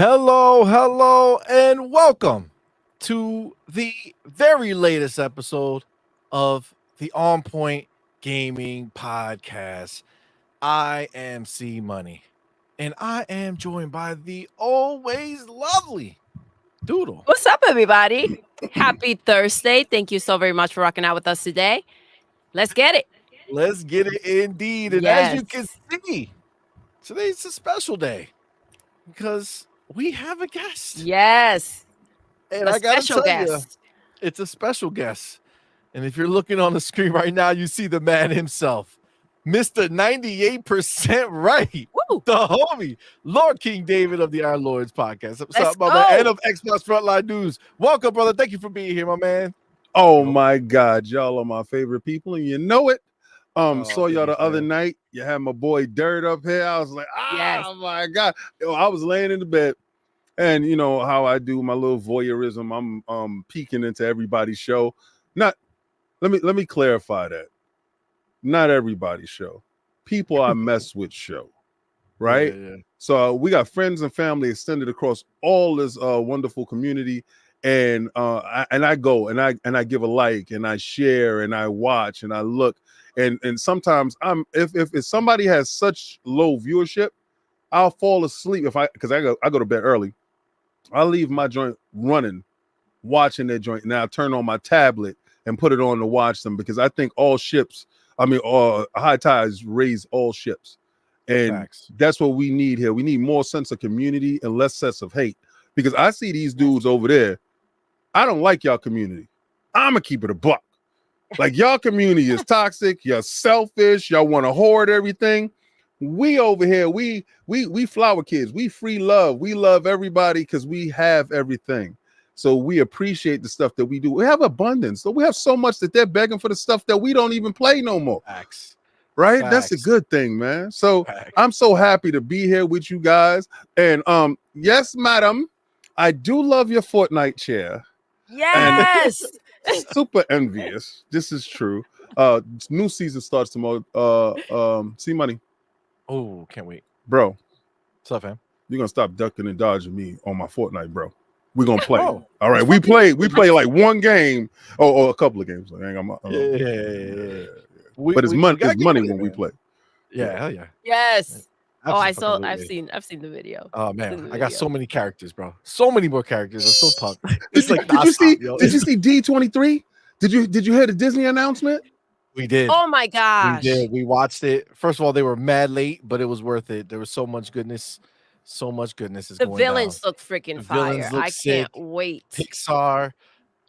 Hello, and welcome to the very latest episode of the On Point Gaming Podcast. I am CMoney, and I am joined by the always lovely Doodle. What's up, everybody? Happy Thursday. Thank you so very much for rocking out with us today. Let's get it. Let's get it indeed. And as you can see, today's a special day because we have a guest. Yes. And I gotta tell you, it's a special guest. And if you're looking on the screen right now, you see the man himself, Mr. 98% right. Woo. The homie, Lord King David of the Iron Lords podcast. What's up, my man? And of Xbox Frontline News. Welcome, brother. Thank you for being here, my man. Oh my God, y'all are my favorite people, and you know it. Saw y'all the other night. You had my boy Dirt up here. I was like, my God. Yo, I was laying in the bed, and you know how I do my little voyeurism. I'm peeking into everybody's show. Let me clarify that. Not everybody's show. People I mess with show. Right? Yeah. So we got friends and family extended across all this wonderful community. And I go and I give a like and I share and I watch and I look and sometimes if somebody has such low viewership, I'll fall asleep because I go to bed early. I'll leave my joint running, watching that joint, and I'll turn on my tablet and put it on to watch them because I think high tides raise all ships, and Facts. That's what we need here. We need more sense of community and less sense of hate because I see these dudes over there. I don't like y'all community. I'm gonna keep it a buck. Like y'all community is toxic. You're selfish. Y'all want to hoard everything. We over here, we flower kids. We free love. We love everybody because we have everything. So we appreciate the stuff that we do. We have abundance. So we have so much that they're begging for the stuff that we don't even play no more. Facts. Right? Facts. That's a good thing, man. So Facts. I'm so happy to be here with you guys. And yes, madam, I do love your Fortnite chair. Yes. Super envious. This is true. New season starts tomorrow. CMoney. Oh, can't wait. Bro. What's up, fam? You're gonna stop ducking and dodging me on my Fortnite, bro. We're gonna play. Oh, all right. We play like one game or a couple of games. Like, yeah. But it's money when we play. Yeah, hell yeah. Yes. I've Absolutely. seen the video. Oh man, I got so many characters, bro. So many more characters. I'm so pumped. Did you see D23? Did you hear the Disney announcement? We did. Oh my gosh. We did. We watched it. First of all, they were mad late, but it was worth it. There was so much goodness. So much goodness is going down. The villains look freaking fire. I can't wait. Pixar,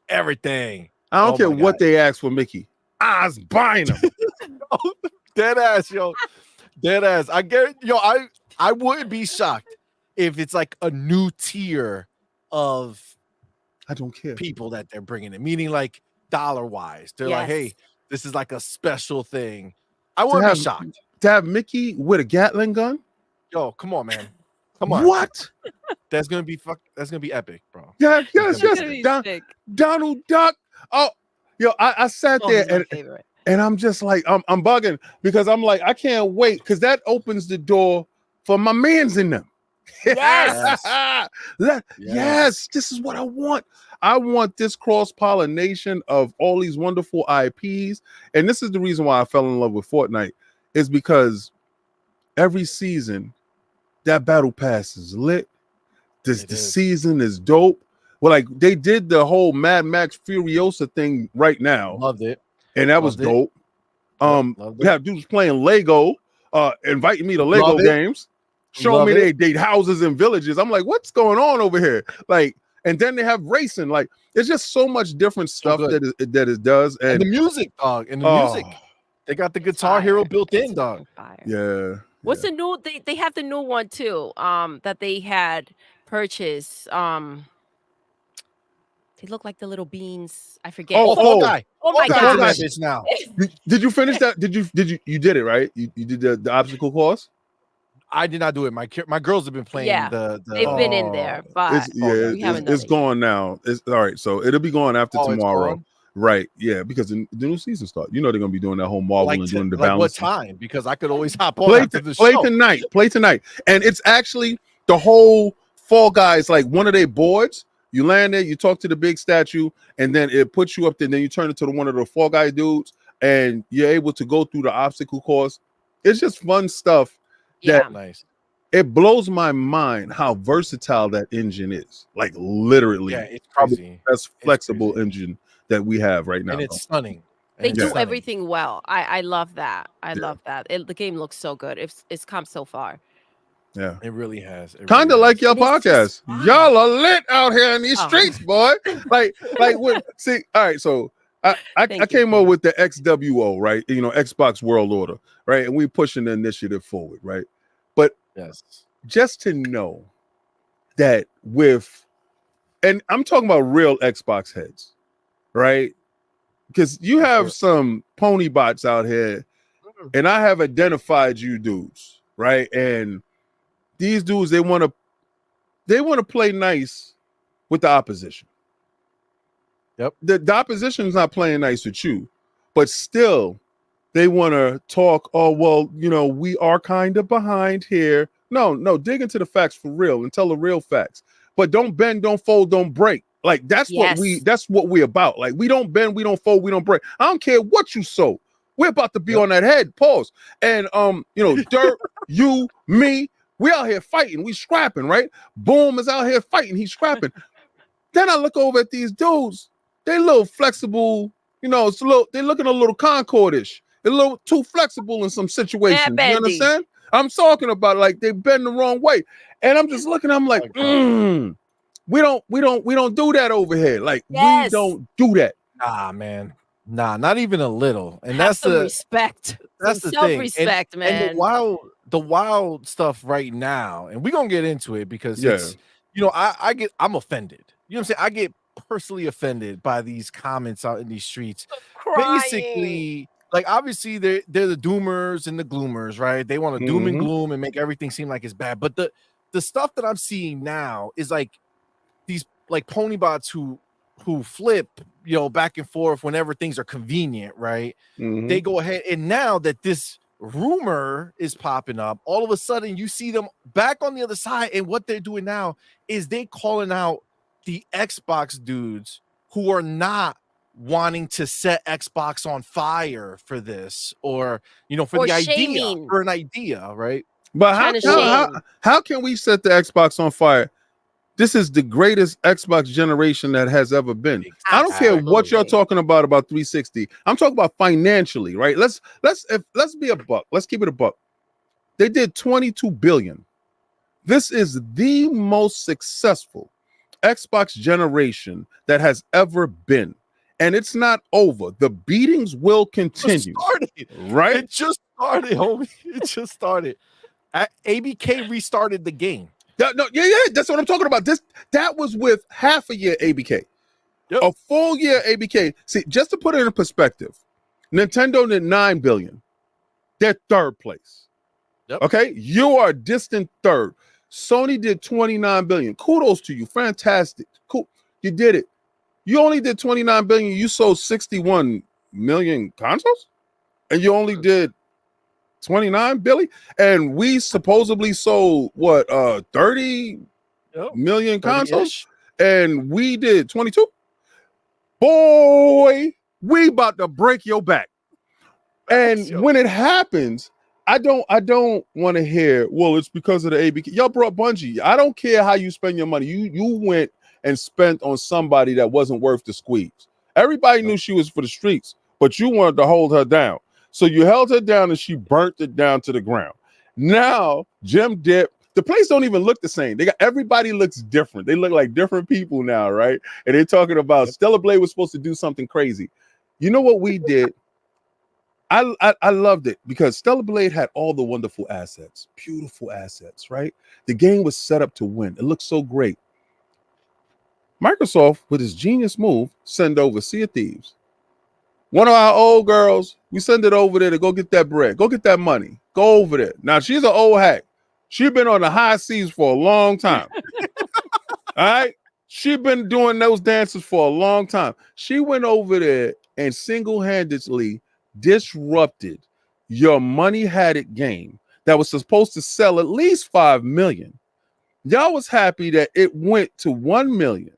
everything. I don't care what they ask for Mickey. I was buying them. Dead ass, yo. Dead ass. I get I wouldn't be shocked if it's like a new tier of I don't care people that they're bringing in, meaning like dollar wise. They're like, hey, this is like a special thing. I wouldn't be shocked to have Mickey with a Gatling gun. Yo, come on, man. Come on. What? That's gonna be epic, bro. Yes. Donald Duck. Oh, yo, I sat there and I'm just like, I'm bugging because I'm like, I can't wait because that opens the door for my mans in them. Yes. Yes, this is what I want. I want this cross-pollination of all these wonderful IPs. And this is the reason why I fell in love with Fortnite, is because every season that battle pass is lit. The season is dope. Well, like they did the whole Mad Max Furiosa thing right now. Loved it. And that was dope. We have dudes playing Lego, inviting me to Lego games, showing me they houses and villages. I'm like, what's going on over here? Like, and then they have racing. Like, it's just so much different stuff that it does. And the music, dog. And the music. They got the Guitar Hero built in, dog. Yeah. What's the new? They have the new one too. That they had purchased. They look like the little beans. I forget. Oh my gosh! Now, did you finish that? Did you did it right? You did the obstacle course. I did not do it. My girls have been playing. They've been in there, but it's gone now. It's all right. So it'll be going after tomorrow. Right, yeah, because the new season starts. You know they're gonna be doing that whole Marvel and doing the balance. What time? Because I could always hop on after the show. Play tonight, and it's actually the whole Fall Guys, like one of their boards. You land there, you talk to the big statue, and then it puts you up there. And then you turn into one of the Fall Guy dudes, and you're able to go through the obstacle course. It's just fun stuff. Yeah. Nice. It blows my mind how versatile that engine is. Like literally, Yeah, it's probably crazy. the best It's flexible crazy. engine that we have right now. And it's stunning. And They it's do stunning. everything well. I love that. I Yeah. love that. The game looks so good. It's come so far. Yeah. It really has. It Kind of really like has. your And it's podcast. just fun. Y'all are lit out here in these Oh. streets, boy. like when see, all right, so I Thank you, came up King. with the XWO, right? You know, Xbox World Order, right? And we pushing the initiative forward, right? But Yes. just to know that and I'm talking about real Xbox heads, right? Because you have some Ponybots out here, and I have identified you dudes, right? And these dudes, they want to play nice with the opposition. Yep. The opposition is not playing nice with you, but still they want to talk. Oh, well, you know, we are kind of behind here. No, dig into the facts for real and tell the real facts. But don't bend, don't fold, don't break. Like that's what we're about. Like we don't bend, we don't fold, we don't break. I don't care what you sow. We're about to be on that head. Pause. And you know, Dirt, you, me, we out here fighting. We scrapping, right? Boom is out here fighting. He's scrapping. Then I look over at these dudes. They a little flexible. You know, they're looking a little Concordish. They're a little too flexible in some situations. You understand? I'm talking about like they bend the wrong way. And I'm just looking, I'm like, we don't do that over here. Like we don't do that. Nah, man. Nah, not even a little. And Have that's some the respect. that's Some the thing. self-respect, man. And the wild stuff right now, and we're gonna get into it because it's, you know, I'm offended. You know what I'm saying? I get personally offended by these comments out in these streets. Basically, like obviously they're the doomers and the gloomers, right? They want to doom and gloom and make everything seem like it's bad. But the stuff that I'm seeing now is like these like ponybots who flip, you know, back and forth whenever things are convenient, right? They go ahead, and now that this rumor is popping up, all of a sudden you see them back on the other side, and what they're doing now is they calling out the Xbox dudes who are not wanting to set Xbox on fire for this, or you know, for an idea, right? But how can we set the Xbox on fire? This is the greatest Xbox generation that has ever been. I don't care what you're talking about 360. I'm talking about financially, right? Let's be a buck. Let's keep it a buck. They did 22 billion. This is the most successful Xbox generation that has ever been. And it's not over. The beatings will continue. Right? It just started, homie. It just started. ABK restarted the game. That's what I'm talking about. That was with half a year ABK. A full year ABK. See, just to put it in perspective, Nintendo did 9 billion. They're third place. Okay, you are a distant third. Sony did 29 billion. Kudos to you. Fantastic. Cool. You did it. You only did 29 billion. You sold 61 million consoles, and you only did 29 billion, and we supposedly sold what 30 million consoles, and we did 22. Boy, we about to break your back. And when it happens, I don't want to hear, well, it's because of the ABK. Y'all brought Bungie. I don't care how you spend your money. You went and spent on somebody that wasn't worth the squeeze. Everybody knew she was for the streets, but you wanted to hold her down. So you held her down and she burnt it down to the ground. Now, Jim Dip, the place don't even look the same. Everybody looks different. They look like different people now, right? And they're talking about Stellar Blade was supposed to do something crazy. You know what we did? I loved it because Stellar Blade had all the wonderful assets, beautiful assets, right? The game was set up to win. It looked so great. Microsoft, with his genius move, send over Sea of Thieves. One of our old girls, we send it over there to go get that bread. Go get that money. Go over there. Now, she's an old hack. She's been on the high seas for a long time. All right? She's been doing those dances for a long time. She went over there and single-handedly disrupted your Money Had It game that was supposed to sell at least 5 million. Y'all was happy that it went to 1 million.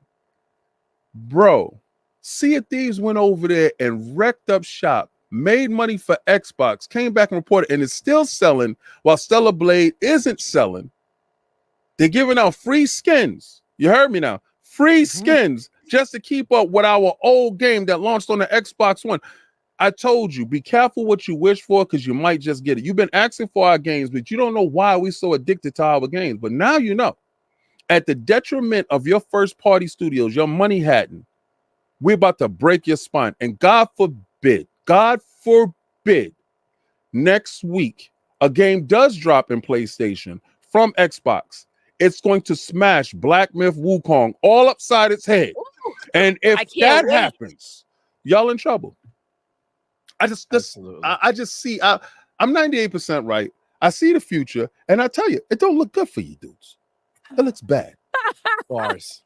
Bro, Sea of Thieves went over there and wrecked up shop, made money for Xbox, came back and reported, and is still selling while Stellar Blade isn't selling. They're giving out free skins. You heard me now. Free skins just to keep up with our old game that launched on the Xbox One. I told you, be careful what you wish for because you might just get it. You've been asking for our games, but you don't know why we're so addicted to our games. But now you know. At the detriment of your first party studios, your money hadn't, we're about to break your spine. And God forbid, next week, a game does drop in PlayStation from Xbox. It's going to smash Black Myth Wukong all upside its head. Ooh, And if that happens, y'all in trouble. I just see, I'm 98% right. I see the future, and I tell you, it don't look good for you dudes. It looks bad. Bars,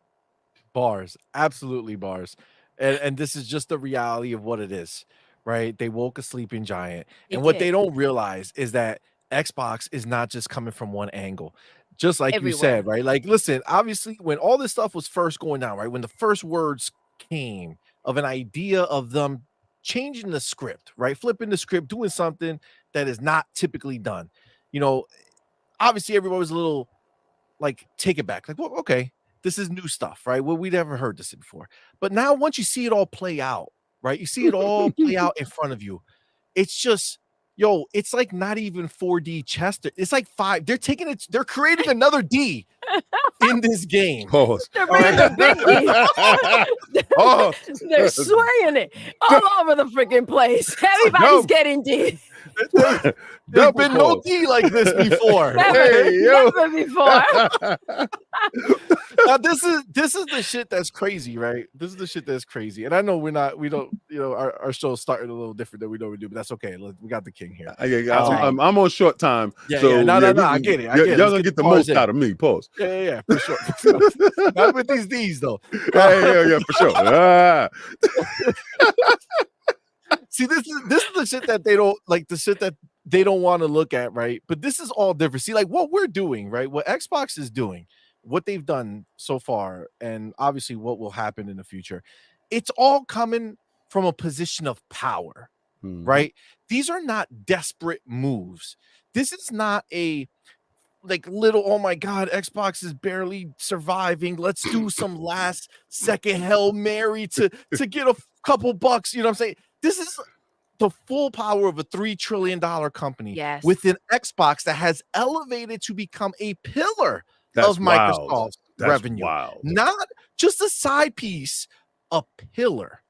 absolutely bars. And this is just the reality of what it is, right? They woke a sleeping giant. And what they don't realize is that Xbox is not just coming from one angle. Just like you said, right? Like, listen, obviously, when all this stuff was first going down, right? When the first words came of an idea of them changing the script, right? Flipping the script, doing something that is not typically done. You know, obviously everybody was a little like, take it back. Like, well, okay, this is new stuff, right? Well, we'd never heard this before. But now once you see it all play out, right? You see it all play out in front of you. It's just, yo, it's like not even 4D Chester. It's like 5. They're taking it, they're creating another D in this game. Pause. They're bringing the big D. They're swinging it all over the freaking place. Everybody's getting D. There's been no D like this before. Never before. Now this is the shit that's crazy, right? This is the shit that's crazy. And I know we don't, you know, our show's starting a little different than we normally do, but that's okay. We got the king here. I'm on short time. Yeah, so no, I get it. Y'all gonna get the most out of me. Pause. Yeah, for sure. Not with these D's though. Yeah, for sure. See, this is the shit that they don't like, the shit that they don't want to look at, right? But this is all different. See, like what we're doing, right? What Xbox is doing, what they've done so far, and obviously what will happen in the future, it's all coming from a position of power, right? These are not desperate moves. This is not a like little, oh my God, Xbox is barely surviving. Let's do some last second Hail Mary to get a couple bucks. You know what I'm saying? This is the full power of a $3 trillion company with an Xbox that has elevated to become a pillar of Microsoft's revenue. Not just a side piece, a pillar.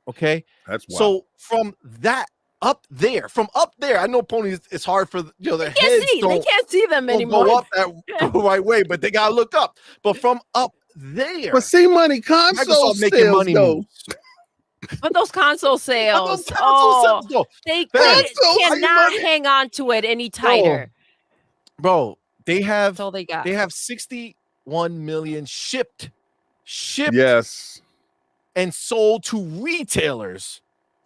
Okay. That's wild. So from up there, I know ponies, it's hard for their heads. They can't see them anymore. Go up that the right way, but they gotta look up. But from up there, but CMoney console making money though. But those console sales, they cannot hang on to it any tighter. Bro, they have 61 million shipped, yes, and sold to retailers.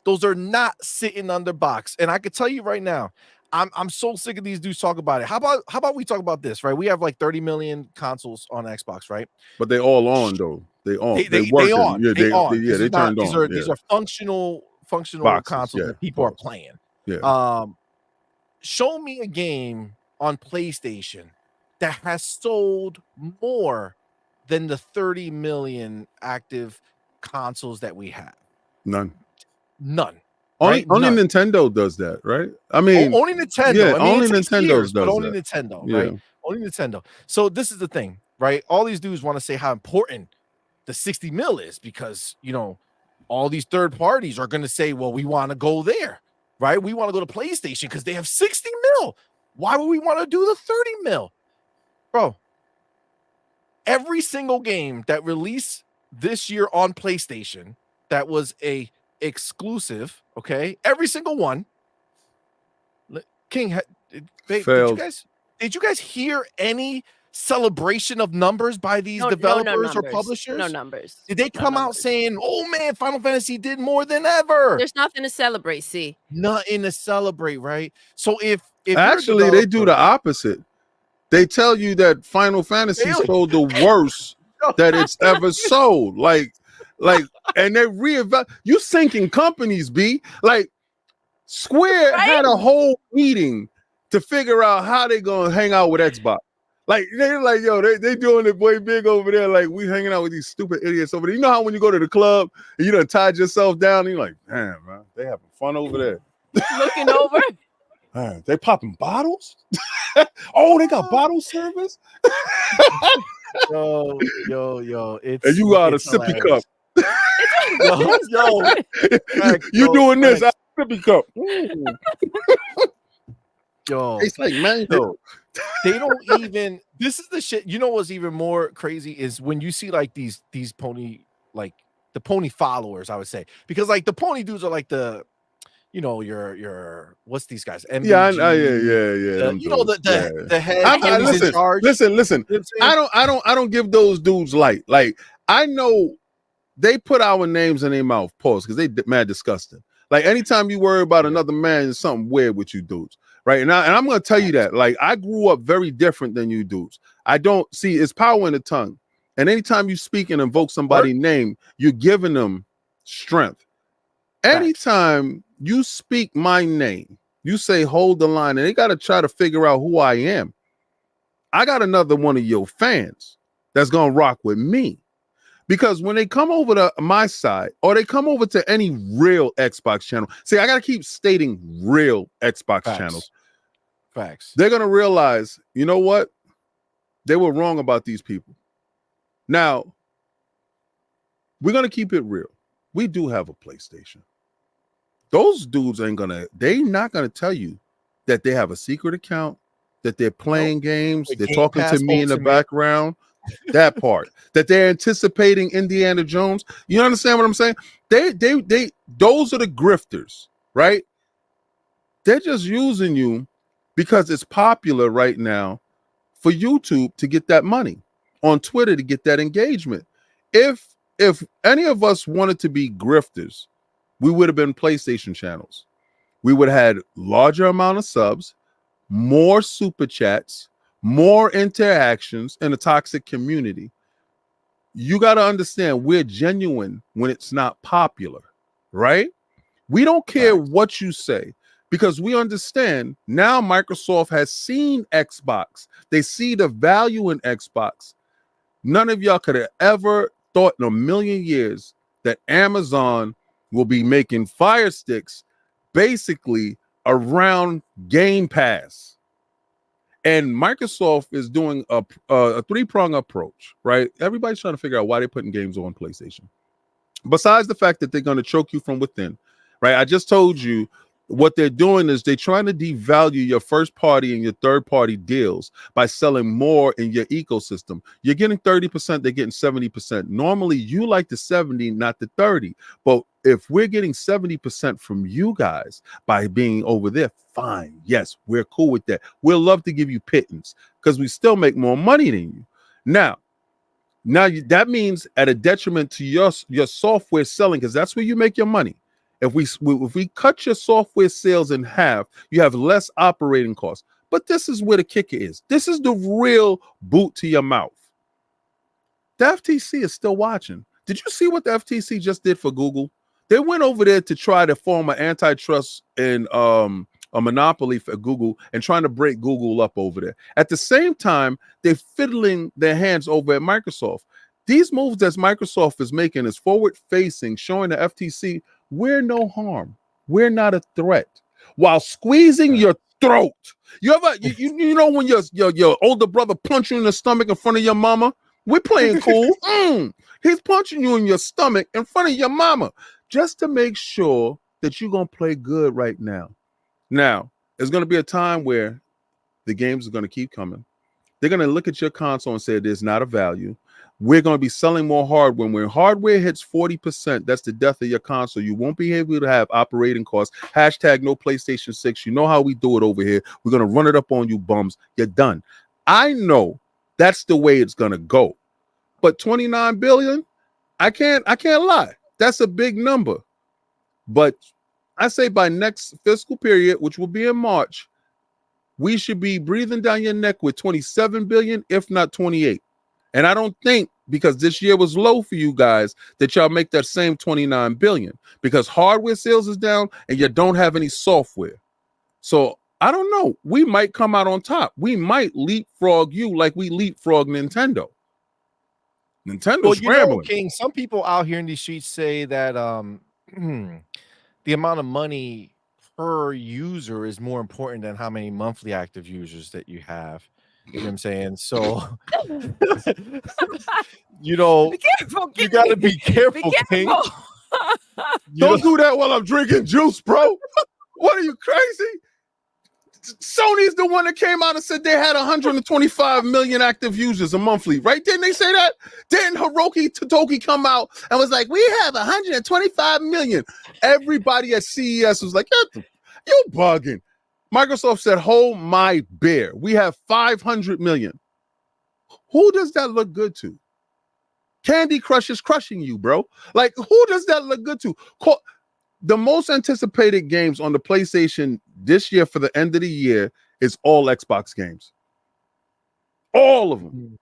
Those are not sitting under box. And I can tell you right now, I'm so sick of these dudes talking about it. How about we talk about this, right? We have like 30 million consoles on Xbox, right? But they all on though. They on. They on. Yeah, they on. They turned on. These are functional boxes, consoles that people are playing. Yeah. Show me a game on PlayStation that has sold more than the 30 million active consoles that we have. None. Right? Only Nintendo does that, right? I mean, only Nintendo. Yeah, I mean, only Nintendo does that. Only Nintendo, right? Only Nintendo. So this is the thing, right? All these dudes want to say how important the 60 mil is because all these third parties are going to say, well, we want to go there, right? We want to go to PlayStation because they have 60 mil. Why would we want to do the 30 mil, bro? Every single game that released this year on PlayStation that was a exclusive, okay, every single one. King, did you guys hear any celebration of numbers by these developers or publishers? No numbers. Did they come out saying, oh man, Final Fantasy did more than ever? There's nothing to celebrate. Nothing to celebrate, right? So if actually they do the opposite. They tell you that Final Fantasy sold the worst that it's ever sold. Like, and they reevaluate. You sinking companies, B. Like, Square had a whole meeting to figure out how they gonna hang out with Xbox. Like, they're like, yo, they doing it way big over there. Like, we hanging out with these stupid idiots over there. You know how when you go to the club and you done tied yourself down, and you're like, damn, man, they having fun over there. Looking over. Man, they popping bottles? Oh, they got bottle service? Yo. It's and you got a sippy cup. You doing this? I sippy cup. Yo, it's like mango. They don't even. This is the shit. You know what's even more crazy is when you see like these pony, like the pony followers. I would say, because like the pony dudes are like the, you know, your what's these guys? MBG, yeah. You know the head. Listen. I don't give those dudes light. Like, I know they put our names in their mouth, pause, because they mad disgusting. Like, anytime you worry about another man, there's something weird with you dudes, right? And I'm gonna tell you that. Like, I grew up very different than you dudes. I don't see it's power in the tongue, and anytime you speak and invoke somebody's name, you're giving them strength. Anytime you speak my name, you say hold the line, and they got to try to figure out who I am. I got another one of your fans that's gonna rock with me. Because when they come over to my side or they come over to any real Xbox channel, see, I got to keep stating real Xbox channels. Facts. They're going to realize, you know what? They were wrong about these people. Now, we're going to keep it real. We do have a PlayStation. Those dudes they're not going to tell you that they have a secret account, that they're playing games, they're talking to me in the background. That part that they're anticipating Indiana Jones. You understand what I'm saying? They those are the grifters, right? They're just using you because it's popular right now for YouTube to get that money, on Twitter to get that engagement. If any of us wanted to be grifters, we would have been PlayStation channels. We would have had larger amount of subs, more super chats, more interactions in a toxic community. You got to understand, we're genuine when it's not popular, right? We don't care what you say because we understand now Microsoft has seen Xbox. They see the value in Xbox. None of y'all could have ever thought in a million years that Amazon will be making Fire Sticks basically around Game Pass. And Microsoft is doing a three-prong approach, right? Everybody's trying to figure out why they're putting games on PlayStation. Besides the fact that they're going to choke you from within, right? I just told you what they're doing is they're trying to devalue your first party and your third party deals by selling more in your ecosystem. You're getting 30%, they're getting 70%. Normally, you like the 70, not the 30. But if we're getting 70% from you guys by being over there, fine. Yes, we're cool with that. We'll love to give you pittance because we still make more money than you. Now that means at a detriment to your software selling, because that's where you make your money. If we cut your software sales in half, you have less operating costs. But this is where the kicker is. This is the real boot to your mouth. The FTC is still watching. Did you see what the FTC just did for Google? They went over there to try to form an antitrust and a monopoly for Google and trying to break Google up over there. At the same time, they're fiddling their hands over at Microsoft. These moves that Microsoft is making is forward-facing, showing the FTC we're no harm. We're not a threat. While squeezing your throat. You ever you know when your older brother punch you in the stomach in front of your mama? We're playing cool. He's punching you in your stomach in front of your mama just to make sure that you're gonna play good right now. Now, there's gonna be a time where the games are gonna keep coming. They're gonna look at your console and say there's not a value. We're going to be selling more hardware. When hardware hits 40%, that's the death of your console. You won't be able to have operating costs. Hashtag no PlayStation 6. You know how we do it over here. We're going to run it up on you bums. You're done. I know that's the way it's going to go. But 29 billion, I can't lie. That's a big number. But I say by next fiscal period, which will be in March, we should be breathing down your neck with 27 billion, if not 28. And I don't think, because this year was low for you guys, that y'all make that same 29 billion, because hardware sales is down and you don't have any software. So I don't know. We might come out on top. We might leapfrog you like we leapfrog Nintendo. Nintendo's scrambling. King, some people out here in these streets say that the amount of money per user is more important than how many monthly active users that you have. You know what I'm saying? So, you know, be careful, you got to be careful, King. Don't do that while I'm drinking juice, bro. What are you, crazy? Sony's the one that came out and said they had 125 million active users a monthly, right? Didn't they say that? Didn't Hiroki Totoki come out and was like, we have 125 million? Everybody at CES was like, you bugging. Microsoft said, hold my beer. We have 500 million. Who does that look good to? Candy Crush is crushing you, bro. Like, who does that look good to? The most anticipated games on the PlayStation this year for the end of the year is all Xbox games. All of them.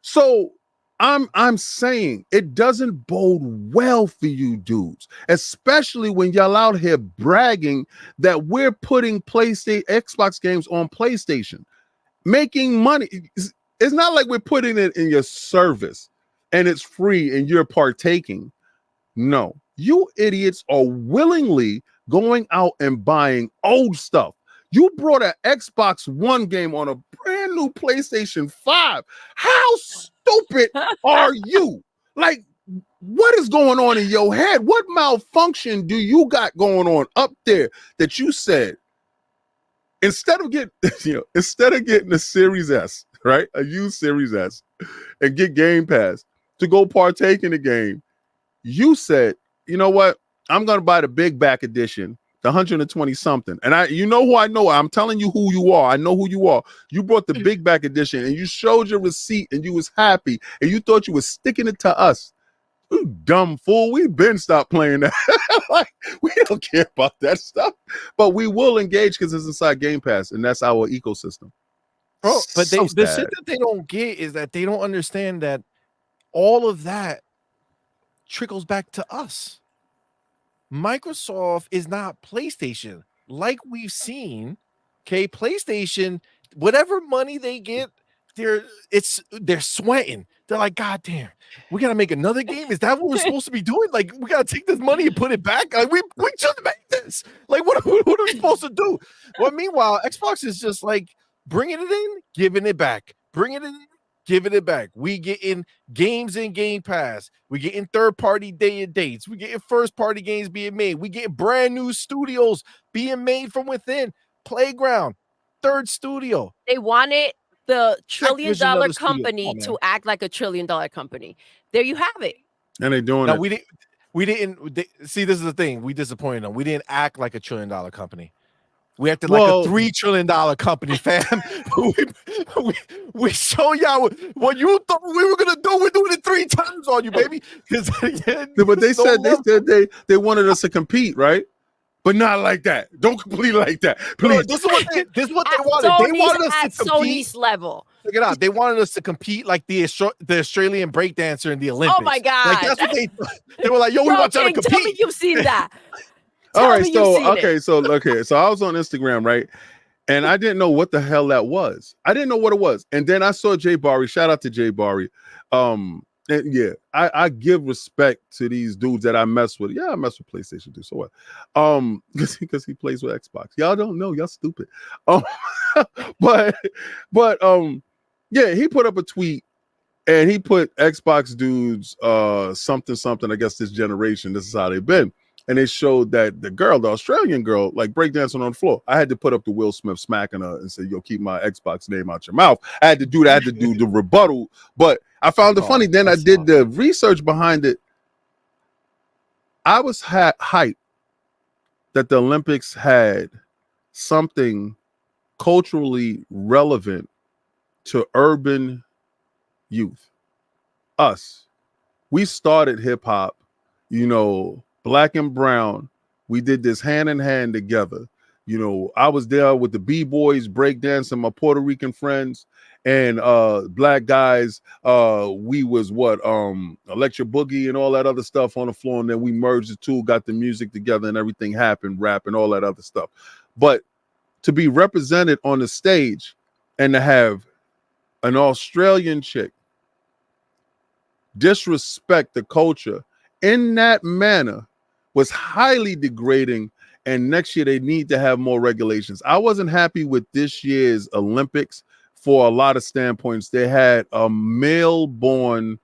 So I'm saying it doesn't bode well for you dudes, especially when y'all out here bragging that we're putting Xbox games on PlayStation, making money. It's not like we're putting it in your service and it's free and you're partaking. No, you idiots are willingly going out and buying old stuff. You brought an Xbox One game on a brand new PlayStation 5. How stupid are you? Like, what is going on in your head? What malfunction do you got going on up there that you said, instead of getting a Series S, right? A used Series S, and get Game Pass to go partake in the game, you said, you know what? I'm going to buy the big back edition, the 120 something. And you know who I know. I'm telling you who you are. I know who you are. You brought the big back edition and you showed your receipt and you was happy and you thought you was sticking it to us. You dumb fool. We've been stopped playing that. Like, we don't care about that stuff, but we will engage because it's inside Game Pass and that's our ecosystem. Bro, but the shit that they don't get is that they don't understand that all of that trickles back to us. Microsoft is not PlayStation. Like we've seen, okay, PlayStation, whatever money they get, they're sweating. They're like, God damn, we gotta make another game. Is that what we're supposed to be doing? Like, we gotta take this money and put it back. Like, we should make this. Like, what are we supposed to do? Well, meanwhile, Xbox is just like bringing it in, giving it back, bringing it in, giving it back. We get in games in Game Pass. We get in third-party day and dates. We get in first-party games being made. We get brand new studios being made from within. Playground, third studio. They wanted the $1 trillion company to act like a $1 trillion company. There you have it. And they're doing it. We didn't see, this is the thing. We disappointed them. We didn't act like a $1 trillion company. We acted like a $3 trillion company, fam. we show y'all what you thought we were gonna do. We're doing it 3 times on you, baby. But they said they wanted us to compete, right? But not like that. Don't compete like that, please. No, this is what they wanted. They wanted us to compete. Sony's level. Check it out. They wanted us to compete like the Australian breakdancer in the Olympics. Oh my god! Like, that's what they were like. Yo, we want y'all to compete. Tell me you've seen that. All right, so I was on Instagram, right? And I didn't know what the hell that was. I didn't know what it was. And then I saw Jay Barry. Shout out to Jay Barry. And yeah, I give respect to these dudes that I mess with. Yeah, I mess with PlayStation too. So what? Because he plays with Xbox. Y'all don't know. Y'all stupid. But yeah, he put up a tweet and he put Xbox dudes something. I guess this generation, this is how they've been. And it showed that the Australian girl, like breakdancing on the floor. I had to put up the Will Smith smacking her and say, yo, keep my Xbox name out your mouth. I had to do that. I had to do the rebuttal. But I found it funny. Then I did the research behind it. I was hyped that the Olympics had something culturally relevant to urban youth. Us. We started hip hop, Black and brown, we did this hand in hand together. You know, I was there with the B-boys, breakdancing, my Puerto Rican friends, and black guys. We was electric boogie and all that other stuff on the floor, and then we merged the two, got the music together, and everything happened, rap and all that other stuff. But to be represented on the stage and to have an Australian chick disrespect the culture in that manner was highly degrading. And next year they need to have more regulations. I wasn't happy with this year's Olympics for a lot of standpoints. They had a male-born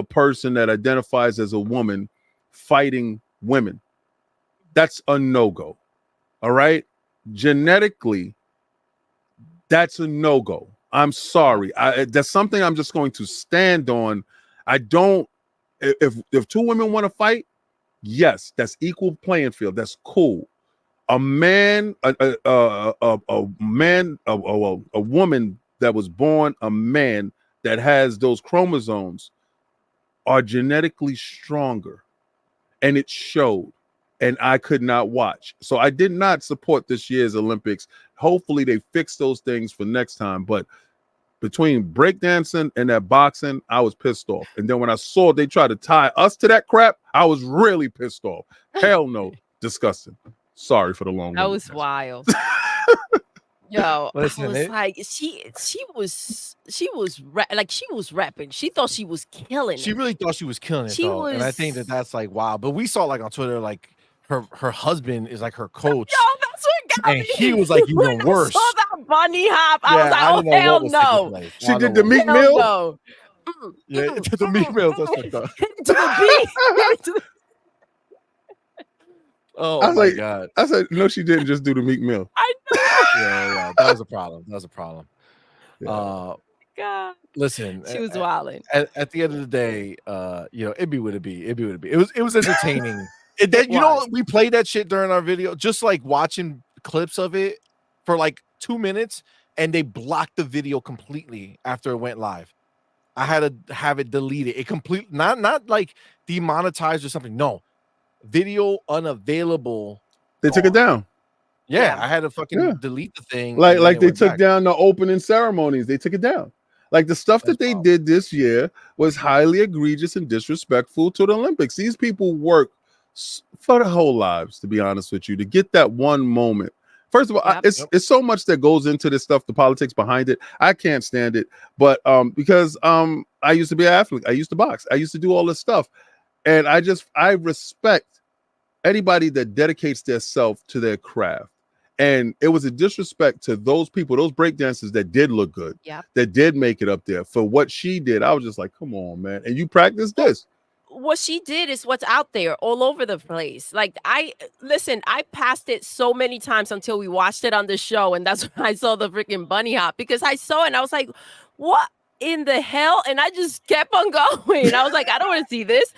person that identifies as a woman fighting women. That's a no-go. All right? Genetically, that's a no-go. I'm sorry. That's something I'm just going to stand on. I don't. If two women want to fight, yes, that's equal playing field. That's cool. A man, a woman that was born a man that has those chromosomes are genetically stronger, and it showed. And I could not watch, so I did not support this year's Olympics. Hopefully, they fix those things for next time. But between breakdancing and that boxing, I was pissed off. And then when I saw they tried to tie us to that crap, I was really pissed off. Hell no, disgusting. Sorry for the long. That was wild. Yo, Listen, I was like, she was rapping. She thought she was killing. She really thought she was killing it, She though. And I was- think that's like wow. But we saw like on Twitter, like her husband is like her coach. Yo, that's what got And me. he was, like, even When worse. I saw that bunny hop, I Yeah, was like, didn't know hell what was taking no. place. I She don't did know the what- Meek Hell Mill. no. Yeah, to the Meek Mills. That's fucked up. To the beat. Oh I was my like- god. I said, no, she didn't just do the Meek Mill. I know. Yeah, that was a problem. That was a problem. Yeah. God. Listen, She was wilding. at the end of the day, you know, it'd be what it be. It'd be what it be. It was entertaining. And then, It you know, was. we played that shit during our video, just like watching clips of it for like 2 minutes, and they blocked the video completely after it went live. I had to have it deleted. It complete not like demonetized or something. No, video unavailable. They took it down. Yeah, Yeah. I had to fucking Yeah. delete the thing. Like and then like it they went took back. down the opening ceremonies. They took it down. Like the stuff That's that they wild. did this year was highly egregious and disrespectful to the Olympics. These people work for their whole lives, to be honest with you, to get that one moment. First of all, Yep. it's so much that goes into this stuff, the politics behind it. I can't stand it. But because I used to be an athlete, I used to box, I used to do all this stuff, and I respect anybody that dedicates their self to their craft. And it was a disrespect to those people, those breakdancers that did look good, Yep. that did make it up there for what she did. I was just like, come on, man. And you practice this. What she did is what's out there all over the place. Like I passed it so many times until we watched it on the show, and that's when I saw the freaking bunny hop, because I saw it and I was like, what in the hell? And I just kept on going. I was like, I don't want to see this.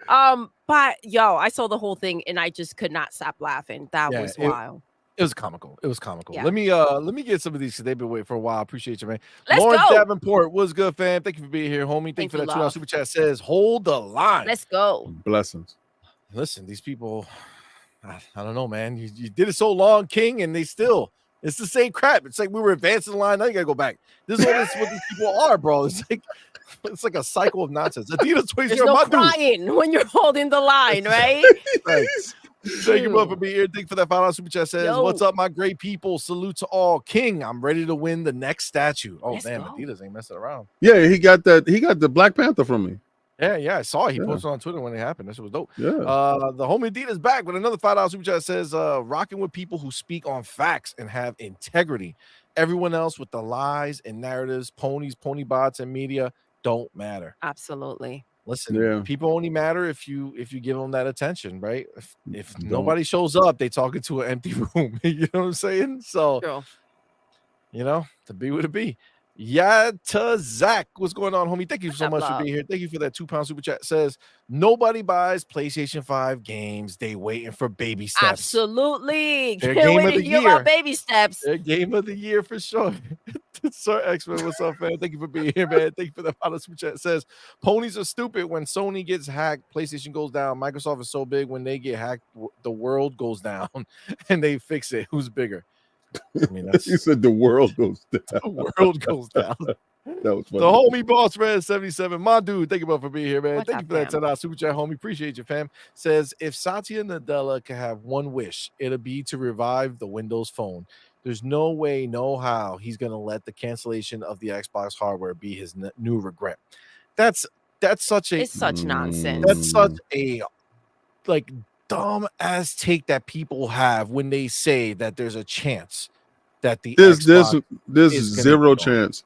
But yo, I saw the whole thing and I just could not stop laughing. That Yeah, was wild. It was comical. It was comical. Yeah. Let me get some of these because they've been waiting for a while. Appreciate you, man. Let's Lawrence go. Davenport, what's good, fam? Thank you for being here, homie. Thank you for that $2 love. super chat. Says, hold the line. Let's go. Blessings. Listen, these people, I don't know, man. You did it so long, King, and it's the same crap. It's like we were advancing the line. Now you gotta go back. This is what these people are, bro. It's like a cycle of nonsense. Adidas tweets There's here, no my dude. crying when you're holding the line, right? Thanks. Thank you, bro, for being here. Thank you for that $5 super chat. Says, Yo. what's up, my great people? Salute to all. King, I'm ready to win the next statue. Oh, Let's damn, go. Adidas ain't messing around. Yeah, he got the Black Panther from me. Yeah, I saw it. He Yeah. posted on Twitter when it happened. That shit was dope. Yeah. The homie Adidas back with another $5 super chat. Says, rocking with people who speak on facts and have integrity. Everyone else with the lies and narratives, ponybots, and media don't matter. Absolutely. Listen, Yeah. people only matter if you give them that attention, right? If Don't. nobody shows up, they talking to an empty room. You know what I'm saying? So, True. you know, to be what it be. Yatta Zach, what's going on, homie? Thank you so up, much love? for being here. Thank you for that £2 super chat. Says nobody buys PlayStation 5 games. They waiting for baby steps. Absolutely. Their Can't game wait of to the hear year. about baby steps. Their game of the year for sure. Sir X-Men, what's up, man? Thank you for being here, man. Thank you for the follow super chat. It says ponies are stupid. When Sony gets hacked, PlayStation goes down. Microsoft is so big, when they get hacked, the world goes down and they fix it. Who's bigger? I mean, that's He said the world goes down. the world goes down. That was funny. The homie boss man 77. My dude, thank you both for being here, man. What's Thank you up, for that fam? $10 super chat, homie. Appreciate you, fam. Says if Satya Nadella could have one wish, it'll be to revive the Windows Phone. There's no way, no how he's gonna let the cancellation of the Xbox hardware be his new regret. That's such a It's such nonsense. that's such a like dumb ass take that people have when they say that there's a chance that the there's Xbox is zero chance.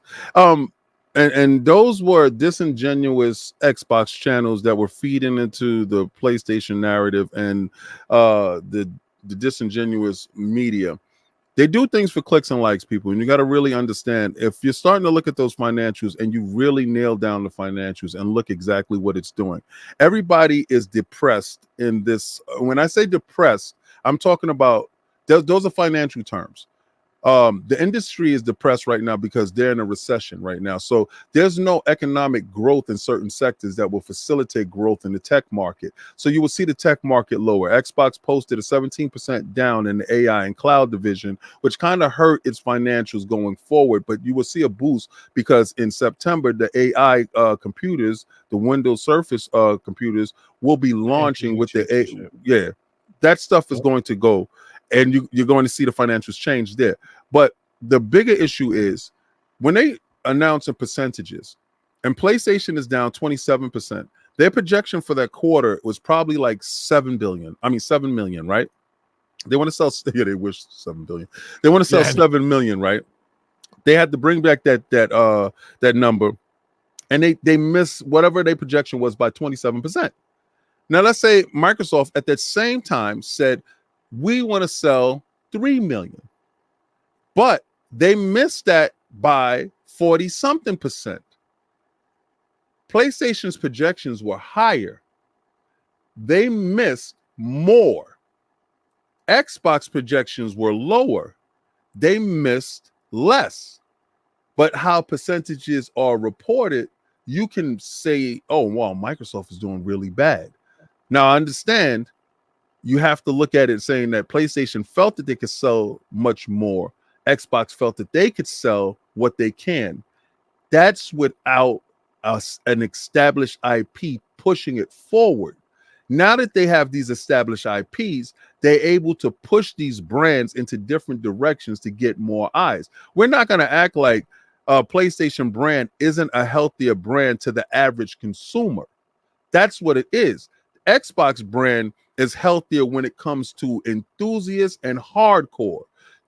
And those were disingenuous Xbox channels that were feeding into the PlayStation narrative and the disingenuous media. They do things for clicks and likes, people, and you got to really understand, if you're starting to look at those financials and you really nail down the financials and look exactly what it's doing. Everybody is depressed in this. When I say depressed, I'm talking about those are financial terms. The industry is depressed right now because they're in a recession right now. So there's no economic growth in certain sectors that will facilitate growth in the tech market. So you will see the tech market lower. Xbox posted a 17% down in the AI and cloud division, which kind of hurt its financials going forward. But you will see a boost because in September, the AI computers, the Windows Surface computers, will be launching with the AI. Yeah, that stuff is going to go. And you're going to see the financials change there. But the bigger issue is when they announce in percentages, and PlayStation is down 27%. Their projection for that quarter was probably like 7 million, right? They want to sell. Yeah, they wish 7 billion. They want to sell 7 million, right? They had to bring back that number, and they miss whatever their projection was by 27%. Now let's say Microsoft at that same time said, we want to sell 3 million, but they missed that by 40-something%. PlayStation's projections were higher. They missed more. Xbox projections were lower. They missed less. But how percentages are reported, you can say, oh, well, Microsoft is doing really bad. Now, I understand. You have to look at it saying that PlayStation felt that they could sell much more. Xbox felt that they could sell what they can. That's without an established IP pushing it forward. Now that they have these established IPs, they're able to push these brands into different directions to get more eyes. We're not going to act like a PlayStation brand isn't a healthier brand to the average consumer. That's what it is. Xbox brand is healthier when it comes to enthusiasts and hardcore.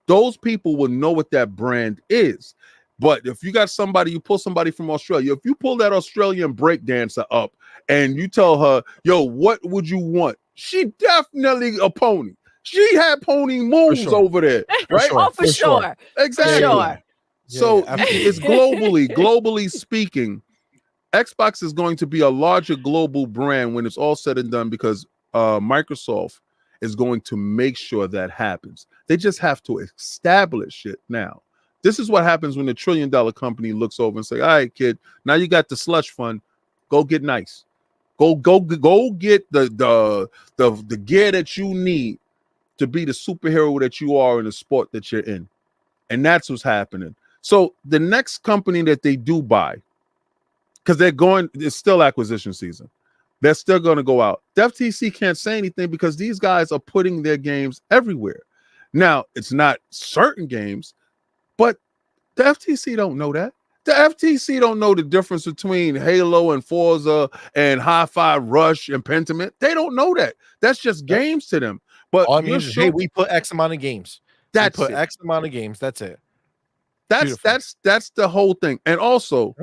Those people will know what that brand is. But if you got somebody, you pull somebody from Australia, if you pull that Australian breakdancer up and you tell her, yo, what would you want? She definitely a pony. She had pony moves over there, right? For sure. Exactly. For sure. So it's globally speaking, Xbox is going to be a larger global brand when it's all said and done because Microsoft is going to make sure that happens. They just have to establish it now. This is what happens when the $1 trillion company looks over and say, all right, kid, now you got the slush fund. Go get nice. Go get the gear that you need to be the superhero that you are in the sport that you're in. And that's what's happening. So the next company that they do buy, because it's still acquisition season. They're still going to go out. The FTC can't say anything because these guys are putting their games everywhere. Now, it's not certain games, but the FTC don't know that. The FTC don't know the difference between Halo and Forza and Hi-Fi Rush and Pentiment. They don't know that. That's just games to them. But all I mean is, hey, we put X amount of games. That's we put X amount of games. That's it. That's the whole thing. And also,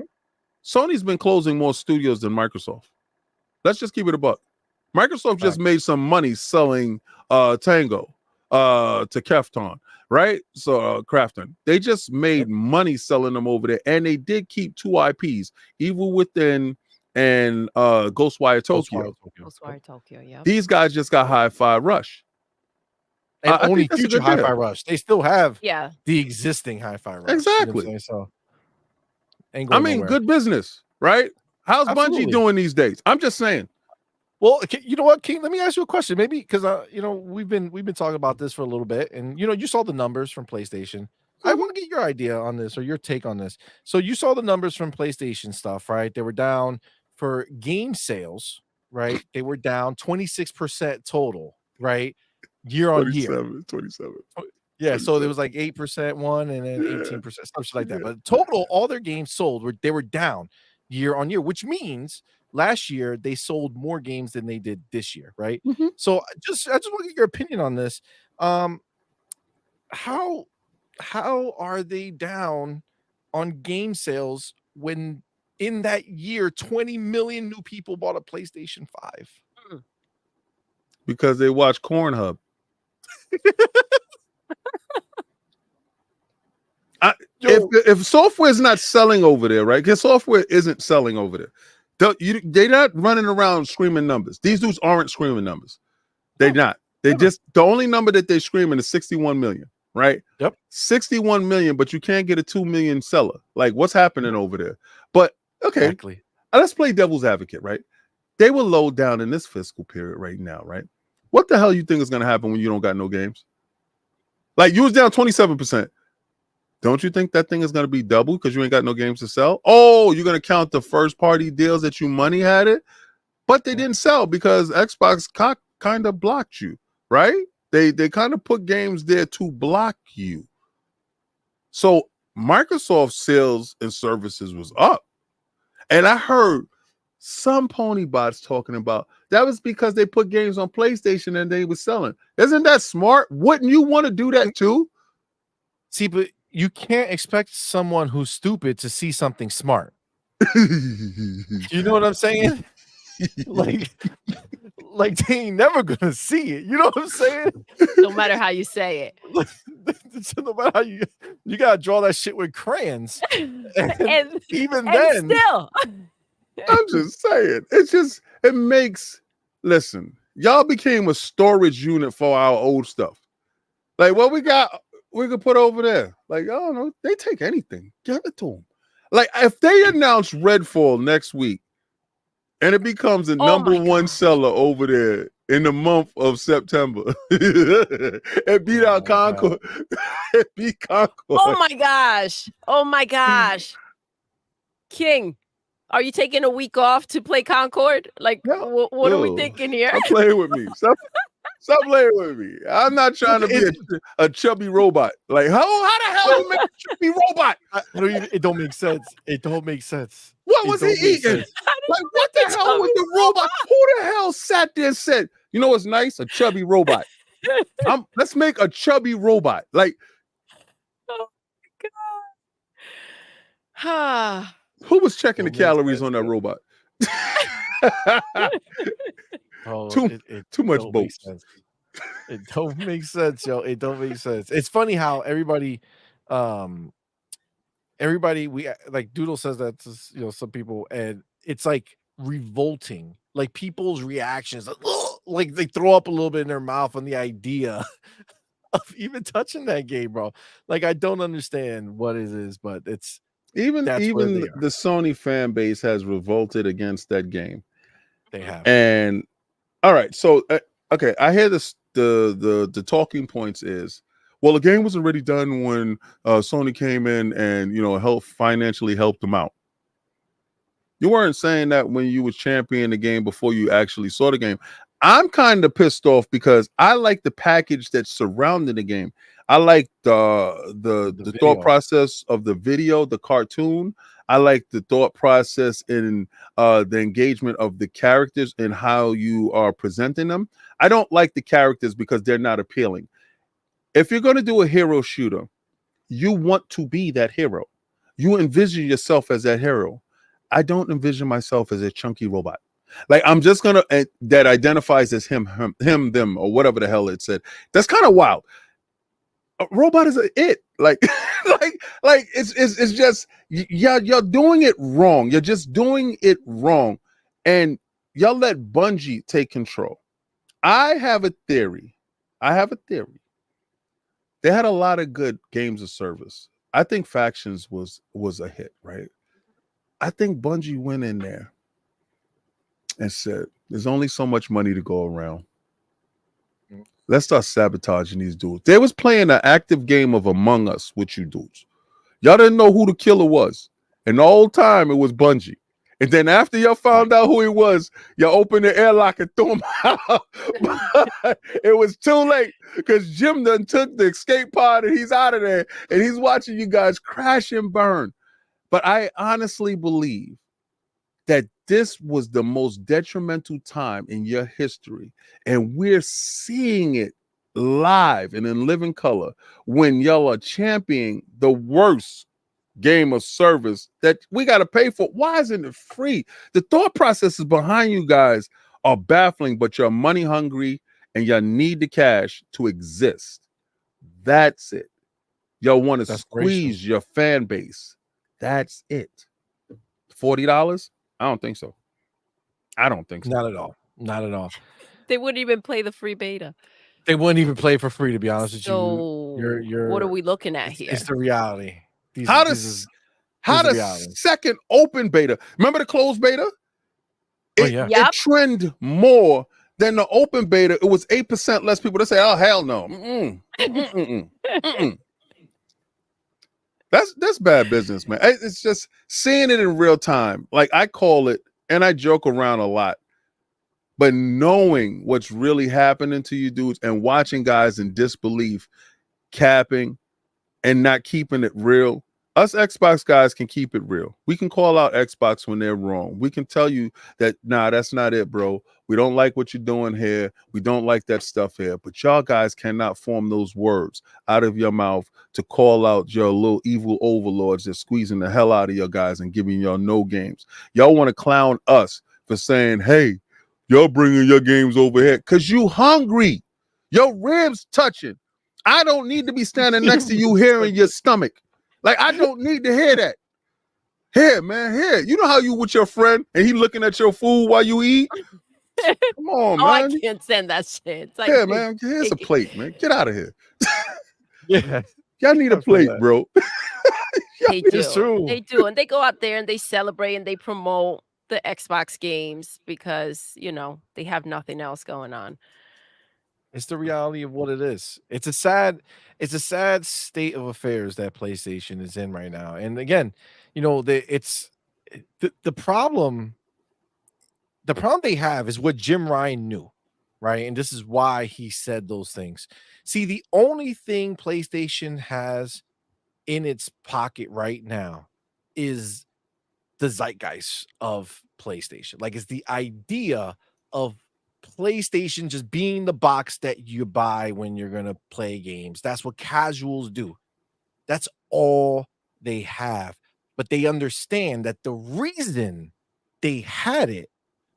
Sony's been closing more studios than Microsoft. Let's just keep it a buck. Microsoft just made some money selling Tango to Krafton, right? So Krafton. They just made money selling them over there, and they did keep 2 IPs, Evil Within and Ghostwire Tokyo. Ghostwire Tokyo, yeah. These guys just got Hi-Fi Rush. and I only think that's a future good deal. Hi-Fi Rush. They still have Yeah. the existing Hi-Fi Rush. Exactly. You know what I'm saying? So ain't I going mean, nowhere. good business, right? How's Absolutely. Bungie doing these days? I'm just saying. Well, you know what, King? Let me ask you a question. Maybe because you know, we've been talking about this for a little bit, and you know, you saw the numbers from PlayStation. I want to get your idea on this or your take on this. So you saw the numbers from PlayStation stuff, right? They were down for game sales, right? They were down 26% total, right? Year on year. 27. Yeah, so there was like 8% one and then 18%, something like that. But total, all their games sold they were down year on year, which means last year they sold more games than they did this year, right? Mhm. So I just want to get your opinion on this. How are they down on game sales when in that year 20 million new people bought a PlayStation 5? Because they watch Cornhub. If software is not selling over there, right? Because software isn't selling over there. They're not running around screaming numbers. These dudes aren't screaming numbers. They're not. They just the only number that they're screaming is 61 million, right? Yep. 61 million, but you can't get a 2 million seller. Like, what's happening over there? But okay, Exactly. let's play devil's advocate, right? They will low down in this fiscal period right now, right? What the hell you think is going to happen when you don't got no games? Like, you was down 27%. Don't you think that thing is going to be double because you ain't got no games to sell? Oh, you're going to count the first party deals that you money had it, but they didn't sell because Xbox kind of blocked you, right? They kind of put games there to block you. So Microsoft sales and services was up. And I heard some Ponybots talking about that was because they put games on PlayStation and they were selling. Isn't that smart? Wouldn't you want to do that too? See, but you can't expect someone who's stupid to see something smart. You know what I'm saying? like they ain't never gonna see it. You know what I'm saying? No matter how you say it. No matter how you gotta draw that shit with crayons. And even then, still. I'm just saying. It makes listen, y'all became a storage unit for our old stuff. Like, what we could put over there. Like, I don't know. They take anything. Give it to them. Like, if they announce Redfall next week and it becomes the number one seller over there in the month of September, it beat out Concord. It beat Concord. Oh my gosh. Oh my gosh. King, are you taking a week off to play Concord? Like, what are we thinking here? Stop playing with me. Stop playing with me. I'm not trying to be a chubby robot. Like, how the hell you make a chubby robot? It don't make sense. It don't make sense. What was he eating? Like, what the hell was the robot? Who the hell sat there and said, you know what's nice? A chubby robot. Let's make a chubby robot. Like, oh my God. Who was checking the calories on that robot? Too much bolts. It don't make sense, yo. It don't make sense. It's funny how everybody we like Doodle says that to, you know, some people, and it's like revolting. Like people's reactions, like they throw up a little bit in their mouth on the idea of even touching that game, bro. Like, I don't understand what it is, but it's even the Sony fan base has revolted against that game. They have. And all right, so okay, I hear this. The talking points is, well, the game was already done when Sony came in and, you know, financially helped them out. You weren't saying that when you was championing the game before you actually saw the game. I'm kind of pissed off because I like the package that's surrounding the game. I like the thought process of the video, the cartoon. I like the thought process in the engagement of the characters and how you are presenting them. I don't like the characters because they're not appealing. If you're going to do a hero shooter, you want to be that hero. You envision yourself as that hero. I don't envision myself as a chunky robot. Like, I'm just going to, that identifies as him, them, or whatever the hell it said. That's kind of wild. A robot is it. Like, like it's just, you're doing it wrong. You're just doing it wrong. And y'all let Bungie take control. I have a theory. they had a lot of good games of service. I think Factions was a hit, right? I think Bungie went in there and said, "There's only so much money to go around. Let's start sabotaging these dudes." They was playing an active game of Among Us with you dudes. Y'all didn't know who the killer was, and the whole time it was Bungie. And then after y'all found out who he was, y'all opened the airlock and threw him out. But it was too late because Jim done took the escape pod and he's out of there and he's watching you guys crash and burn. But I honestly believe that this was the most detrimental time in your history. And we're seeing it live and in living color when y'all are championing the worst game of service that we got to pay for. Why isn't it free? The thought processes behind you guys are baffling, but you're money hungry and you need the cash to exist. That's it. Y'all want to squeeze your fan base. That's it. $40? I don't think so. I don't think so. Not at all. Not at all. They wouldn't even play the free beta. They wouldn't even play for free, to be honest with you. So what are we looking at here? It's the reality. How does second open beta? Remember the closed beta? It trend more than the open beta. It was 8% less people that say, "Oh hell no." That's bad business, man. It's just seeing it in real time. Like I call it, and I joke around a lot, but knowing what's really happening to you dudes and watching guys in disbelief, capping, and not keeping it real. Us Xbox guys can keep it real. We can call out Xbox when they're wrong. We can tell you that, nah, that's not it, bro. We don't like what you're doing here. We don't like that stuff here. But y'all guys cannot form those words out of your mouth to call out your little evil overlords that's squeezing the hell out of your guys and giving y'all no games. Y'all want to clown us for saying, "Hey, y'all bringing your games over here because you hungry. Your ribs touching. I don't need to be standing next to you hearing your stomach. Like, I don't need to hear that. Here, man, here. You know how you with your friend and he looking at your food while you eat? Come on, man. I can't stand that shit. It's like, yeah, man, here's a plate, man. Get out of here. Yeah. Y'all need a plate, bro. They do. It's true. They do. And they go out there and they celebrate and they promote the Xbox games because, you know, they have nothing else going on. It's the reality of what it is. It's a sad state of affairs that PlayStation is in right now. And again, you know, the problem they have is what Jim Ryan knew, right? And this is why he said those things. See, the only thing PlayStation has in its pocket right now is the zeitgeist of PlayStation. Like, it's the idea of PlayStation just being the box that you buy when you're going to play games. That's what casuals do. That's all they have. But they understand that the reason they had it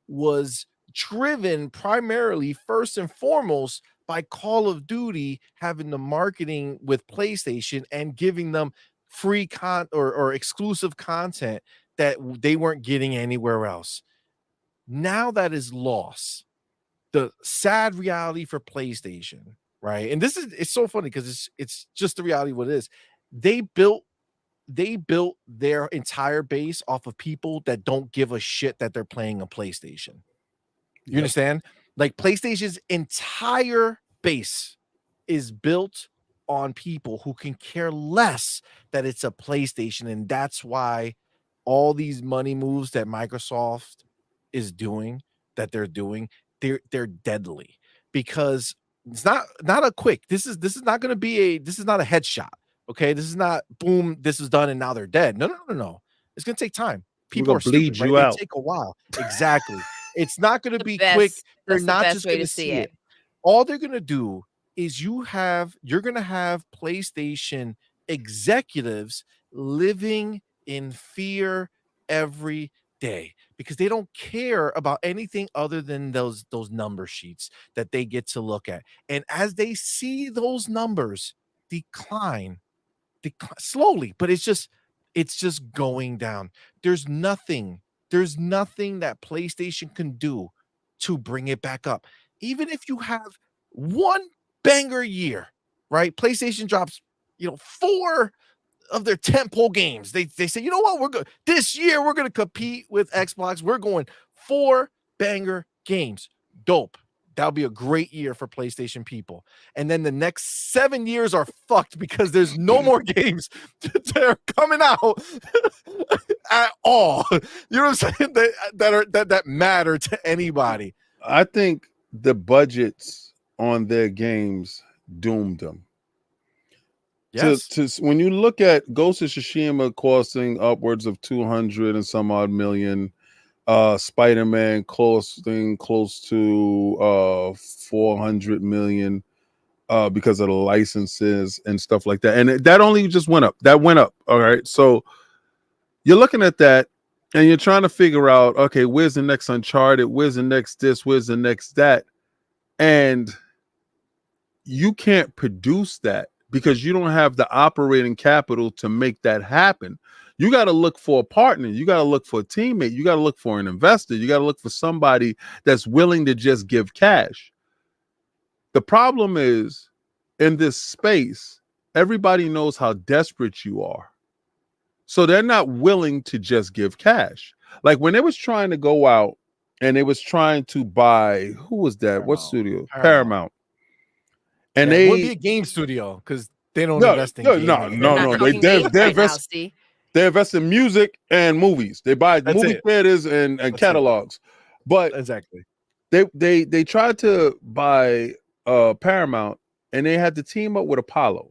was driven primarily, first and foremost, by Call of Duty having the marketing with PlayStation and giving them free or exclusive content that they weren't getting anywhere else. Now that is lost. The sad reality for PlayStation, right? And it's so funny because it's just the reality of what it is. They built their entire base off of people that don't give a shit that they're playing a PlayStation. You understand? Like, PlayStation's entire base is built on people who can care less that it's a PlayStation, and that's why all these money moves that Microsoft is doing, they're deadly, because it's not a quick. This is not going to be this is not a headshot. Okay, this is not boom. This is done and now they're dead. No. It's going to take time. People are bleed stupid, you right? out. They take a while. Exactly. It's not going to be quick. They're not just going to see it. All they're going to do is you're going to have PlayStation executives living in fear every day because they don't care about anything other than those number sheets that they get to look at. And as they see those numbers decline slowly, but it's just going down. There's nothing that PlayStation can do to bring it back up. Even if you have one banger year, right? PlayStation drops, 4 of their tentpole games. They say, you know what, we're good this year. We're going to compete with Xbox. We're going 4 banger games. Dope. That'll be a great year for PlayStation people. And then the next 7 years are fucked because there's no more games that are coming out at all. You know what I'm saying? That matter to anybody. I think the budgets on their games doomed them. Yes. To when you look at Ghost of Tsushima costing upwards of 200 and some odd million, Spider-Man close to 400 million because of the licenses and stuff like that. And that only just went up. That went up. All right. So you're looking at that and you're trying to figure out, okay, where's the next Uncharted? Where's the next this? Where's the next that? And you can't produce that because you don't have the operating capital to make that happen. You got to look for a partner. You got to look for a teammate. You got to look for an investor. You got to look for somebody that's willing to just give cash. The problem is, in this space, everybody knows how desperate you are. So they're not willing to just give cash. Like when they was trying to go out and they was trying to buy, who was that? What studio? Paramount. And it they would be a game studio because they don't invest in games. No. They invest in music and movies. They buy movie theaters and catalogs. But exactly, they tried to buy Paramount and they had to team up with Apollo.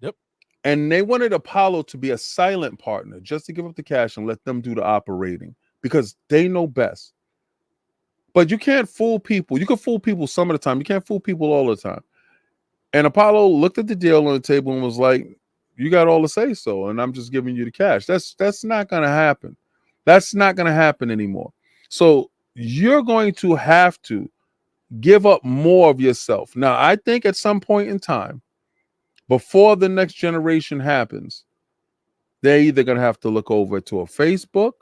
Yep. And they wanted Apollo to be a silent partner, just to give up the cash and let them do the operating because they know best. But you can't fool people. You can fool people some of the time. You can't fool people all the time. And Apollo looked at the deal on the table and was like, you got all the say so, and I'm just giving you the cash. That's not going to happen. That's not going to happen anymore. So you're going to have to give up more of yourself. Now, I think at some point in time, before the next generation happens, they're either going to have to look over to a Facebook,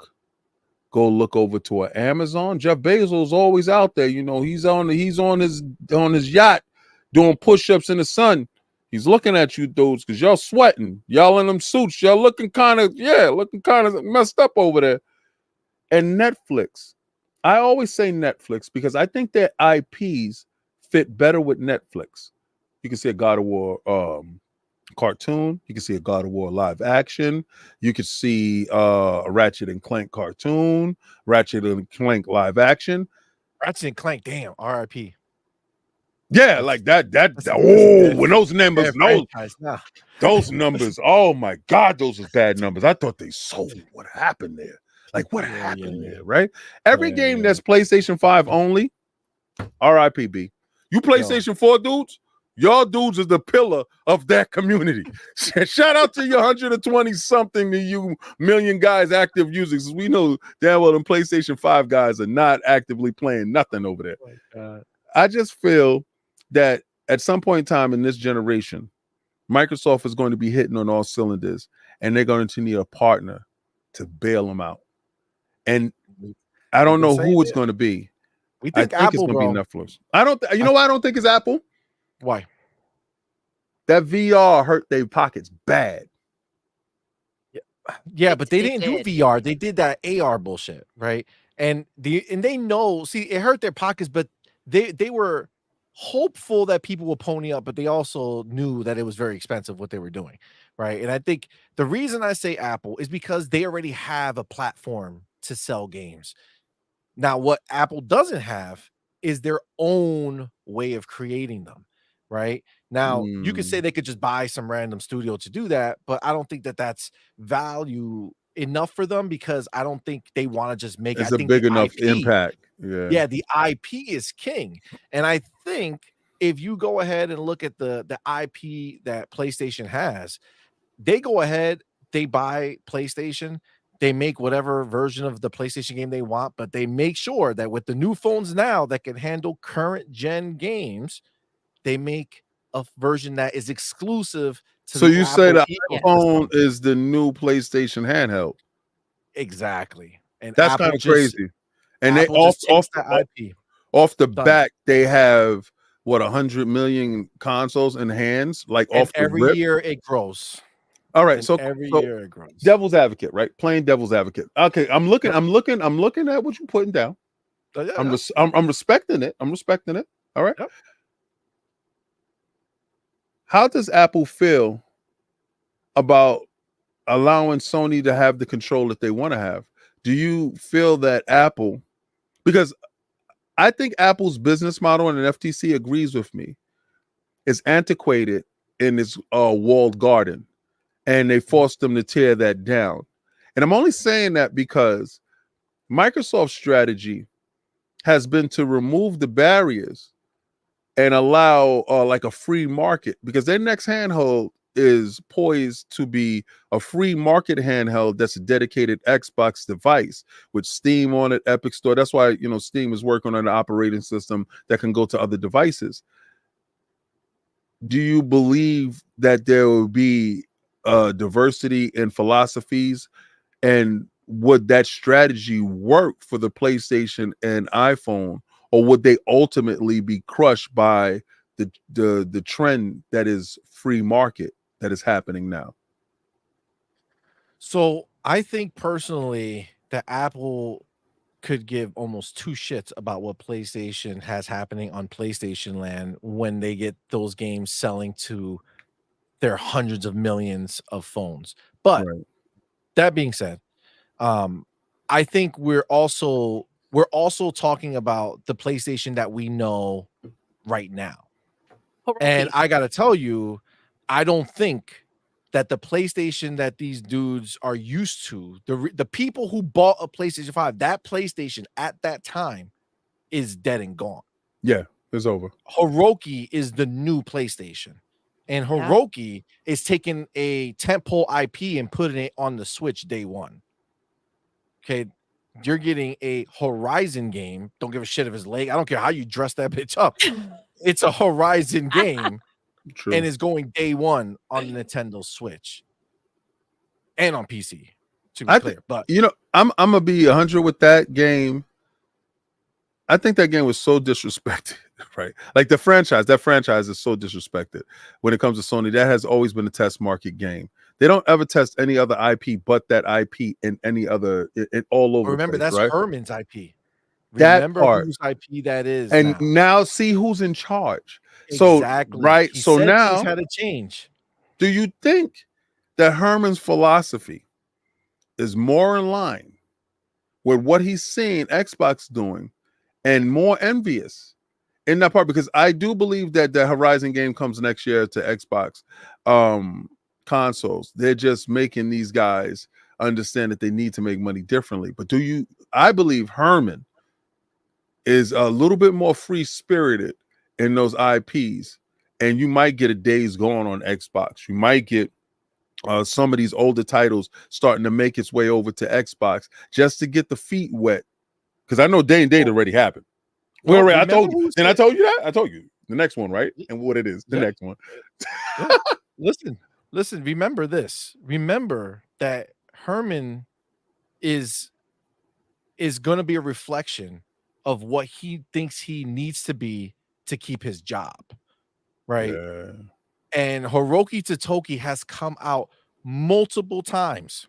go look over to an Amazon. Jeff Bezos always out there. You know, he's on his yacht doing push-ups in the sun. He's looking at you dudes because y'all sweating. Y'all in them suits. Y'all looking kind of messed up over there. And Netflix. I always say Netflix because I think their IPs fit better with Netflix. You can see a God of War cartoon. You can see a God of War live action. You can see a Ratchet and Clank cartoon, Ratchet and Clank live action. Ratchet and Clank, damn, RIP. Yeah, like that. When those numbers, those numbers, oh my God, those are bad numbers. I thought they sold. What happened there? Like, what happened there, right? Every game that's PlayStation 5 only, RIPB. You PlayStation 4 dudes, y'all dudes is the pillar of that community. Shout out to your 120-something of you million guys active users. We know damn well them PlayStation 5 guys are not actively playing nothing over there. Oh my God. I just feel that at some point in time in this generation, Microsoft is going to be hitting on all cylinders, and they're going to need a partner to bail them out. And I don't know who it's going to be. We think Apple, it's going to be Netflix. I don't. You know why I don't think it's Apple? Why? That VR hurt their pockets bad. Yeah, but they didn't do VR. They did that AR bullshit, right? And they know. See, it hurt their pockets, but they were hopeful that people will pony up, but they also knew that it was very expensive what they were doing, right? And I think the reason I say Apple is because they already have a platform to sell games. Now, what Apple doesn't have is their own way of creating them, right? Now, you could say they could just buy some random studio to do that, but I don't think that that's value enough for them because I don't think they want to just make it's a big enough impact. Yeah, the IP is king. And I think if you go ahead and look at the IP that PlayStation has, they go ahead, they buy PlayStation, they make whatever version of the PlayStation game they want, but they make sure that with the new phones now that can handle current gen games, they make a version that is exclusive to so you say the iPhone ecosystem. is the new PlayStation handheld. Exactly. And that's kind of crazy. And Apple they off the IP. Off the back, they have what 100 million consoles in hands, like And off the every rip. year it grows. All right, And so every so year it grows. devil's advocate, right? Plain devil's advocate. Okay, I'm looking at what you're putting down. Yeah, I'm respecting it. I'm respecting it. All right. Yep. How does Apple feel about allowing Sony to have the control that they want to have? Do you feel that Apple, because I think Apple's business model, and an FTC agrees with me, is antiquated in its walled garden, and they forced them to tear that down. And I'm only saying that because Microsoft's strategy has been to remove the barriers and allow like a free market, because their next handheld is poised to be a free market handheld that's a dedicated Xbox device with Steam on it, Epic Store. That's why, you know, Steam is working on an operating system that can go to other devices. Do you believe that there will be diversity in philosophies, and would that strategy work for the PlayStation and iPhone, or would they ultimately be crushed by the trend that is free market that is happening now? So I think personally that Apple could give almost two shits about what PlayStation has happening on PlayStation Land when they get those games selling to their hundreds of millions of phones. But Right. that being said, I think we're also talking about the PlayStation that we know right now. And Hiroki. I gotta tell you, I don't think that the PlayStation that these dudes are used to, the people who bought a PlayStation 5, that PlayStation at that time is dead and gone. Yeah, it's over. Hiroki is the new PlayStation. And Yeah. Hiroki is taking a tentpole IP and putting it on the Switch day one. Okay. You're getting a Horizon game. Don't give a shit if it's leg. I don't care how you dress that bitch up. It's a Horizon game. True. And is going day one on Nintendo Switch and on PC, to be clear. But you know, I'm gonna be 100 with that game. I think that game was so disrespected, right? Like that franchise is so disrespected when it comes to Sony. That has always been a test market game. They don't ever test any other IP but that IP in any other, it all over remember, the place, that's right? Herman's IP. That Remember part. whose IP that is And now. now see who's in charge. So, Exactly. right. He So said things now, had to change. do you think that Herman's philosophy is more in line with what he's seeing Xbox doing and more envious in that part? Because I do believe that the Horizon game comes next year to Xbox consoles. They're just making these guys understand that they need to make money differently. But I believe Herman is a little bit more free spirited in those IPs, and you might get a Days Gone on Xbox. You might get some of these older titles starting to make its way over to Xbox just to get the feet wet. Because I know day and date already happened. No, I told you. who And I said- told you that. I told you the next one, right? And what it is, the Yeah. next one. Yeah. Listen, remember this. Remember that Herman is going to be a reflection of what he thinks he needs to be to keep his job, right? Yeah. And Hiroki Totoki has come out multiple times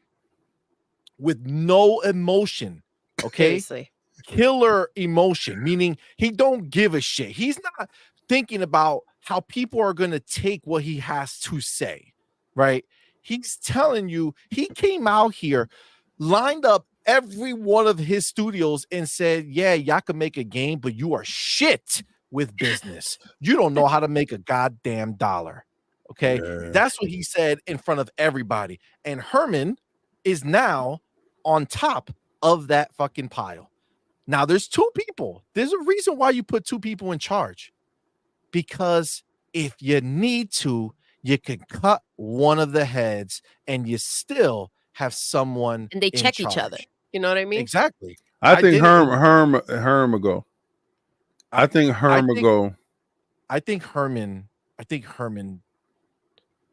with no emotion, okay? Seriously. Killer emotion, meaning he don't give a shit. He's not thinking about how people are going to take what he has to say, right? He's telling you he came out here, lined up every one of his studios and said, yeah, y'all can make a game, but you are shit with business. You don't know how to make a goddamn dollar. Okay. Yeah. That's what he said in front of everybody. And Herman is now on top of that fucking pile. Now there's two people. There's a reason why you put two people in charge. Because if you need to, you can cut one of the heads and you still have someone And they in check each other. charge. You know what I mean? Exactly. I think did it in- Herm will go. I think Herm will go. I think Herman,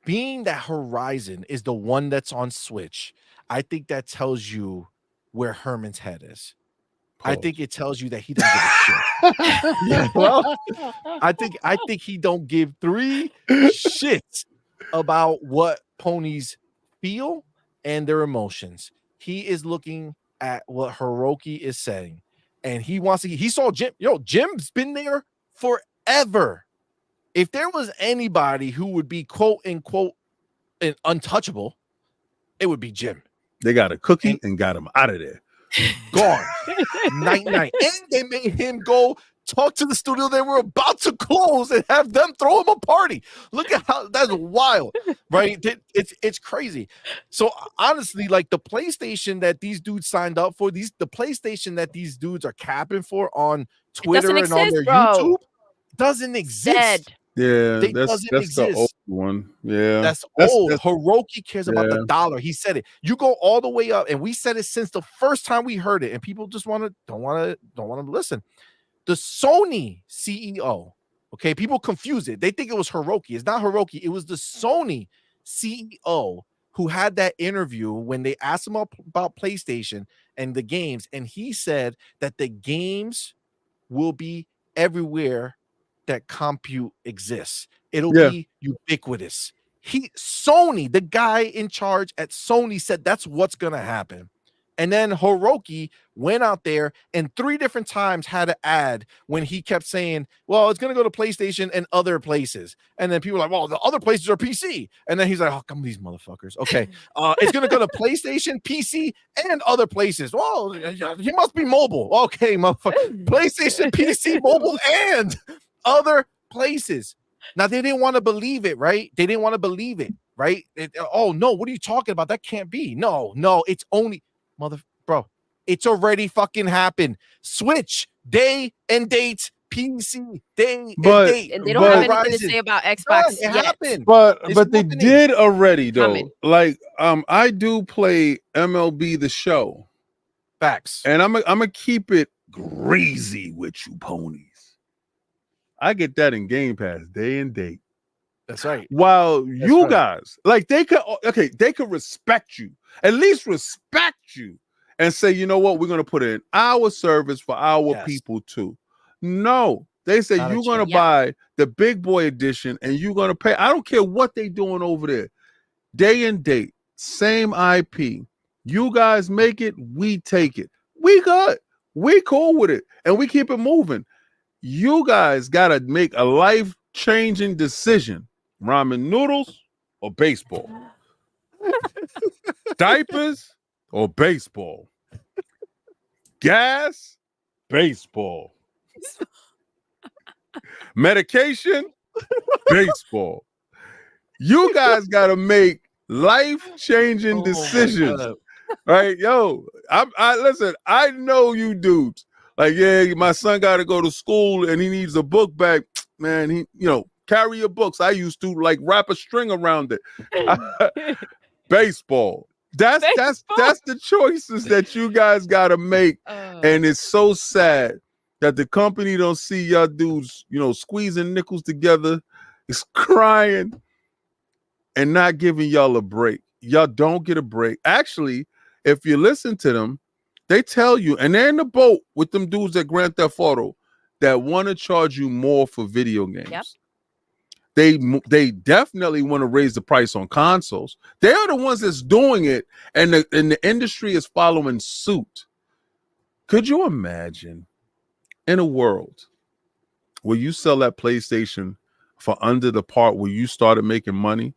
being that Horizon is the one that's on Switch, I think that tells you where Herman's head is. I think it tells you that he doesn't give a shit. Yeah, well, I think he don't give 3 shits about what ponies feel and their emotions. He is looking at what Hiroki is saying, and he wants to. He saw Jim. Jim's been there forever. If there was anybody who would be quote unquote untouchable, it would be Jim. They got a cookie and got him out of there. Gone. Night. And they made him go talk to the studio they were about to close and have them throw him a party. Look at how that's wild, right? It's crazy. So honestly, like the PlayStation that these dudes signed up for, the PlayStation that these dudes are capping for on Twitter and on their YouTube doesn't exist. Dead. Yeah, that's the old one. Yeah, that's old. Hiroki cares about the dollar. He said it. You go all the way up, and we said it since the first time we heard it, and people just don't want to listen. The Sony CEO, okay, people confuse it. They think it was Hiroki. It's not Hiroki. It was the Sony CEO who had that interview when they asked him about PlayStation and the games, and he said that the games will be everywhere that compute exists. It'll be ubiquitous. Sony, the guy in charge at Sony, said that's what's gonna happen. And then Hiroki went out there and 3 different times had an ad when he kept saying, well, it's going to go to PlayStation and other places. And then people were like, well, the other places are PC. And then he's like, oh, come these motherfuckers. Okay. It's going to go to PlayStation, PC, and other places. Well, he must be mobile. Okay, motherfucker. PlayStation, PC, mobile, and other places. Now, they didn't want to believe it, right? They didn't want to believe it, right? Oh, no, what are you talking about? That can't be. No, it's only... bro, it's already fucking happened. Switch day and date, PC day and date, and they don't have anything to say about Xbox. It happened, but they did already though. Like I do play MLB The Show. Facts, and I'm gonna keep it greasy with you ponies. I get that in Game Pass day and date. That's right. While you guys, like they could respect you, at least respect you, and say, you know what, we're gonna put in our service for our people too. No, they say you're gonna buy the big boy edition and you're gonna pay. I don't care what they doing over there. Day and date, same IP. You guys make it, we take it. We good. We cool with it, and we keep it moving. You guys gotta make a life-changing decision. Ramen noodles or baseball? Diapers or baseball? Gas, baseball. Medication, baseball. You guys got to make life-changing decisions. Right? Yo, I listen, I know you dudes. Like, yeah, my son got to go to school and he needs a book bag. Man, carry your books. I used to like wrap a string around it. Baseball. That's the choices that you guys gotta make. And it's so sad that the company don't see y'all dudes, squeezing nickels together, is crying and not giving y'all a break. Y'all don't get a break. Actually, if you listen to them, they tell you, and they're in the boat with them dudes at Grand Theft Auto that want to charge you more for video games. Yep. They definitely want to raise the price on consoles. They are the ones that's doing it, and the industry is following suit. Could you imagine in a world where you sell that PlayStation for under the part where you started making money,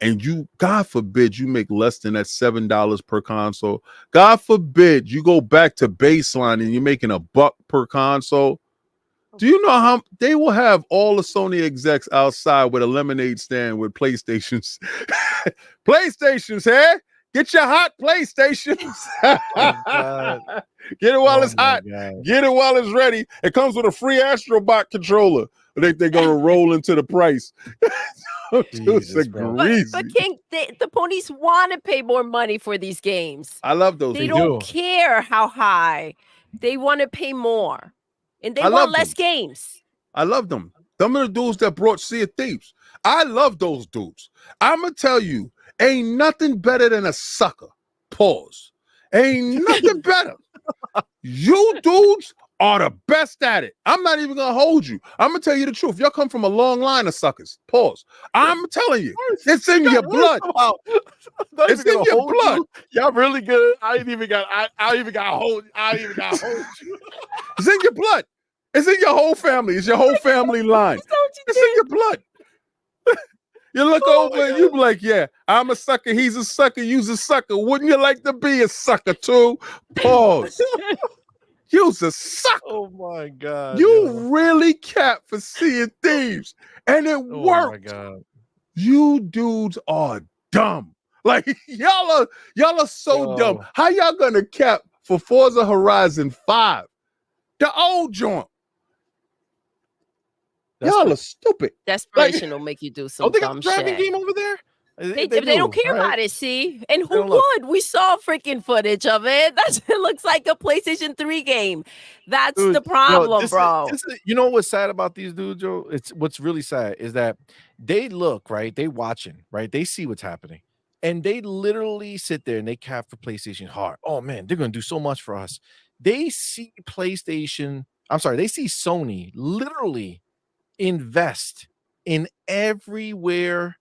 and you, God forbid, you make less than that $7 per console? God forbid you go back to baseline and you're making $1 per console. Do you know how they will have all the Sony execs outside with a lemonade stand with PlayStations? PlayStations, hey? Get your hot PlayStations. Get it while it's hot. God. Get it while it's ready. It comes with a free Astrobot controller. They're going to roll into the price. Jesus, but King, the ponies want to pay more money for these games. I love those. They don't care how high. They want to pay more. And they want less games. I love them. Them are the dudes that brought Sea of Thieves. I love those dudes. I'm going to tell you, ain't nothing better than a sucker. Pause. Ain't nothing better You dudes are the best at it. I'm not even gonna hold you. I'm gonna tell you the truth. Y'all come from a long line of suckers. Pause. I'm telling you, it's in your blood. It's in your blood. Y'all really good. I ain't even got hold. I ain't even got hold you. It's in your blood. It's in your whole family. It's your whole family line. It's in your blood. You look over and you be like, yeah, I'm a sucker. He's a sucker. You's a sucker. Wouldn't you like to be a sucker too? Pause. You's a sucker. Oh my God. You really capped for seeing thieves. And it worked. Oh my God. You dudes are dumb. Like y'all are so dumb. How y'all gonna cap for Forza Horizon 5? The old joint. Y'all are stupid. Desperation will make you do some they dumb got a driving shit. game over there? They don't care about it, see? And who would? We saw freaking footage of it. It looks like a PlayStation 3 game. That's the problem, bro. You know what's sad about these dudes, Joe? It's what's really sad is that they look, right? They watching, right? They see what's happening. And they literally sit there and they cap for PlayStation hard. Oh man, they're gonna do so much for us. They see PlayStation, they see Sony literally invest in everywhere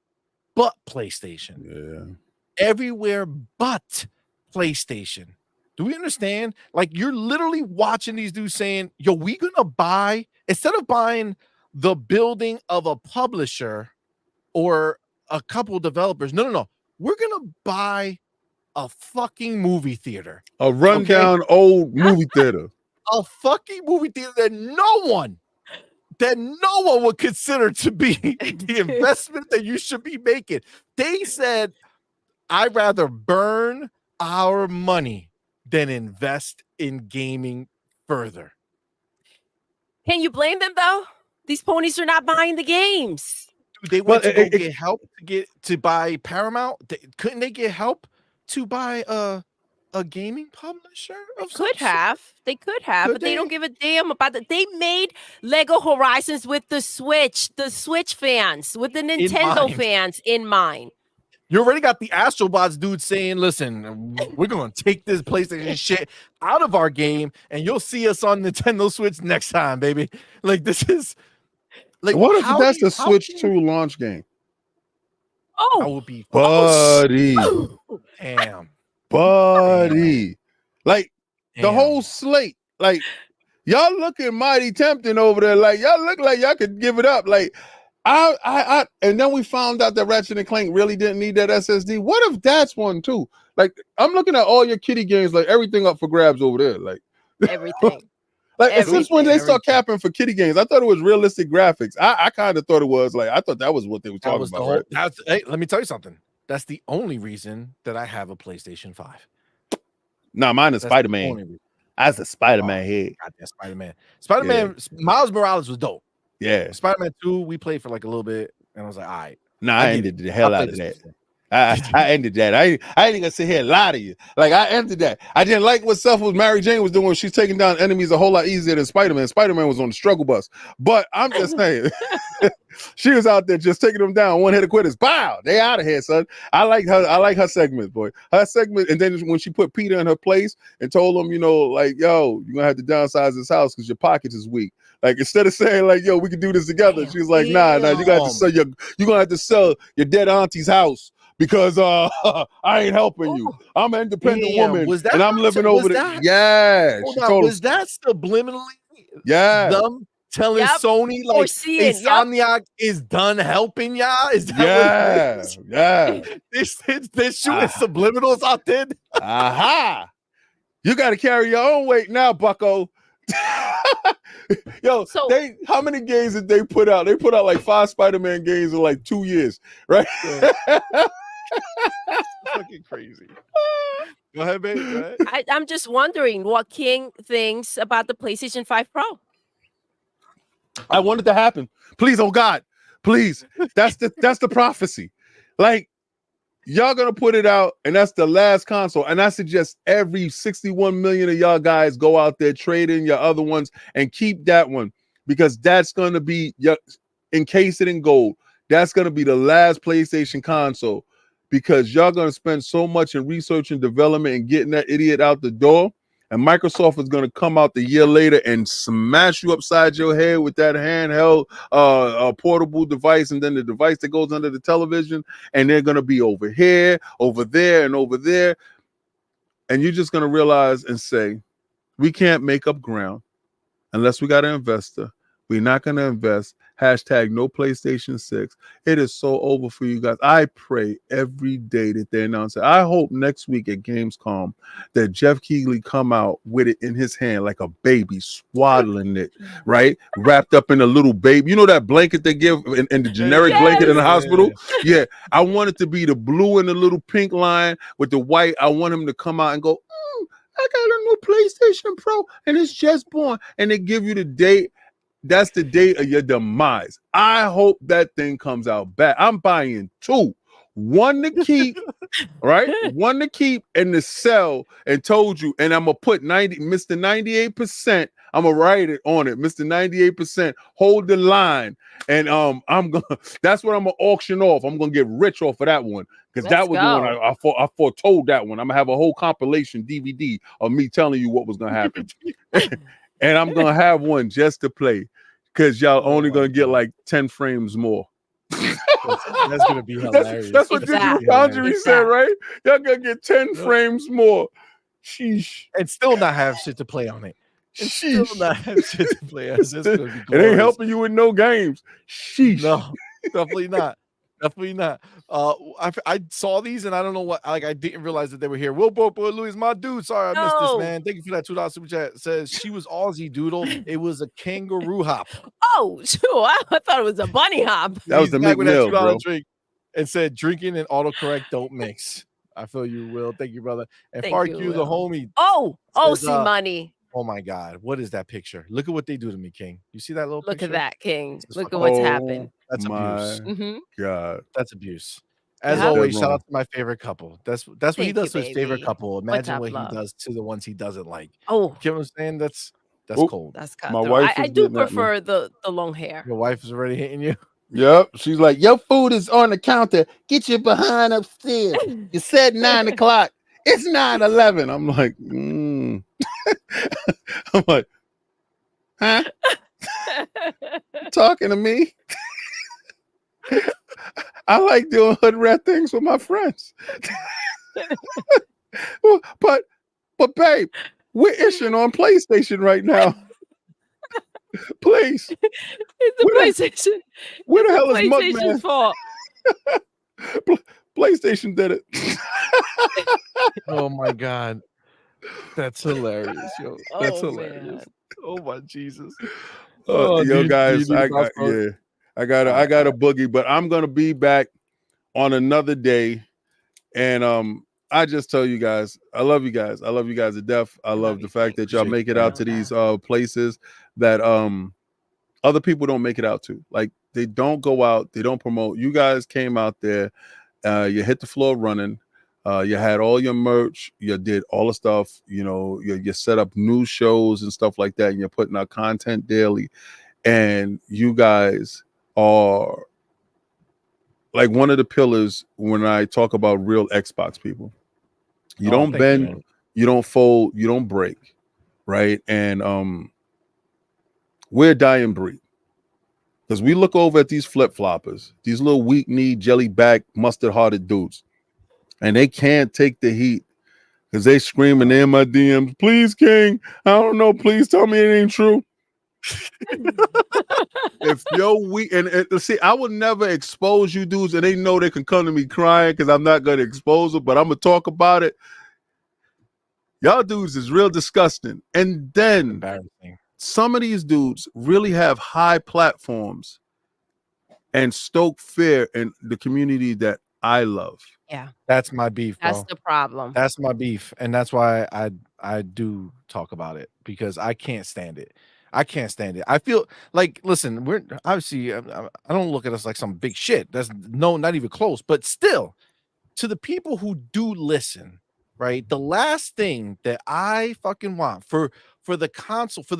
but PlayStation. Yeah. Everywhere but PlayStation. Do we understand? Like, you're literally watching these dudes saying, yo, we gonna buy, instead of buying the building of a publisher or a couple developers, no. We're gonna buy a fucking movie theater. A rundown old movie theater. A fucking movie theater that no one would consider to be the investment that you should be making. They said, I'd rather burn our money than invest in gaming further. Can you blame them though? These ponies are not buying the games. They went to go get help to buy Paramount. Couldn't they get help to buy a gaming publisher? They could have, but they don't give a damn about that. They made Lego Horizons with the Switch fans, with the Nintendo fans in mind. You already got the Astrobots dude saying, listen, we're going to take this PlayStation shit out of our game and you'll see us on Nintendo Switch next time, baby. Like, this is like, what if that's the Switch 2 launch game? Oh, that would be buddy. Damn. Buddy. Like, the whole slate. Like, y'all looking mighty tempting over there. Like, y'all look like y'all could give it up. Like, and then we found out that Ratchet and Clank really didn't need that SSD. What if that's one too? Like, I'm looking at all your kitty games, like everything up for grabs over there. Like everything. Since when they start capping for kitty games, I thought it was realistic graphics. I kind of thought it was like, I thought that was what they were talking about. Right? Hey, let me tell you something. That's the only reason that I have a PlayStation 5. Nah, mine is Spider-Man. That's a Spider-Man head. Goddamn Spider-Man. Miles Morales was dope. Yeah. Spider-Man 2, we played for like a little bit, and I was like, all right. Nah, I ended the hell out of that. I ended that. I ain't gonna sit here and lie to you. Like, I ended that. I didn't like what Mary Jane was doing. She's taking down enemies a whole lot easier than Spider-Man. Spider-Man was on the struggle bus. But I'm just saying, she was out there just taking them down. One hit of quitters. Bow. They out of here, son. I like her segment, boy. Her segment. And then when she put Peter in her place and told him, you know, like, yo, you're gonna have to downsize this house because your pockets is weak. Like, instead of saying like, yo, we can do this together, she's like, nah, you got to sell you're gonna have to sell your dead auntie's house. Because I ain't helping you. I'm an independent woman, and I'm living over there. Yeah, was that subliminally? Yeah, them telling Sony like Insomniac is done helping y'all. Is that they're shooting subliminals out there? Aha! You got to carry your own weight now, Bucko. Yo, how many games did they put out? They put out like 5 Spider-Man games in like 2 years, right? Fucking crazy. Go ahead, baby. Go ahead. I'm just wondering what King thinks about the PlayStation 5 Pro. I want it to happen. Please, oh God, please. That's the prophecy. Like, y'all gonna put it out, and that's the last console. And I suggest every 61 million of y'all guys go out there, trade in your other ones, and keep that one, because that's gonna be encase it in gold. That's gonna be the last PlayStation console, because y'all gonna spend so much in research and development and getting that idiot out the door And Microsoft is going to come out the year later and smash you upside your head with that handheld portable device, and then the device that goes under the television, and they're going to be over here, over there, and over there. And you're just going to realize and say, we can't make up ground unless we got an investor. We're not going to invest. Hashtag no PlayStation 6. It is so over for you guys. I pray every day that they announce it. I hope next week at Gamescom that Jeff Keighley come out with it in his hand like a baby, swaddling it, right? Wrapped up in a little baby. You know that blanket they give in the generic blanket in the hospital? Yeah. I want it to be the blue and the little pink line with the white. I want him to come out and go, I got a new PlayStation Pro and it's just born. And they give you the date. That's the date of your demise. I hope that thing comes out bad. I'm buying 2. One to keep, right? One to keep and to sell, and told you. And I'm going to put Mr. 98%. I'm going to write it on it. Mr. 98%. Hold the line. And that's what I'm going to auction off. I'm going to get rich off of that one. Because that was the one I foretold that one. I'm going to have a whole compilation DVD of me telling you what was going to happen. And I'm going to have one just to play, because y'all only going to get like 10 frames more. That's going to be hilarious. That's what Digital Foundry said, right? Y'all going to get 10 frames more. Sheesh. And still not have shit to play on it. And still not have shit to play on it. It ain't helping you with no games. Sheesh. No, definitely not. Definitely not. I saw these and I don't know what, like, I didn't realize that they were here. Will Louis, my dude. Sorry, I missed this, man. Thank you for that $2 super chat. It says she was Aussie Doodle. It was a kangaroo hop. Oh, sure. I thought it was a bunny hop. That was the McMill, bro. Drink and said drinking and autocorrect don't mix. I feel you, Will. Thank you, brother. And Farq, the homie. CMoney. Oh my God, what is that picture? Look at what they do to me, King. You see that little Look picture? at that, King. Look at what's happened. That's abuse. God. That's abuse. As always, shout out to my favorite couple. That's what he does to his favorite couple. Imagine what he does to the ones he doesn't like. Oh, you know what I'm saying? That's cold. That's my wife. I do prefer the long hair. Your wife is already hitting you. Yep. She's like, your food is on the counter. Get your behind upstairs. You said 9 o'clock. It's 9:11. I'm like, I'm like, huh? Talking to me? I like doing hood rat things with my friends. but babe, we're issuing on PlayStation right now. Please. It's the PlayStation. Where the hell is PlayStation's fault? PlayStation did it. Oh my God. That's hilarious, yo. That's hilarious. Man. Oh my Jesus. Yo, guys, I got a boogie, but I'm gonna be back on another day. And I just tell you guys, I love you guys. I love you guys to death. I love the fact that y'all make it out to these places that other people don't make it out to. Like, they don't go out, they don't promote. You guys came out there, you hit the floor running. You had all your merch, you did all the stuff, you set up new shows and stuff like that, and you're putting out content daily. And you guys are like one of the pillars when I talk about real Xbox people. You don't bend, you don't fold, you don't break, right? And we're a dying breed. Because we look over at these flip-floppers, these little weak-kneed, jelly-back, mustard-hearted dudes. And they can't take the heat because they screaming in my DMs, please, King, I don't know, please tell me it ain't true. If you're weak, and see, I would never expose you dudes, and they know they can come to me crying because I'm not going to expose them, but I'm going to talk about it. Y'all dudes is real disgusting. And then embarrassing. Some of these dudes really have high platforms and stoke fear in the community that I love. Yeah, that's my beef, bro. That's the problem. That's my beef, and that's why I do talk about it, because I can't stand it. I can't stand it. I feel like, listen, we're obviously, I don't look at us like some big shit. That's not even close. But still, to the people who do listen, right? The last thing that I fucking want for the console, for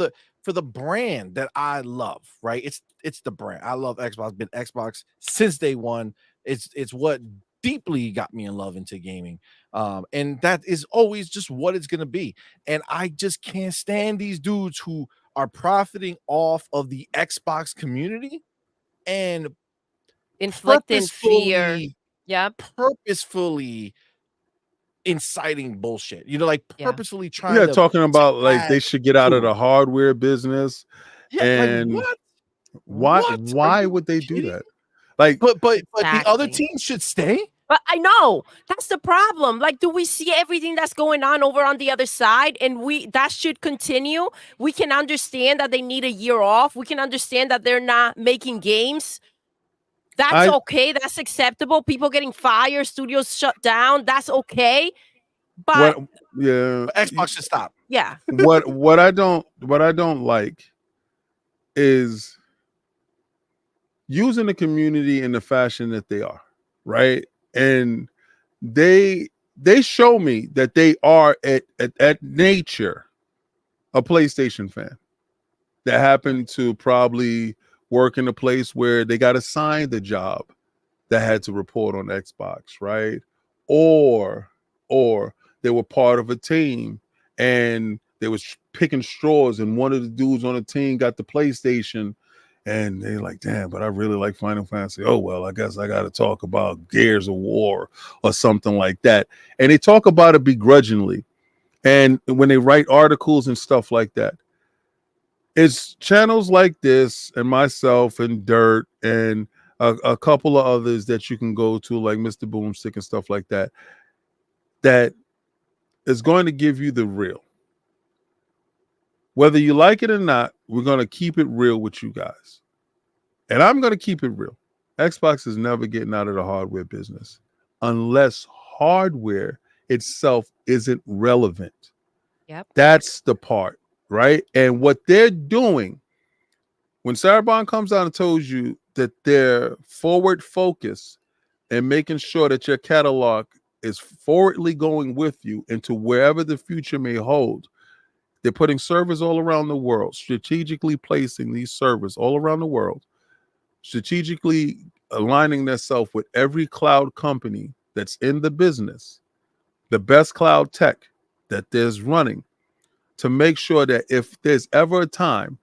the brand that I love, right? It's the brand. I love Xbox. Been Xbox since day one. It's what deeply got me in love into gaming. And that is always just what it's gonna be. And I just can't stand these dudes who are profiting off of the Xbox community and Inflicting fear. purposefully Yep. purposefully inciting bullshit. You know, like Yeah. purposefully trying Yeah, to talking about like add they should get out of to the it. hardware business. Yeah, And like what? why What? Are why you would they do kidding? that? Like, But the other Exactly. teams should stay. But I know that's the problem. Like, do we see everything that's going on over on the other side? And that should continue. We can understand that they need a year off. We can understand that they're not making games. That's I okay. That's acceptable. People getting fired, studios shut down. That's okay. what But yeah But Xbox should stop. yeah, what I don't like is using the community in the fashion that they are, right? And they show me that they are at nature a PlayStation fan that happened to probably work in a place where they got assigned the job that had to report on Xbox, right? Or they were part of a team and they was picking straws, and one of the dudes on the team got the PlayStation, and they're like, damn, but I really like Final Fantasy. Oh, well, I guess I got to talk about Gears of War or something like that. And they talk about it begrudgingly. And when they write articles and stuff like that, it's channels like this and myself and Dirt and a couple of others that you can go to, like Mr. Boomstick and stuff like that, that is going to give you the real. Whether you like it or not, we're going to keep it real with you guys. And I'm going to keep it real. Xbox is never getting out of the hardware business unless hardware itself isn't relevant. Yep. That's the part, right? And what they're doing, when Sarabon comes out and tells you that they're forward focused and making sure that your catalog is forwardly going with you into wherever the future may hold, they're putting servers all around the world, strategically placing these servers all around the world, strategically aligning themselves with every cloud company that's in the business, the best cloud tech that there's running, to make sure that if there's ever a time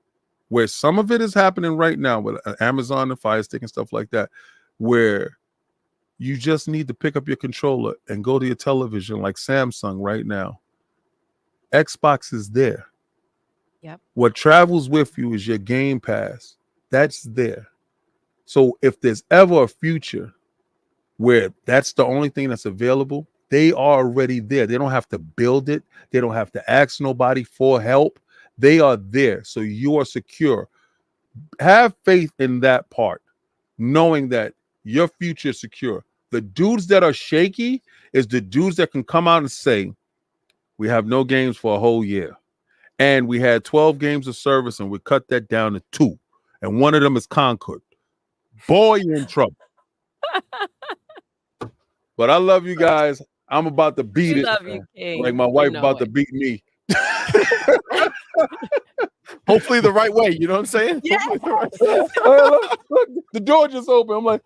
where some of it is happening right now with Amazon and Fire Stick and stuff like that, where you just need to pick up your controller and go to your television like Samsung right now, Xbox is there. Yep. What travels with you is your Game Pass. That's there. So if there's ever a future where that's the only thing that's available, they are already there. They don't have to build it. They don't have to ask nobody for help. They are there. So you are secure. Have faith in that part, knowing that your future is secure. The dudes that are shaky is the dudes that can come out and say, we have no games for a whole year. And we had 12 games of service and we cut that down to 2. And one of them is Concord. Boy, you're in trouble. But I love you guys. I'm about to beat we it. love you, King. Like my wife about to beat me. Hopefully the right way. You know what I'm saying? Yeah. Look, the door just opened. I'm like,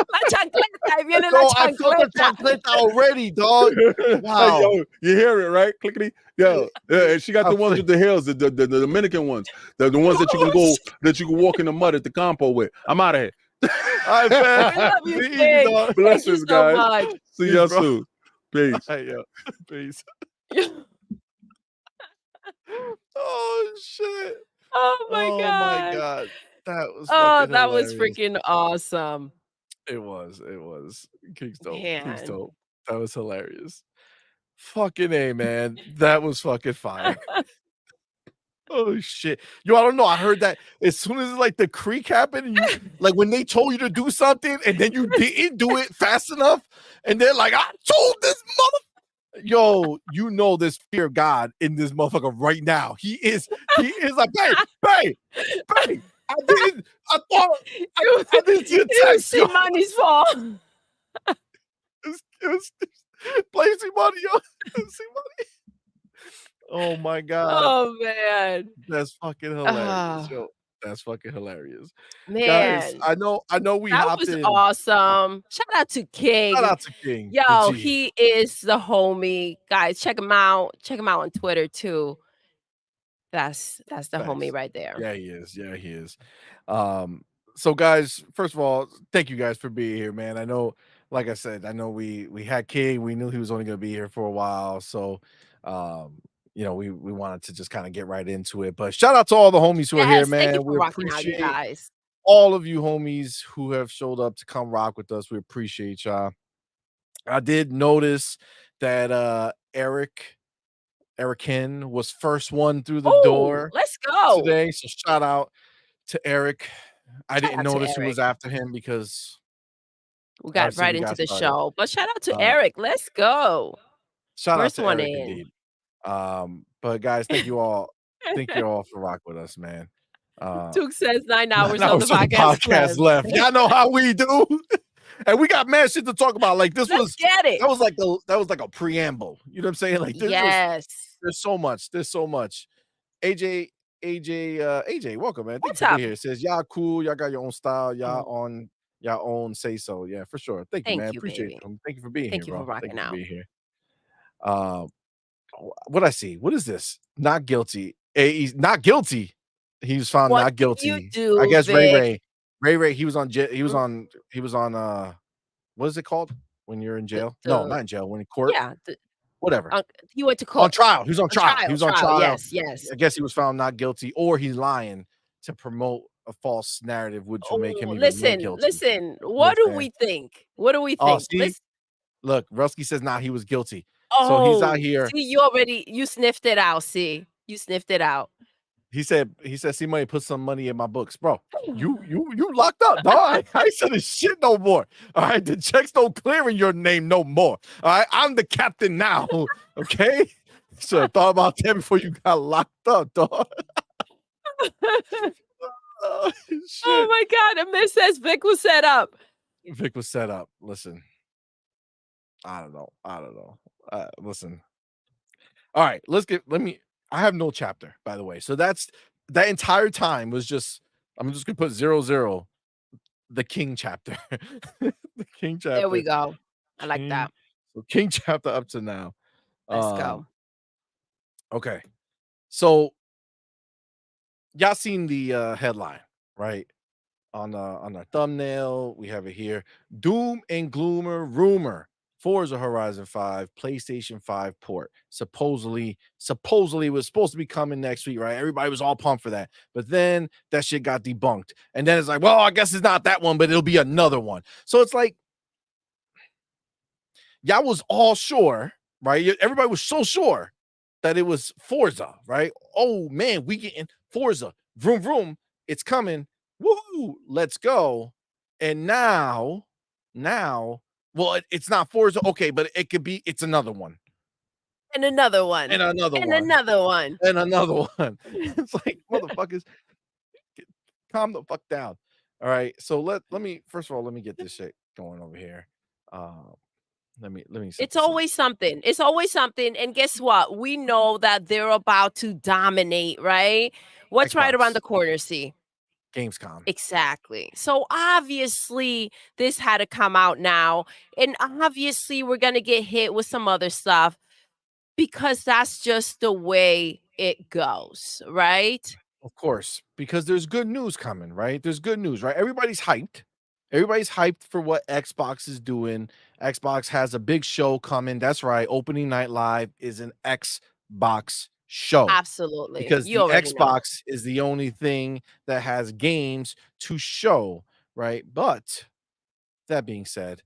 La chancleta, ahí viene la No, I felt the chancleta. chancleta already, dog. Wow. Yo, you hear it, right? Clickety. Yo, and she got the ones with the hills, the Dominican ones, the ones that you can go, that you can walk in the mud at the compo with. I'm out of here. All right, man. We love you, Be easy, King. dog. Blessings, Thank you so guys. much. See y'all bro. soon. Peace. All right, yo. Peace. Oh shit. Oh my Oh god. my god. That was Oh, fucking that was hilarious. freaking awesome. It was. King's dope. Man. King's dope. That was hilarious. Fucking A, man. That was fucking fire. Oh shit. Yo, I don't know. I heard that as soon as like the creak happened, and you like when they told you to do something and then you didn't do it fast enough, and they're like, I told this mother. Yo, you know there's fear of God in this motherfucker right now. He is like, hey. I thought I didn't see a It was text. Yo. CMoney's fault. It was play CMoney, yo. CMoney. Oh my god. Oh man. That's fucking hilarious. Ah, Yo, that's fucking hilarious. Guys, man. I know we That hopped was in. awesome. Shout out to Shout King. out to King, the Yo, G. he is the homie. Guys, check him out. Check him out on Twitter too. That's the homie Thanks. right there. Yeah, he is. Yeah, he is. So guys, first of all, thank you guys for being here, man. I know, like I said, I know we had King. We knew he was only gonna be here for a while. So we wanted to just kind of get right into it. But shout out to all the homies who are here, Yes, thank you man. for We rocking out, you appreciate guys. all of you homies who have showed up to come rock with us. We appreciate y'all. I did notice that Erican was first one through the Oh, door let's go. today. So shout out to Eric. I Shout didn't out to notice who Eric. was after him because We got obviously right we into got the started. show. But shout out to Uh, Eric. Let's go. Shout out First to one Eric in. indeed. But guys, thank you all. Thank you all for rock with us, man. Took says 9 9 hours on the hours of the podcast podcast left. left. Y'all know how we do. And we got mad shit to talk about. Like this Let's get it. that was like a preamble. You know what I'm saying? Like Yes. there's so much. There's so much. AJ, welcome, man. Thank What's you for up? being here. It says y'all cool, y'all got your own style, Mm. y'all on y'all own say so. Yeah, for sure. Thank you, Thank man. you, Appreciate baby. it. Thank you for being Thank here, you for bro. rocking Thank you for out. being here. What I see? What is this? Not guilty. He's not guilty. He was found What not did you guilty. do, I guess Vic? Ray, he was on Mm. what is it called when you're in jail? No, The not in jail, when in court. yeah, Whatever. you went to On court. trial. He was on trial. He was on trial. Yes, yes. I guess he was found not guilty, or he's lying to promote a false narrative, which will make him Oh, even more guilty. listen. You know What do I'm saying? we think? What do we Oh, think? see, look, Rusky says nah, he was guilty. So he's out Oh, here. see, you sniffed it out. See, you sniffed it out. He said, CMoney put some money in my books, bro. You locked up, dog. I ain't said this shit no more. All right, the checks don't clear in your name no more. All right, I'm the captain now. Okay, should have thought about that before you got locked up, dog. Oh, shit. Oh my God! Amir says Vic was set up. Vic was set up. Listen, I don't know. Listen. All right, I have no chapter, by the way. So that entire time was just, I'm just gonna put 0, the King chapter. The King chapter. There we go. I like that. So King chapter up to now. Let's go. Okay. So y'all seen the headline, right? On our thumbnail, we have it here. Doom and Gloomer rumor. Forza Horizon 5 PlayStation 5 port supposedly was supposed to be coming next week, right? Everybody was all pumped for that, but then that shit got debunked, and then it's like, well, I guess it's not that one, but it'll be another one. So it's like, y'all was all sure, right? Everybody was so sure that it was Forza, right? Oh man, we getting Forza, vroom vroom, it's coming, woohoo, let's go. And now, well, it's not Forza, okay, but it could be, it's another one. And another one. And another and one. another one. And another one. It's like, motherfuckers, calm the fuck down. All right. So let me, first of all, let me get this shit going over here. Let me It's always something. It's always something. And guess what? We know that they're about to dominate, right? What's right Xbox. around the corner, see? Gamescom. Exactly. So obviously this had to come out now. And obviously we're going to get hit with some other stuff because that's just the way it goes, right? Of course, because there's good news coming, right? There's good news, right? Everybody's hyped. Everybody's hyped for what Xbox is doing. Xbox has a big show coming. That's right. Opening Night Live is an Xbox show. Absolutely. Because You the already know. Xbox is the only thing that has games to show, right? But that being said,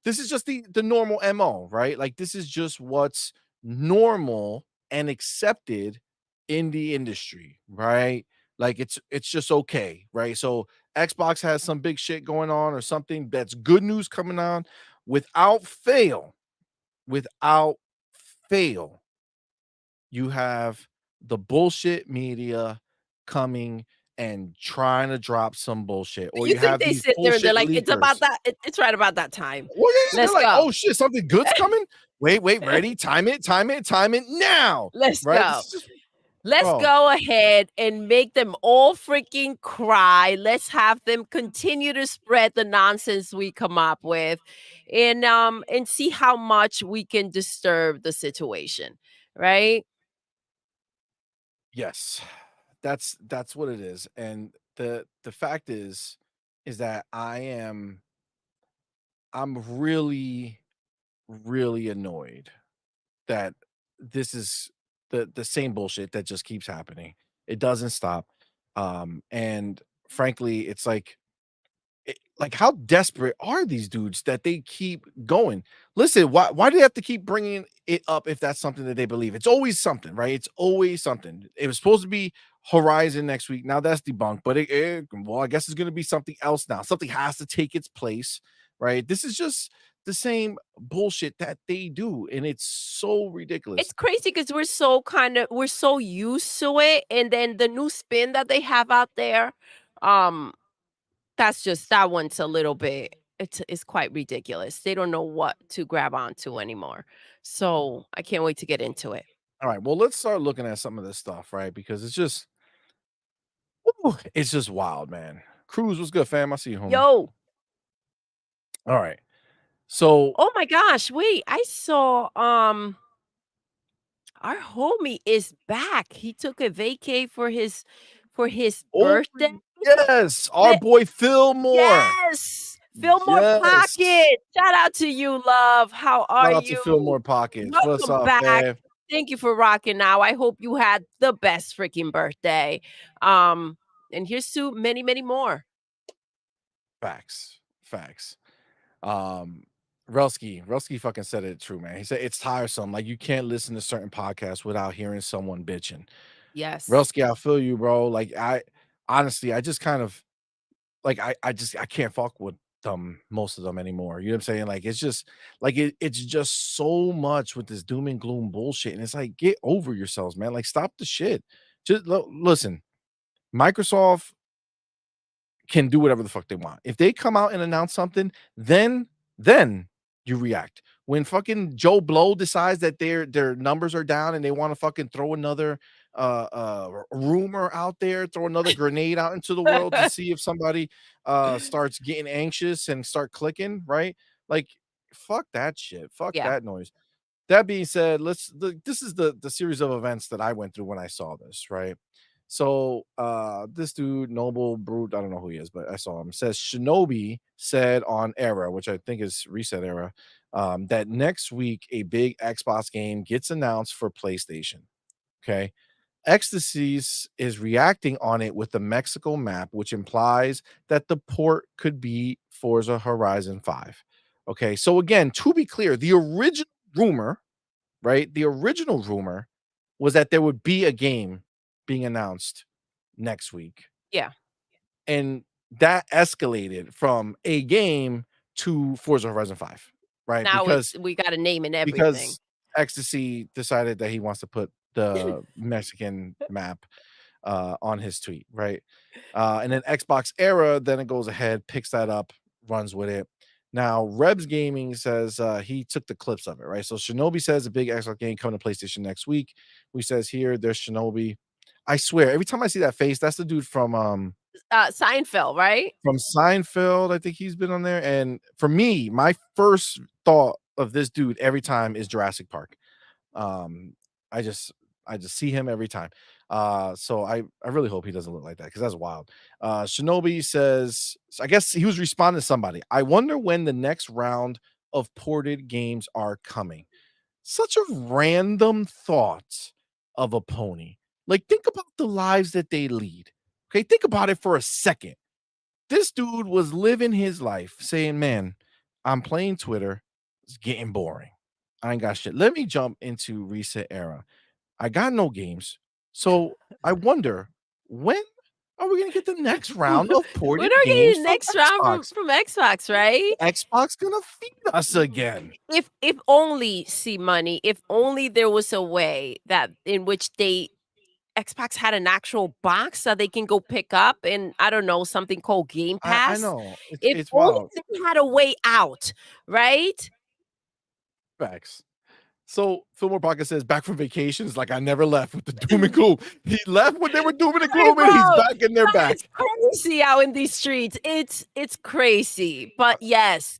this is just the normal MO, right? Like this is just what's normal and accepted in the industry, right? Like it's just okay, right? So Xbox has some big shit going on or something that's good news coming on, without fail, you have the bullshit media coming and trying to drop some bullshit, or You you think have they these sit there and they're bullshit like, it's about leakers. that. It's right about that time. Well, yeah, Let's they're like, go. oh shit, something good's coming. Wait, ready? Time it now. Let's Right? go. This is just, Let's bro. go ahead and make them all freaking cry. Let's have them continue to spread the nonsense we come up with, and see how much we can disturb the situation, right? Yes. That's what it is. And the fact is that I'm really, really annoyed that this is the same bullshit that just keeps happening. It doesn't stop. And frankly, it's like how desperate are these dudes that they keep going? Listen, why do they have to keep bringing it up if that's something that they believe? It's always something, right? It's always something. It was supposed to be Horizon next week. Now that's debunked, but well, I guess it's going to be something else now. Something has to take its place, right? This is just the same bullshit that they do, and it's so ridiculous. It's crazy because we're so used to it, and then the new spin that they have out there, um, that one's a little bit, it's quite ridiculous. They don't know what to grab onto anymore. So I can't wait to get into it. All right, well, let's start looking at some of this stuff, right? Because it's just wild, man. Cruz, what's good, fam? I see you, homie. Yo, All right. So oh my gosh, wait, I saw our homie is back. He took a vacay for his oh birthday. yes, our Yeah, boy Phil Moore. yes, Fillmore Yes. Pocket. Shout out to you, love. How are Shout out to you? Phil Moore Pockets. What's Welcome up, back. fam? Thank you for rocking out. I hope you had the best freaking birthday. And here's to many, many more. Facts. Relsky fucking said it true, man. He said it's tiresome. Like you can't listen to certain podcasts without hearing someone bitching. Yes. Relsky, I feel you, bro. Like I honestly, I just kind of like I can't fuck with them, most of them anymore. You know what I'm saying? Like it's just like it's just so much with this doom and gloom bullshit. And it's like, get over yourselves, man. Like stop the shit. Just listen, Microsoft can do whatever the fuck they want. If they come out and announce something, then you react. When fucking Joe Blow decides that their numbers are down and they want to fucking throw another rumor out there, throw another grenade out into the world to see if somebody starts getting anxious and start clicking, right? Like fuck that shit. Fuck Yeah. that noise. That being said, this is the series of events that I went through when I saw this, right? So this dude, Noble Brute, I don't know who he is, but I saw him, says Shinobi said on Era, which I think is Reset Era, that next week a big Xbox game gets announced for PlayStation. Okay. Ecstasies is reacting on it with the Mexico map, which implies that the port could be Forza Horizon 5. Okay, so again, to be clear, the original rumor, right? The original rumor was that there would be a game being announced next week. Yeah. And that escalated from a game to Forza Horizon 5, right? Now we got a name and everything. Because Ecstasy decided that he wants to put the Mexican map on his tweet, right? And then Xbox Era, then it goes ahead, picks that up, runs with it. Now, Rebs Gaming says he took the clips of it, right? So Shinobi says a big Xbox game coming to PlayStation next week. We says here, there's Shinobi. I swear, every time I see that face, that's the dude from Seinfeld, right? From Seinfeld. I think he's been on there. And for me, my first thought of this dude every time is Jurassic Park. I just see him every time. So I really hope he doesn't look like that because that's wild. Shinobi says, so I guess he was responding to somebody. I wonder when the next round of ported games are coming. Such a random thought of a pony. Like, think about the lives that they lead. Okay, think about it for a second. This dude was living his life saying, man, I'm playing Twitter. It's getting boring. I ain't got shit. Let me jump into Reset Era. I got no games. So I wonder, when are we going to get the next round of ported When are we games getting the next round from Xbox, right? Xbox going to feed us again. If only, CMoney, if only there was a way that in which Xbox had an actual box that they can go pick up, and I don't know, something called Game Pass. I know. If It's only wild. they had a way out, right? Facts. So Fillmore Pocket says back from vacations, like I never left with the doom and gloom. He left when they were dooming and glooming. He's bro, back and they're back. It's crazy out in these streets. It's crazy. But yes,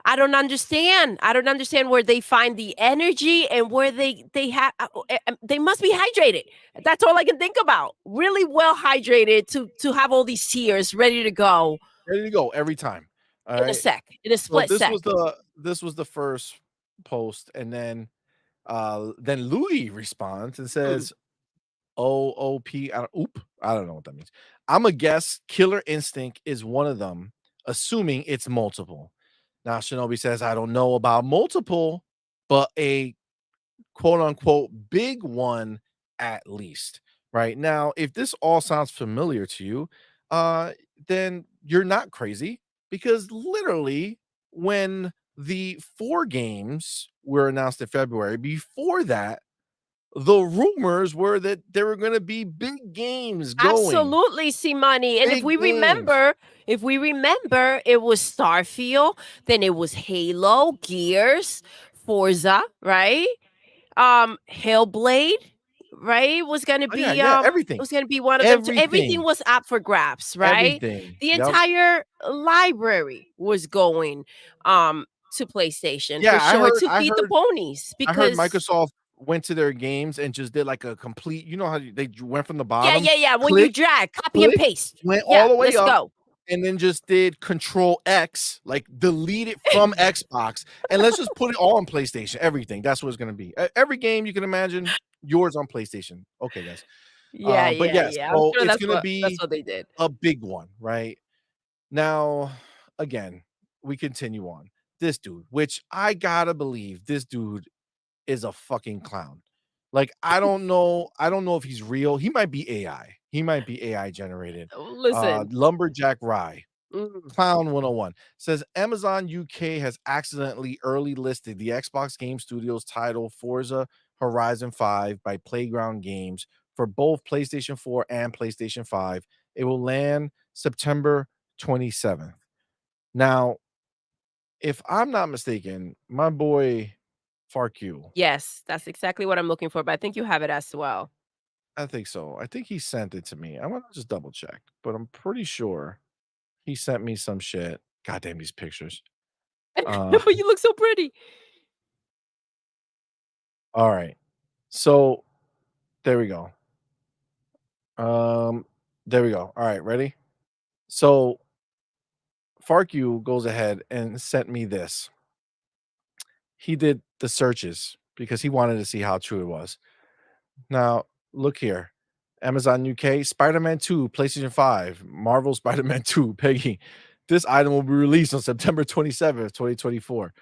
I don't understand. I don't understand where they find the energy and where they have. They must be hydrated. That's all I can think about. Really well hydrated to have all these tears ready to go Ready to go every time. All in a right. sec, in a So split this sec. was the first post, and then Louis responds and says, OOP. I don't know what that means. I'm a guess Killer Instinct is one of them, assuming it's multiple. Now Shinobi says, I don't know about multiple, but a quote unquote big one at least. Right now, if this all sounds familiar to you, then you're not crazy, because literally when the 4 games were announced in February, before that, the rumors were that there were going to be big games going. Absolutely, CMoney. And Big if we games. remember, it was Starfield, then it was Halo, Gears, Forza, right? Hellblade, right? Was gonna Oh, yeah, be yeah, everything. was gonna be one of them too. Everything Everything. was up for grabs, right? Everything. The Yep. entire library was going to PlayStation Yeah, for I sure heard- to I feed the heard- ponies I heard because Microsoft went to their games and just did like a complete, you know how they went from the yeah, bottom, when you click, drag, copy and click, paste. went Yeah, all the way let's up, go. and then just did Control X, like delete it from Xbox, and let's just put it all on PlayStation. Everything. That's what it's gonna be. Every game you can imagine, yours on PlayStation. Okay, guys. Yeah, But yes, I'm so sure it's that's gonna what be they did. a big one, right? Now, again, we continue on. This dude, which I gotta believe this dude is a fucking clown. Like, I don't know if he's real. He might be AI. He might be AI generated. Listen. Lumberjack Rye. Mm. Clown 101 says Amazon UK has accidentally early listed the Xbox Game Studios title Forza Horizon 5 by Playground Games for both PlayStation 4 and PlayStation 5. It will land September 27th. Now, if I'm not mistaken, my boy FarQ, Yes, that's exactly what I'm looking for, but I think you have it as well. I think so. I think he sent it to me. I want to just double check, but I'm pretty sure he sent me some shit. God damn these pictures. But you look so pretty. All right. So there we go. There we go. All right, ready? So FarQ goes ahead and sent me this. He did the searches because he wanted to see how true it was. Now, look here. Amazon UK, Spider-Man 2, PlayStation 5, Marvel Spider-Man 2, Peggy. This item will be released on September 27th, 2024.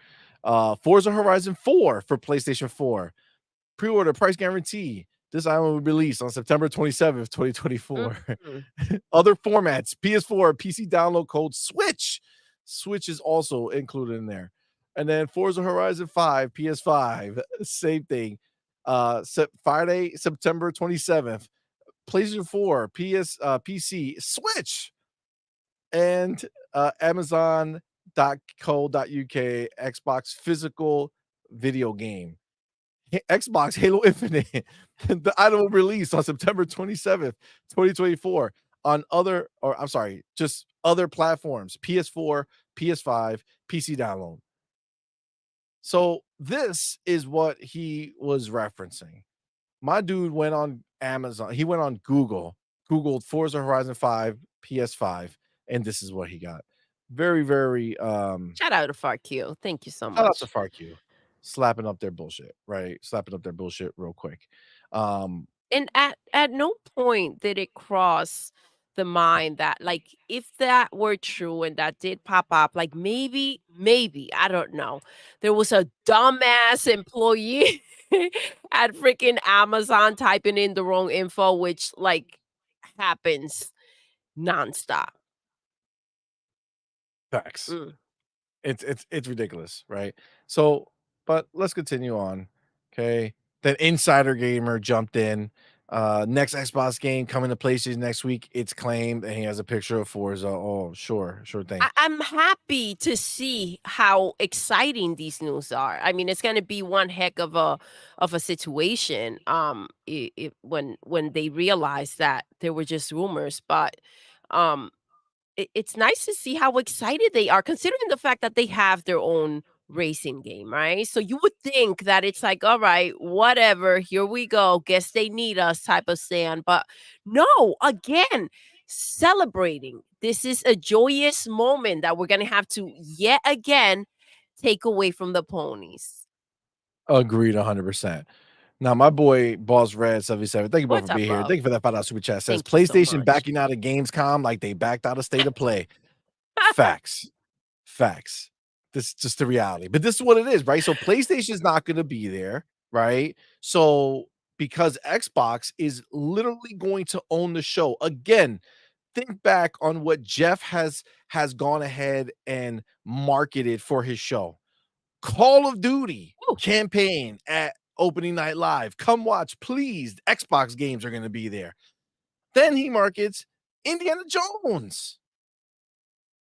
Forza Horizon 4 for PlayStation 4. Pre-order price guarantee. This item will be released on September 27th, 2024. Other formats, PS4, PC download code Switch. Switch is also included in there. And then Forza Horizon 5, PS5, same thing. Friday, September 27th. PlayStation 4, PC, Switch, and Amazon.co.uk Xbox physical video game. Xbox Halo Infinite. The item will release on September 27th, 2024 on just other platforms, PS4, PS5, PC download. So this is what he was referencing. My dude went on Amazon. He went on Googled Forza Horizon 5, PS5, and this is what he got. Very, very Shout out to FarQ. Thank you so much. shout out to FarQ. Slapping up their bullshit, right? Slapping up their bullshit real quick. And at no point did it cross the mind that, like, if that were true and that did pop up, like, maybe, I don't know, there was a dumbass employee at freaking Amazon typing in the wrong info, which, like, happens nonstop. Facts. Mm. It's ridiculous, right? So, but let's continue on. Okay. Then Insider Gamer jumped in. Next Xbox game coming to PlayStation next week. It's claimed, and he has a picture of Forza. Oh, sure thing. I'm happy to see how exciting these news are. I mean, it's going to be one heck of a situation. When they realize that there were just rumors, but um, it's nice to see how excited they are, considering the fact that they have their own racing game, right? So you would think that it's like, all right, whatever, here we go. Guess they need us type of stand. But no, again, celebrating. This is a joyous moment that we're going to have to yet again take away from the ponies. Agreed 100%. Now, my boy Boss Red 77, thank you both What's for up, being here. love? Thank you for that $5 super chat. Says Thank you so PlayStation much. backing out of Gamescom like they backed out of State of Play. Facts. This is just the reality. But this is what it is, right? So PlayStation is not going to be there, right? So because Xbox is literally going to own the show again. Think back on what Jeff has gone ahead and marketed for his show. Call of Duty Woo. campaign at opening night live. Come watch, please. Xbox games are going to be there. Then he markets Indiana Jones.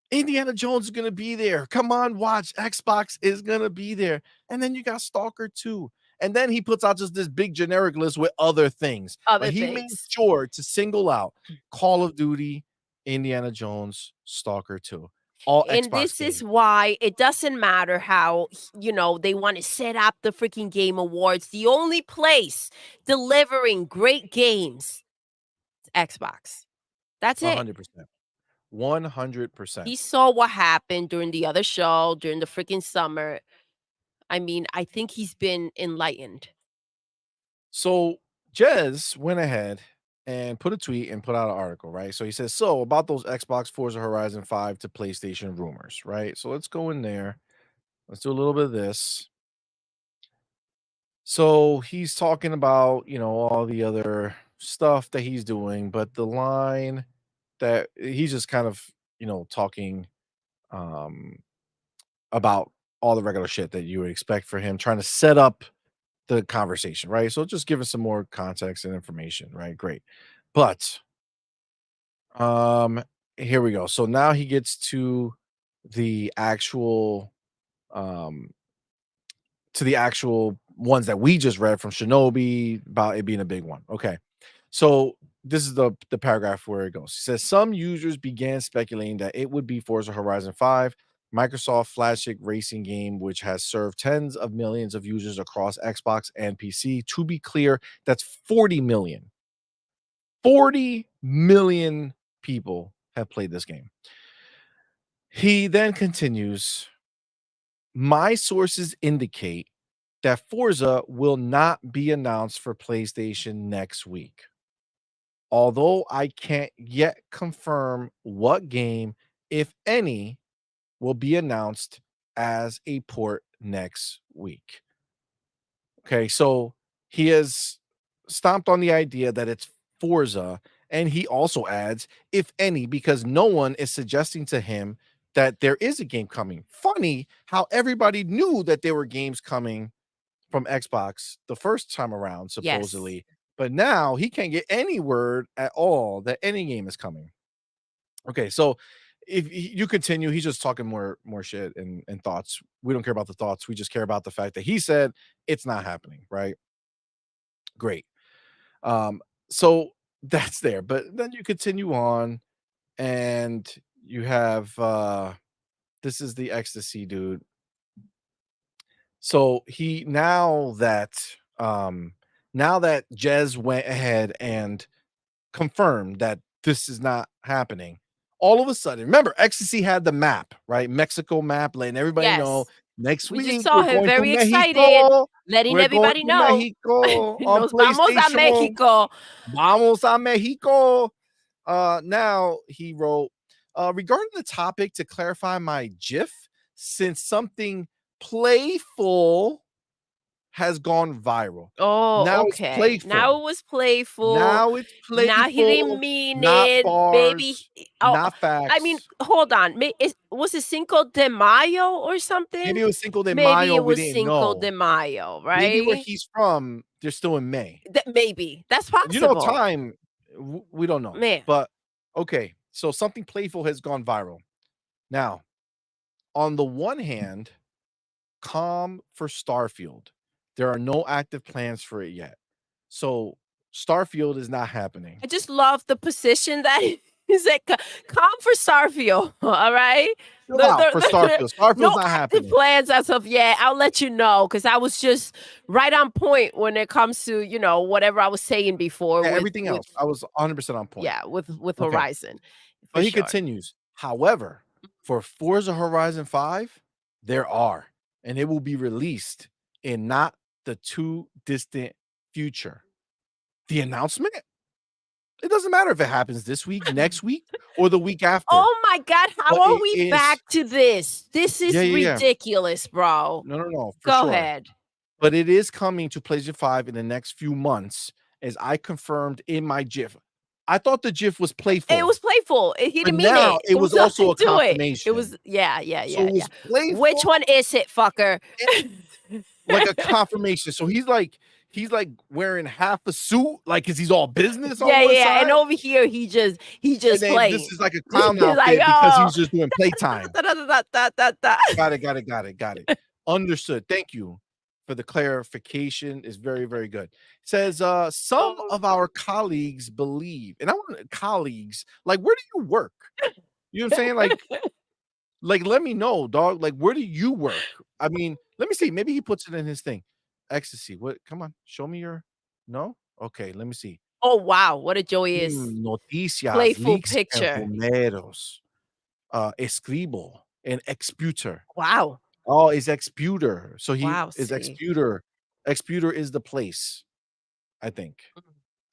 Indiana Jones is going to be there. Come on, watch. Xbox is going to be there. And then you got Stalker 2. And then he puts out just this big generic list with other things. Other But he made things. sure to single out Call of Duty, Indiana Jones, Stalker 2. All And Xbox this games. is why it doesn't matter how, they want to set up the freaking Game Awards. The only place delivering great games is Xbox. That's it. 100%. 100%. He saw what happened during the other show, during the freaking summer. I mean, I think he's been enlightened. So Jez went ahead and put a tweet and put out an article, right? So he says, so about those Xbox Forza Horizon 5 to PlayStation rumors, right? So let's go in there. Let's do a little bit of this. So he's talking about, all the other stuff that he's doing, but the line that he's just kind of, talking about all the regular shit that you would expect for him, trying to set up the conversation, right? So just giving some more context and information, right? Great. But here we go. So now he gets to the actual ones that we just read from Shinobi about it being a big one. Okay. So this is the paragraph where it goes. It says some users began speculating that it would be Forza Horizon 5, Microsoft flagship racing game, which has served tens of millions of users across Xbox and PC. To be clear, that's 40 million. 40 million people have played this game. He then continues, my sources indicate that Forza will not be announced for PlayStation next week. Although I can't yet confirm what game, if any, will be announced as a port next week. Okay, so he has stomped on the idea that it's Forza, and he also adds, if any, because no one is suggesting to him that there is a game coming. Funny how everybody knew that there were games coming from Xbox the first time around, supposedly. Yes. But now he can't get any word at all that any game is coming. Okay, so if you continue, he's just talking more shit and thoughts. We don't care about the thoughts. We just care about the fact that he said it's not happening, right? Great. So that's there. But then you continue on and you have this is the ecstasy dude. So he now that Jez went ahead and confirmed that this is not happening, all of a sudden, remember, Ecstasy had the map, right? Mexico map, letting everybody know next We just week saw we're him going to very excited, Mexico. letting We're going everybody to know. Mexico on Nos vamos a PlayStation. Mexico. Vamos a Mexico. Now he wrote, regarding the topic, to clarify my GIF, since something playful has gone viral. Oh, Now it's okay. playful. Now it was playful. Now it's Now he didn't playful, mean not it. Maybe. bars, Oh, not facts. I mean, hold on. Was it Cinco de Mayo or something? Maybe it was Cinco de Maybe Mayo. it was We didn't Cinco know. de Mayo, right? Maybe where he's from, they're still in May. Maybe that's possible. You know, time we don't know. Man. But okay, so something playful has gone viral. Now, on the one hand, calm for Starfield. There are no active plans for it yet. So Starfield is not happening. I just love the position that he's like, calm for Starfield. All right. Chill out for Starfield. Starfield's no not active happening. plans as of yet. I'll let you know because I was just right on point when it comes to, you know, whatever I was saying before. Yeah, everything else, I was 100% on point. Yeah, with Okay. Horizon. But he continues. However, for Forza Horizon 5, there are, and it will be released in not the too distant future. The announcement? It doesn't matter if it happens this week, next week, or the week after. Oh my God, how But are it we is- back to this? This is ridiculous, bro. No, for Go sure. ahead. But it is coming to PlayStation 5 in the next few months, as I confirmed in my GIF. I thought the GIF was playful. It was playful. He didn't mean now it. it was also a nothing to confirmation. It was, yeah. So it was playful. Which one is it, fucker? Like a confirmation. So he's like wearing half a suit, like because he's all business on one side. And over here he just playing. This is like a clown He's outfit like, because "Oh." he's just doing playtime. Got Got it. Understood. Thank you for the clarification. Is very, very good. It says some of our colleagues believe, and I want colleagues, like, where do you work? You know what I'm saying? Like let me know, dog. Like, where do you work? I mean, let me see. Maybe he puts it in his thing. Ecstasy. What? Come on, show me your. No. Okay, let me see. Oh wow, what a joy is. Noticias, Playful leaks, picture. and rumeros. Escribo and exputer. Wow. Oh, is exputer. So he is see. exputer. Exputer is the place. I think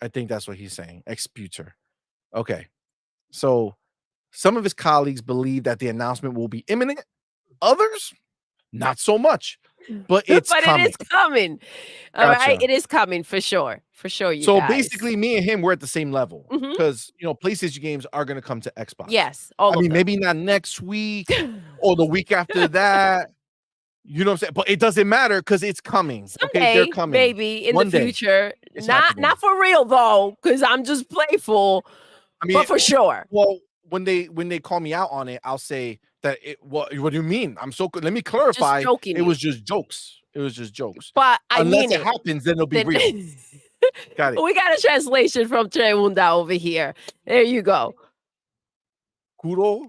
that's what he's saying. Exputer. Okay. So some of his colleagues believe that the announcement will be imminent. Others, not so much. But it's coming. It is coming. All right. It is coming for sure. For sure. So basically, me and him, we're at the same level because PlayStation games are going to come to Xbox. Yes. Maybe not next week or the week after that. You know what I'm saying? But it doesn't matter because it's coming. Someday, they're coming. Maybe in the future. Not for real though, because I'm just playful. But for sure. Well, when they call me out on it, I'll say that what do you mean? I'm so good. Let me clarify. It was just jokes. It was just jokes. But unless it happens, then it'll be real. Got it. We got a translation from Tremunda over here. There you go. Kuro.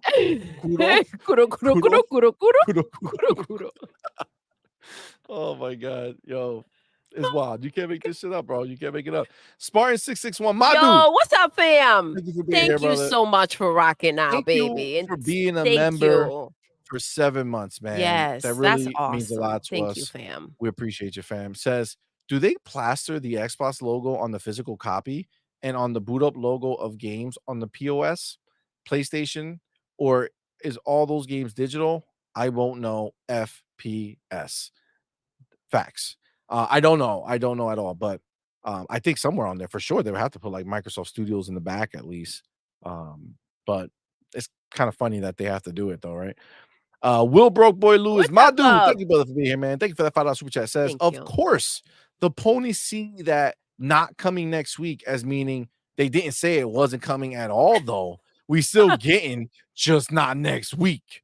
Oh my God, yo, it's wild. You can't make this shit up, bro. You can't make it up. Spartan 661, Madu. Yo, what's up, fam? Thank you so much for rocking out, baby, and for being a member for 7 months, man. Yes, that really that's awesome. means a lot to us. Thank you, fam. We appreciate you, fam. Says, do they plaster the Xbox logo on the physical copy and on the boot up logo of games on the POS, PlayStation, or is all those games digital? I won't know. FPS. Facts. I don't know at all, but I think somewhere on there for sure they would have to put like Microsoft Studios in the back at least. But it's kind of funny that they have to do it though, right? Will Broke Boy Lewis, my dude, thank you, brother, for being here, man. Thank you for that $5 super chat. Says, of course, the ponies see that not coming next week as meaning they didn't say it wasn't coming at all, though. We still getting, just not next week.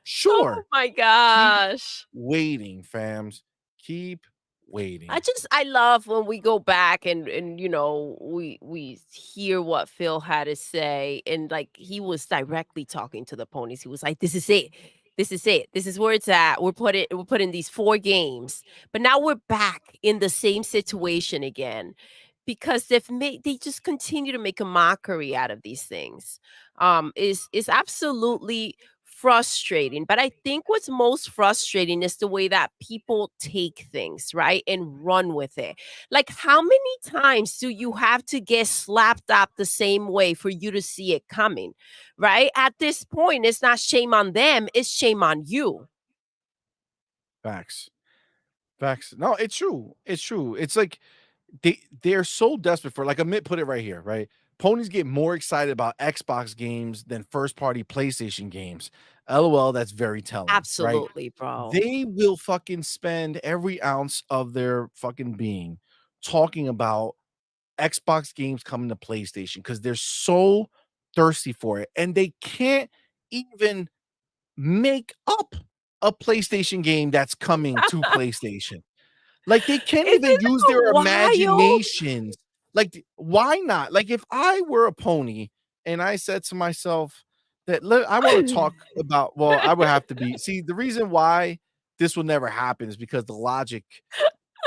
Sure. Oh my gosh. Keep waiting, fams. Keep waiting. I love when we go back and we hear what Phil had to say, and like he was directly talking to the ponies. He was like, this is it. This is where it's at. We're putting these 4 games, but now we're back in the same situation again because they just continue to make a mockery out of these things. Is absolutely frustrating. But I think what's most frustrating is the way that people take things, right, and run with it. Like, how many times do you have to get slapped up the same way for you to see it coming, right? At this point, it's not shame on them, it's shame on you. Facts. Facts. No, it's true. It's true. It's like they're so desperate for, like, Amit put it right here, right? Ponies get more excited about Xbox games than first party PlayStation games. LOL, that's very telling, right? Absolutely, bro. They will fucking spend every ounce of their fucking being talking about Xbox games coming to PlayStation because they're so thirsty for it. And they can't even make up a PlayStation game that's coming to PlayStation. Like, they can't Isn't even use that their wild? imaginations. Like, why not? Like, if I were a pony and I said to myself that I want to talk about, well, I would have to be. See, the reason why this will never happen is because the logic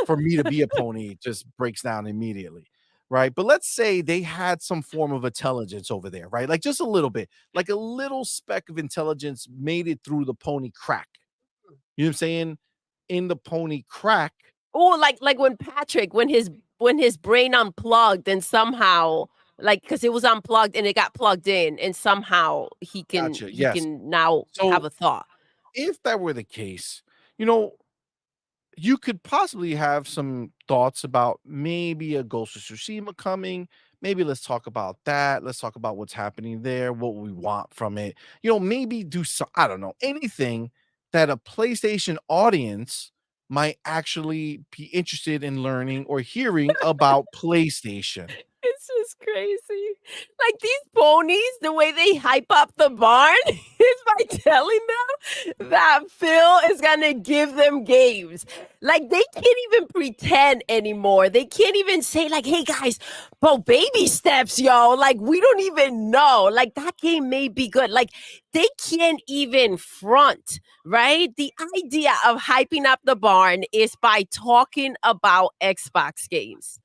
for me to be a pony just breaks down immediately. Right. But let's say they had some form of intelligence over there, right? Like, just a little bit, like a little speck of intelligence made it through the pony crack. You know what I'm saying? In the pony crack. Oh, like when Patrick, when his brain unplugged and somehow, like, because it was unplugged and it got plugged in, and somehow he can Gotcha. he Yes. can now So have a thought. if that were the case, you know, you could possibly have some thoughts about maybe a Ghost of Tsushima coming. Maybe let's talk about that. Let's talk about what's happening there, what we want from it. You know, maybe do some, I don't know, anything that a PlayStation audience might actually be interested in learning or hearing about PlayStation. It's just crazy. Like, these ponies, the way they hype up the barn is by telling them that Phil is gonna give them games. Like, they can't even pretend anymore. They can't even say, like, hey guys, bro, baby steps, yo. Like, we don't even know. Like, that game may be good. Like, they can't even front, right? The idea of hyping up the barn is by talking about Xbox games.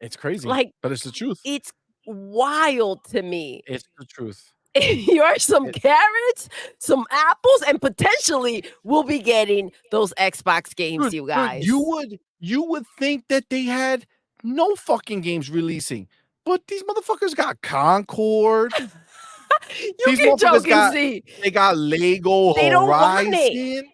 It's crazy, Like, but it's the truth. it's wild to me. It's the truth. You're some carrots, some apples, and potentially we'll be getting those Xbox games, Dude, you guys. you would think that they had no fucking games releasing, but these motherfuckers got Concord. You These keep motherfuckers joking, see. they got Lego They don't want it. Horizon.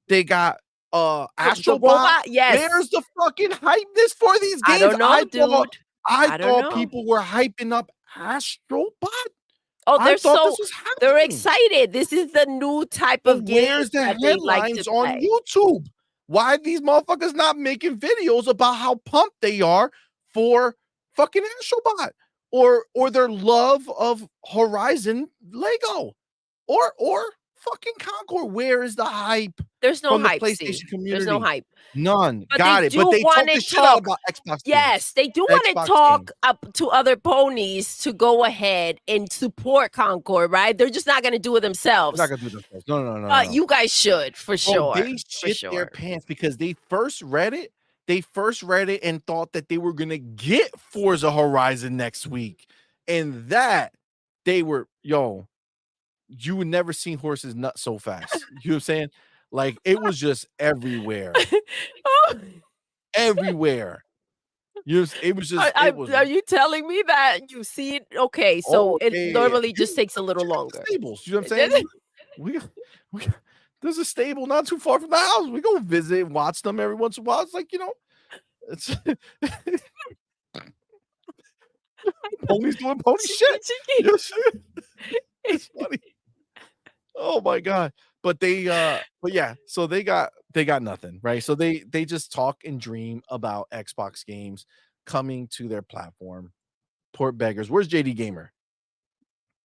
They got The Astrobot. robot, yes. Where's the fucking hypeness for these games? I don't know, dude. I I don't thought know. people were hyping up Astrobot. Oh, I they're thought so this was they're happening. excited. This is the new type But of game where's the that they like headlines to on play. YouTube? Why are these motherfuckers not making videos about how pumped they are for fucking Astrobot or their love of Horizon Lego or fucking Concord? Where is the hype There's no from the hype, PlayStation see. community? There's no hype. None. But Got they it. But do they talk wanna the shit out talk. about Xbox Yes, games. they do want to Xbox talk games. up to other ponies to go ahead and support Concord, right? They're just not going to do it themselves. They're not gonna do this. No. You guys should, for Bro, sure. they For shit their sure. pants because they first read it. They first read it and thought that they were gonna get Forza Horizon next week, and that they were, yo, you would never seen horses nut so fast. You know what I'm saying? Like, it was just everywhere, Oh, everywhere. It was just, it was. are you telling me that you see it? Okay, so Oh, it yeah. normally just takes a little Check out the longer. stables. You know what I'm saying? we there's a stable not too far from the house. We go visit and watch them every once in a while. It's like, you know, it's ponies doing pony shit. You know what I'm saying? It's funny. Oh my god. But yeah, so they got nothing, right? So they just talk and dream about Xbox games coming to their platform. Port beggars. Where's JD Gamer?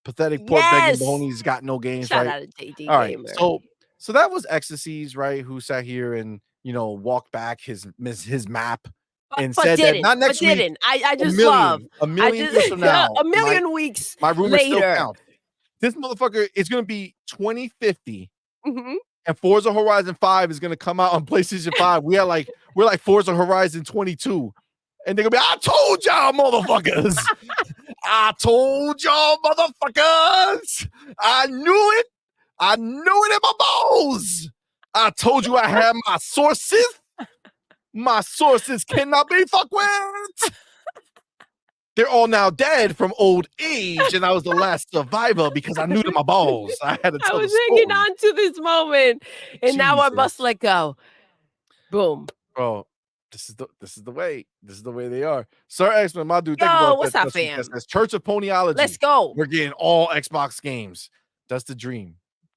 Pathetic port begging Yes. ponies got no games, Shout right? out to JD All right. Gamer. So that was Ecstasies, right? Who sat here and, you know, walked back his map and But said that didn't. not next But week. didn't. I A just million, love. a million years from now. A million weeks My rumors still later. count. This motherfucker is gonna be 2050. Mhm. And Forza Horizon 5 is gonna come out on PlayStation 5. We're like Forza Horizon 22. And they're gonna be, I told y'all, motherfuckers. I told y'all, motherfuckers. I knew it. I knew it in my balls. I told you I had my sources. My sources cannot be fucked with. They're all now dead from old age, and I was the last survivor because I knew to my balls. I had to I tell was the hanging story. on to this moment, and now I Jesus. must let go. Boom. Bro, this is the way. This is the way they are. Sir X-Men, my dude, thank you Yo, about what's that. up, fam? That's Church of Ponyology. Let's go. We're getting all Xbox games. That's the dream.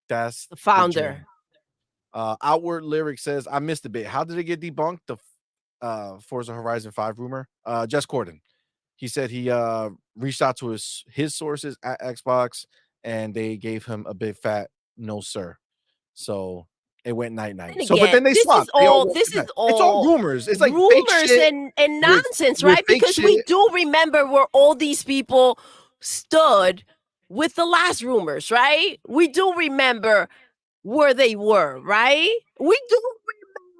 That's The the founder. dream. Outward Lyric says, I missed a bit. How did it get debunked? The Forza Horizon 5 rumor. Jess Corden. He said he reached out to his sources at Xbox and they gave him a big fat no sir. So it went night. And So, but then again, they swapped. It's all rumors. It's like fake rumors shit and nonsense, with right? fake Because we shit. do remember where all these people stood with the last rumors, right? We do remember where they were, right? We do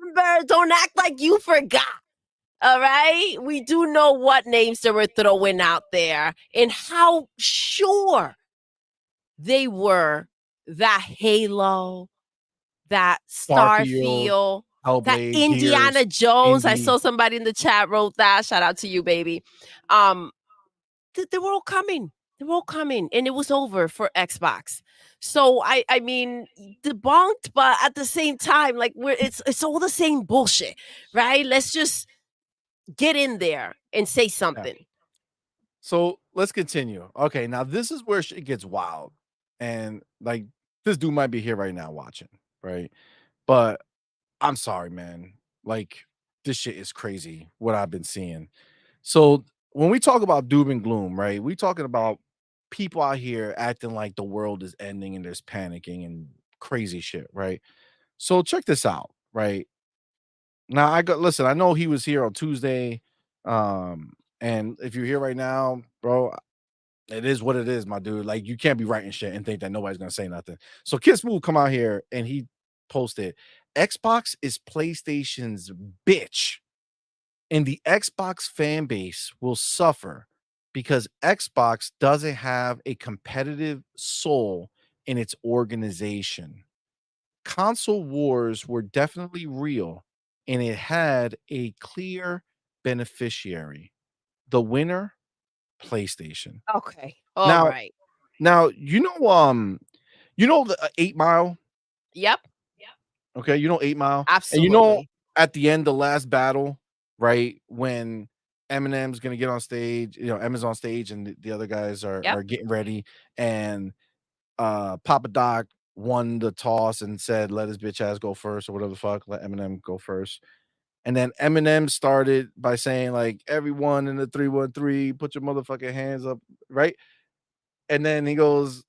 remember. Don't act like you forgot. All right. We do know what names they were throwing out there and how sure they were that Halo, that Starfield, that Hellblade, Indiana Gears, Jones. I Indy. saw somebody in the chat wrote that. Shout out to you, baby. They were all coming. They were all coming, and it was over for Xbox. So I mean, debunked, but at the same time, like it's all the same bullshit, right? Let's just get in there and say something. So let's continue. Okay, now this is where shit gets wild. And like this dude might be here right now watching, right? But I'm sorry, man. Like this shit is crazy what I've been seeing. So when we talk about doom and gloom, right? We talking about people out here acting like the world is ending and there's panicking and crazy shit, right? So check this out, right? Now listen, I know he was here on Tuesday. And if you're here right now, bro, it is what it is, my dude. Like you can't be writing shit and think that nobody's gonna say nothing. So Kid Smooth come out here and he posted, Xbox is PlayStation's bitch, and the Xbox fan base will suffer because Xbox doesn't have a competitive soul in its organization. Console wars were definitely real, and it had a clear beneficiary. The winner, PlayStation. Okay. All right. Now, you know the 8 Mile? Yep. Okay, you know 8 Mile? Absolutely. And you know at the end, the last battle, right? When Eminem's gonna get on stage, Eminem's on stage and the other guys are getting ready, and Papa Doc won the toss and said, let his bitch ass go first, or whatever the fuck, let Eminem go first. And then Eminem started by saying, like, everyone in the 313, put your motherfucking hands up, right? And then he goes,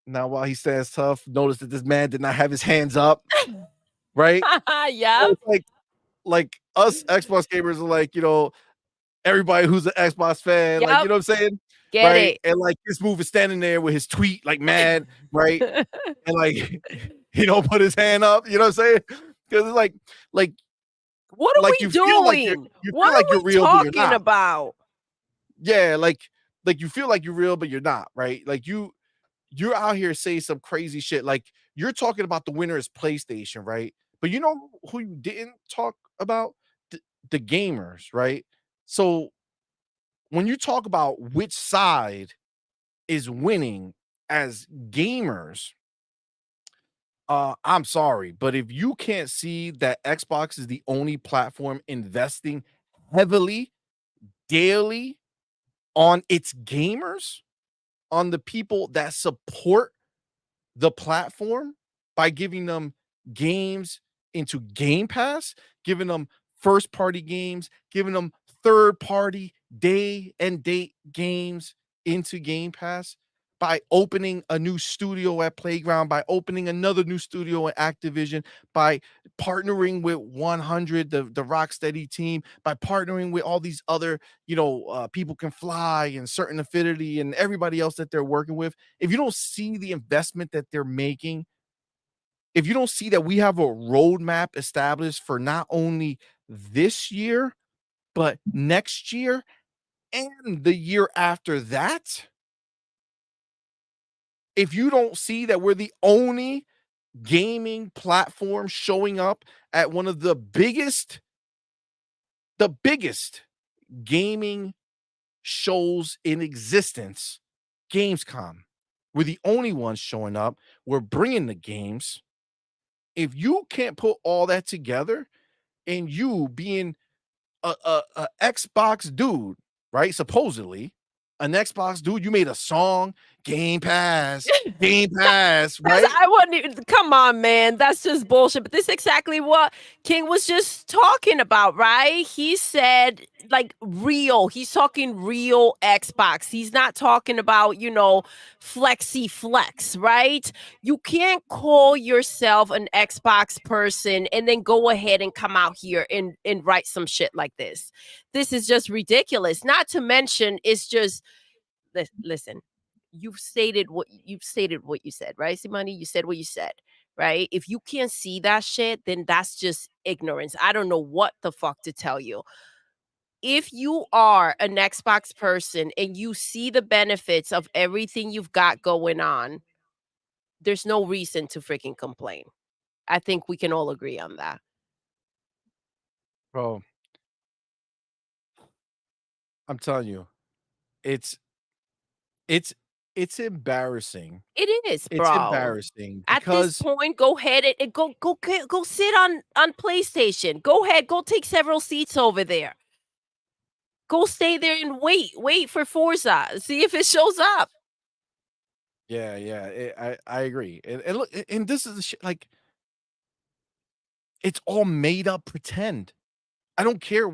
now while he stands tough, notice that this man did not have his hands up, right? Yeah. So it's like us Xbox gamers are like, everybody who's an Xbox fan, like, you know what I'm saying? Get right? it. And like this move is standing there with his tweet, like mad, right? And like he don't put his hand up, you know what I'm saying? Because it's like what are like we you doing? feel like you what feel like are you're we real, but you're talking not. about? Yeah, like you feel like you're real, but you're not, right? Like you're out here saying some crazy shit. Like you're talking about the winner is PlayStation, right? But you know who you didn't talk about? The gamers, right? So when you talk about which side is winning as gamers, I'm sorry, but if you can't see that Xbox is the only platform investing heavily daily on its gamers, on the people that support the platform by giving them games into Game Pass, giving them first party games, giving them third party day and date games into Game Pass, by opening a new studio at Playground, by opening another new studio at Activision, by partnering with 100, the Rocksteady team, by partnering with all these other, People Can Fly and Certain Affinity and everybody else that they're working with. If you don't see the investment that they're making, if you don't see that we have a roadmap established for not only this year, but next year and the year after that, if you don't see that we're the only gaming platform showing up at one of the biggest gaming shows in existence, Gamescom, we're the only ones showing up. We're bringing the games. If you can't put all that together, and you being a Xbox dude, right? Supposedly an Xbox dude, you made a song, Game Pass, right? I wouldn't even come on, man. That's just bullshit. But this is exactly what King was just talking about, right? He said like real. He's talking real Xbox. He's not talking about, flexy flex, right? You can't call yourself an Xbox person and then go ahead and come out here and write some shit like this. This is just ridiculous. Not to mention, it's just listen, you've stated what you said, right? CMoney, you said what you said, right? If you can't see that shit, then that's just ignorance. I don't know what the fuck to tell you. If you are an Xbox person and you see the benefits of everything you've got going on, there's no reason to freaking complain. I think we can all agree on that. Bro, I'm telling you, it's it's it's embarrassing. It is, It's bro. embarrassing At this because point, go ahead and go sit on PlayStation. Go ahead, go take several seats over there. Go stay there and wait for Forza. See if it shows up. I agree. And look, and this is the shit, like, it's all made up pretend. I don't care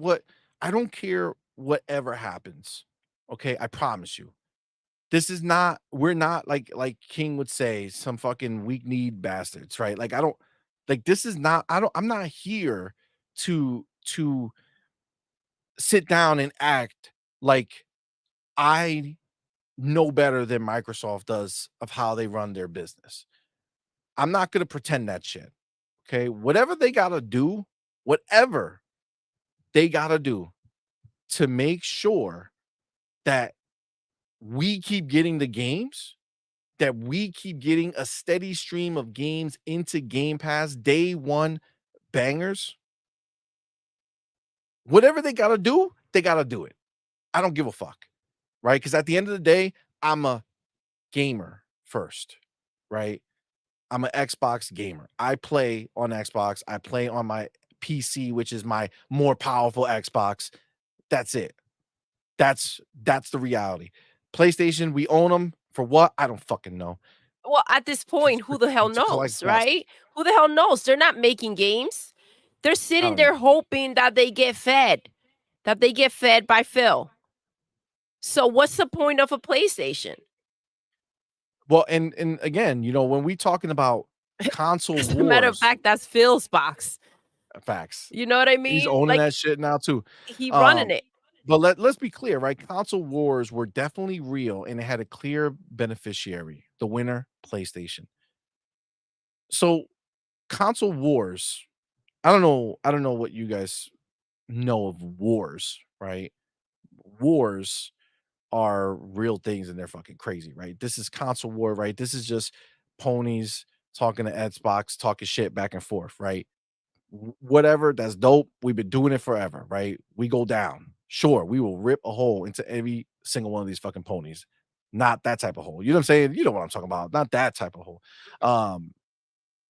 whatever happens. Okay, I promise you. This is not we're not like King would say, some fucking weak-kneed bastards, right? Like, I don't like this is not I'm not here to sit down and act like I know better than Microsoft does of how they run their business. I'm not gonna pretend that shit. Okay. Whatever they gotta do to make sure that we keep getting the games, that we keep getting a steady stream of games into Game Pass, day one bangers. Whatever they gotta do, they gotta do it. I don't give a fuck. Right. Because at the end of the day, I'm a gamer first, right? I'm an Xbox gamer. I play on Xbox. I play on my PC, which is my more powerful Xbox. That's it. That's the reality. PlayStation, we own them for what? I don't fucking know. Well, at this point, who the hell To collect knows, dust. right? Who the hell knows? They're not making games. They're I sitting don't there know. hoping that they get fed, by Phil. So what's the point of a PlayStation? Well, and again, when we talking about console As a matter of wars, fact, that's Phil's box. facts. You know what I He's mean? owning Like that shit now too. he running Um, it. but let's be clear, right? Console wars were definitely real, and it had a clear beneficiary. The winner, PlayStation. So console wars. I don't know what you guys know of wars, right? Wars are real things and they're fucking crazy, right? This is console war, right? This is just ponies talking to Xbox, talking shit back and forth, right? Whatever, that's dope. We've been doing it forever, right? We go down. Sure, we will rip a hole into every single one of these fucking ponies. Not that type of hole. You know what I'm saying? You know what I'm talking about. Not that type of hole.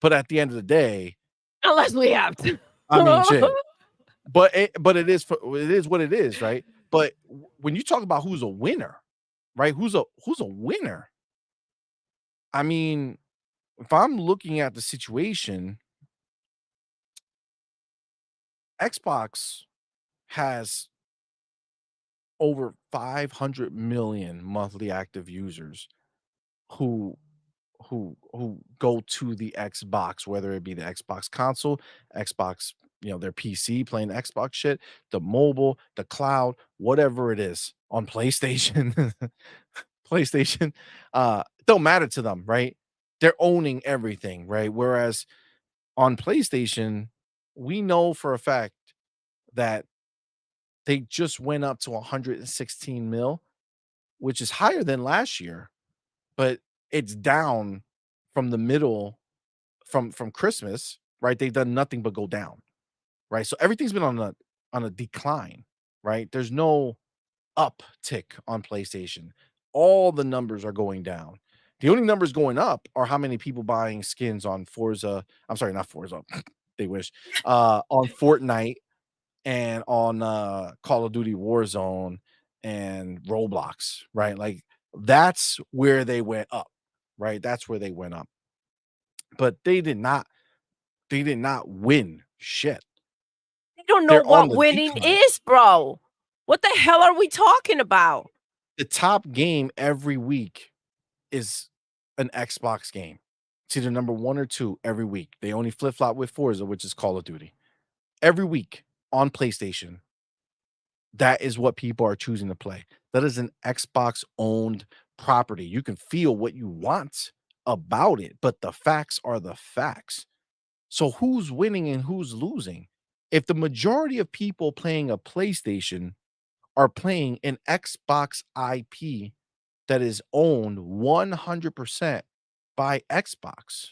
But at the end of the day, Unless we have to. I mean, shit. But it is what it is, right? But when you talk about who's a winner, right? Who's a winner? I mean, if I'm looking at the situation, Xbox has over 500 million monthly active users who who go to the Xbox, whether it be the Xbox console, Xbox, their PC playing Xbox shit, the mobile, the cloud, whatever it is on PlayStation, PlayStation, don't matter to them, right? They're owning everything, right? Whereas on PlayStation, we know for a fact that they just went up to 116 mil, which is higher than last year, but it's down from the middle from Christmas, right? They've done nothing but go down, right? So everything's been on a decline, right? There's no uptick on PlayStation. All the numbers are going down. The only numbers going up are how many people buying skins on Forza. I'm sorry, not Forza. They wish. On Fortnite and on Call of Duty Warzone and Roblox, right? Like that's where they went up, right? That's where they went up. But they did not win shit. They don't know They're on what the winning decline. is, bro. What the hell are we talking about? The top game every week is an Xbox game. It's either number 1 or 2 every week. They only flip-flop with Forza, which is Call of Duty. Every week on PlayStation, that is what people are choosing to play. That is an Xbox-owned property. You can feel what you want about it, but the facts are the facts. So who's winning and who's losing? If the majority of people playing a PlayStation are playing an Xbox IP that is owned 100% by Xbox.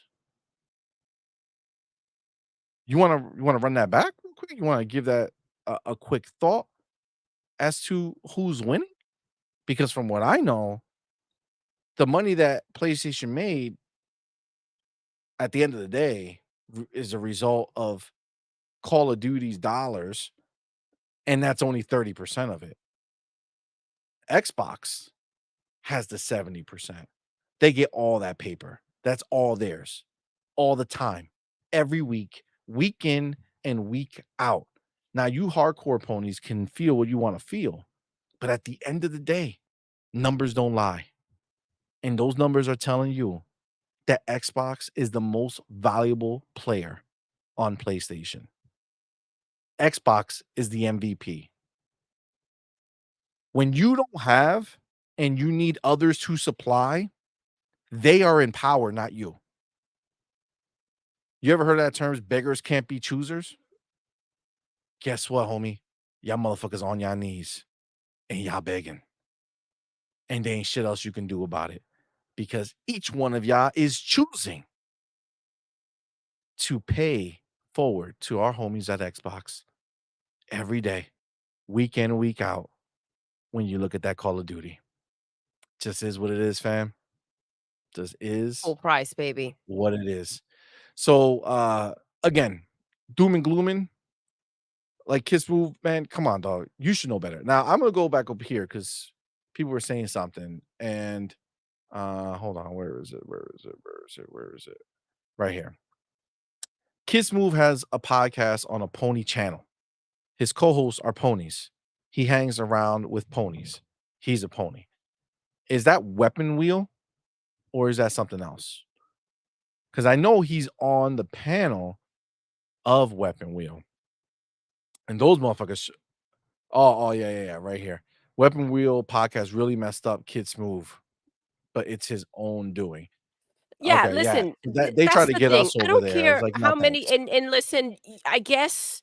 You wanna run that back real quick? You wanna give that a quick thought as to who's winning? Because from what I know, the money that PlayStation made at the end of the day is a result of Call of Duty's dollars, and that's only 30% of it. Xbox has the 70%. They get all that paper. That's all theirs. All the time. Every week, week in and week out. Now, you hardcore ponies can feel what you want to feel, but at the end of the day, numbers don't lie. And those numbers are telling you that Xbox is the most valuable player on PlayStation. Xbox is the MVP. When you don't have and you need others to supply, they are in power, not you. You ever heard of that term, beggars can't be choosers? Guess what, homie? Y'all motherfuckers on y'all knees and y'all begging. And there ain't shit else you can do about it because each one of y'all is choosing to pay forward to our homies at Xbox every day, week in and week out, when you look at that Call of Duty. Just is what it is, fam. Just is Full price, baby. what it is. So again, doom and glooming, like Kiss Move, man, come on, dog. You should know better. Now I'm gonna go back up here because people were saying something, and hold on, where is it? Where is it? Where is it? Where is it? Right here. Kiss Move has a podcast on a pony channel. His co-hosts are ponies. He hangs around with ponies. He's a pony. Is that Weapon Wheel or is that something else? Because I know he's on the panel of Weapon Wheel. And those motherfuckers. Oh, yeah, right here. Weapon Wheel podcast really messed up Kid Smooth, but it's his own doing. Yeah, Okay, yeah. listen, They tried that's to the get thing. us I over don't there. I was care like, no, how many thanks. and listen, I guess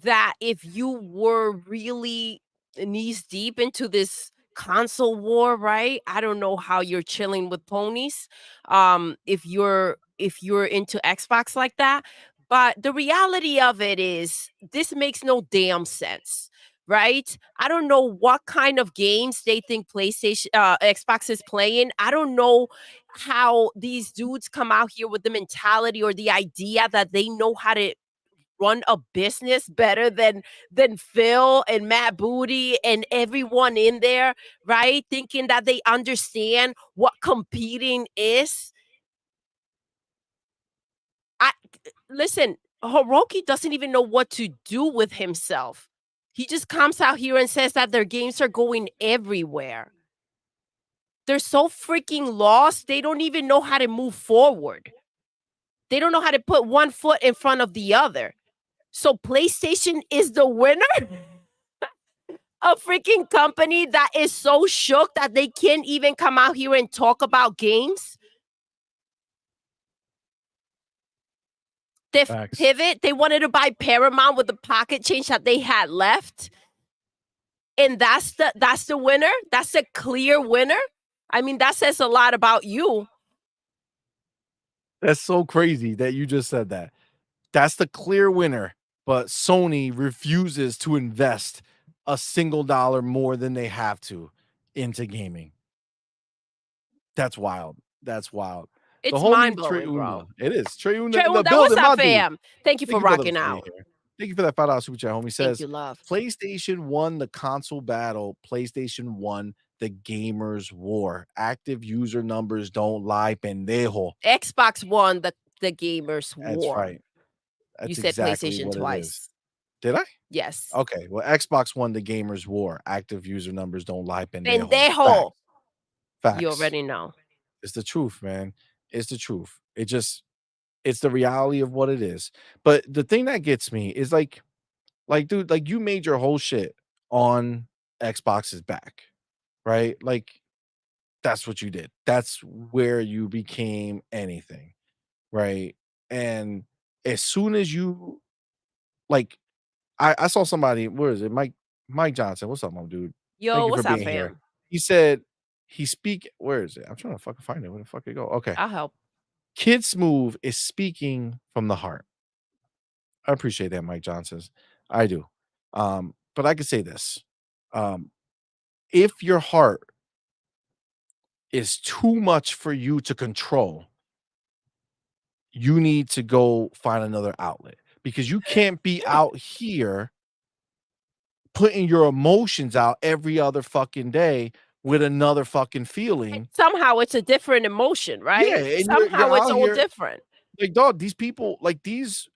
that if you were really knees deep into this console war, right? I don't know how you're chilling with ponies. If you're into Xbox like that, but the reality of it is this makes no damn sense. Right? I don't know what kind of games they think Xbox is playing. I don't know how these dudes come out here with the mentality or the idea that they know how to run a business better than Phil and Matt Booty and everyone in there, right? Thinking that they understand what competing is. I listen, Hiroki doesn't even know what to do with himself. He just comes out here and says that their games are going everywhere. They're so freaking lost, they don't even know how to move forward. They don't know how to put one foot in front of the other. So PlayStation is the winner? A freaking company that is so shook that they can't even come out here and talk about games? They Facts. pivot. They wanted to buy Paramount with the pocket change that they had left. And that's the winner? That's a clear winner? I mean, that says a lot about you. That's so crazy that you just said that. That's the clear winner, but Sony refuses to invest a single dollar more than they have to into gaming. That's wild. That's wild. It's homie mind Trey blowing, bro. Una. It is Trey Una Trey, in the that was building, our my dude. fam. Thank you for Thank you, brother, rocking for being out. here. Thank you for that $5 super chat, homie. Thank Says you, love. PlayStation won the console battle. PlayStation won the gamers war. Active user numbers don't lie, pendejo. Xbox won the gamers That's war. right. You That's said exactly PlayStation what it is. twice. Did I? Yes. Okay. Well, Xbox won the gamers war. Active user numbers don't lie, pendejo. Pendejo. Facts. You already know. It's the truth, man. It's the truth. It's the reality of what it is. But the thing that gets me is like, dude, like you made your whole shit on Xbox's back, right? Like that's what you did. That's where you became anything, right? And as soon as you like, I saw somebody, where is it? Mike Johnson. What's up, my dude? Yo, Thank you for what's up, being here. fam? He said where is it? I'm trying to fucking find it. Where the fuck it go? Okay. I'll help. Kid Smooth is speaking from the heart. I appreciate that, Mike Johnson. I do. But I can say this. If your heart is too much for you to control, you need to go find another outlet because you can't be out here putting your emotions out every other fucking day with another fucking feeling. Somehow it's a different emotion, right? Yeah, and somehow you're it's out all here, different. like, dog, these people, like these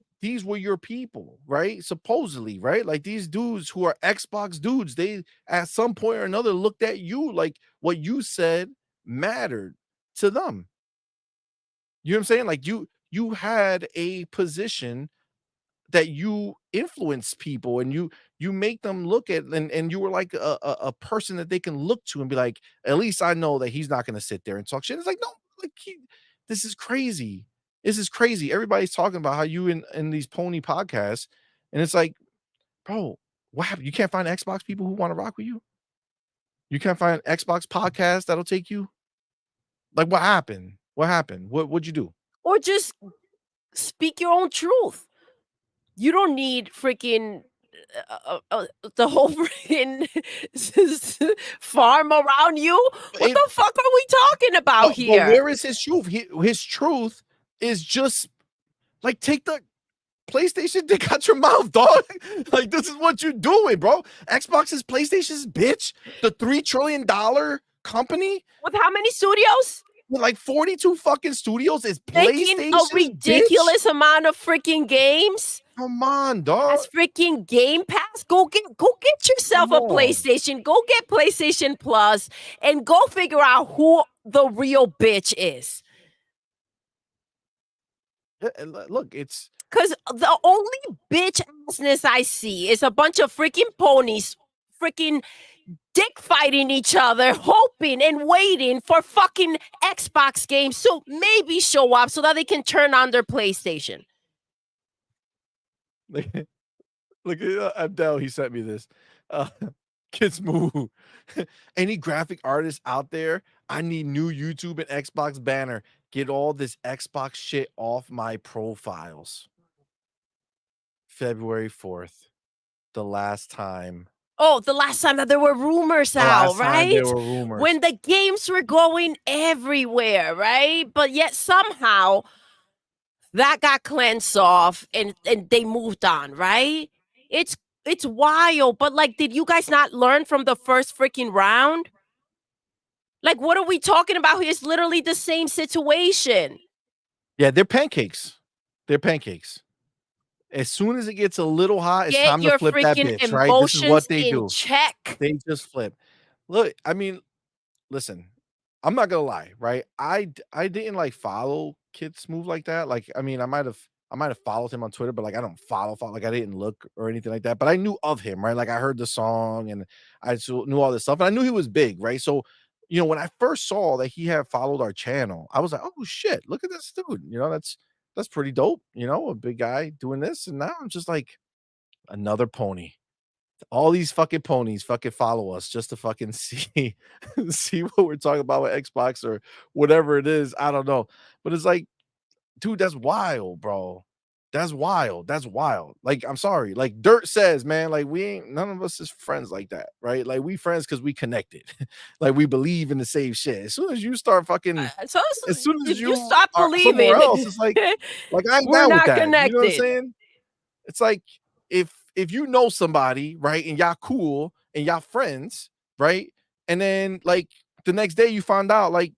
were your people, right? Supposedly, right? Like these dudes who are Xbox dudes, they at some point or another looked at you like what you said mattered to them. You know what I'm saying? Like you had a position that you influence people and you make them look at, and you were like a person that they can look to and be like, at least I know that he's not going to sit there and talk shit. It's like, no, like this is crazy. This is crazy. Everybody's talking about how you in these pony podcasts, and it's like, bro, what happened? You can't find Xbox people who want to rock with you. You can't find Xbox podcasts that'll take you. Like, what happened? What happened? What'd you do? Or just speak your own truth. You don't need freaking the whole freaking farm around you. What the fuck are we talking about here? But where is his truth? His truth is just like, take the PlayStation dick out your mouth, dog. Like, this is what you're doing, bro. Xbox is PlayStation's bitch. The $3 trillion company with how many studios? With like 42 fucking studios is making PlayStation. A ridiculous amount of freaking games. Come on, dog. That's freaking Game Pass. Go get yourself a PlayStation. Go get PlayStation Plus and go figure out who the real bitch is. Look, it's because the only bitch assness I see is a bunch of freaking ponies freaking dick fighting each other, hoping and waiting for fucking Xbox games to maybe show up so that they can turn on their PlayStation. Look at Abdel, he sent me this. Kids move. Any graphic artists out there? I need new YouTube and Xbox banner. Get all this Xbox shit off my profiles. February 4th, the last time. Oh, the last time that there were rumors out, right? There were rumors. When the games were going everywhere, right? But yet somehow that got cleansed off and they moved on, right? It's wild, but like, did you guys not learn from the first freaking round? Like, what are we talking about here? It's literally the same situation. Yeah, they're pancakes. They're pancakes. As soon as it gets a little hot, it's time to flip that bitch, right? This is what they do. Check. They just flip. Look, I mean, listen, I'm not gonna lie, right? I didn't like follow Kid Smooth like that. Like, I mean, I might have followed him on Twitter, but like I don't follow, like I didn't look or anything like that. But I knew of him, right? Like I heard the song and I knew all this stuff, and I knew he was big, right? So, you know, when I first saw that he had followed our channel, I was like, oh shit, look at this dude. You know, that's pretty dope, you know, a big guy doing this. And now I'm just like, another pony. All these fucking ponies fucking follow us just to fucking see what we're talking about with Xbox or whatever it is. I don't know. But it's like, dude, that's wild, bro. That's wild. That's wild. Like, I'm sorry. Like Dirt says, man, like we ain't none of us is friends like that, right? Like we friends because we connected. Like we believe in the same shit. As soon as you start fucking, So as soon as if you you stop are somewhere believing, else, it's like I ain't we're down with not that. You know what I'm connected. saying? It's like if you know somebody, right, and y'all cool and y'all friends, right? And then like the next day you find out like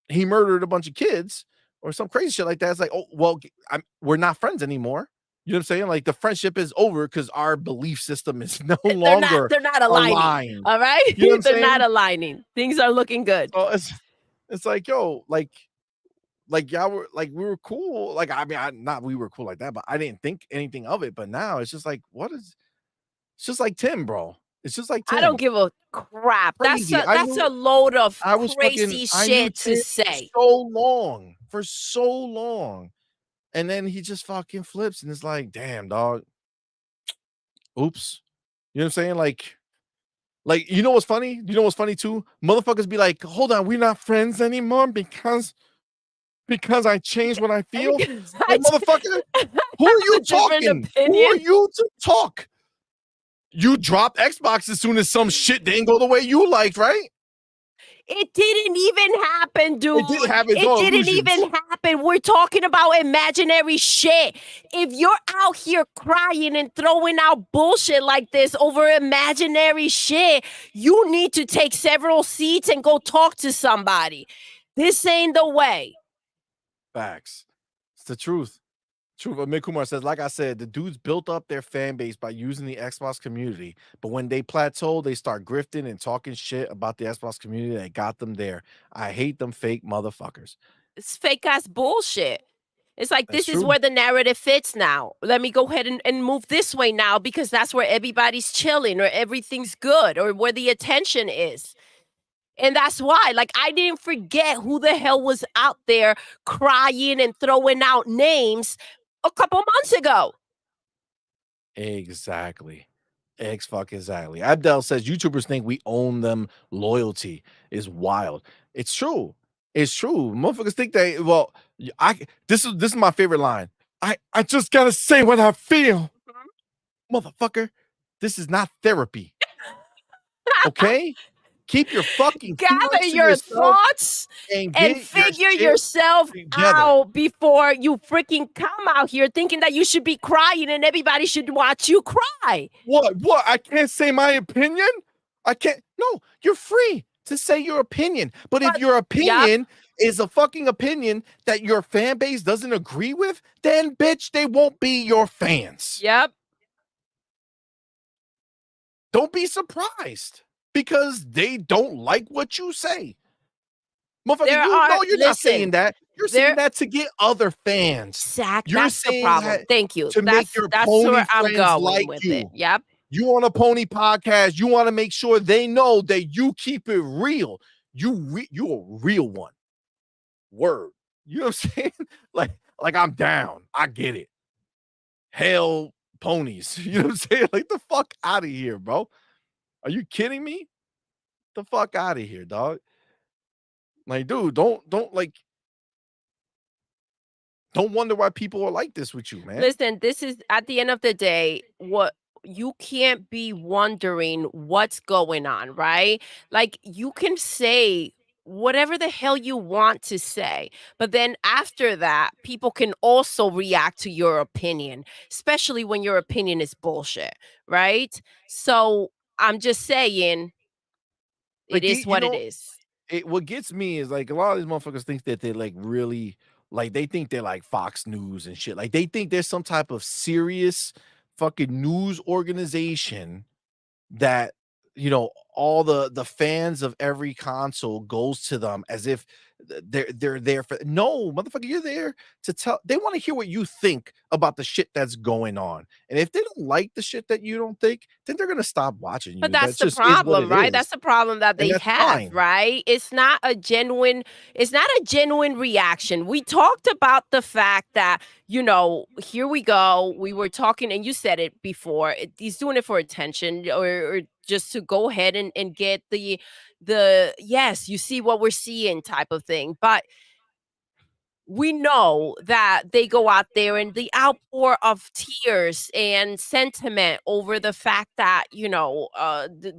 he murdered a bunch of kids or some crazy shit like that. It's like, oh, well, we're not friends anymore. You know what I'm saying? Like the friendship is over because our belief system is no longer They're not aligning. aligned. All right. You know what I'm They're saying? not aligning. Things are looking good. So it's like, yo, like y'all were like we were cool. Like, I mean, not we were cool like that, but I didn't think anything of it. But now it's just like, it's just like Tim, bro. It's just like Tim. I don't give a crap. Crazy. That's a load of I was crazy I knew shit to Tim say. for so long. And then he just fucking flips and it's like, damn, dog. Oops. You know what I'm saying? Like, you know what's funny? You know what's funny too? Motherfuckers be like, hold on, we're not friends anymore because I changed what I feel. Like, motherfucker, who are you talking? Who are you to talk? You dropped Xbox as soon as some shit didn't go the way you liked, right? It didn't even happen, dude. It didn't happen. It didn't even happen. We're talking about imaginary shit. If you're out here crying and throwing out bullshit like this over imaginary shit, you need to take several seats and go talk to somebody. This ain't the way. Facts. It's the truth. True, but Mick Kumar says, like I said, the dudes built up their fan base by using the Xbox community, but when they plateau, they start grifting and talking shit about the Xbox community that got them there. I hate them fake motherfuckers. It's fake ass bullshit. It's like, That's this is true. where the narrative fits now. Let me go ahead and move this way now because that's where everybody's chilling or everything's good or where the attention is. And that's why, like, I didn't forget who the hell was out there crying and throwing out names a couple months ago. Exactly. Exactly. Abdel says YouTubers think we own them. Loyalty is wild. It's true. It's true. Motherfuckers think they this is my favorite line. I just gotta say what I feel. Motherfucker, this is not therapy. Okay? Keep your fucking gather your thoughts and figure yourself out before you freaking come out here thinking that you should be crying and everybody should watch you cry. What? I can't say my opinion? I can't. No, you're free to say your opinion. But if your opinion is a fucking opinion that your fan base doesn't agree with, then bitch, they won't be your fans. Yep. Don't be surprised because they don't like what you say. Motherfucker, you're not saying that. You're saying that to get other fans. Exactly. That's the problem. Thank you. Make your that's pony where I'm friends going like with you. it. Yep. You on a pony podcast, you want to make sure they know that you keep it real. You a real one. Word. You know what I'm saying? like I'm down. I get it. Hell ponies. You know what I'm saying? Like the fuck out of here, bro. Are you kidding me? The fuck out of here, dog. Like, dude, don't wonder why people are like this with you, man. Listen, this is at the end of the day, what you can't be wondering what's going on, right? Like, you can say whatever the hell you want to say, but then after that, people can also react to your opinion, especially when your opinion is bullshit, right? So I'm just saying, it is what it is. What gets me is like a lot of these motherfuckers think that they're like really like they think they're like Fox News and shit. Like they think there's some type of serious fucking news organization that all the fans of every console goes to them as if they're there for no motherfucker. You're there to tell. They want to hear what you think about the shit that's going on, and if they don't like the shit that you don't think, then they're gonna stop watching you. But that's the problem, right? That's the problem that they have, right? It's not a genuine reaction. We talked about the fact that, here we go. We were talking, and you said it before. He's doing it for attention or just to go ahead and get the yes, you see what we're seeing type of thing. But we know that they go out there and the outpour of tears and sentiment over the fact that, you know,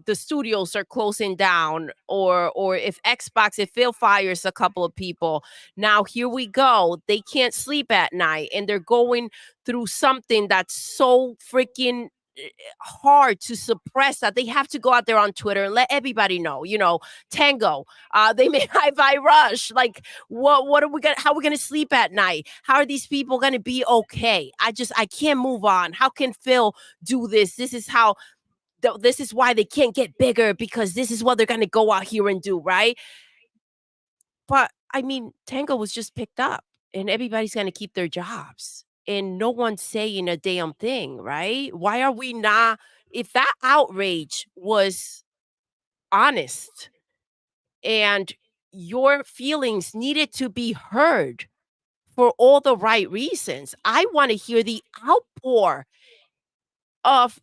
the studios are closing down, or if Xbox, if Phil fires a couple of people, now here we go. They can't sleep at night and they're going through something that's so freaking hard to suppress that they have to go out there on Twitter and let everybody know, you know, Tango, they made Hi-Fi Rush. Like, what are we gonna, how are we gonna sleep at night? How are these people gonna be okay? I can't move on. How can Phil do this? This is how this is why they can't get bigger, because this is what they're gonna go out here and do, right? But I mean, Tango was just picked up and everybody's gonna keep their jobs. And no one's saying a damn thing, right? Why are we not, if that outrage was honest and your feelings needed to be heard for all the right reasons, I want to hear the outpour of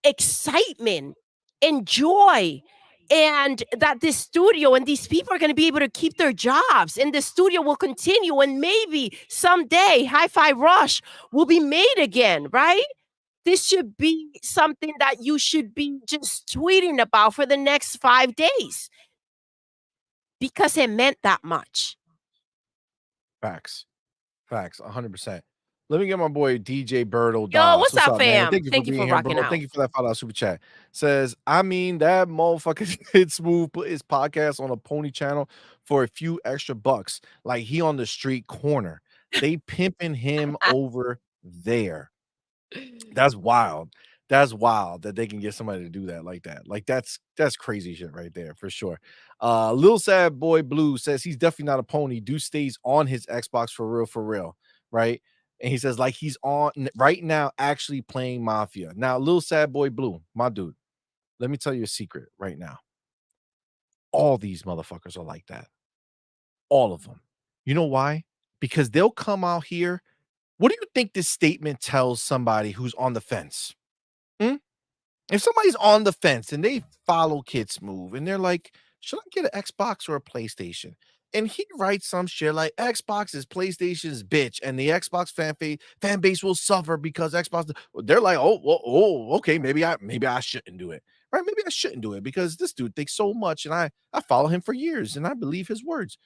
excitement and joy, and that this studio and these people are going to be able to keep their jobs and the studio will continue, and maybe someday Hi-Fi Rush will be made again, right? This should be something that you should be just tweeting about for the next 5 days because it meant that much. Facts. Facts. 100%. Let me get my boy DJ Birdo. Yo, what's up, man? fam? Thank you for being here, rocking bro. out. Thank you for that $5 super chat. Says, I mean, that motherfucker did smooth put his podcast on a pony channel for a few extra bucks. Like he on the street corner. They pimping him over there. That's wild. That's wild that they can get somebody to do that like that. Like that's crazy shit right there for sure. Lil Sad Boy Blue says he's definitely not a pony. Dude stays on his Xbox for real, right? And he says like he's on right now actually playing Mafia. Now, Lil Sad Boy Blue, my dude, let me tell you a secret right now. All these motherfuckers are like that. All of them. You know why? Because they'll come out here. What do you think this statement tells somebody who's on the fence? If somebody's on the fence and they follow Kid's move and they're like, should I get an Xbox or a PlayStation? And he writes some shit like Xbox is PlayStation's bitch, and the Xbox fan base will suffer because Xbox. They're like, okay, maybe I shouldn't do it, right? Maybe I shouldn't do it because this dude thinks so much, and I follow him for years, and I believe his words.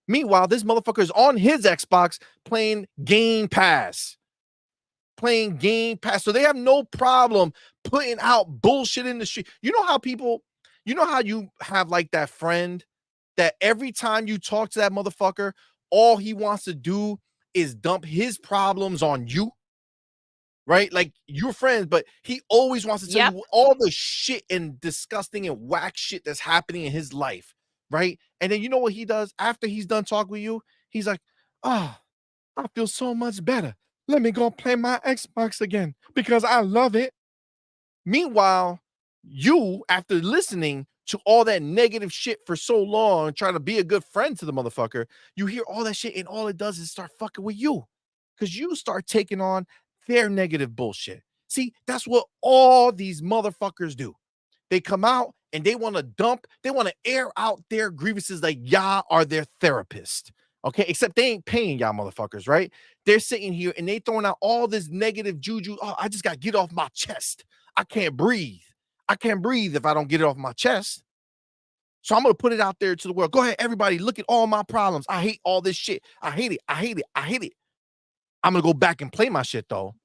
Meanwhile, this motherfucker is on his Xbox playing Game Pass. So they have no problem putting out bullshit in the street. You know how you have like that friend that every time you talk to that motherfucker, all he wants to do is dump his problems on you, right? Like you're friends, but he always wants to tell you all the shit and disgusting and whack shit that's happening in his life, right? And then you know what he does after he's done talking with you? He's like, oh, I feel so much better. Let me go play my Xbox again because I love it. Meanwhile, you, after listening to all that negative shit for so long, trying to be a good friend to the motherfucker, you hear all that shit and all it does is start fucking with you because you start taking on their negative bullshit. See, that's what all these motherfuckers do. They come out and they want to air out their grievances like y'all are their therapist. Okay, except they ain't paying y'all motherfuckers, right? They're sitting here and they throwing out all this negative juju. Oh, I just got to get off my chest. I can't breathe. I can't breathe if I don't get it off my chest. So I'm going to put it out there to the world. Go ahead, everybody, look at all my problems. I hate all this shit. I hate it. I hate it. I hate it. I'm going to go back and play my shit, though.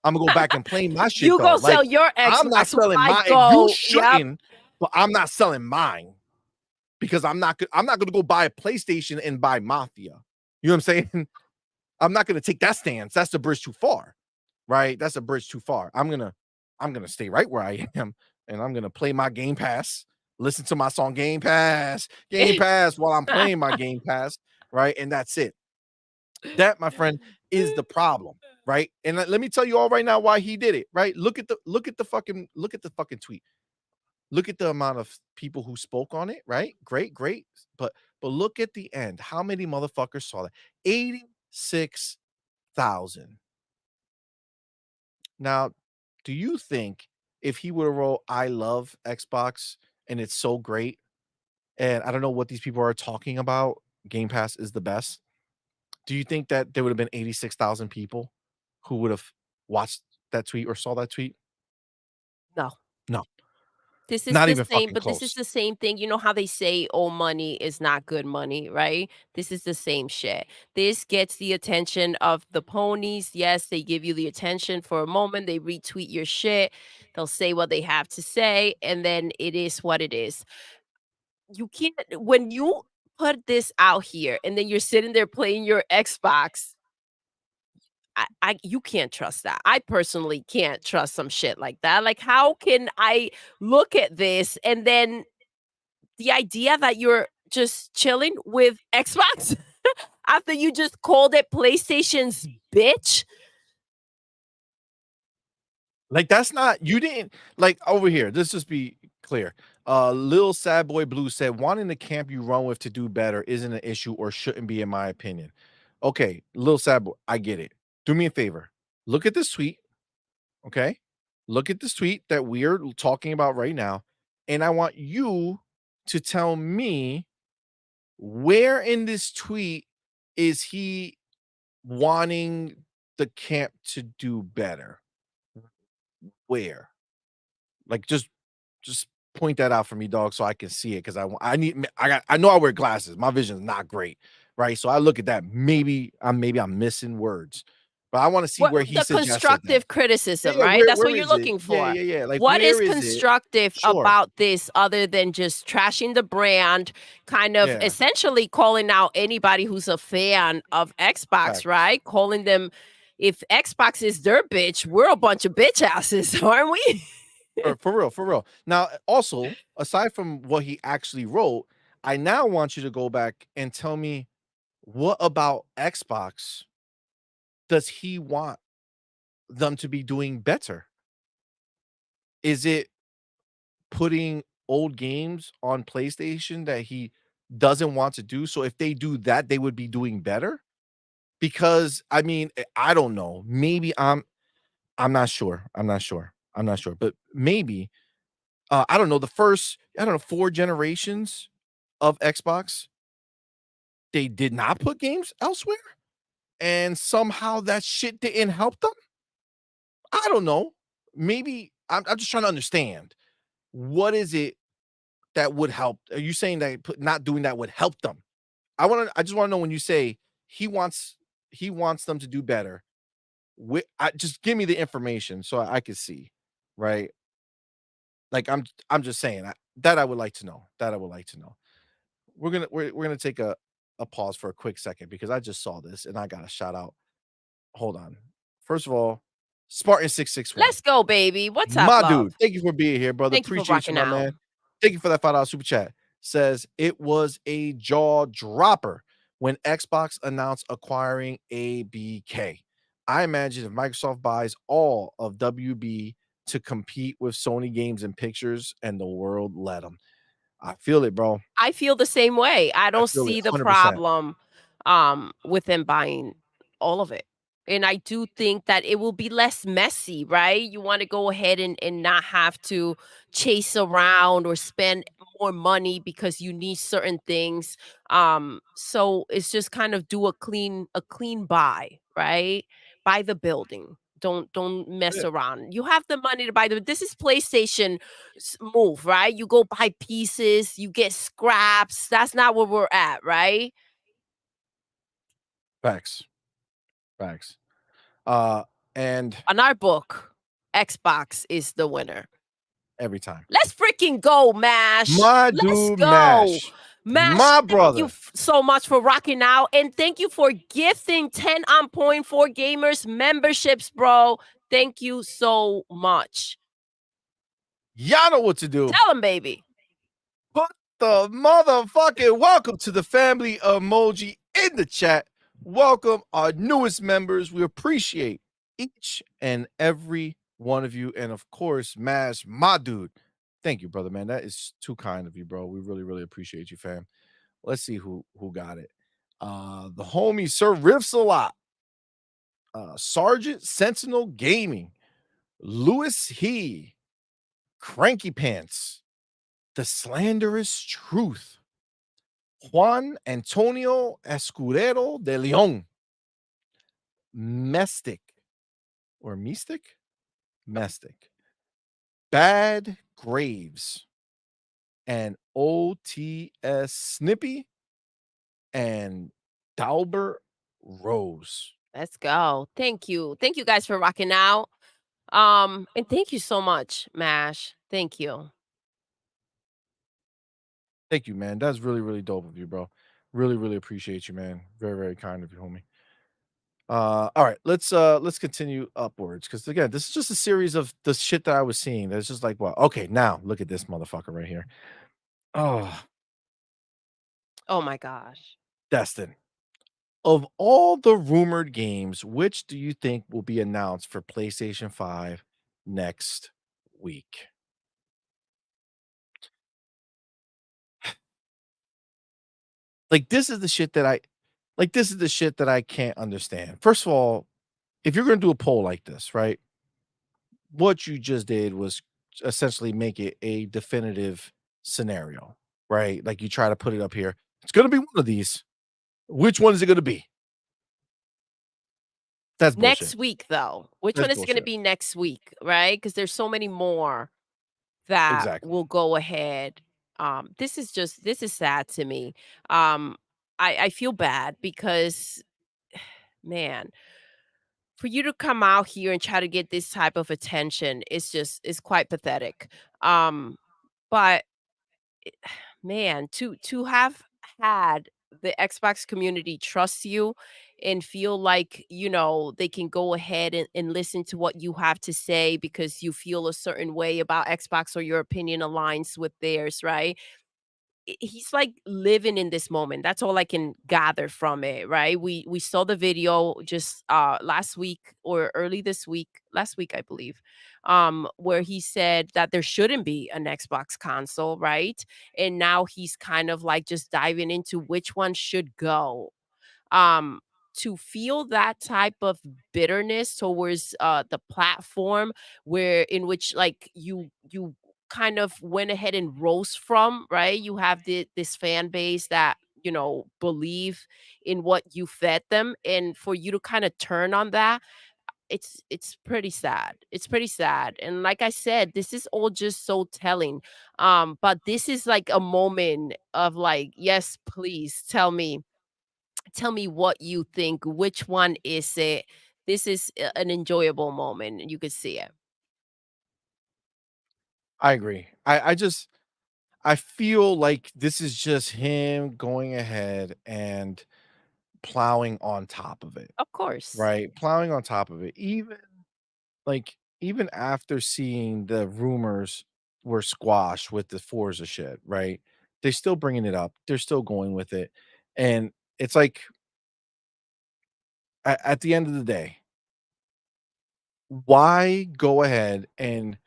I'm going to go back and play my shit, you though. go sell your Xbox. I'm not selling mine. You shouldn't, but I'm not selling mine. Because I'm not going to go buy a PlayStation and buy Mafia. You know what I'm saying? I'm not going to take that stance. That's the bridge too far, right? That's a bridge too far. I'm going to stay right where I am, and I'm going to play my Game Pass, listen to my song Game Pass while I'm playing my Game Pass, right? And that's it. That, my friend, is the problem, right? And let me tell you all right now why he did it, right? Look at the fucking tweet. Look at the amount of people who spoke on it, right? Great. But look at the end. How many motherfuckers saw that? 86,000. Now, do you think if he would have wrote, I love Xbox and it's so great, and I don't know what these people are talking about, Game Pass is the best. Do you think that there would have been 86,000 people who would have watched that tweet or saw that tweet? No. No, This is not the even same, fucking but this is close. the same thing. You know how they say old money is not good money, right? This is the same shit. This gets the attention of the ponies. Yes, they give you the attention for a moment. They retweet your shit. They'll say what they have to say, and then it is what it is. You can't when you put this out here and then you're sitting there playing your Xbox. I you can't trust that. I personally can't trust some shit like that. Like, how can I look at this and then the idea that you're just chilling with Xbox after you just called it PlayStation's bitch? Like, that's not you didn't like, over here, let's just be clear. Lil Sad Boy Blue said, "Wanting the camp you run with to do better isn't an issue or shouldn't be, in my opinion." Okay, Lil Sad Boy, I get it. Do me a favor. Look at this tweet, okay? Look at this tweet that we're talking about right now, and I want you to tell me where in this tweet is he wanting the camp to do better? Where? Like, just point that out for me, dog, so I can see it, 'cause I know I wear glasses. My vision is not great, right? So I look at that. Maybe I'm missing words, but I wanna see What where he the suggested that. constructive criticism, Yeah, right? That's where what you're is it? looking Yeah, for. yeah, yeah. Like, What is where is it? constructive Sure. about this other than just trashing the brand, kind of Yeah. essentially calling out anybody who's a fan of Xbox, Facts. right? Calling them, if Xbox is their bitch, we're a bunch of bitch asses, aren't we? For real, for real. Now, also, aside from what he actually wrote, I now want you to go back and tell me, what about Xbox does he want them to be doing better? Is it putting old games on PlayStation that he doesn't want to do? So if they do that, they would be doing better? Because I mean, I don't know. Maybe I'm not sure. I'm not sure. I'm not sure. But maybe I don't know, the first, I don't know, 4 generations of Xbox, they did not put games elsewhere, and somehow that shit didn't help them? I don't know. Maybe I'm just trying to understand. What is it that would help? Are you saying that not doing that would help them? I just wanna know, when you say he wants them to do better, just give me the information so I could see, right? Like, I'm just saying, that I would like to know. That I would like to know. We're gonna take a pause for a quick second because I just saw this and I got to shout out. Hold on. First of all, Spartan661. Let's go, baby. What's up, My love? dude, thank you for being here, brother. Thank you for Appreciate you, rocking my out. man. Thank you for that $5 super chat. Says it was a jaw dropper when Xbox announced acquiring ABK. I imagine if Microsoft buys all of WB to compete with Sony Games and Pictures, and the world let them. I feel it, bro. I feel the same way. I I don't feel it see the 100%. problem with them buying all of it. And I do think that it will be less messy, right? You want to go ahead and not have to chase around or spend more money because you need certain things. So it's just kind of do a clean buy, right? Buy the building. Don't mess Yeah. around. You have the money to buy the, this is PlayStation move, right? You go buy pieces, you get scraps. That's not where we're at, right? Facts. Facts. Uh, and On our book, Xbox is the winner. every time. Let's freaking go, Mash. My Let's dude, go. Mash. Mash, My thank brother. you so much for rocking out. And thank you for gifting 10 on point for gamers memberships, bro. Thank you so much. Y'all know what to do. Tell them, baby. Put the motherfucking welcome to the family emoji in the chat. Welcome our newest members. We appreciate each and every one of you. And of course, Mash, my dude. Thank you, brother, man. That is too kind of you, bro. We really, really appreciate you, fam. Let's see who got it. The homie Sir Riffs a lot. Sergeant Sentinel Gaming. Lewis He. Cranky Pants. The Slanderous Truth. Juan Antonio Escudero de Leon. Mestic or Mystic? Mestic. Bad Graves and OTS Snippy and Dalbert Rose. Let's go. Thank you. Thank you guys for rocking out. And thank you so much, Mash. Thank you. Thank you, man. That's really, really dope of you, bro. Really, really appreciate you, man. Very, very kind of you, homie. All right, let's continue upwards because again, this is just a series of the shit that I was seeing. That's just like, well, okay, now look at this motherfucker right here. Oh, Oh my gosh. Destin. Of all the rumored games, which do you think will be announced for PlayStation 5 next week? Like this is the shit that I this is the shit that I can't understand. First of all, if you're going to do a poll like this, right? What you just did was essentially make it a definitive scenario, right? Like you try to put it up here. It's going to be one of these. Which one is it going to be? That's bullshit. Next week, though. Which That's one is it going to bullshit. be next week, right? Because there's so many more that Exactly. will go ahead. This is sad to me. Um, I feel bad because, man, for you to come out here and try to get this type of attention is quite pathetic. But man, to have had the Xbox community trust you and feel like, they can go ahead and listen to what you have to say because you feel a certain way about Xbox or your opinion aligns with theirs, right? He's like living in this moment. That's all I can gather from it, right? We saw the video just last week or early this week, last week I believe, where he said that there shouldn't be an Xbox console, right? And now he's kind of like just diving into which one should go. um to feel that type of bitterness towards the platform where in which like you kind of went ahead and rose from, right? You have this fan base that believe in what you fed them, and for you to kind of turn on that, it's pretty sad. It's pretty sad. And like I said, this is all just so telling. But this is like a moment of like, yes, please tell me what you think. Which one is it? This is an enjoyable moment. You could see it. I agree. I feel like this is just him going ahead and plowing on top of it, Of course. right? Plowing on top of it. Even after seeing the rumors were squashed with the Forza shit, right? They're still bringing it up. They're still going with it. And it's like at the end of the day, why go ahead and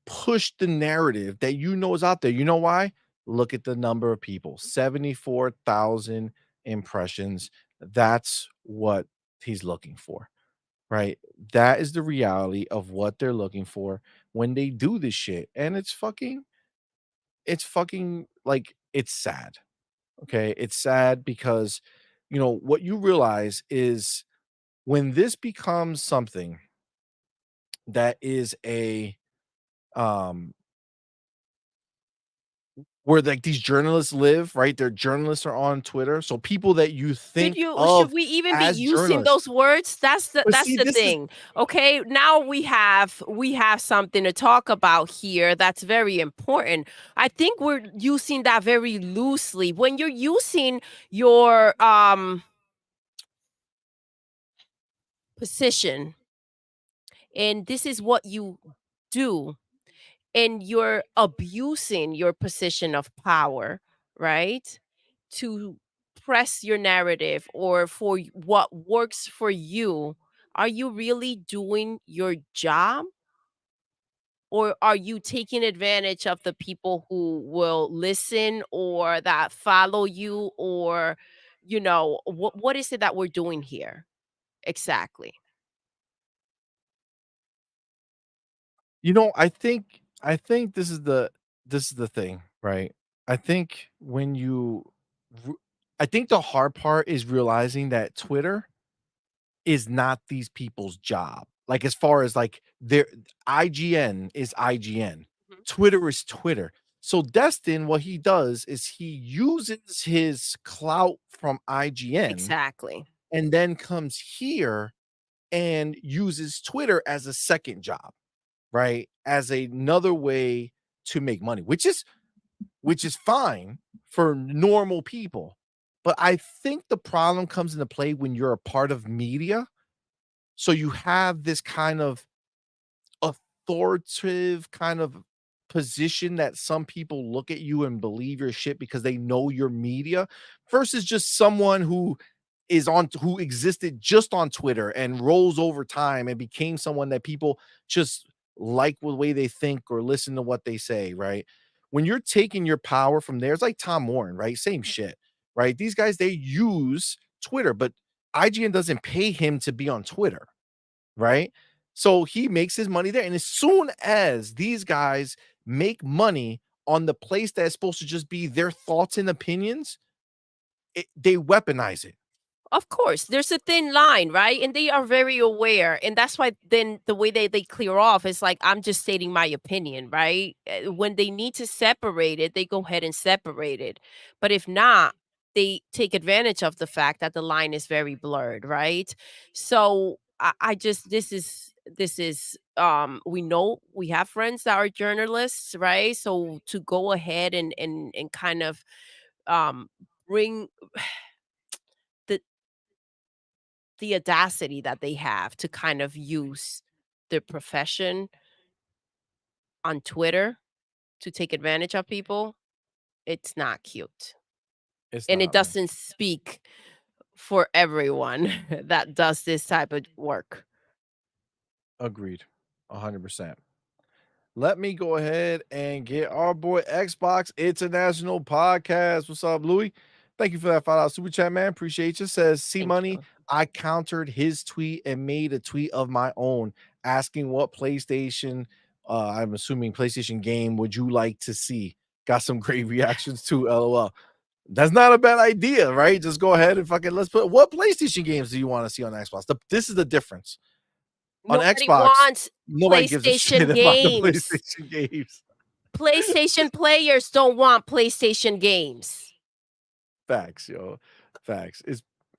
push the narrative that you know is out there? You know why? Look at the number of people, 74,000 impressions. That's what he's looking for, right? That is the reality of what they're looking for when they do this shit. And it's fucking like it's sad. Okay. It's sad because what you realize is when this becomes something that is a um where like these journalists live, right? Their journalists are on Twitter. So people that you think Should of we even be as using journalists. those words? But That's see, the this is thing. Okay, now we have something to talk about here that's very important. I think we're using that very loosely. When you're using your position and this is what you do, and you're abusing your position of power, right? To press your narrative or for what works for you, are you really doing your job? Or are you taking advantage of the people who will listen or that follow you? Or, what is it that we're doing here exactly? I think this is the thing, right? I think when you r- I think the hard part is realizing that Twitter is not these people's job. Like, as far as like their IGN is IGN, Mhm. Twitter is Twitter. So Destin, what he does is he uses his clout from IGN Exactly. and then comes here and uses Twitter as a second job, right? As another way to make money, which is fine for normal people. But I think the problem comes into play when you're a part of media. So you have this kind of authoritative kind of position that some people look at you and believe your shit because they know your media versus just someone who existed just on Twitter and rose over time and became someone that people just like the way they think or listen to what they say, right? When you're taking your power from there, it's like Tom Warren, right? Same shit, right? These guys, they use Twitter, but IGN doesn't pay him to be on Twitter, right? So he makes his money there. And as soon as these guys make money on the place that's supposed to just be their thoughts and opinions, they weaponize it. Of course, there's a thin line, right? And they are very aware. And that's why then the way they clear off is like, I'm just stating my opinion, right? When they need to separate it, they go ahead and separate it. But if not, they take advantage of the fact that the line is very blurred, right? So I just, this is we know we have friends that are journalists, right? So to go ahead and kind of um bring the the audacity that they have to kind of use their profession on Twitter to take advantage of people, it's not cute. It's And it not, man. doesn't speak for everyone that does this type of work. Agreed. 100%. Let me go ahead and get our boy Xbox International Podcast. What's up, Louis? Thank you for that $5 super chat, man. Appreciate you. Says Thank CMoney, you. I countered his tweet and made a tweet of my own asking what PlayStation, I'm assuming PlayStation game, would you like to see? Got some great reactions too, LOL. That's not a bad idea, right? Just go ahead and fucking let's put what PlayStation games do you want to see on Xbox? This is the difference. On Nobody Xbox, wants nobody gives a shit PlayStation about the games. PlayStation games. PlayStation players don't want PlayStation games. Facts, yo. Facts.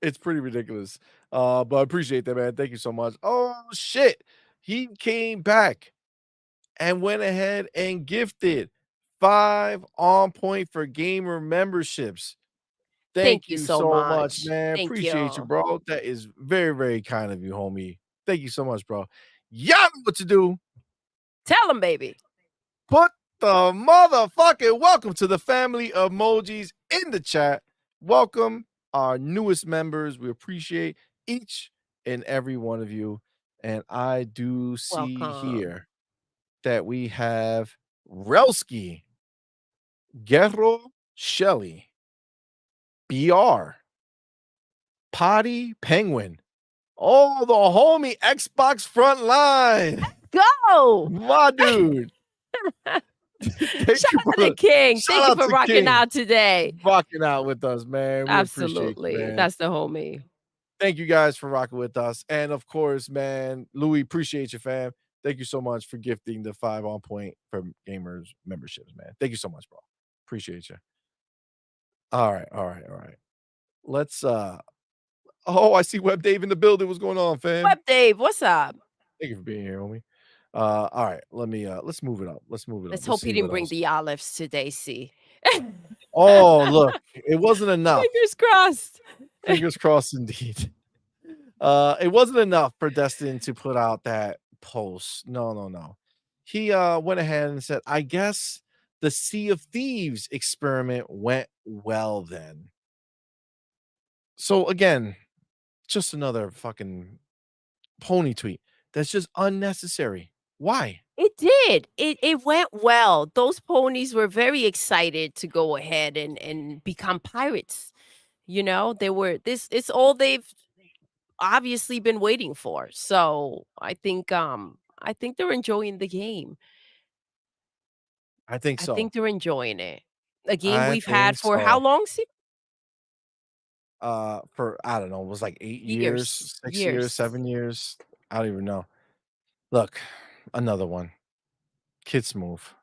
It's pretty ridiculous. But I appreciate that, man. Thank you so much. Oh shit. He came back and went ahead and gifted 5 on point for gamer memberships. Thank Thank you you so so much, much. man. Thank Appreciate you, you. bro. That is very, very kind of you, homie. Thank you so much, bro. Y'all know what to do. Tell them, baby. Put the motherfucking welcome to the family emojis in the chat. Welcome our newest members. We appreciate each and every one of you. And I do see Welcome. here that we have Relski, Guerrero Shelley, BR, Potty Penguin. Oh, the homie Xbox front line. Go. My dude. Thank Shout you out to the for king. shout Thank you out for to rocking King. out today. Rocking out with us, man. We appreciate you, Absolutely. man. That's the homie. Thank you guys for rocking with us. And of course, man, Louis, appreciate you, fam. Thank you so much for gifting the 5 on point for gamers memberships, man. Thank you so much, bro. Appreciate you. All right, all right, all right. Let's oh, I see Web Dave in the building. What's going on, fam? Web Dave, what's up? Thank you for being here, homie. All right, let's move it up. Let's move it Let's up. Let's hope he see didn't what bring else. the olives today, see. Oh, look, it wasn't enough. Fingers crossed. Fingers crossed indeed. It wasn't enough for Destin to put out that post. No, no, no. He went ahead and said, I guess the Sea of Thieves experiment went well then. So again, just another fucking pony tweet. That's just unnecessary. Why? It did. It went well. Those ponies were very excited to go ahead and become pirates. You know, they were this it's all they've obviously been waiting for. So I think they're enjoying the game. I think I so. think they're enjoying it. A game I we've had think for how so. long? See? for I don't know, it was like 8 years, 6 years, Years. 7 years. I don't even know. Look, another one. Kids move.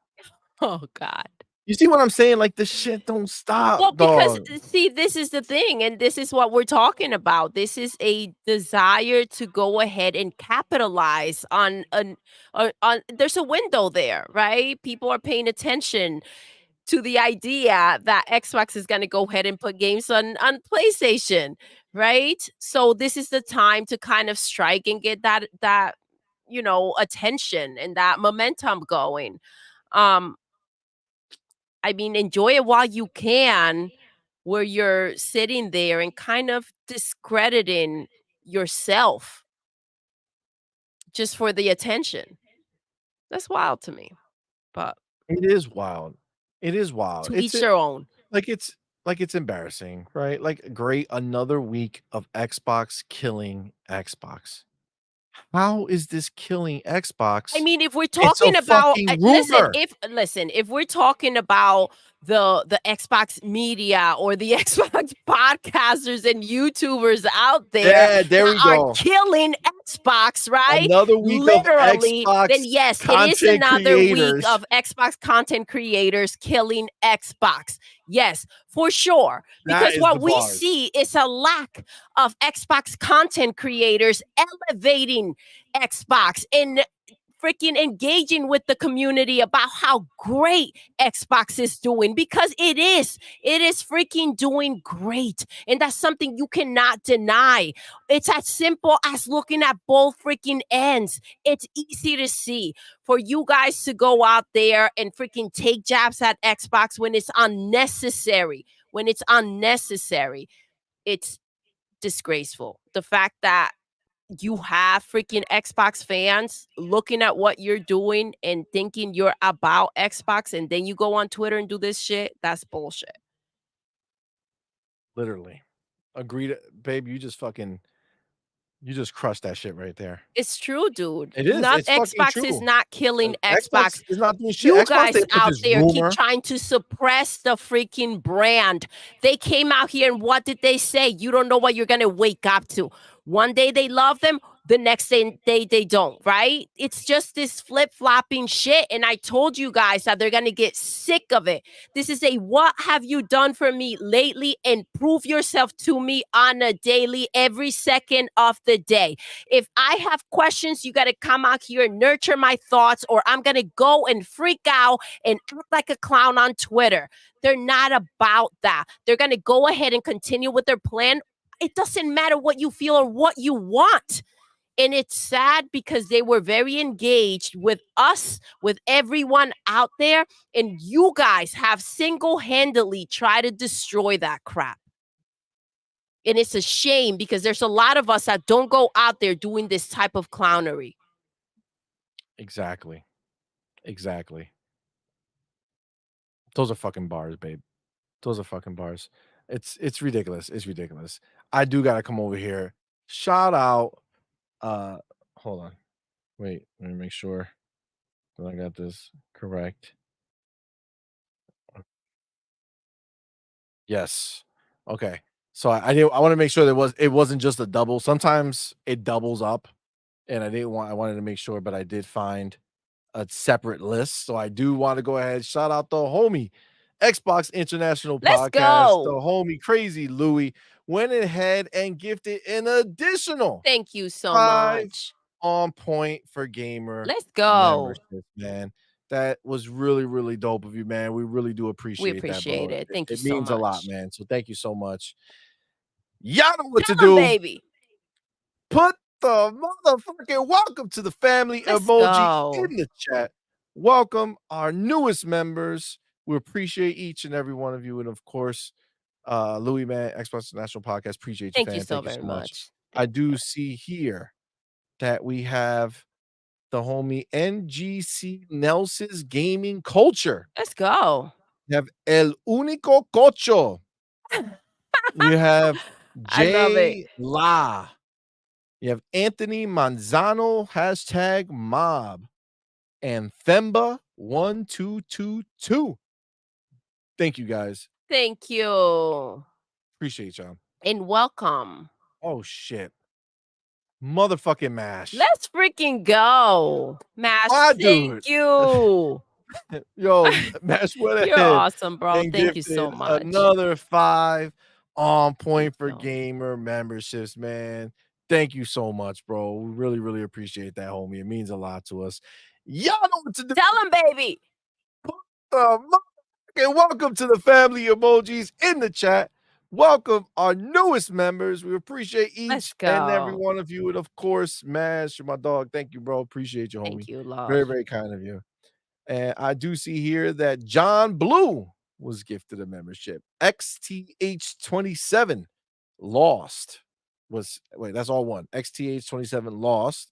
Oh God. You see what I'm saying? Like the shit don't stop, Well, because dog. see, this is the thing, and this is what we're talking about. This is a desire to go ahead and capitalize on on there's a window there, right? People are paying attention to the idea that Xbox is going to go ahead and put games on PlayStation, right? So this is the time to kind of strike and get that attention and that momentum going. Um I mean, enjoy it while you can, where you're sitting there and kind of discrediting yourself just for the attention. That's wild to me, but It is wild. It is wild. to It's each a, their own. like it's embarrassing, right? Like great, another week of Xbox killing Xbox. How is this killing I Xbox? mean, if we're It's a talking about fucking listen, rumor. if we're talking about the Xbox media or the Xbox podcasters and YouTubers out there Yeah, there that we are go. killing Xbox, right? Another week of Literally, then Xbox yes, it is content another week creators. of Xbox content creators killing Xbox. Yes, for sure. That Because is what the we bars. see is a lack of Xbox content creators elevating Xbox and freaking engaging with the community about how great Xbox is doing, because it is freaking doing great, and that's something you cannot deny. It's as simple as looking at both freaking ends. It's easy to see. For you guys to go out there and freaking take jabs at Xbox when it's unnecessary, it's disgraceful. The fact that you have freaking Xbox fans looking at what you're doing and thinking you're about Xbox, and then you go on Twitter and do this shit, that's bullshit. Literally. Agreed, babe. You just crushed that shit right there. It's true, dude. It is. Not It's fucking Xbox is true. not killing Xbox Xbox. is not doing shit. You Xbox guys didn't put out this there keep rumor. trying to suppress the freaking brand. They came out here and what did they say? You don't know what you're going to wake up to. One day they love them, the next day they don't, right? It's just this flip-flopping shit. And I told you guys that they're going to get sick of it. This is a what have you done for me lately, and prove yourself to me on a daily, every second of the day. If I have questions, you got to come out here and nurture my thoughts, or I'm going to go and freak out and act like a clown on Twitter. They're not about that. They're going to go ahead and continue with their plan. It doesn't matter what you feel or what you want. And it's sad because they were very engaged with us, with everyone out there. And you guys have single-handedly tried to destroy that crap. And it's a shame because there's a lot of us that don't go out there doing this type of clownery. Exactly. Those are fucking bars, babe. Those are fucking bars. It's ridiculous. It's ridiculous. I do gotta come over here. Shout out. Hold on. Wait, let me make sure that I got this correct. Yes. Okay. So I want to make sure it wasn't just a double. Sometimes it doubles up, and I wanted to make sure, but I did find a separate list. So I do want to go ahead, shout out the homie Xbox International Let's Podcast, the go. homie Crazy Louie went ahead and gifted an additional Thank you so 5 much. On Point for Gamer Let's go. membership, man. That was really, really dope of you, man. We really do We appreciate that, bro. appreciate it. Thank you It so means a lot, much. man. So thank you so much. Y'all know what to Tell 'em, do. baby. Put the motherfucking welcome to the family Let's emoji go. in the chat. Welcome our newest members. We appreciate each and every one of you. And of course, Louis, man, Xbox National Podcast. Appreciate you, Thank fan. you so Thank you very so much. much. I do see here that we have the homie NGC Nelson's Gaming Culture. Let's go. You have El Único Cocho. You have I love it. Jay La. You have Anthony Manzano, #mob, and Themba1222. Thank you, guys. Thank you. Appreciate y'all. And welcome. Oh shit. Motherfucking Mash. Let's freaking go. Mash, My thank dude. you. Yo, Mash went You're ahead awesome, bro. and Thank you so gifted much. another 5 on point for you. gamer memberships, man. Thank you so much, bro. We really, really appreciate that, homie. It means a lot to us. Y'all know what to do. Tell him, baby. And welcome to the family emojis in the chat. Welcome our newest members. We appreciate each and every one of you. And of course, Mash, my dog. Thank you, bro. Appreciate you, homie. Thank you, love. Very, very kind of you. And I do see here that John Blue was gifted a membership. XTH27 lost. Wait, that's all one. XTH27 lost.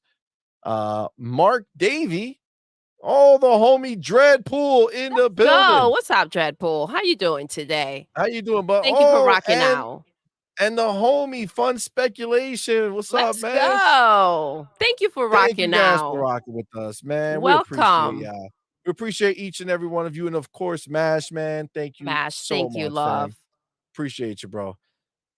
Mark Davey. Oh, the homie Dreadpool in the building. Oh, what's up, Dreadpool? How you doing today? How you doing, bud? Thank you for rocking out. And the homie Fun Speculation. What's up, man? Let's go. Thank you for rocking out. For rocking with us, man. Welcome. We appreciate y'all. We appreciate each and every one of you. And of course, Mash, man. Thank you so thank much, you, love. fam. Appreciate you, bro.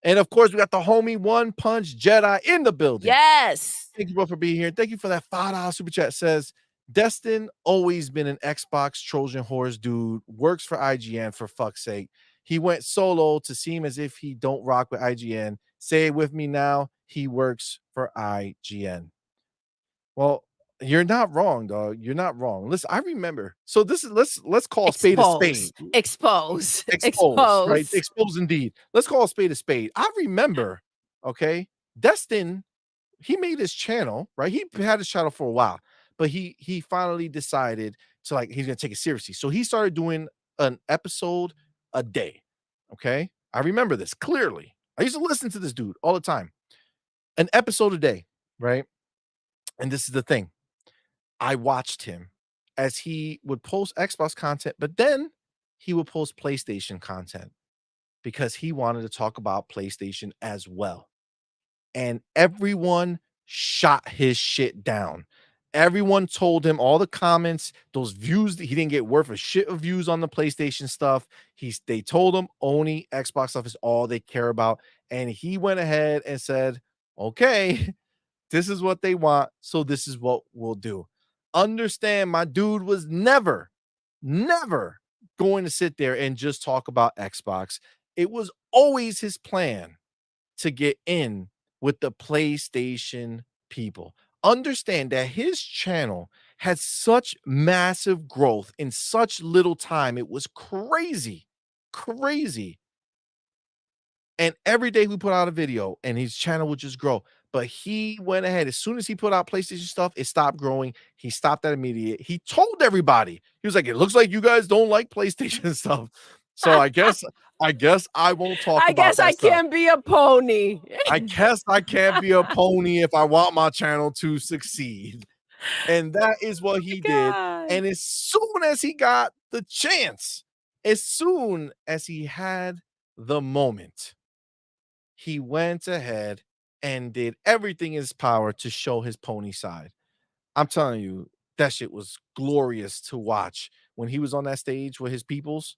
And of course, we got the homie One Punch Jedi in the building. Yes. Thank you, bro, for being here. Thank you for that $5 super chat. Says Destin always been an Xbox Trojan horse dude. Works for IGN for fuck's sake. He went solo to seem as if he don't rock with IGN. Say it with me now. He works for IGN. Well, you're not wrong, dog. You're not wrong. Listen, I remember. So this is let's call a spade a spade. Expose. Right? Expose indeed. Let's call a spade a spade. I remember, okay, Destin, he made his channel, right? He had his channel for a while, but he finally decided to, like, he's gonna take it seriously. So he started doing an episode a day. Okay. I remember this clearly. I used to listen to this dude all the time. An episode a day, right? And this is the thing. I watched him as he would post Xbox content, but then he would post PlayStation content because he wanted to talk about PlayStation as well. And everyone shot his shit down. Everyone told him, all the comments, those views, that he didn't get worth a shit of views on the PlayStation stuff. They told him only Xbox stuff is all they care about. And he went ahead and said, okay, this is what they want, so this is what we'll do. Understand, my dude was never going to sit there and just talk about Xbox. It was always his plan to get in with the PlayStation people. Understand that his channel had such massive growth in such little time. It was crazy. And every day we put out a video and his channel would just grow. But he went ahead. As soon as he put out PlayStation stuff, it stopped growing. He stopped that immediately. He told everybody. He was like, it looks like you guys don't like PlayStation stuff. So I guess I won't talk about that. I guess I can't be a pony. I guess I can't be a pony if I want my channel to succeed. And that is what he did. And as soon as he got the chance, as soon as he had the moment, he went ahead and did everything in his power to show his pony side. I'm telling you, that shit was glorious to watch when he was on that stage with his peoples.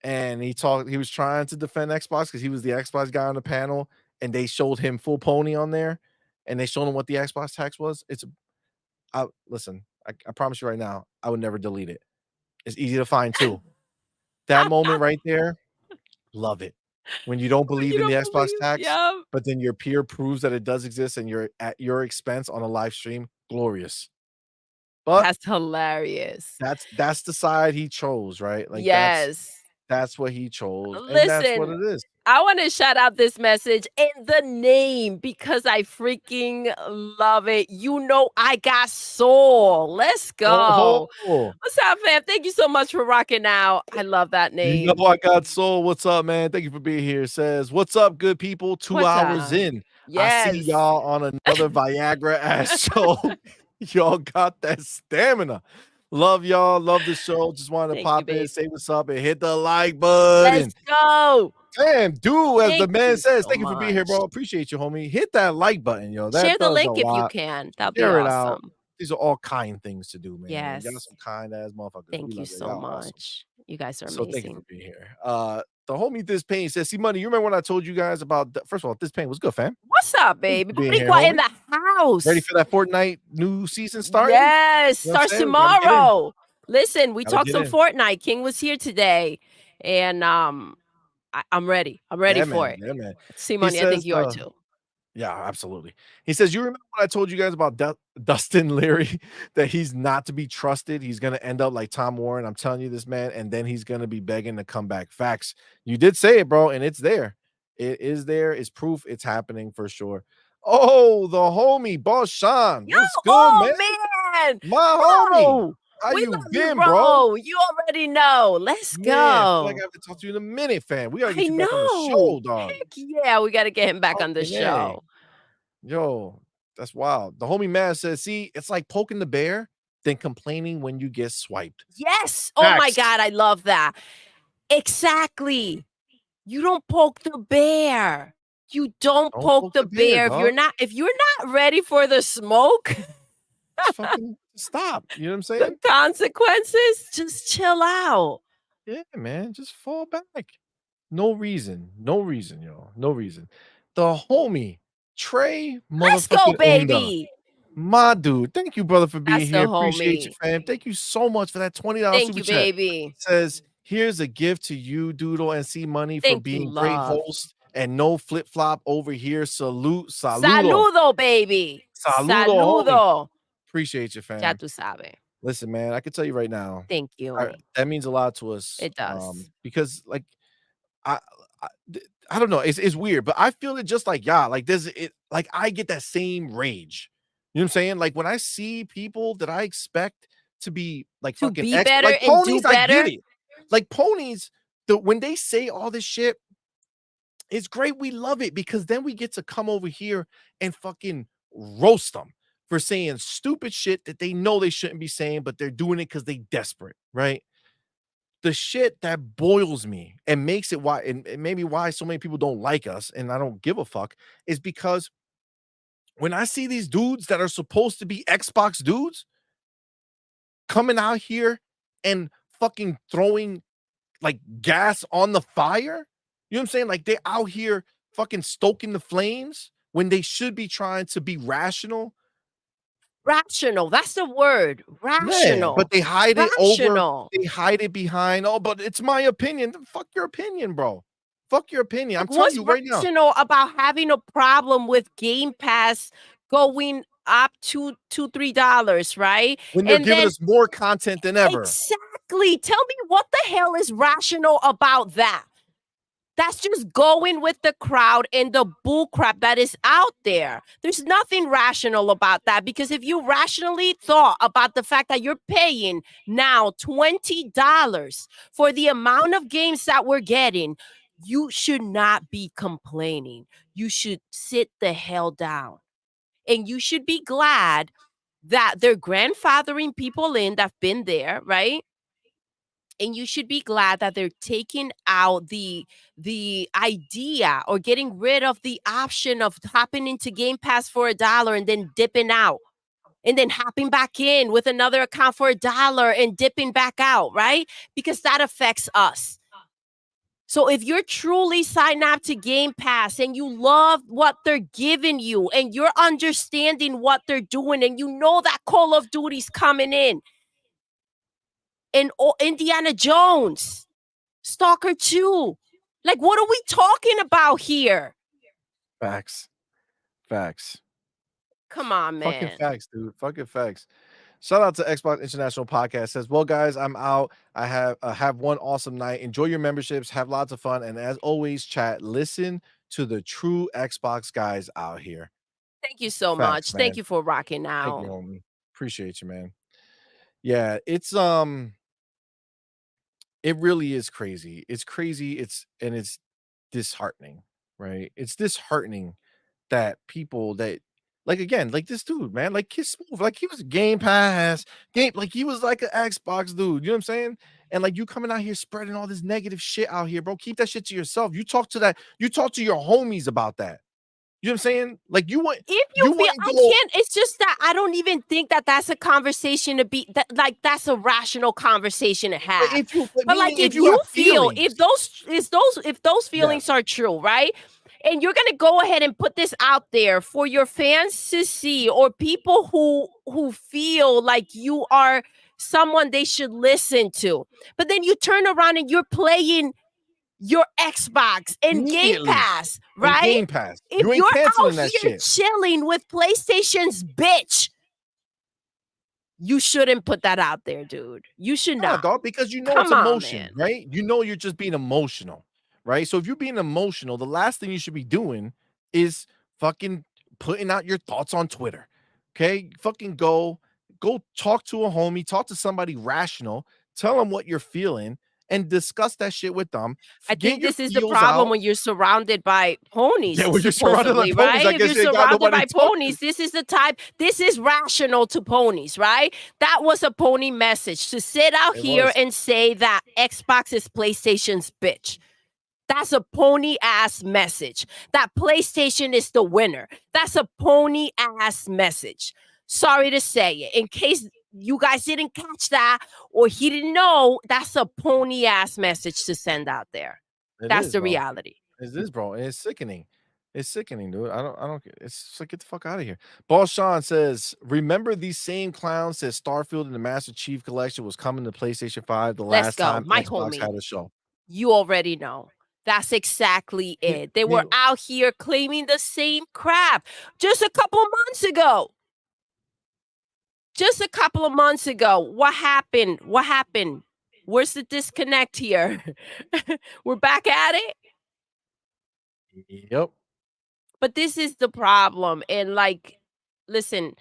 And he was trying to defend Xbox because he was the Xbox guy on the panel, and they showed him full pony on there, and they showed him what the Xbox tax was. Listen, I promise you right now, I would never delete it. It's easy to find too. That moment right there, love it. When you don't believe in the Xbox tax, but then your peer proves that it does exist and you're at your expense on a live stream, glorious. But that's hilarious. That's the side he chose, right? Like, that's what he chose. Listen, and that's what it is. I want to shout out this message and the name because I freaking love it. You know, I got soul. Let's go. Oh. What's up, fam? Thank you so much for rocking out. I love that name. You know, I got soul. What's up, man? Thank you for being here. Says, what's up, good people? 2 hours in. Yes. I see y'all on another Viagra ass show. Y'all got that stamina. Love y'all. Love the show. Just wanted to pop in, say what's up, and hit the like button. Let's go. Damn, dude, as the man says, thank you for being here, bro. Appreciate you, homie. Hit that like button, yo. Share the link if you can. That'll be awesome. It out. These are all kind things to do, man. Yes. Y'all some kind ass motherfuckers. Thank you so much. Awesome. You guys are amazing. So thank you for being here. The homie This Pain says, "CMoney, you remember when I told you guys about first of all, This Pain was good, fam. What's up, baby? Being Pretty here, quiet in homie. the house. Ready for that Fortnite new season starting? Yes, You know what I'm starts saying? We gotta get in. tomorrow. Listen, we Gotta talked get some in. Fortnite. King was here today, and I'm ready. I'm ready Yeah, for man. it. Yeah, man. He CMoney, I think says, you are too. yeah, absolutely. He says, "You remember when I told you guys about Dustin Leary that he's not to be trusted? He's gonna end up like Tom Warren. I'm telling you this, man, and then he's gonna be begging to come back. Facts. You did say it, bro, and it's there. It is there. It's proof. It's happening for sure. Oh, the homie, Boss Sean. Yo, What's good, man? oh man, My homie. bro, How we you love you, been, bro? bro. You already know. Let's Man, I feel like I go. have to talk to you in a minute, fam. We gotta I get you back on the know. show, dog. Heck yeah, we got to get him back on the Fucking A. show. Yo, that's wild. The homie Maz says, "See, it's like poking the bear, then complaining when you get swiped." Yes. Oh my Facts. God, I love that. Exactly. You don't poke the bear. You don't Don't poke poke the the bear, bear dog. if you're not ready for the smoke, Just fucking stop. You know what I'm the saying? consequences, just chill out. Yeah, man. Just fall back. No reason. No reason, yo. No reason. The homie, Trey Let's go, motherfucking Unda. baby. My dude. Thank you, brother, for being That's the here. Appreciate you, homie. fam. Thank you so much for that $20 Thank super you, chat. baby. Says, "Here's a gift to you, Doodle and CMoney, for Thank you, being great love. hosts and no flip flop over here. Salute, saludo, Saludo, baby. saludo, homie. Saludo. Appreciate you, Ya fam. tú sabes. Listen, man, I can tell you right now, Thank you. that means a lot to us. It does. Because like I, I don't know, it's weird, but I feel it just like yeah, like there's it, like I get that same rage. You know what I'm saying? Like when I see people that I expect to be like To fucking be better like and do ponies, I get better. it. Like ponies, when they say all this shit, it's great. We love it because then we get to come over here and fucking roast them for saying stupid shit that they know they shouldn't be saying, but they're doing it because they desperate, right? The shit that boils me and makes it why, and maybe why so many people don't like us, and I don't give a fuck, is because when I see these dudes that are supposed to be Xbox dudes coming out here and fucking throwing like gas on the fire. You know what I'm saying? Like they're out here fucking stoking the flames when they should be trying to be rational. Rational. That's the word. Yeah, Rational. but they hide it over, Rational. they hide it behind, oh, but it's my opinion. Fuck your opinion, bro. Fuck your opinion. I'm Like, telling what's you right now. rational about having a problem with Game Pass going up to $2-3, right? When they're And giving then us more content than ever. exactly. Tell me what the hell is rational about that? That's just going with the crowd and the bull crap that is out there. There's nothing rational about that because if you rationally thought about the fact that you're paying now $20 for the amount of games that we're getting, you should not be complaining. You should sit the hell down. And you should be glad that they're grandfathering people in that've been there, right? And you should be glad that they're taking out the idea or getting rid of the option of hopping into Game Pass for $1 and then dipping out and then hopping back in with another account for $1 and dipping back out, right? Because that affects us. So if you're truly signed up to Game Pass and you love what they're giving you and you're understanding what they're doing and you know that Call of Duty's coming in and Indiana Jones, Stalker 2. Like, what are we talking about here? Facts. Facts. Come on, man. Fucking facts, dude. Fucking facts. Shout out to Xbox International Podcast. Says, well, guys, I'm out. I have one awesome night. Enjoy your memberships. Have lots of fun. And as always, chat, listen to the true Xbox guys out here. Thank you so Facts, much. man. Thank you for rocking Thank out. you, homie. Appreciate you, man. Yeah, it's it really is crazy. It's crazy. It's disheartening, right? It's disheartening that people that like again, like this dude, man, like Kiss Smooth, like he was Game Pass, like he was like an Xbox dude, you know what I'm saying? And like you coming out here spreading all this negative shit out here, bro. Keep that shit to yourself. You talk to your homies about that. You know what I'm saying? Like you want if you feel wouldn't I go- can't, it's just that I don't even think that that's a conversation to be that, like that's a rational conversation to have. if you But like meaning if you have feel feelings. if those feelings are true, right? And you're gonna go ahead and put this out there for your fans to see, or people who feel like you are someone they should listen to. But then you turn around and you're playing your Xbox and Game Immediately. Pass, And right? Game Pass. If You ain't you're out canceling that here shit. chilling with PlayStation's bitch, you shouldn't put that out there, dude. You should Nah, not. dog, because you know Come it's on, emotion, man. right? You know you're just being emotional, right? So if you're being emotional, the last thing you should be doing is fucking putting out your thoughts on Twitter. Okay? Fucking go talk to a homie, talk to somebody rational, tell them what you're feeling, and discuss that shit with them. I Get think your this is the feels problem out. when you're surrounded by ponies, Yeah, when you're surrounded by supposedly, ponies, I right? If guess you're you ain't got surrounded nobody by to talk to. ponies, this is rational to ponies, right? That was a pony message to sit out here and say that Xbox is PlayStation's bitch. That's a pony ass message. That PlayStation is the winner. That's a pony ass message. Sorry to say it. In case you guys didn't catch that or he didn't know, that's a pony ass message to send out there. That's the reality. It is, bro. And it's sickening. It's sickening, dude. I don't. It's like get the fuck out of here. Boss Sean says, "Remember these same clowns said Starfield and the Master Chief Collection was coming to PlayStation 5 the Let's last go, time my Xbox homie. had a show." You already know. That's exactly it. They were out here claiming the same crap just a couple months ago. Just a couple of months ago. What happened? What happened? Where's the disconnect here? We're back at it. Yep. But this is the problem. And like, listen,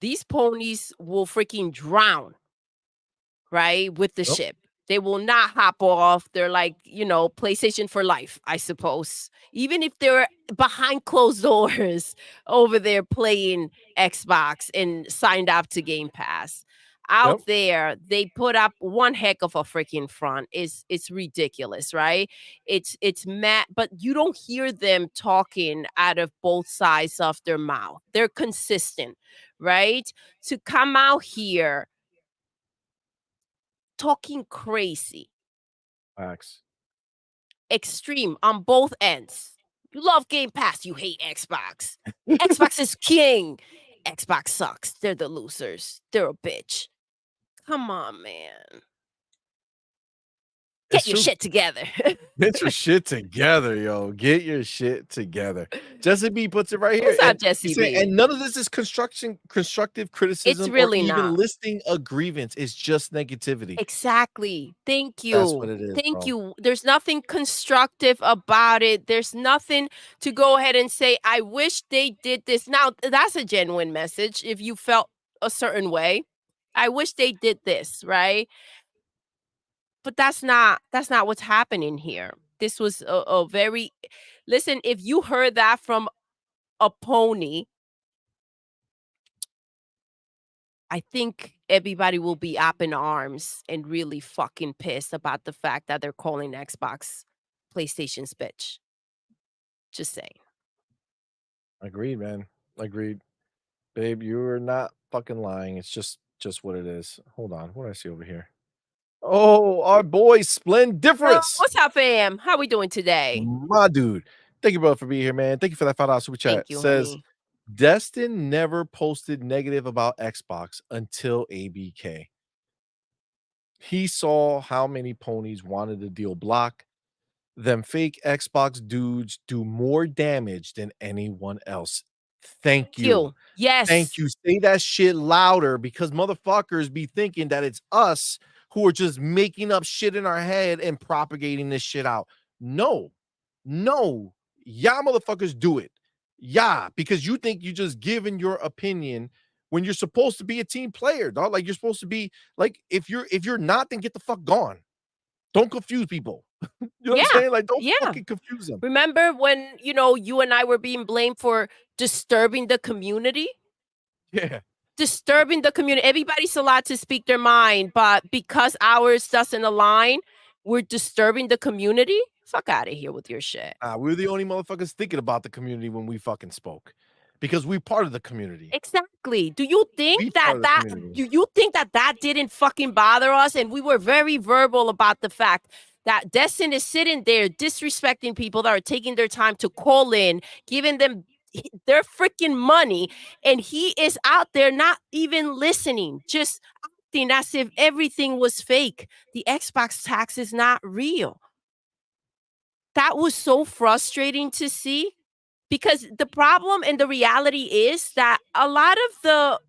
these ponies will freaking drown, right? With the ship. They will not hop off. They're like, you know, PlayStation for life, I suppose. Even if they're behind closed doors over there playing Xbox and signed up to Game Pass. Out there, they put up one heck of a freaking front. It's ridiculous, right? It's mad, but you don't hear them talking out of both sides of their mouth. They're consistent, right? To come out here talking crazy. Facts. Extreme on both ends. You love Game Pass, you hate Xbox. Xbox is king. Xbox sucks. They're the losers. They're a bitch. Come on, man. Get your shit together. Get your shit together, yo. Get your shit together. Jesse B puts it right here. What's up, Jesse B? And none of this is constructive criticism. It's really or even not. listing a grievance. It's just negativity. Exactly. Thank you. That's what it is. Thank you. There's nothing constructive about it. There's nothing to go ahead and say, I wish they did this. Now, that's a genuine message. If you felt a certain way, I wish they did this, right? But that's not what's happening here. This was a very listen, if you heard that from a pony, I think everybody will be up in arms and really fucking pissed about the fact that they're calling Xbox PlayStation's bitch. Just saying. Agreed, man. Agreed. Babe, you're not fucking lying. It's just what it is. Hold on. What do I see over here? Oh, our boy Splendiferous. What's up, fam? How we doing today? My dude. Thank you, bro, for being here, man. Thank you for that $5 super chat. Thank you, Says honey. Destin never posted negative about Xbox until ABK. He saw how many ponies wanted the deal block. Them fake Xbox dudes do more damage than anyone else. Thank you. Yes. Thank you. Say that shit louder because motherfuckers be thinking that it's us who are just making up shit in our head and propagating this shit out. No, y'all motherfuckers do it. Yeah, because you think you just giving your opinion when you're supposed to be a team player, dog. Like you're supposed to be like if you're not, then get the fuck gone. Don't confuse people. You know what I'm saying? Like, don't fucking confuse them. Remember when, you and I were being blamed for disturbing the community? Yeah. Disturbing the community. Everybody's allowed to speak their mind, but because ours doesn't align, we're disturbing the community. Fuck out of here with your shit. We're the only motherfuckers thinking about the community when we fucking spoke, because we're part of the community. Exactly. Do you think We that part of the that community. do you think that didn't fucking bother us? And we were very verbal about the fact that Destin is sitting there disrespecting people that are taking their time to call in, giving them their freaking money, and he is out there not even listening, just acting as if everything was fake. The Xbox tax is not real. That was so frustrating to see, because the problem and the reality is that a lot of the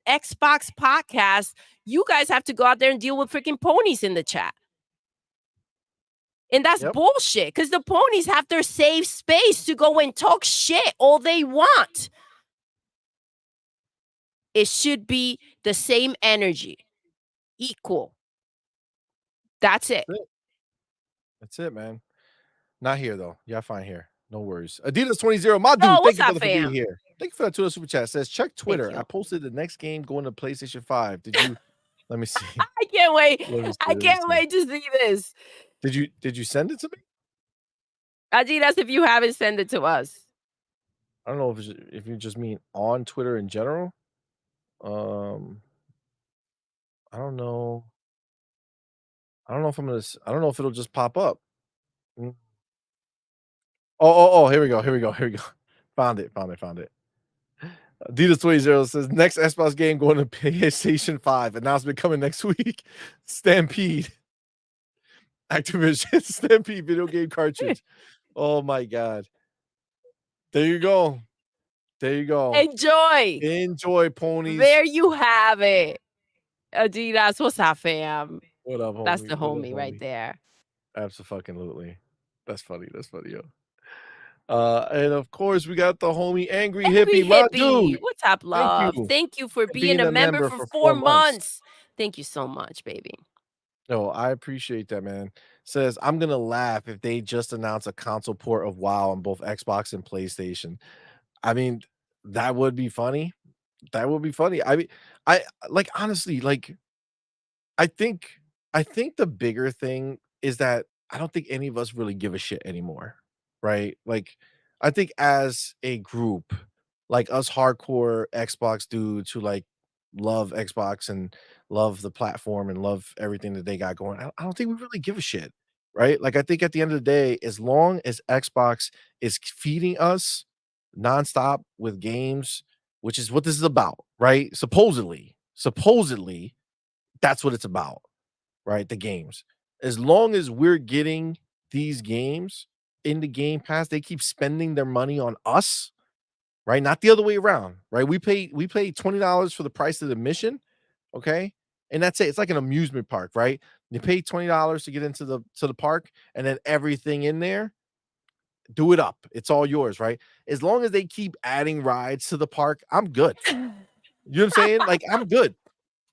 Xbox podcasts, you guys have to go out there and deal with freaking ponies in the chat. And that's bullshit, because the ponies have their safe space to go and talk shit all they want. It should be the same energy, equal. That's it. That's it, man. Not here though. Yeah, fine here. No worries. Adidas 20, my dude. Oh, what's thank you up, brother, for being fam? here. Thank you for that Twitter super chat. Says check Twitter. you. I posted the next game going to PlayStation 5. Did you? Let me see. I can't wait. Let me see, I let me can't see. wait to see this. Did you send it to me? Adidas, if you haven't, send it to us. I don't know if you just mean on Twitter in general. I don't know. I don't know if I'm gonna. I don't know if it'll just pop up. Oh! Here we go. Found it. Adidas 20 says next Xbox game going to PlayStation 5. Announcement coming next week. Stampede. Activision Stampede video game cartridge. Oh my god. There you go. Enjoy, ponies. There you have it. Adidas, what's up, fam? What up, homie? That's the What up, homie right there. Absolutely. That's funny, yo. And of course, we got the homie Angry Angry Hippie, my dude. What's up, love? Thank you for being a member for 4 months. Thank you so much, baby. No, I appreciate that, man. Says, I'm gonna laugh if they just announce a console port of WoW on both Xbox and PlayStation. I mean, that would be funny. I mean, I like honestly, like I think the bigger thing is that I don't think any of us really give a shit anymore, right? Like, I think as a group, like us hardcore Xbox dudes who like love Xbox and love the platform and love everything that they got going, I don't think we really give a shit, right? Like, I think at the end of the day, as long as Xbox is feeding us nonstop with games, which is what this is about, right? Supposedly, that's what it's about, right? The games. As long as we're getting these games in the Game Pass, they keep spending their money on us, right? Not the other way around, right? We pay $20 for the price of the admission, okay? And that's it. It's like an amusement park, right? You pay $20 to get into the park, and then everything in there, do it up. It's all yours, right? As long as they keep adding rides to the park, I'm good. You know what I'm saying? Like, I'm good.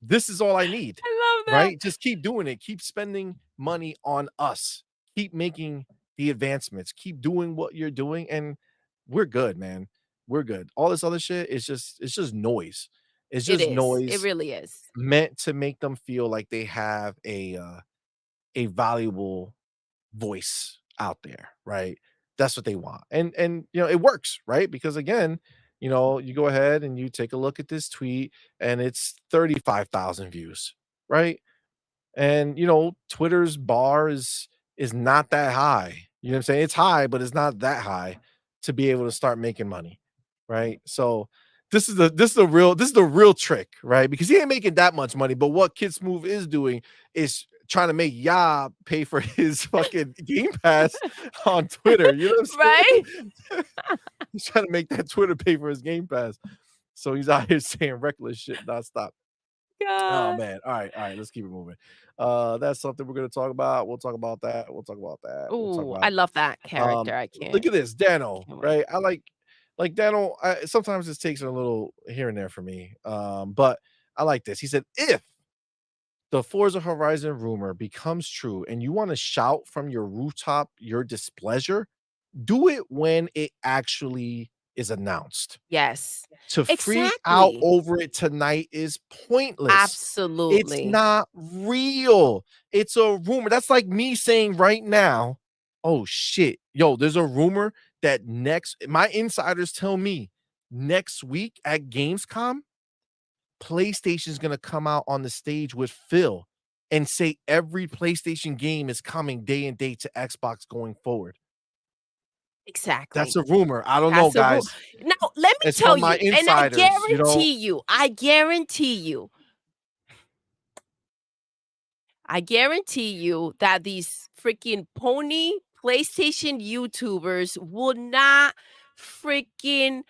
This is all I need. I love that. Right? Just keep doing it. Keep spending money on us. Keep making the advancements. Keep doing what you're doing, and we're good, man. We're good. All this other shit is just noise. It's just noise. It really is. Meant to make them feel like they have a valuable voice out there, right? That's what they want. And it works, right? Because again, you go ahead and you take a look at this tweet and it's 35,000 views, right? And Twitter's bar is not that high. You know what I'm saying? It's high, but it's not that high to be able to start making money, right? So this is the real trick, right? Because he ain't making that much money, but what Kid Smooth is doing is trying to make Ya pay for his fucking Game Pass on Twitter. You know what I'm saying? Right? He's trying to make that Twitter pay for his Game Pass. So he's out here saying reckless shit nonstop. God. Oh man. All right. Let's keep it moving. That's something we're gonna talk about. We'll talk about that. Ooh, I love that character. I can't. Look at this, Dano. Right? I like Dano. Sometimes this takes a little here and there for me. But I like this. He said, if the Forza Horizon rumor becomes true and you want to shout from your rooftop your displeasure, do it when it actually is announced. Yes. To freak out over it tonight is pointless. Absolutely. It's not real. It's a rumor. That's like me saying right now Oh shit. Yo, there's a rumor that my insiders tell me next week at Gamescom, PlayStation's gonna come out on the stage with Phil and say every PlayStation game is coming day and date to Xbox going forward. Exactly. That's a rumor. I don't know, That's a rule. guys. Now, let me It's tell from my you, and I insiders, you know. guarantee you that these freaking pony PlayStation YouTubers would not freaking,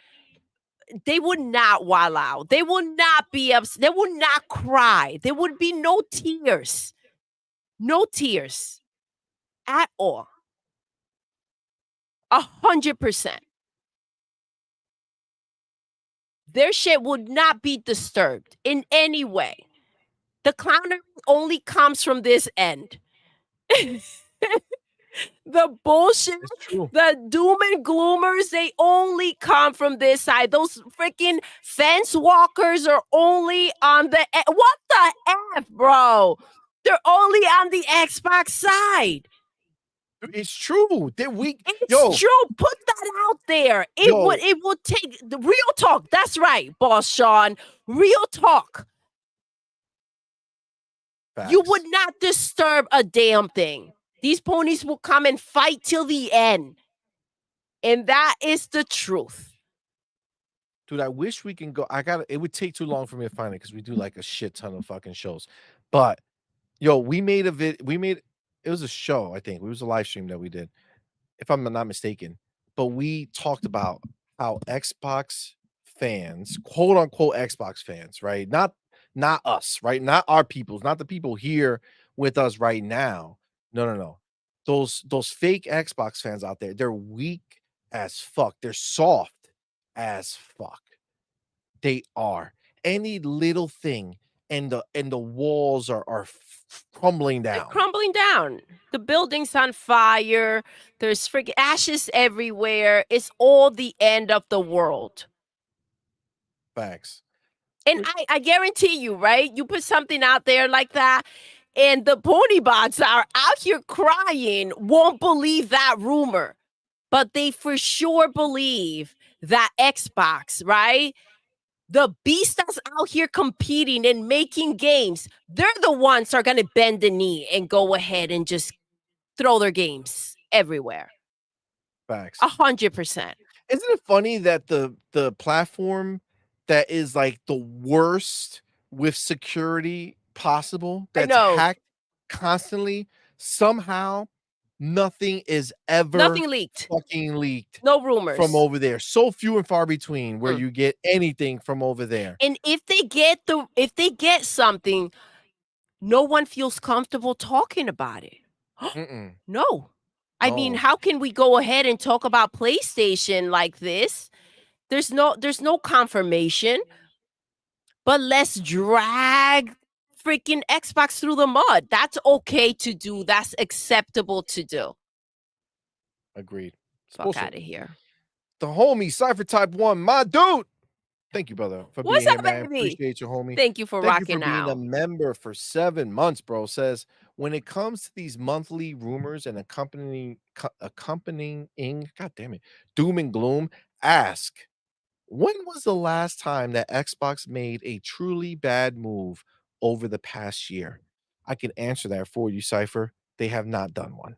they would not wild out. They would not be upset. They would not cry. There would be no tears. No tears at all. 100%. Their shit would not be disturbed in any way. The clownery only comes from this end. The bullshit, It's true. the doom and gloomers, they only come from this side. Those freaking fence walkers are only on the what the F, bro? They're only on the Xbox side. It's true. It's true. Put that out there. It would take the real talk. That's right, boss Sean. Real talk. Facts. You would not disturb a damn thing. These ponies will come and fight till the end. And that is the truth. Dude, I wish we can go. It would take too long for me to find it because we do like a shit ton of fucking shows. But yo, it was a show, I think. It was a live stream that we did, if I'm not mistaken. But we talked about how Xbox fans, quote unquote Xbox fans, right? Not us, right? Not our peoples, not the people here with us right now. No. Those fake Xbox fans out there, they're weak as fuck. They're soft as fuck. They are. Any little thing and the walls are crumbling down. They're crumbling down. The building's on fire. There's freaking ashes everywhere. It's all the end of the world. Facts. And I guarantee you, right? You put something out there like that, and the Ponybots are out here crying, won't believe that rumor. But they for sure believe that Xbox, right? The beast that's out here competing and making games, they're the ones that are going to bend the knee and go ahead and just throw their games everywhere. Facts. 100%. Isn't it funny that the platform that is like the worst with security possible, that's hacked constantly, somehow nothing is ever leaked. Fucking leaked. No rumors from over there. So few and far between where you get anything from over there. And if they get something, no one feels comfortable talking about it. No. I mean, how can we go ahead and talk about PlayStation like this? There's no confirmation. But let's drag freaking Xbox through the mud. That's okay to do. That's acceptable to do. Agreed. Fuck out of here. The homie Cypher Type 1, my dude. Thank you, brother, for being here, man. Baby? Appreciate you, homie. Thank you for rocking being out. a member for 7 months, bro. Says when it comes to these monthly rumors and accompanying god damn it, doom and gloom, ask, when was the last time that Xbox made a truly bad move over the past year? I can answer that for you, Cypher. They have not done one.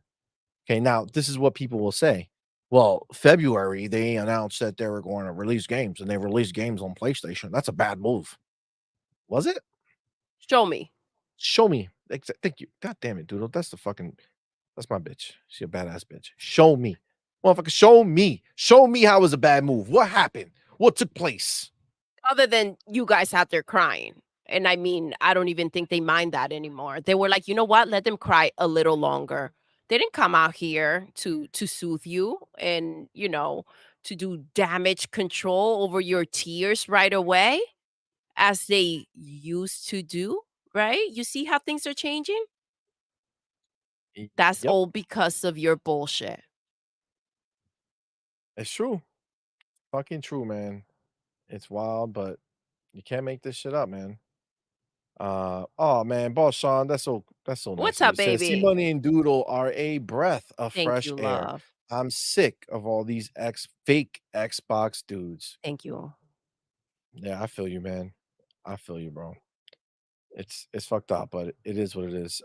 Okay, now this is what people will say. Well, February, they announced that they were going to release games, and they released games on PlayStation. That's a bad move. Was it? Show me. Show me. Thank you. God damn it, Doodle. That's my bitch. She a badass bitch. Show me. Motherfucker, show me. Show me how it was a bad move. What happened? What took place? Other than you guys out there crying. And I mean, I don't even think they mind that anymore. They were like, you know what? Let them cry a little longer. They didn't come out here to soothe you and, to do damage control over your tears right away, as they used to do, right? You see how things are changing? That's all because of your bullshit. It's true. Fucking true, man. It's wild, but you can't make this shit up, man. Oh man, boss Sean, that's so nice What's of you. up, It says baby? CMoney and Doodle are a breath of Thank fresh you, air. love. I'm sick of all these fake Xbox dudes. Thank you. Yeah, I feel you, man. I feel you, bro. It's fucked up, but it is what it is.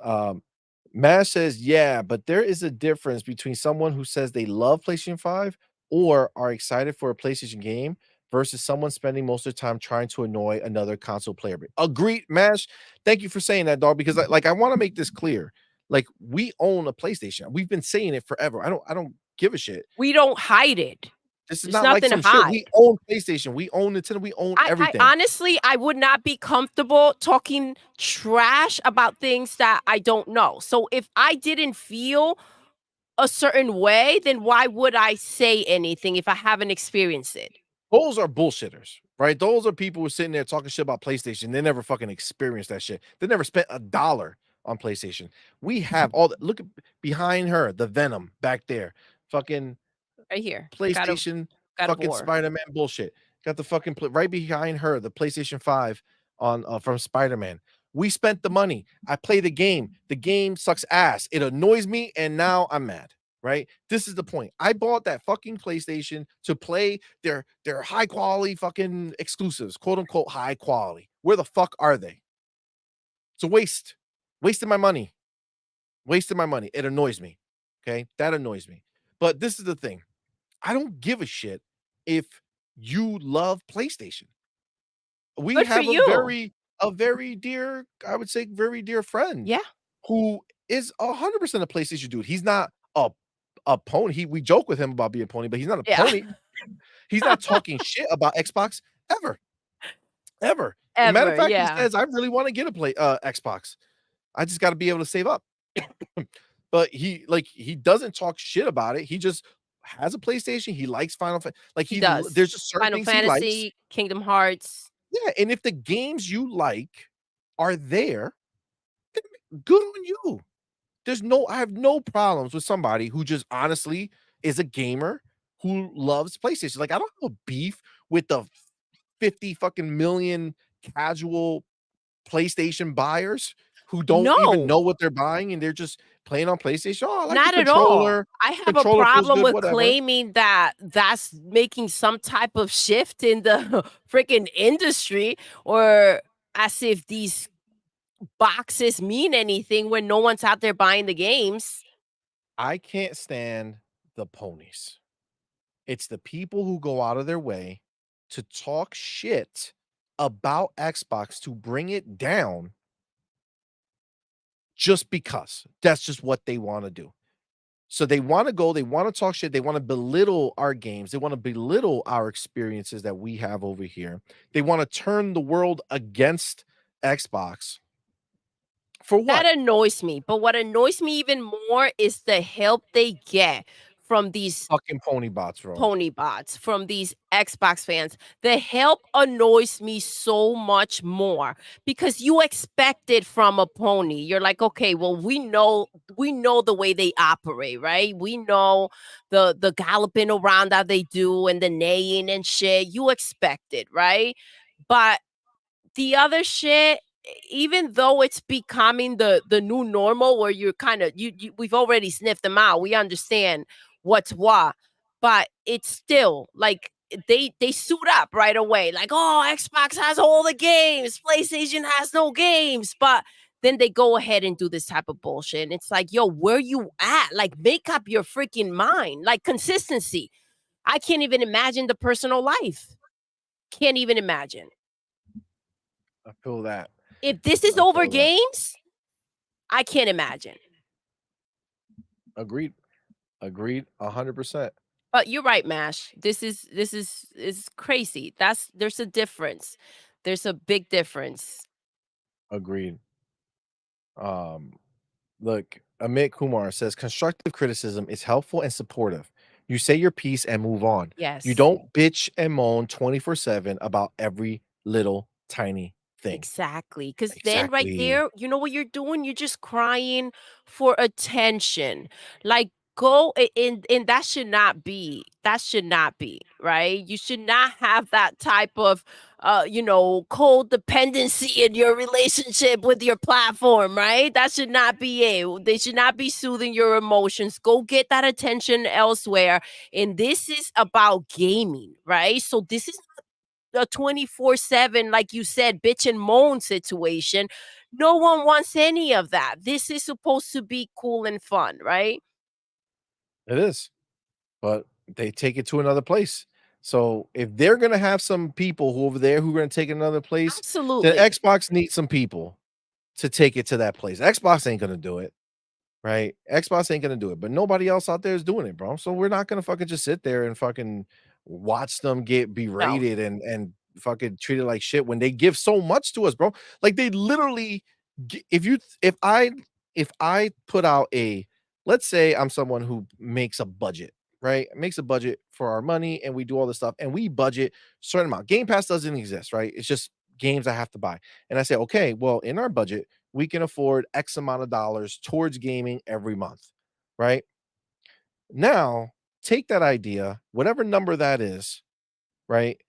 Mash says, yeah, but there is a difference between someone who says they love PlayStation 5 or are excited for a PlayStation game versus someone spending most of their time trying to annoy another console player. Agreed, Mash. Thank you for saying that, dog, because I want to make this clear. Like, we own a PlayStation. We've been saying it forever. I don't give a shit. We don't hide it. This is There's not like nothing to some shit. hide. We own PlayStation. We own Nintendo. We own I everything. honestly, I would not be comfortable talking trash about things that I don't know. So if I didn't feel a certain way, then why would I say anything if I haven't experienced it? Those are bullshitters, right? Those are people who are sitting there talking shit about PlayStation. They never fucking experienced that shit. They never spent $1 on PlayStation. We have all the look behind her, the Venom back there. Fucking Right here. PlayStation, God of fucking War. Spider-Man bullshit. Got the fucking right behind her, the PlayStation 5 on from Spider-Man. We spent the money. I play the game. The game sucks ass. It annoys me, and now I'm mad. Right? This is the point. I bought that fucking PlayStation to play their high quality fucking exclusives, quote unquote high quality. Where the fuck are they? It's a waste. Wasting my money. Wasting my money. It annoys me. Okay? That annoys me. But this is the thing. I don't give a shit if you love PlayStation. We Good for have you. a very dear, I would say, very dear friend Yeah. who is 100% a PlayStation dude. He's not a pony. We joke with him about being a pony, but he's not a Yeah. pony. He's not talking shit about Xbox ever. Ever. As a matter of Ever, fact, he yeah. says, I really want to get a Xbox. I just got to be able to save up. But he doesn't talk shit about it. He just has a PlayStation. He likes Final Fantasy. Like He does. there's just certain Final things he likes. Fantasy, Kingdom Hearts. Yeah, and if the games you like are there, then good on you. I have no problems with somebody who just honestly is a gamer who loves PlayStation. Like, I don't have a beef with the 50 fucking million casual PlayStation buyers who don't even No. know what they're buying and they're just playing on PlayStation. Oh, I like Not the at all. controller. I have a Controller feels problem good, with whatever. claiming that that's making some type of shift in the freaking industry, or as if these boxes mean anything when no one's out there buying the games. I can't stand the ponies. It's the people who go out of their way to talk shit about Xbox to bring it down just because. That's just what they want to do. So they want to go, they want to talk shit, they want to belittle our games, they want to belittle our experiences that we have over here. They want to turn the world against Xbox. For what? That annoys me. But what annoys me even more is the help they get from these Fucking Ponybots, bro. Ponybots, from these Xbox fans. The help annoys me so much more because you expect it from a pony. You're like, okay, well, we know the way they operate, right? We know the galloping around that they do and the neighing and shit. You expect it, right? But the other shit, even though it's becoming the new normal where you're kind of we've already sniffed them out, we understand what's what, but it's still like they suit up right away, like, oh, Xbox has all the games, PlayStation has no games. But then they go ahead and do this type of bullshit, and it's like, yo, where you at? Like, make up your freaking mind. Like, consistency. I can't even imagine the personal life. Can't even imagine. I feel that. If this is over games, I can't imagine. Agreed. 100%. But you're right, Mash. This is crazy. There's a difference. There's a big difference. Agreed. Look, Amit Kumar says constructive criticism is helpful and supportive. You say your piece and move on. Yes. You don't bitch and moan 24/7 about every little tiny thing. Exactly. Because then right there, you know what you're doing? You're just crying for attention. Like, go and that should not be. That should not be, right? You should not have that type of codependency in your relationship with your platform, right? That should not be it. They should not be soothing your emotions. Go get that attention elsewhere. And this is about gaming, right? So this is a 24/7, like you said, bitch and moan situation. No one wants any of that. This is supposed to be cool and fun, right? It is, but they take it to another place. So if they're gonna have some people who over there who are gonna take it another place, then Absolutely. Xbox needs some people to take it to that place. Xbox ain't gonna do it. Right? Xbox ain't gonna do it, but nobody else out there is doing it, bro. So we're not gonna fucking just sit there and fucking watch them get No. berated and fucking treated like shit when they give so much to us, bro. Like they literally, if I put out a, let's say I'm someone who makes a budget, right? Makes a budget for our money and we do all this stuff and we budget certain amount. Game Pass doesn't exist, right? It's just games I have to buy. And I say, okay, well, in our budget, we can afford X amount of dollars towards gaming every month, right? Now, take that idea, whatever number that is, right?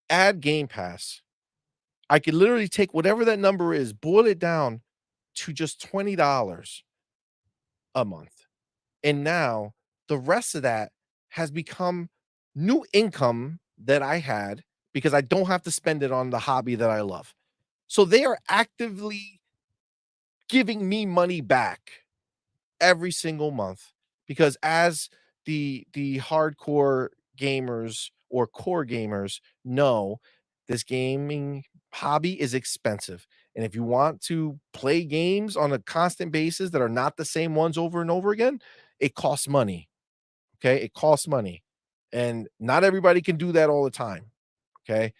Add Game Pass. I could literally take whatever that number is, boil it down to just $20 a month. And now the rest of that has become new income that I had because I don't have to spend it on the hobby that I love. So they are actively giving me money back every single month because as the hardcore gamers or core gamers know, this gaming hobby is expensive. And if you want to play games on a constant basis that are not the same ones over and over again, it costs money. Okay? It costs money. And not everybody can do that all the time. Okay?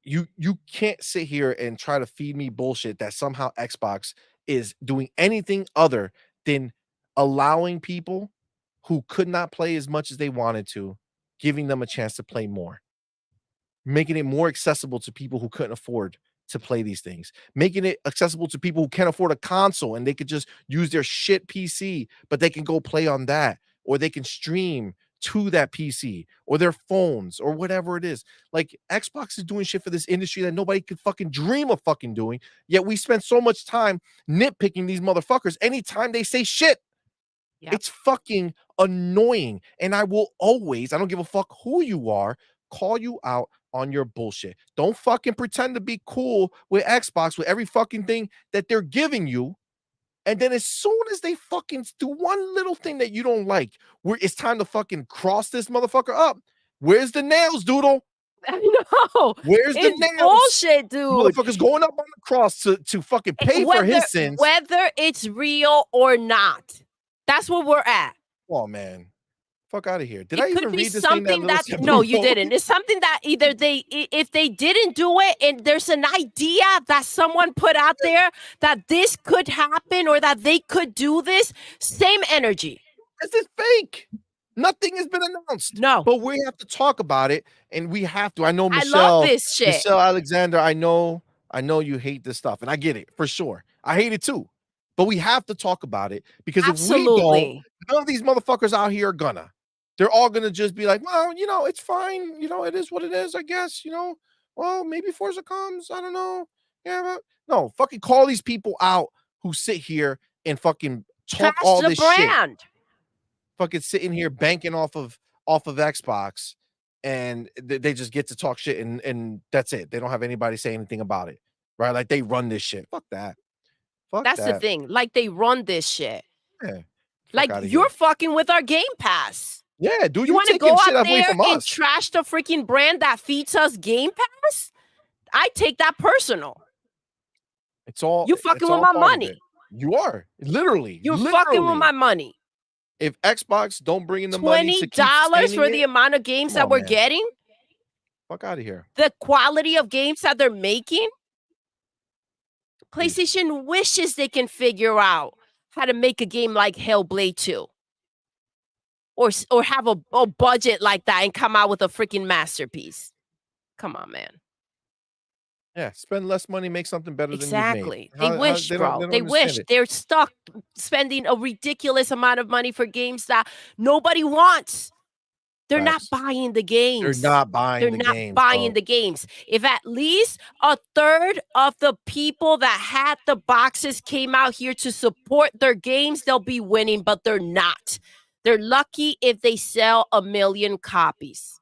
You can't sit here and try to feed me bullshit that somehow Xbox is doing anything other than allowing people who could not play as much as they wanted to, giving them a chance to play more, making it more accessible to people who couldn't afford to play these things, making it accessible to people who can't afford a console and they could just use their shit PC, but they can go play on that, or they can stream to that PC or their phones or whatever it is. Like Xbox is doing shit for this industry that nobody could fucking dream of fucking doing. Yet we spend so much time nitpicking these motherfuckers anytime they say shit. Yep. It's fucking annoying. And I will always, I don't give a fuck who you are, call you out on your bullshit. Don't fucking pretend to be cool with Xbox with every fucking thing that they're giving you. And then as soon as they fucking do one little thing that you don't like, where it's time to fucking cross this motherfucker up. Where's the nails, Doodle? I know. Where's the It's nails? bullshit, dude. Motherfucker's going up on the cross to fucking pay for his sins. Whether it's real or not. That's where we're at. Oh man. Fuck out of here. Did I It could even be read this thing that something Lil that said no, you below? didn't. It's something that either if they didn't do it and there's an idea that someone put out there that this could happen or that they could do this, same energy. This is fake. Nothing has been announced. No. But we have to talk about it, and we have to. I know I Michelle. love this shit. Michelle Alexander, I know you hate this stuff, and I get it for sure. I hate it too. But we have to talk about it because if we don't, none of these motherfuckers out here are gonna. They're all gonna just be like, well, it's fine. It is what it is, I guess. Well, maybe Forza comes. I don't know. Yeah, but no, fucking call these people out who sit here and fucking talk all this shit. Fucking sitting here banking off of Xbox, and they just get to talk shit, and that's it. They don't have anybody say anything about it, right? Like they run this shit. Fuck that. That's the thing. Like they run this shit. Yeah. Like you're fucking with our Game Pass. Yeah, dude, you want to go shit out away there from and us. trash the freaking brand that feeds us Game Pass? I take that personal. It's all you fucking with my money. You are literally. You're fucking with my money. If Xbox don't bring in the money to keep $20 for the amount of games that we're getting, fuck out of here. The quality of games that they're making, PlayStation wishes they can figure out how to make a game like Hellblade 2. Or have a budget like that and come out with a freaking masterpiece. Come on, man. Yeah, spend less money, make something better than you've made. Exactly. They wish, They bro. don't They understand wish. it. They're stuck spending a ridiculous amount of money for games that nobody wants. They're not Facts. buying the They're games. not buying They're the not games, buying dog. the games. If at least a third of the people that had the boxes came out here to support their games, they'll be winning, but they're not. They're lucky if they sell 1 million copies.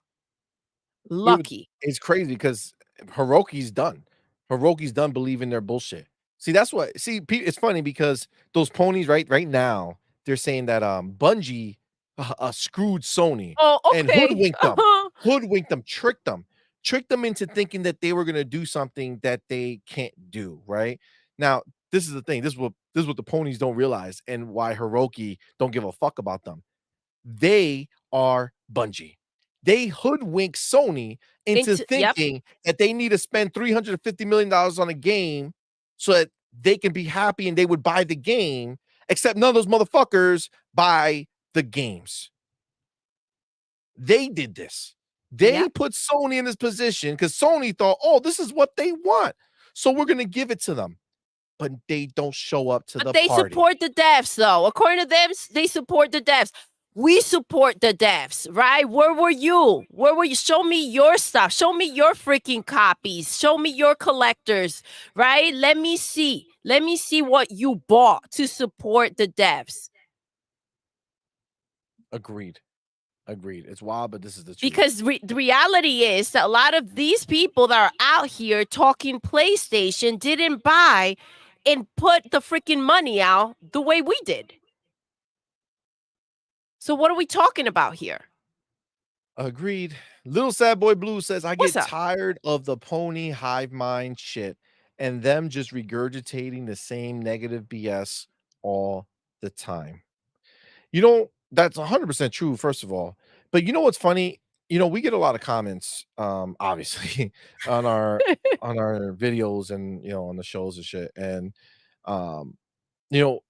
Lucky. It's crazy because Hiroki's done. Hiroki's done believing their bullshit. See, that's what. See, it's funny because those ponies, right now, they're saying that Bungie screwed Sony Oh, and okay. tricked them into thinking that they were gonna do something that they can't do. Right now, this is the thing. This is what the ponies don't realize, and why Hiroki don't give a fuck about them. They are Bungie. They hoodwink Sony into Yep. thinking that they need to spend $350 million on a game so that they can be happy and they would buy the game, except none of those motherfuckers buy the games. They did this. They Yep. put Sony in this position because Sony thought, oh, this is what they want. So we're going to give it to them. But they don't show up to But the they party. support the devs, though. According to them, they support the devs. We support the devs, right? Where were you? Where were you? Show me your stuff. Show me your freaking copies. Show me your collectors, right? Let me see. Let me see what you bought to support the devs. Agreed. It's wild, but this is the truth. Because the reality is that a lot of these people that are out here talking PlayStation didn't buy and put the freaking money out the way we did. So what are we talking about here? Agreed. Little Sad Boy Blue says, I What's get up? tired of the pony hive mind shit and them just regurgitating the same negative BS all the time. You know, that's 100% true, first of all. But you know what's funny? You know, we get a lot of comments, obviously, on our videos and on the shows and shit. And um, you know,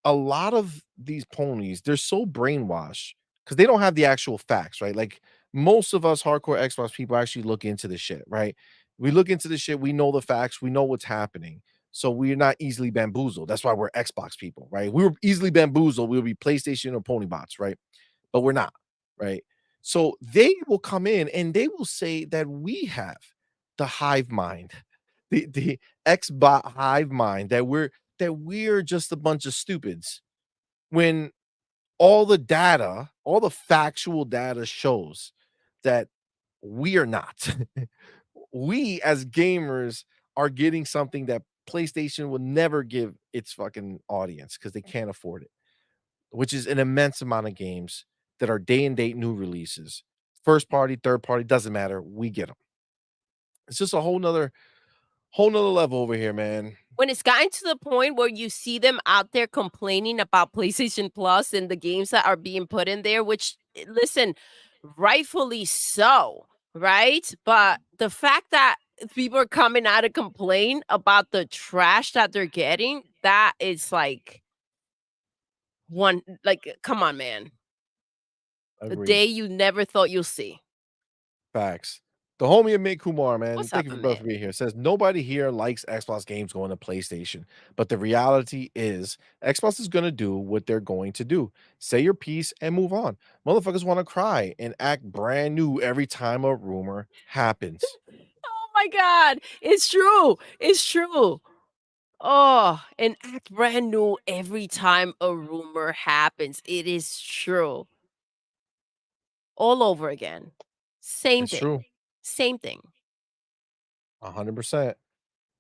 a lot of these ponies, they're so brainwashed because they don't have the actual facts, right? Like most of us hardcore Xbox people actually look into the shit, right? We look into the shit, we know the facts, we know what's happening. So we're not easily bamboozled. That's why we're Xbox people, right? We were easily bamboozled. We'll be PlayStation or Ponybots, right? But we're not, right? So they will come in and they will say that we have the hive mind, the Xbot hive mind, that we're just a bunch of stupids when all the data, all the factual data shows that we are not. We as gamers are getting something that PlayStation will never give its fucking audience because they can't afford it, which is an immense amount of games that are day and date new releases. First party, third party, doesn't matter. We get them. It's just a whole nother level over here, man. When it's gotten to the point where you see them out there complaining about PlayStation Plus and the games that are being put in there, which, listen, rightfully so, right? But the fact that people are coming out to complain about the trash that they're getting, that is like come on, man. The Agreed. day you never thought you'll see. Facts. The homie Amit Kumar, man. What's Thank up, you for both for Amit? being here. Says nobody here likes Xbox games going to PlayStation, but the reality is Xbox is going to do what they're going to do. Say your piece and move on. Motherfuckers want to cry and act brand new every time a rumor happens. Oh my God. It's true. It's true. Oh, and act brand new every time a rumor happens. It is true. All over again. Same It's thing. true. Same thing. 100%.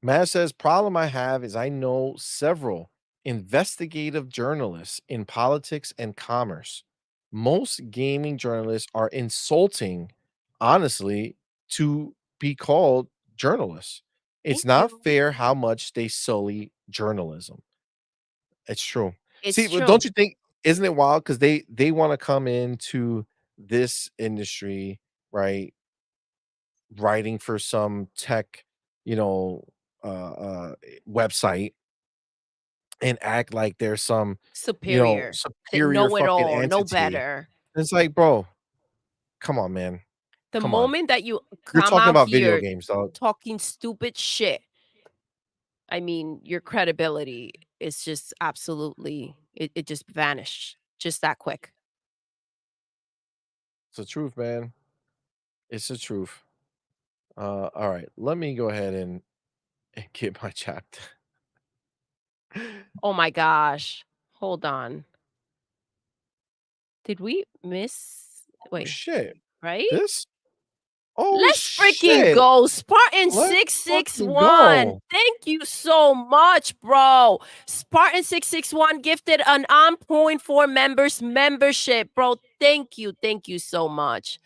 Matt says, problem I have is I know several investigative journalists in politics and commerce. Most gaming journalists are insulting, honestly, to be called journalists. It's Thank not you. fair how much they sully journalism. It's true. See, It's but true. don't you think, isn't it wild? Because they want to come into this industry, right? Writing for some tech, you know, website and act like there's some, Superior. They superior know it fucking all, know entity. better. It's like, bro, come on, man. The Come on. moment that you You're come talking out about video here games, dog. talking stupid shit, I mean, your credibility is just absolutely, it just vanished just that quick. It's the truth, man. It's the truth. All right. Let me go ahead and get my chapter. Oh my gosh. Hold on. Did we miss? Oh Wait, shit. right? This? Oh Let's freaking shit. go. Spartan Let's 661. fucking go. Thank you so much, bro. Spartan 661 gifted an On Point for members membership, bro. Thank you. Thank you so much.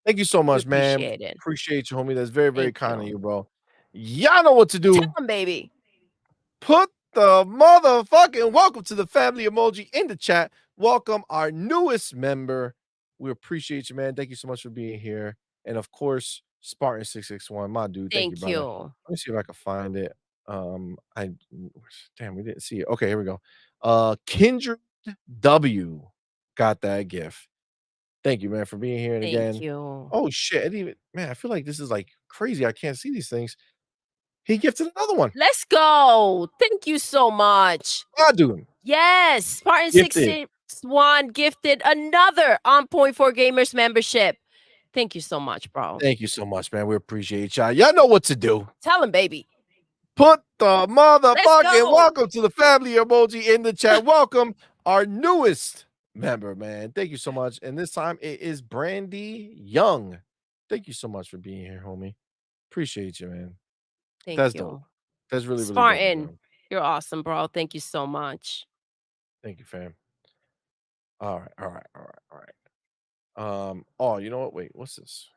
Thank you so We much, man. appreciate it. Appreciate you, homie. That's very, very Thank kind of you. you, bro. Y'all know what to do. Tell 'em, baby. Put the motherfucking welcome to the family emoji in the chat. Welcome our newest member. We appreciate you, man. Thank you so much for being here. And of course, Spartan 661, my dude. Thank you, Thank brother. you. Let me see if I can find it. Damn, we didn't see it. Okay, here we go. Kindred W got that gift. Thank you, man, for being here. And Thank again, you. oh shit, it even, man, I feel like this is like crazy. I can't see these things. He gifted another one. Let's go. Thank you so much. My dude. Yes. Spartan Gifted. 661 gifted another On Point for Gamers membership. Thank you so much, bro. Thank you so much, man. We appreciate y'all. Y'all know what to do. Tell him, baby. Put the motherfucking go. welcome to the family emoji in the chat. Welcome our newest member, man. Thank you so much. And this time it is Brandy Young. Thank you so much for being here, homie. Appreciate you, man. Thank That's you. dope. That's really, really Spartan, dope, man. you're awesome, bro. Thank you so much. Thank you, fam. All right. Oh, you know what? Wait, what's this?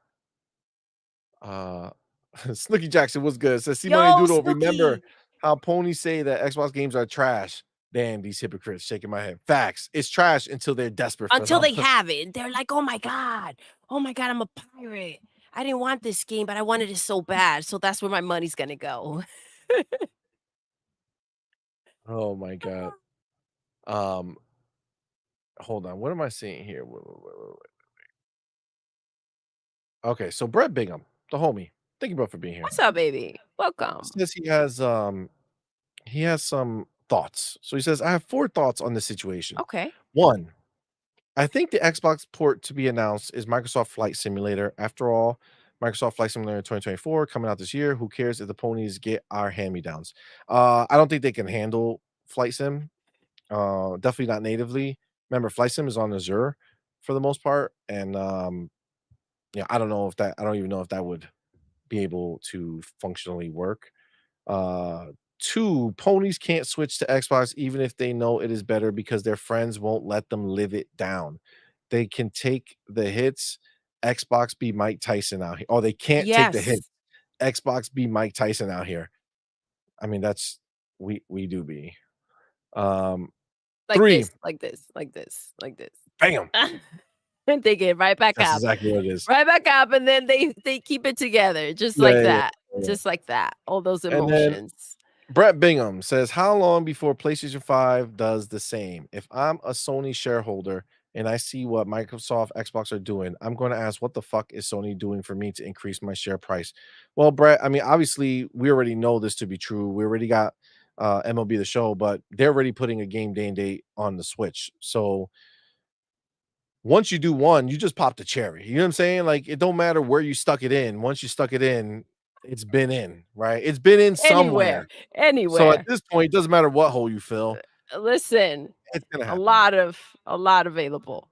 Snooky Jackson was good. Says CMoney Yo, Doodle. Remember Snooki. how ponies say that Xbox games are trash. Damn, these hypocrites. Shaking my head. Facts. It's trash until they're desperate for Until them. they have it. They're like, oh my God, I'm a pirate. I didn't want this game, but I wanted it so bad. So that's where my money's going to go. Oh my god. Hold on. What am I seeing here? Wait. Okay, so Brett Bingham, the homie. Thank you, bro, for being here. What's up, baby? Welcome. Says he has some thoughts. So he says, I have 4 thoughts on this situation. Okay. 1, I think the Xbox port to be announced is Microsoft Flight Simulator. After all, Microsoft Flight Simulator 2024 coming out this year. Who cares if the ponies get our hand-me-downs? I don't think they can handle Flight Sim. Definitely not natively. Remember, Flight Sim is on Azure for the most part, and yeah, I don't even know if that would be able to functionally work. 2, ponies can't switch to Xbox even if they know it is better because their friends won't let them live it down. They can take the hits. Xbox be Mike Tyson out here. Oh, they can't take the hits. Xbox be Mike Tyson out here. I mean, that's we do be. Like 3. this, like this, like this, like this. Bam. And they get right back That's up. exactly what it is. Right back up, and then they keep it together, just like that. Just like that. All those And then emotions. Brett Bingham says, how long before PlayStation 5 does the same? If I'm a Sony shareholder and I see what Microsoft, Xbox are doing, I'm going to ask, what the fuck is Sony doing for me to increase my share price? Well, Brett, I mean, obviously, we already know this to be true. We already got MLB The Show, but they're already putting a game day and date on the Switch. So once you do one, you just pop the cherry. You know what I'm saying? Like, it don't matter where you stuck it in. Once you stuck it in, it's been in, right? It's been in somewhere. So at Anywhere. this point, it doesn't matter what hole you fill. Listen, It's gonna a happen. lot available.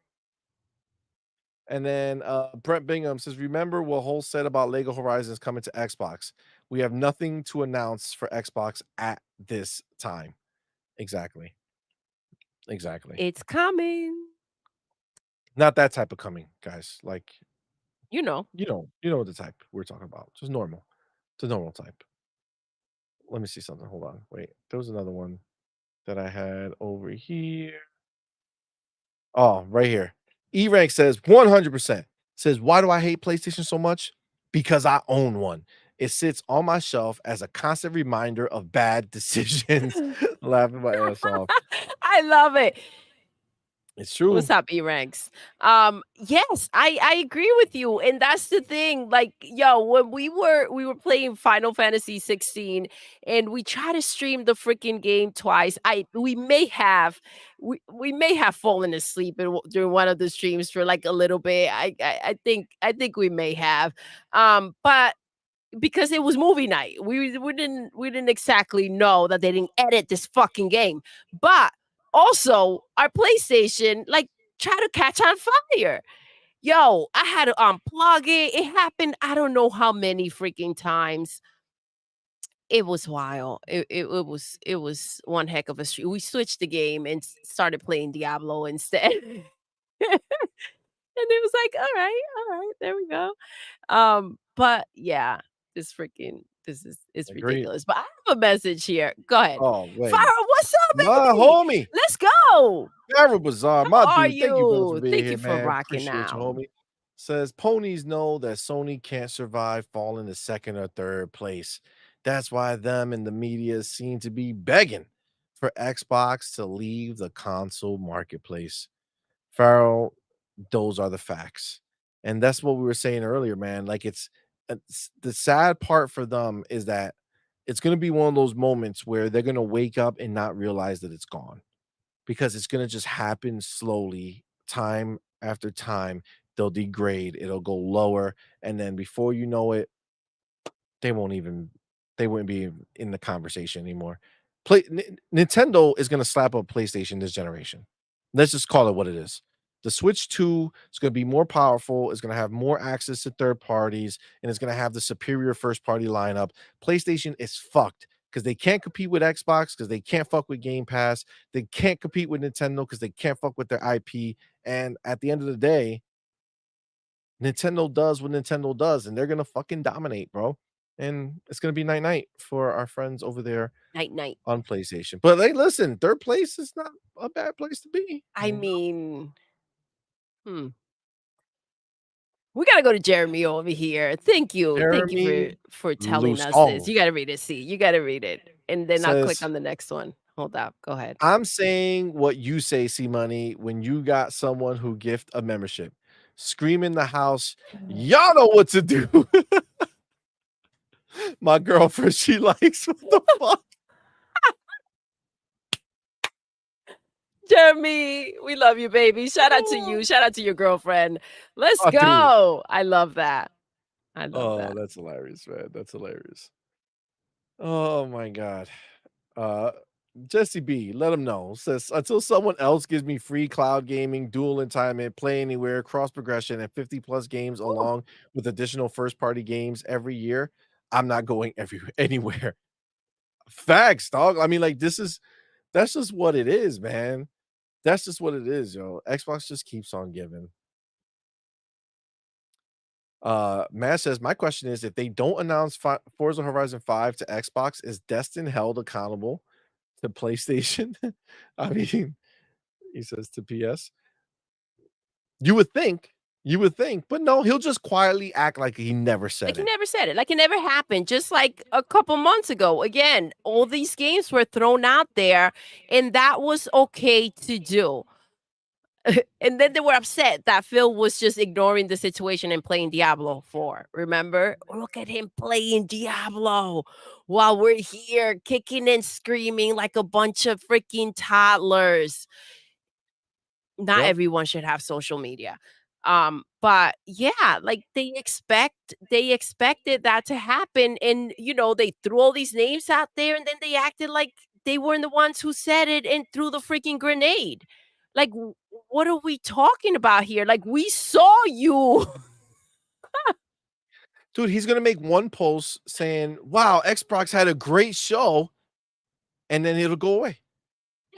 And then Brent Bingham says, remember what Hole said about Lego Horizons coming to Xbox. We have nothing to announce for Xbox at this time. Exactly. It's coming. Not that type of coming, guys. Like, You know. you know the type we're talking about. Just normal. It's a normal type. Let me see something. Hold on. Wait. There was another one that I had over here. Oh, right here. E-Rank says 100%. Says, why do I hate PlayStation so much? Because I own one. It sits on my shelf as a constant reminder of bad decisions. Laughing my ass off. I love it. It's true. What's up, E-Ranks? Yes, I agree with you. And that's the thing. Like, yo, when we were playing Final Fantasy 16 and we try to stream the freaking game twice, we may have fallen asleep during one of the streams for like a little bit. I think we may have. But because it was movie night. We didn't exactly know that they didn't edit this fucking game. But also our PlayStation like try to catch on fire. Yo, I had to unplug it. It happened I don't know how many freaking times. It was wild. It was one heck of a stream. We switched the game and started playing Diablo instead. And it was like, all right, there we go. But yeah, it's Agreed. ridiculous. But I have a message here. Go ahead. Oh, wait. Farrah, what's up, baby? My homie. Let's go. Farrah Bazaar, How my are dude. Thank you, brother, for being Thank here, you for man. rocking Appreciate you, out. homie. Says ponies know that Sony can't survive falling to second or third place. That's why them and the media seem to be begging for Xbox to leave the console marketplace. Farrell, those are the facts. And that's what we were saying earlier, man. Like it's the sad part for them is that it's going to be one of those moments where they're going to wake up and not realize that it's gone because it's going to just happen slowly, time after time. They'll degrade, it'll go lower, and then before you know it, they won't even they wouldn't be in the conversation anymore. Nintendo is going to slap up PlayStation this generation. Let's just call it what it is. The Switch 2 is going to be more powerful, it's going to have more access to third parties, and it's going to have the superior first party lineup. PlayStation is fucked because they can't compete with Xbox because they can't fuck with Game Pass. They can't compete with Nintendo because they can't fuck with their IP. And at the end of the day, Nintendo does what Nintendo does, and they're gonna fucking dominate, bro. And it's gonna be night night for our friends over there Night night. on PlayStation. But hey, listen, third place is not a bad place to be. I mean, we gotta go to Jeremy over here. Thank you. Thank you Jeremy for telling us Lusong this. You gotta read it. See, you gotta read it. And then I'll click says, on the next one. Hold up. Go ahead. I'm saying what you say, CMoney, when you got someone who gift a membership. Scream in the house, y'all know what to do. My girlfriend, she likes what the fuck. Jeremy, we love you, baby. Shout out to you. Shout out to your girlfriend. Let's Oh, dude. go. I love that. I love Oh, that. that's hilarious, man. That's hilarious. Oh my god. Uh Jesse B, let him know. Says until someone else gives me free cloud gaming, dual entitlement, play anywhere, cross progression, and 50 plus games along with additional first party games every year, I'm not going anywhere. Facts, dog. I mean, like that's just what it is, man. That's just what it is, yo. Xbox just keeps on giving. Matt says, my question is if they don't announce Forza Horizon 5 to Xbox, is Destin held accountable to PlayStation? I mean, he says to PS. You would think, but no, he'll just quietly act like he never said Like he it. never said it. Like it never happened. Just like a couple months ago. Again, all these games were thrown out there, and that was okay to do. And then they were upset that Phil was just ignoring the situation and playing Diablo 4. Remember? Look at him playing Diablo while we're here kicking and screaming like a bunch of freaking toddlers. Not Yep. everyone should have social media. But yeah, like they expected that to happen, and they threw all these names out there, and then they acted like they weren't the ones who said it and threw the freaking grenade. Like, what are we talking about here? Like, we saw you. Dude, he's gonna make one post saying, wow, Xbox had a great show, and then it'll go away.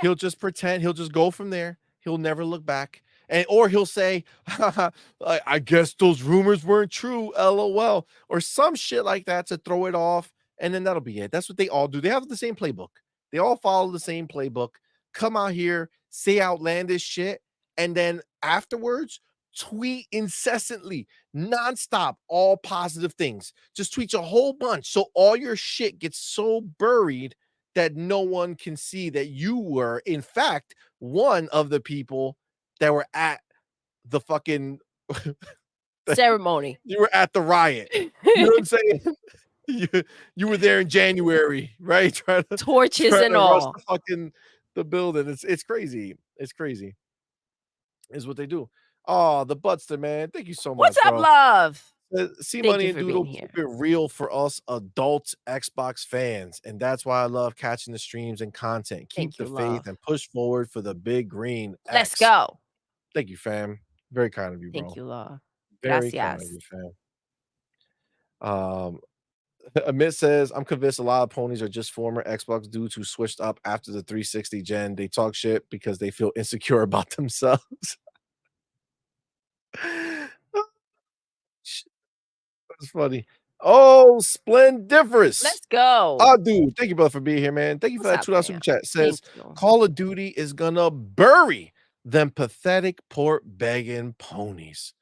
He'll just pretend, he'll just go from there. He'll never look back. Or he'll say, I guess those rumors weren't true, LOL, or some shit like that to throw it off, and then that'll be it. That's what they all do. They have the same playbook. They all follow the same playbook. Come out here, say outlandish shit, and then afterwards tweet incessantly, nonstop, all positive things. Just tweet a whole bunch so all your shit gets so buried that no one can see that you were, in fact, one of the people that were at the fucking ceremony. you were at the riot. You know what I'm saying? You were there in January, right? Trying Torches and to rush all. the building. It's crazy. It's crazy. Is what they do. Oh, the Butster, man. Thank you so What's much, up, bro. love? See Thank Money you and for Doodle being here. keep it real for us adult Xbox fans, and that's why I love catching the streams and content. Keep Thank the you, faith love. and push forward for the big green Let's X. go. Thank you, fam. Very kind of you, bro. Thank you, love. Very kind of Gracias. you, fam. Amit says, I'm convinced a lot of ponies are just former Xbox dudes who switched up after the 360 gen. They talk shit because they feel insecure about themselves. That's funny. Oh, splendiferous. Let's go. Oh, dude, thank you, brother, for being here, man. Thank you for What's that up, $2 super fam? chat. Says Thank you. Call of Duty is gonna bury them pathetic port begging ponies.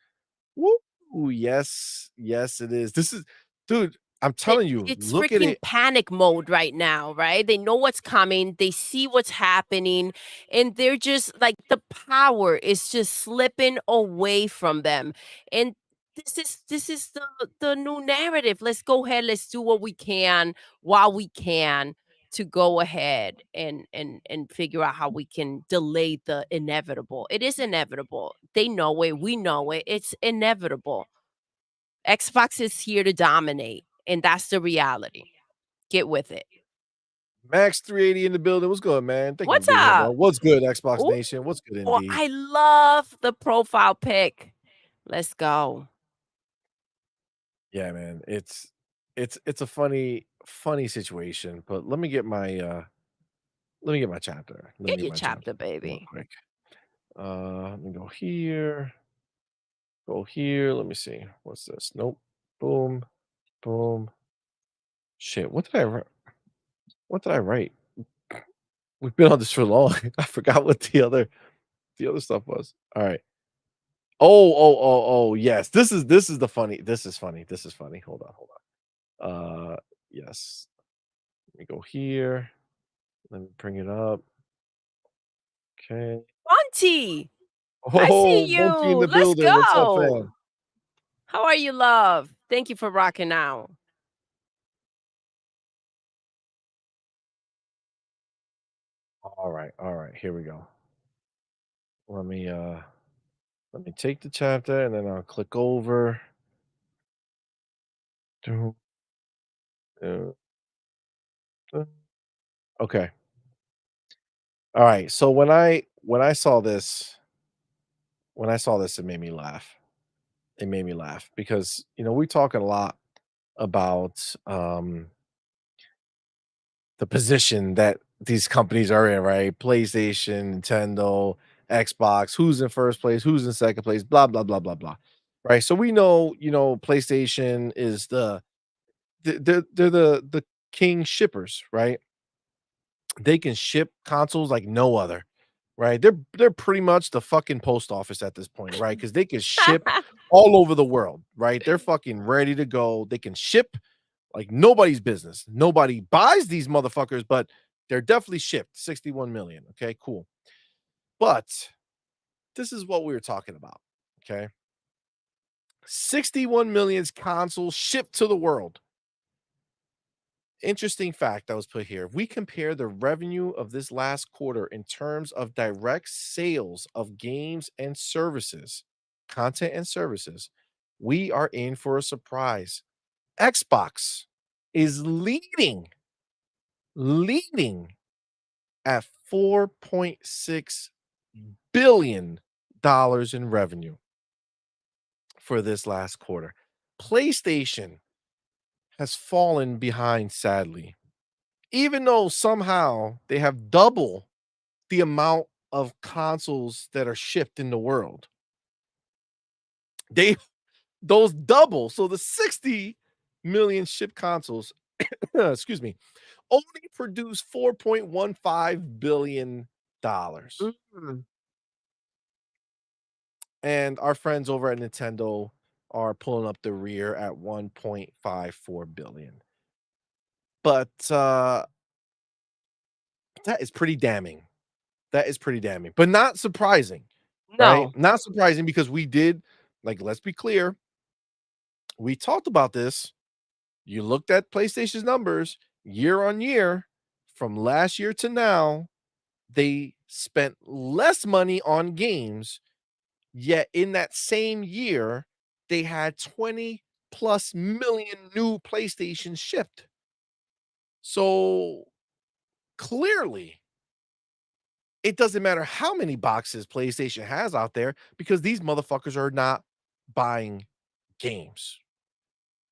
Woo, yes, yes, it is. This is, dude. I'm telling you, It's look at freaking it. panic mode right now, right? They know what's coming, they see what's happening, and they're just like the power is just slipping away from them. And this is the new narrative. Let's go ahead, let's do what we can while we can to go ahead and figure out how we can delay the inevitable. It is inevitable. They know it, we know it. It's inevitable. Xbox is here to dominate, and that's the reality. Get with it. Max 380 in the building. What's good, man? Thank you for What's being here, bro. up? What's good, Xbox Ooh, Nation? What's good indeed? I love the profile pic. Let's go. Yeah, man. It's a funny situation, but let me get my chapter. Let me Get get your my chapter chapter, real baby. quick. Let me go here. Go here. Let me see. What's this? Nope. Boom. Boom. Shit. What did I write? What did I write? We've been on this for long. I forgot what the other stuff was. All right. Oh, yes. This is the funny. This is funny. This is funny. Hold on. Yes. Let me go here. Let me bring it up. Okay. Auntie, I Oh, see you. Bumpy in the Let's building. What's up, go. fam? How are you, love? Thank you for rocking out. All right. Here we go. Let me take the chapter and then I'll click over. Do, do, do. Okay. All right. So when I saw this, it made me laugh. It made me laugh because we're talking a lot about the position that these companies are in, right? PlayStation, Nintendo, Xbox, who's in first place, who's in second place, blah blah blah blah blah. Right? So we know, PlayStation is they're the king shippers, right? They can ship consoles like no other, right? They're pretty much the fucking post office at this point, right? Because they can ship all over the world, right? They're fucking ready to go. They can ship like nobody's business. Nobody buys these motherfuckers, but they're definitely shipped. 61 million. Okay, cool. But this is what we were talking about. Okay. 61 million consoles shipped to the world. Interesting fact that was put here. If we compare the revenue of this last quarter in terms of direct sales of games and services, content and services, we are in for a surprise. Xbox is leading at $4.6 billion in revenue for this last quarter. PlayStation has fallen behind, sadly, even though somehow they have double the amount of consoles that are shipped in the world. Those double. So the 60 million shipped consoles, excuse me, only produce $4.15 billion. Mhm. And our friends over at Nintendo are pulling up the rear at 1.54 billion. But that is pretty damning. That is pretty damning, but not surprising. right? No. Not surprising because we did, like, let's be clear, we talked about this. You looked at PlayStation's numbers year on year from last year to now, they spent less money on games, yet in that same year, they had 20 plus million new PlayStations shipped. So clearly, it doesn't matter how many boxes PlayStation has out there because these motherfuckers are not buying games,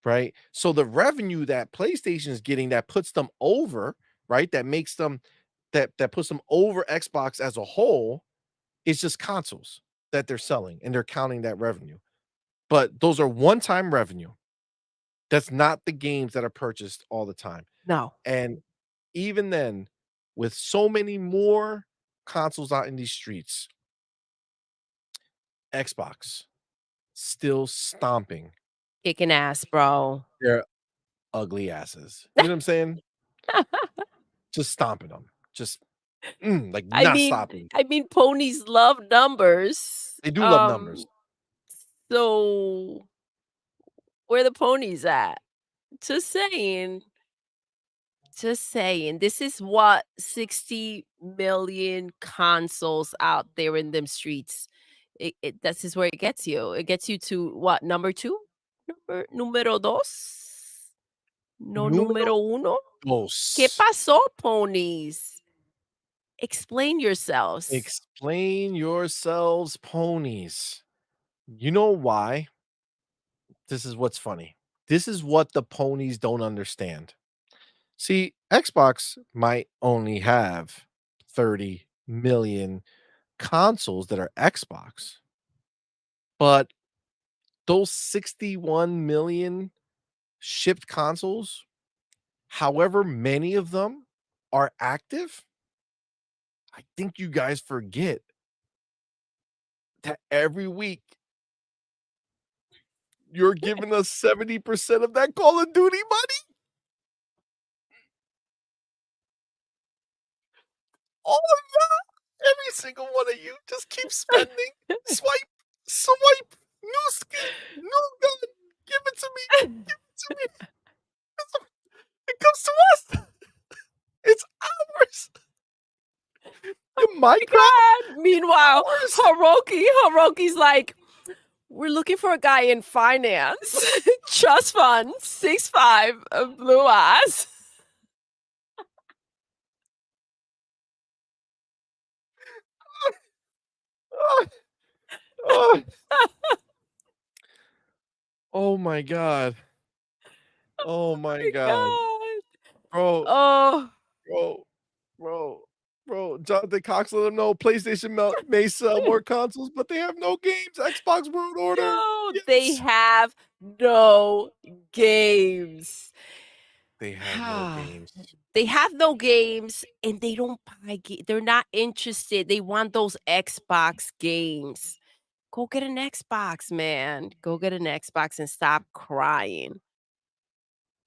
right? So the revenue that PlayStation is getting that puts them over, right? That makes them that puts them over Xbox as a whole is just consoles that they're selling and they're counting that revenue. But those are one-time revenue. That's not the games that are purchased all the time. No. And even then, with so many more consoles out in these streets, Xbox still stomping Kicking ass, bro. their ugly asses. You know what I'm saying? Just stomping them. Just like not stopping. I mean, ponies love numbers. They do love numbers. So where the ponies at? Just saying. Just saying. This is what 60 million consoles out there in them streets. This is where it gets you. It gets you to what? Number 2? Número 2? No, Número número 1? ¿Qué dos. pasó, ponies? Explain yourselves. Explain yourselves, ponies. You know why? This is what's funny. This is what the ponies don't understand. See, Xbox might only have 30 million consoles that are Xbox, but those 61 million shipped consoles, however many of them are active, I think you guys forget that every week you're giving us 70% of that Call of Duty money. All of y'all, every single one of you, just keep spending. Swipe, swipe, new skin, new gun. Give it to me. Give it to me. It comes to us. It's ours. The Minecraft. God. Meanwhile, Hiroki's like, we're looking for a guy in finance. Trust fund, 6'5", blue eyes. Oh, oh my god. Oh my god. Bro, Oh, bro. Jonathan Cox let them know PlayStation may sell more consoles, but they have no games. Xbox World Order. no, Yes. they have no games. They have no games. They have no games and they don't buy they're not interested. They want those Xbox games. Go get an Xbox, man. Go get an Xbox and stop crying.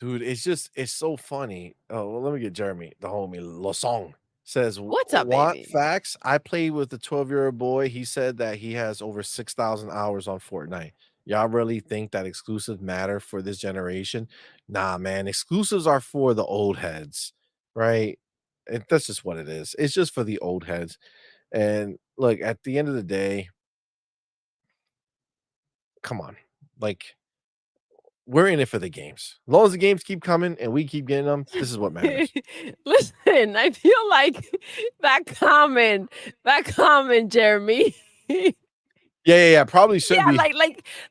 Dude, it's so funny. Oh, well, let me get Jeremy, the homie, Losong says, What's up, want baby? facts? I played with a 12-year-old boy. He said that he has over 6,000 hours on Fortnite. Y'all really think that exclusives matter for this generation? Nah, man. Exclusives are for the old heads, right? That's just what it is. It's just for the old heads. And look, at the end of the day, come on. Like, we're in it for the games. As long as the games keep coming and we keep getting them, this is what matters. Listen, I feel like that comment, Jeremy. Yeah. Probably should be.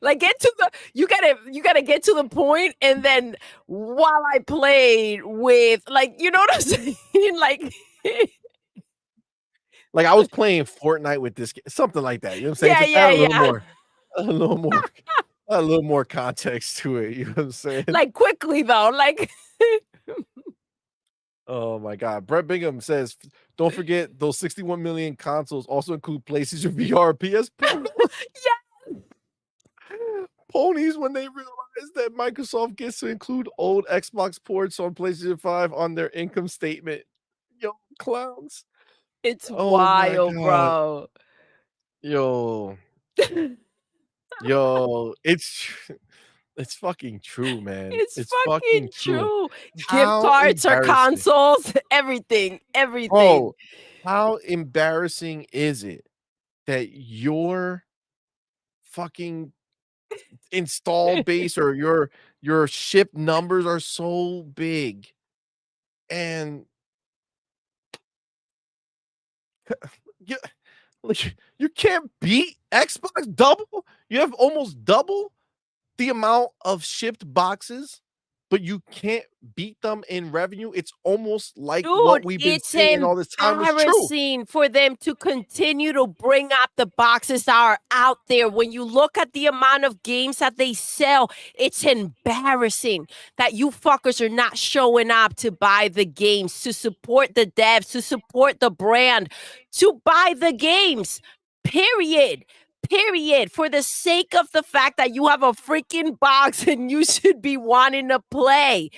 like get to the you gotta get to the point, and then while I played with, like, you know what I'm saying? Like I was playing Fortnite with this something like that. You know what I'm saying? Just yeah, add a little yeah. more, a little more, a little more context to it. You know what I'm saying? Like quickly though, like oh my god. Brett Bingham says, don't forget those 61 million consoles also include PlayStation VR, PS Portal. yeah. Ponies when they realize that Microsoft gets to include old Xbox ports on PlayStation 5 on their income statement. Yo, clowns. It's Oh my wild, god. bro. Yo, it's fucking true, man. It's It's fucking fucking true. true. Gift How cards or embarrassing. consoles, everything. Bro, how embarrassing is it that your fucking install base or your ship numbers are so big and you like you can't beat Xbox double? You have almost double the amount of shipped boxes, but you can't beat them in revenue. It's almost like what Dude, we've been it's saying all this time is true. embarrassing for them to continue to bring up the boxes that are out there. When you look at the amount of games that they sell, it's embarrassing that you fuckers are not showing up to buy the games, to support the devs, to support the brand, to buy the games. Period. Period. For the sake of the fact that you have a freaking box and you should be wanting to play.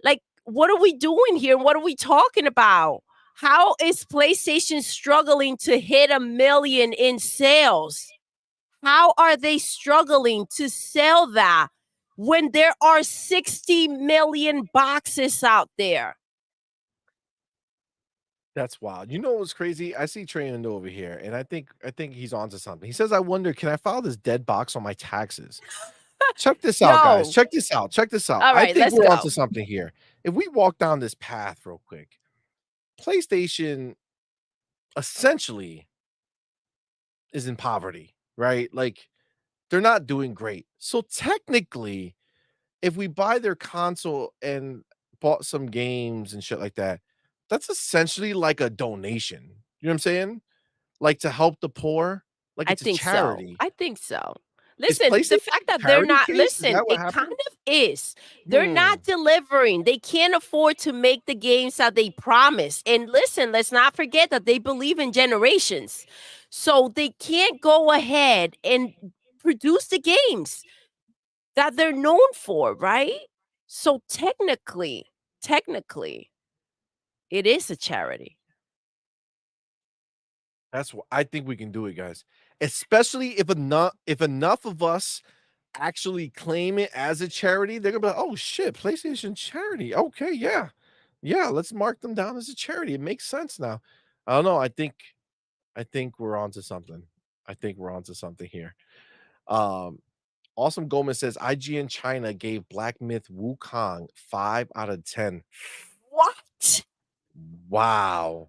Like, what are we doing here? What are we talking about? How is PlayStation struggling to hit 1 million in sales? How are they struggling to sell that when there are 60 million boxes out there? That's wild. You know what's crazy? I see Treyland over here, and I think he's onto something. He says, "I wonder, can I file this dead box on my taxes?" Check this out, guys. Yo. Check this out. Check this out. All I right, think let's we're go. onto something here. If we walk down this path real quick, PlayStation essentially is in poverty, right? Like they're not doing great. So technically, if we buy their console and bought some games and shit like that, that's essentially like a donation. You know what I'm saying? Like to help the poor, like I it's a think so. charity. I think so. Is Listen, PlayStation the fact a that they're charity not, case? Is listen, that what it kind happened? of is. They're Hmm. not delivering. They can't afford to make the games that they promise. And listen, let's not forget that they believe in generations. So they can't go ahead and produce the games that they're known for, right? So technically, it is a charity. That's what I think we can do it, guys. Especially if enough of us actually claim it as a charity, they're gonna be like, oh shit, PlayStation charity. Okay, yeah. Yeah, let's mark them down as a charity. It makes sense now. I don't know. I think we're onto something. I think we're onto something here. Um Awesome Gomez says IGN China gave Black Myth Wukong 5 out of 10. What? Wow.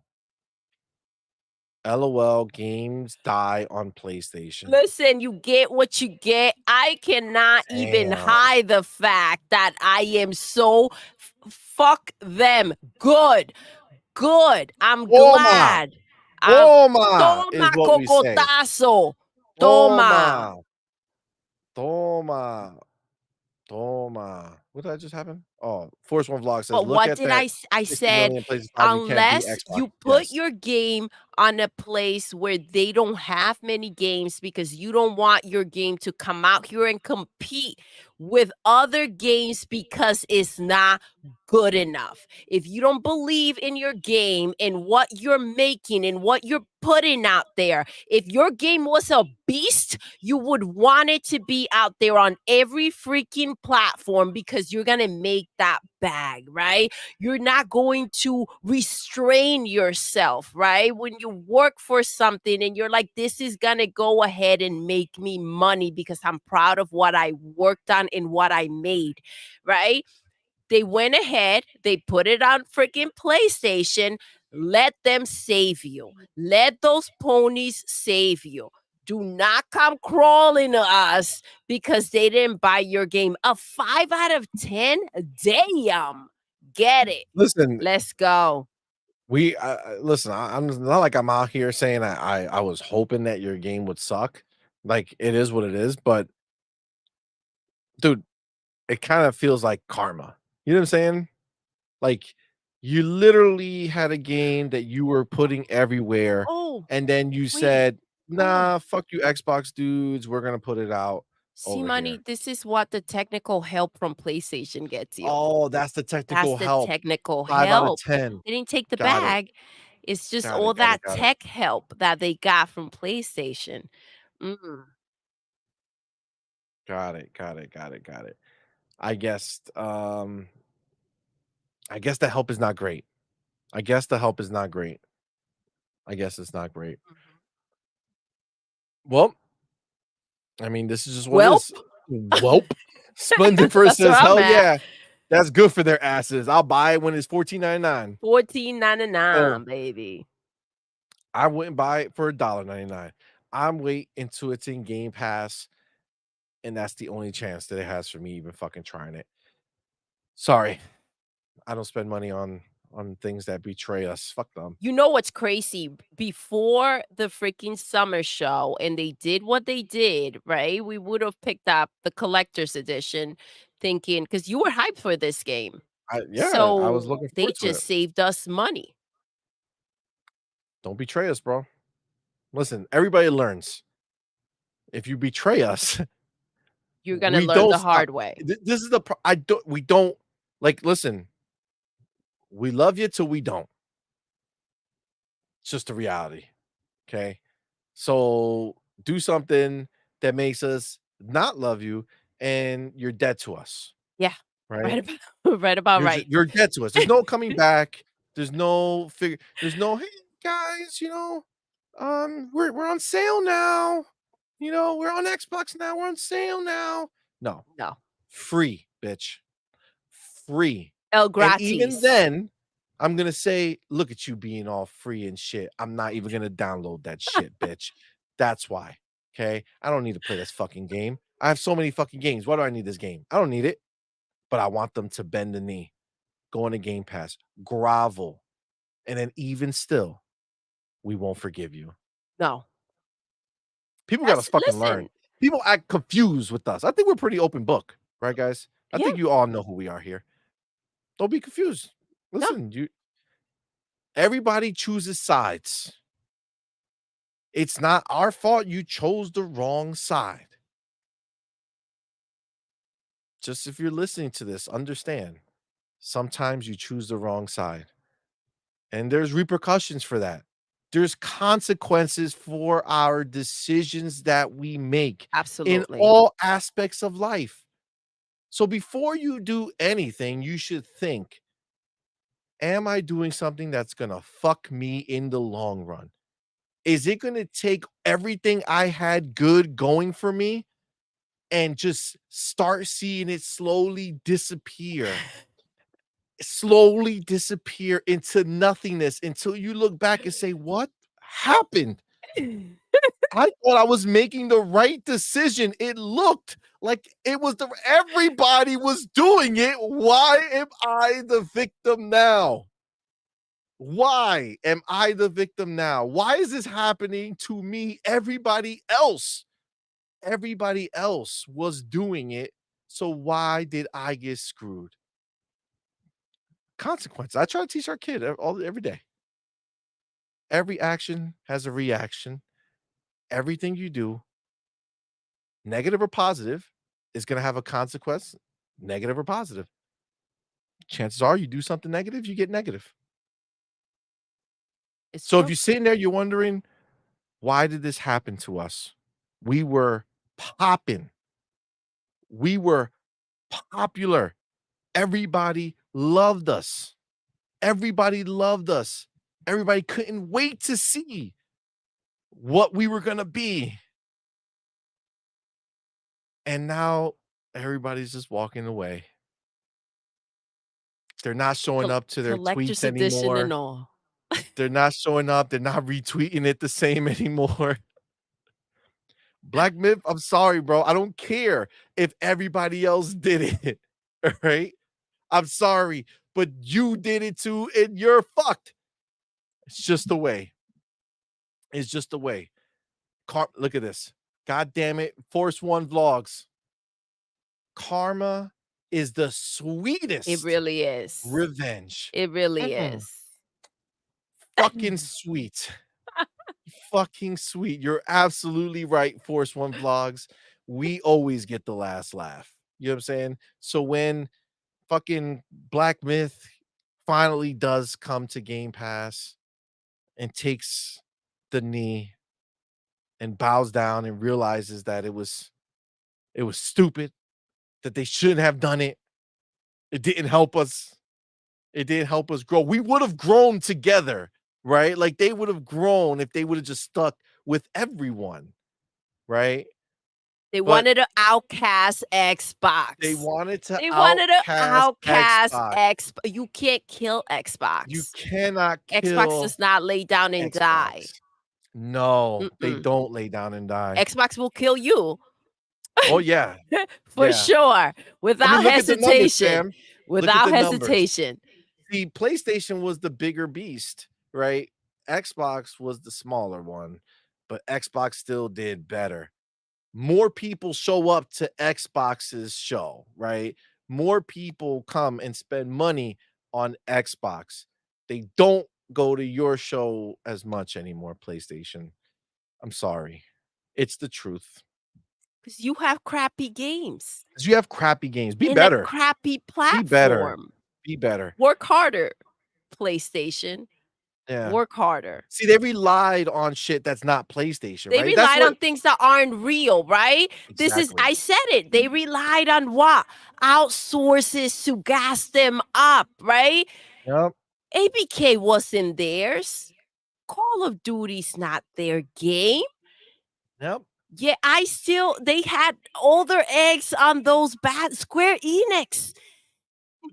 LOL games die on PlayStation. Listen, you get what you get. I cannot even Damn. hide the fact that I am so fuck them. Good. I'm Toma. glad. Toma is Toma what we say. cocotazo. Toma. Toma. Toma. What did I just happen? Oh, Force One Vlog says, But look what at did that. I 60 said, million PlayStation 5, you can't beat unless Xbox. you put Yes. your game on a place where they don't have many games because you don't want your game to come out here and compete with other games because it's not good enough. If you don't believe in your game and what you're making and what you're putting out there, if your game was a beast, you would want it to be out there on every freaking platform because you're going to make that bag, right? You're not going to restrain yourself, right? When you work for something and you're like, this is going to go ahead and make me money because I'm proud of what I worked on and what I made, right? They went ahead, they put it on freaking PlayStation. Let them save you. Let those ponies save you. Do not come crawling to us because they didn't buy your game. A 5 out of 10? Damn. Get it. Listen, Let's go. we listen. I'm not like I'm out here saying I was hoping that your game would suck. Like it is what it is, but dude, it kind of feels like karma. You know what I'm saying? Like you literally had a game that you were putting everywhere, Oh, and then you wait. said, "Nah, fuck you, Xbox dudes. We're gonna put it out over CMoney, here." this is what the technical help from PlayStation gets you. Oh, that's the technical That's the help. technical 5 out of help. 10. They didn't take the Got it. bag. It's just Got all it, got that it, got it. tech help that they got from PlayStation. Mm. Got it, got it, got it, got it. I guess, I guess the help is not great. I guess the help is not great. I guess it's not great. Mhm. Well, I mean, this is just what it Welp. is. Welp. Splendid first That's where says, I'm hell at. yeah. That's good for their asses. I'll buy it when it's $14.99. $14.99, baby. I wouldn't buy it for $1.99. I'm waiting until it's in Game Pass, and that's the only chance that it has for me even fucking trying it. Sorry. I don't spend money on things that betray us. Fuck them. You know what's crazy? Before the freaking summer show and they did what they did, right? We would have picked up the collector's edition thinking because you were hyped for this game. Yeah, I was So looking they forward to it. just saved us money. Don't betray us, bro. Listen, everybody learns. If you betray us, You're gonna we learn don't the stop. hard way. This is the I don't we don't like listen. We love you till we don't. It's just a reality. Okay. So do something that makes us not love you and you're dead to us. Yeah. Right? Right about right about right. You're dead to us. There's no coming back. There's no figure. There's no, hey guys, we're on sale now. We're on Xbox now. We're on sale now. No, No. free, bitch. Free. El And even gratis. then, I'm gonna say, look at you being all free and shit. I'm not even gonna download that shit, bitch. That's why. Okay. I don't need to play this fucking game. I have so many fucking games. Why do I need this game? I don't need it, but I want them to bend the knee, go into Game Pass, grovel, and then even still, we won't forgive you. No. People gotta fucking learn. Listen. People act confused with us. I think we're pretty open book, right, guys? I Yeah. think you all know who we are here. Don't be confused. No. Listen, everybody chooses sides. It's not our fault you chose the wrong side. Just if you're listening to this, understand sometimes you choose the wrong side. And there's repercussions for that. There's consequences for our decisions that we make in Absolutely. all aspects of life. So before you do anything, you should think, am I doing something that's going to fuck me in the long run? Is it going to take everything I had good going for me and just start seeing it slowly disappear into nothingness until you look back and say, what happened? I thought I was making the right decision. It looked like it was everybody was doing it. Why am I the victim now? Why am I the victim now? Why is this happening to me? Everybody else was doing it. So why did I get screwed? Consequences. I try to teach our kid every day. Every action has a reaction. Everything you do, negative or positive, is going to have a consequence, negative or positive. Chances are you do something negative, you get negative. It's So if true. you're sitting there, you're wondering, why did this happen to us? We were popping. We were popular. Everybody loved us. Everybody loved us. Everybody couldn't wait to see what we were going to be. And now everybody's just walking away. They're not showing up to their tweets Collector's edition anymore. and all. They're not showing up. They're not retweeting it the same anymore. Black Myth, I'm sorry, bro. I don't care if everybody else did it. All right. I'm sorry, but you did it too, and you're fucked. It's just the way. It's just the way. Look at this. God damn it. Force One Vlogs. Karma is the sweetest It really is. revenge. It really is. Fucking sweet. Fucking sweet. You're absolutely right, Force One Vlogs. We always get the last laugh. You know what I'm saying? So when fucking Black Myth finally does come to Game Pass, and takes the knee and bows down and realizes that it was stupid, that they shouldn't have done it. It didn't help us. It didn't help us grow. We would have grown together, right? Like they would have grown if they would have just stuck with everyone, right? They But wanted to outcast Xbox. they wanted to They wanted to outcast Xbox. Xbox. You can't kill Xbox. You cannot Xbox kill does not lay down and die. Xbox. No, they Mm-mm. don't lay down and die. Xbox will kill you Oh yeah, for yeah. sure, without look at the numbers, hesitation. Sam. Look at Without the numbers. hesitation. See, PlayStation was the bigger beast, right? Xbox was the smaller one, but Xbox still did better. More people show up to Xbox's show, right? More people come and spend money on Xbox. They don't go to your show as much anymore, PlayStation. I'm sorry. It's the truth. Because you have crappy games. Because you have crappy games. Be and better. A crappy Be better. platform. Be better. Work harder, PlayStation. Yeah. Work harder. See, they relied on shit that's not PlayStation, They right? relied on things that aren't real, right? Exactly. I said it. They relied on what? Outsources to gas them up, right? Yep. ABK wasn't theirs. Call of Duty's not their game. Yep. Yeah, they had all their eggs on those bad Square Enix.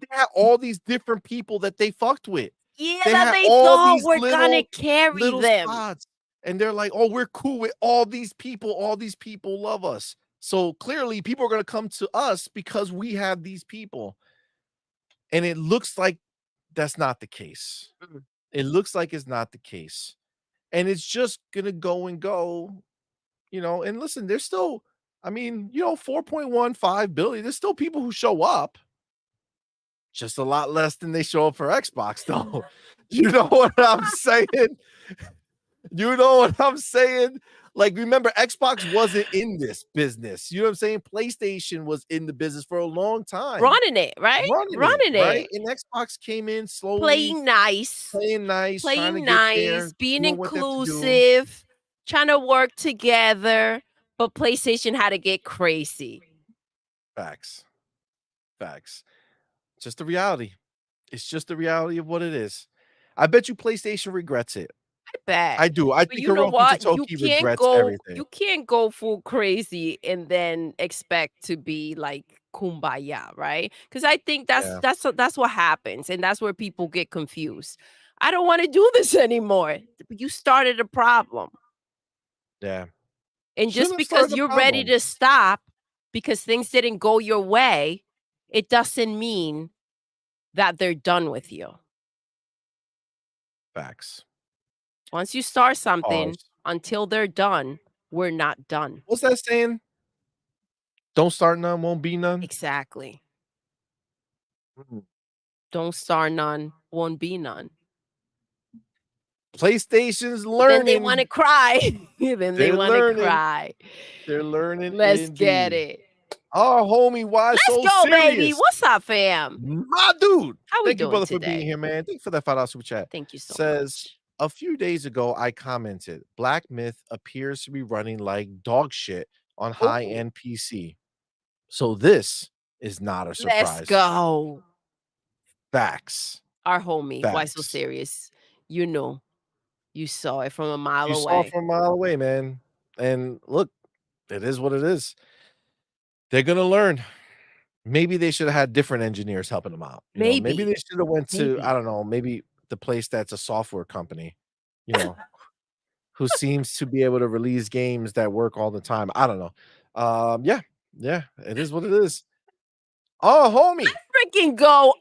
They had all these different people that they fucked with. Yeah, They that had they all thought these were gonna carry little them. spots. And they're like, oh, we're cool with all these people. All these people love us. So clearly people are going to come to us because we have these people. And it looks like that's not the case. It looks like it's not the case. And it's just going to go and go, you know. And listen, there's still, I mean, you know, 4.15 billion. There's still people who show up. Just a lot less than they show up for Xbox, though. You know what I'm saying? You know what I'm saying? Like, remember, Xbox wasn't in this business. You know what I'm saying? PlayStation was in the business for a long time. Running it, right? Running it. Right? And Xbox came in slowly. Playing nice. Trying to get there, being inclusive, trying to work together. But PlayStation had to get crazy. Facts. Just the reality. It's just the reality of what it is. I bet you PlayStation regrets it. I bet. I do. I but think you know what? Toki regrets everything. You can't go full crazy and then expect to be like kumbaya, right? Because I think that's what happens, and that's where people get confused. I don't want to do this anymore. You started a problem. Yeah. And just because you're ready to stop because things didn't go your way, it doesn't mean that they're done with you. Facts. Once you start something, until they're done, we're not done. What's that saying? Don't start none, won't be none. Exactly. Don't start none, won't be none. PlayStation's learning. Then they want to cry. They want to cry. They're learning. Let's get it. Oh, homie, why Let's so go, serious? baby. What's up, fam? My dude. How we Thank you, doing brother, today? for being here, man. Thank you for that $5 super chat. Thank you so Says, much. a few days ago, I commented, Black Myth appears to be running like dog shit on high-end PC. So this is not a surprise. Let's go. Facts. Our homie. Why so serious? You know. You saw it from a mile away. You saw it from a mile away, man. And look, it is what it is. They're going to learn. Maybe they should have had different engineers helping them out. Maybe they should have went to, I don't know, maybe the place that's a software company, you know, who seems to be able to release games that work all the time. I don't know. Yeah, it is what it is. Oh, homie. Let's freaking go.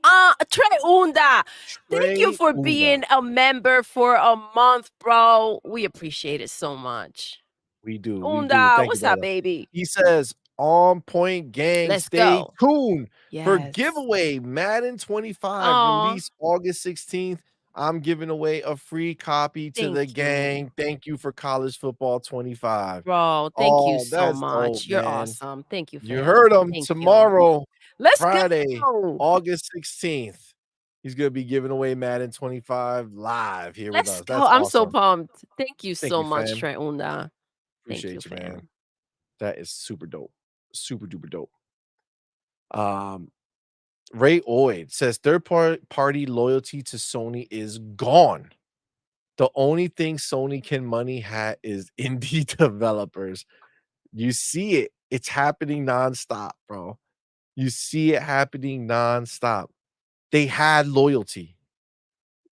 Trey Unda. Thank you for being a member for a month, bro. We appreciate it so much. We do. Unda, what's up, baby? He says, On Point Gang, Let's stay go. tuned for giveaway Madden 25 release August 16th. I'm giving away a free copy to the gang. Thank you for College Football 25. Bro, thank you so much. Dope, You're man. awesome. Thank you. You heard him tomorrow. Let's Friday, go. August 16th. He's gonna be giving away Madden 25 live here with Let's us. go. That's I'm so awesome. pumped. Thank you Thank so you, much, fam. Treunda. Thank you, Appreciate you, man. fam. That is super dope. Super duper dope. Ray Oid says party loyalty to Sony is gone. The only thing Sony can money hat is indie developers. You see it. It's happening nonstop, bro. You see it happening nonstop. They had loyalty.